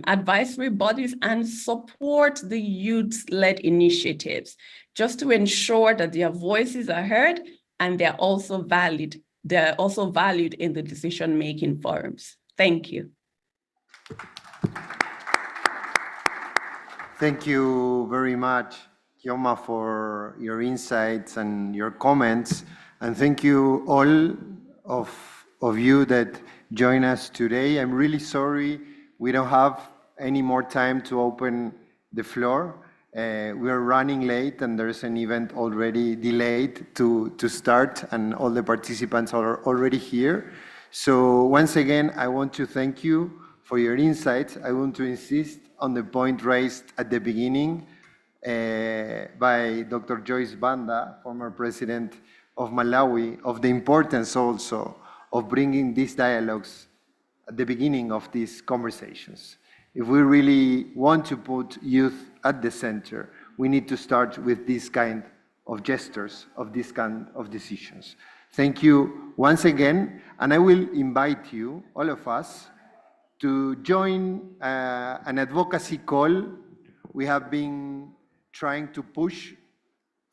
advisory bodies and support the youth-led initiatives, just to ensure that their voices are heard and they're also valued. They're also valued in the decision-making forums. Thank you. Thank you very much, Kioma, for your insights and your comments. And thank you all of you that join us today. I'm really sorry we don't have any more time to open the floor. We are running late and there's an event already delayed to start and all the participants are already here. So once again, I want to thank you for your insights. I want to insist on the point raised at the beginning by Dr. Joyce Banda, former president of Malawi, of the importance also of bringing these dialogues at the beginning of these conversations. If we really want to put youth at the center, we need to start with this kind of gestures, of this kind of decisions. Thank you once again, and I will invite you, all of us, to join an advocacy call we have been trying to push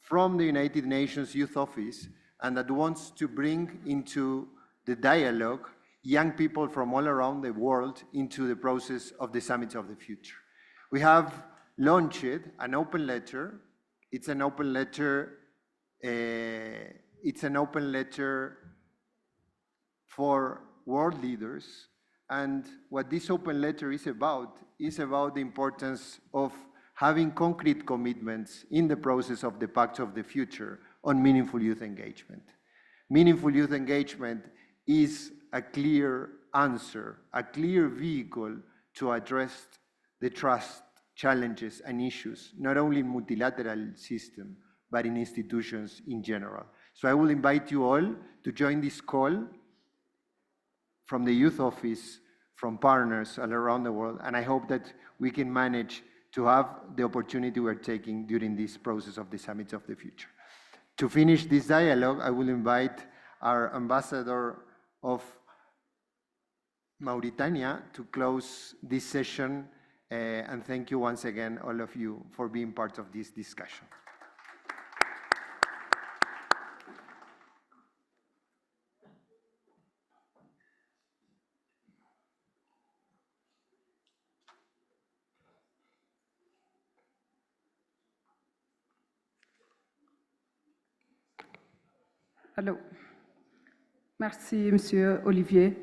from the United Nations Youth Office, and that wants to bring into the dialogue young people from all around the world into the process of the Summit of the Future. We have launched an open letter. it's an open letter. It's an open letter for world leaders. And what this open letter is about the importance of having concrete commitments in the process of the Pacts of the Future on meaningful youth engagement. Meaningful youth engagement is a clear answer, a clear vehicle to address the trust challenges and issues, not only in multilateral system, but in institutions in general. So I will invite you all to join this call from the Youth Office, from partners all around the world, and I hope that we can manage to have the opportunity we're taking during this process of the Summits of the Future. To finish this dialogue, I will invite our ambassador of Mauritania to close this session, and thank you once again, all of you, for being part of this discussion. Allô. Merci, Monsieur Olivier.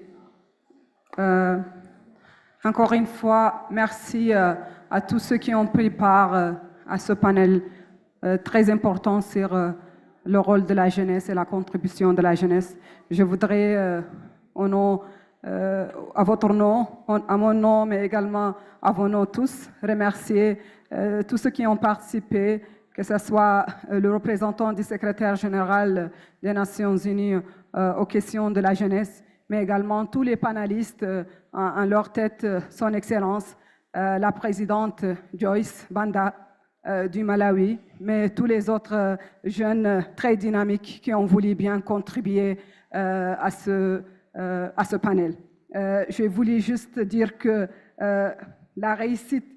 Encore une fois, merci à tous ceux qui ont pris part à ce panel très important sur le rôle de la jeunesse et la contribution de la jeunesse. Je voudrais, au nom, à votre nom, à mon nom, mais également à vos noms tous, remercier tous ceux qui ont participé, que ce soit le représentant du secrétaire général des Nations Unies aux questions de la jeunesse, mais également tous les panélistes, en leur tête, son Excellence, la présidente Joyce Banda du Malawi, mais tous les autres jeunes très dynamiques qui ont voulu bien contribuer à ce panel. Je voulais juste dire que la réussite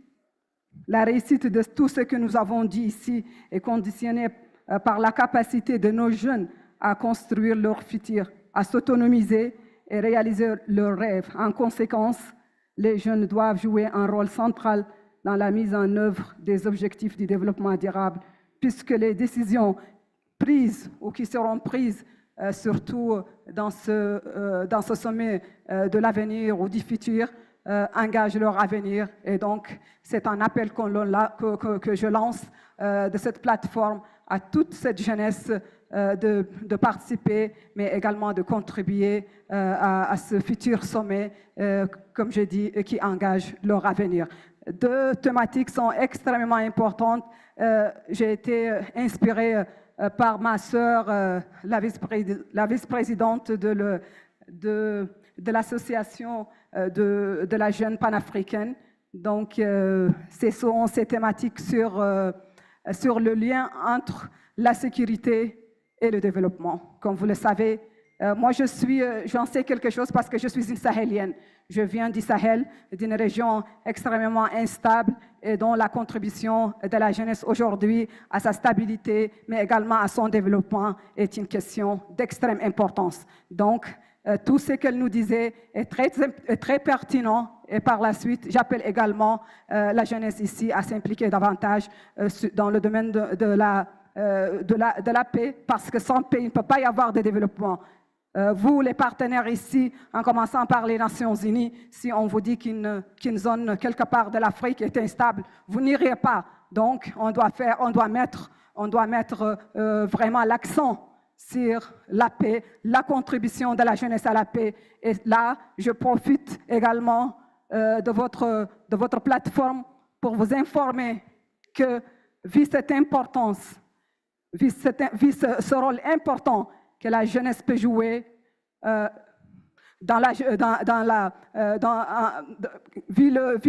de tout ce que nous avons dit ici est conditionnée par la capacité de nos jeunes à construire leur futur, à s'autonomiser et réaliser leurs rêves. En conséquence, les jeunes doivent jouer un rôle central dans la mise en œuvre des objectifs du développement durable, puisque les décisions prises ou qui seront prises, surtout dans ce sommet de l'avenir ou du futur, engagent leur avenir. Et donc, c'est un appel que je lance de cette plateforme à toute cette jeunesse de participer, mais également de contribuer à ce futur sommet, comme je dis, qui engage leur avenir. Deux thématiques sont extrêmement importantes. J'ai été inspirée par ma sœur, la vice-présidente de l'association de la jeune panafricaine. Donc, ce sont ces thématiques sur le lien entre la sécurité et le développement. Comme vous le savez, moi j'en sais quelque chose parce que je suis une Sahélienne. Je viens du Sahel, d'une région extrêmement instable et dont la contribution de la jeunesse aujourd'hui à sa stabilité, mais également à son développement, est une question d'extrême importance. Donc, tout ce qu'elle nous disait est très pertinent. Et par la suite, j'appelle également la jeunesse ici à s'impliquer davantage dans le domaine de la paix, parce que sans paix, il ne peut pas y avoir de développement. Vous, les partenaires ici, en commençant par les Nations Unies, si on vous dit qu'une zone quelque part de l'Afrique est instable, vous n'irez pas. Donc, on doit mettre vraiment l'accent sur la paix, la contribution de la jeunesse à la paix. Et là, je profite également de votre plateforme pour vous informer que, vu cette importance, vu ce rôle important que la jeunesse peut jouer, vu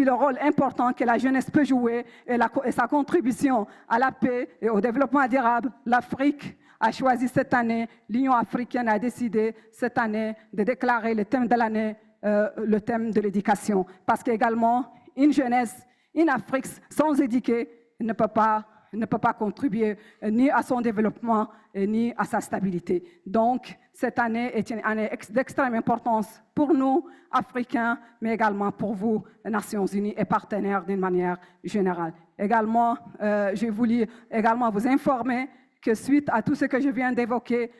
le rôle important que la jeunesse peut jouer et sa contribution à la paix et au développement durable, l'Afrique a choisi cette année, l'Union africaine a décidé cette année de déclarer le thème de l'année, le thème de l'éducation. Parce qu'également, une jeunesse, une Afrique sans éduquer ne peut pas ne peut pas contribuer ni à son développement ni à sa stabilité. Donc, cette année est une année d'extrême importance pour nous, Africains, mais également pour vous, Nations Unies et partenaires d'une manière générale. Également, j'ai voulu également vous informer que suite à tout ce que je viens d'évoquer,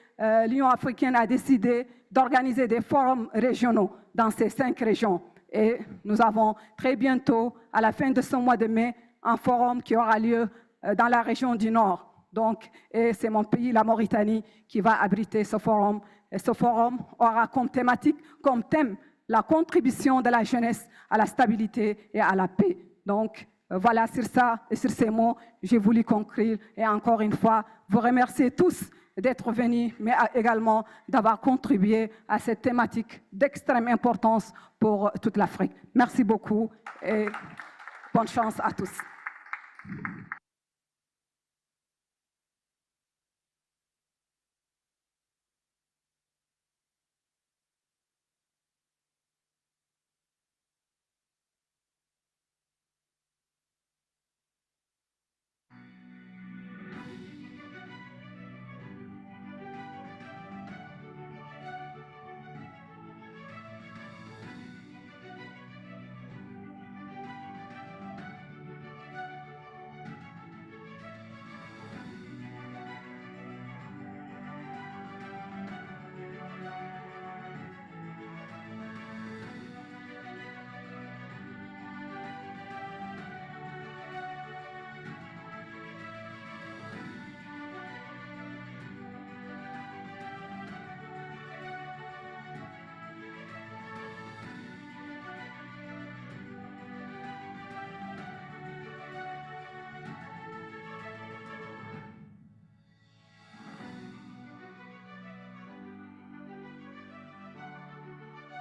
l'Union africaine a décidé d'organiser des forums régionaux dans ces 5 régions. Et nous avons très bientôt, à la fin de ce mois de mai, un forum qui aura lieu dans la région du Nord. Donc, et c'est mon pays, la Mauritanie, qui va abriter ce forum. Et ce forum aura comme thématique, comme thème, la contribution de la jeunesse à la stabilité et à la paix. Donc, voilà, sur ça et sur ces mots, j'ai voulu conclure et encore une fois, vous remercier tous d'être venus, mais également d'avoir contribué à cette thématique d'extrême importance pour toute l'Afrique. Merci beaucoup et bonne chance à tous.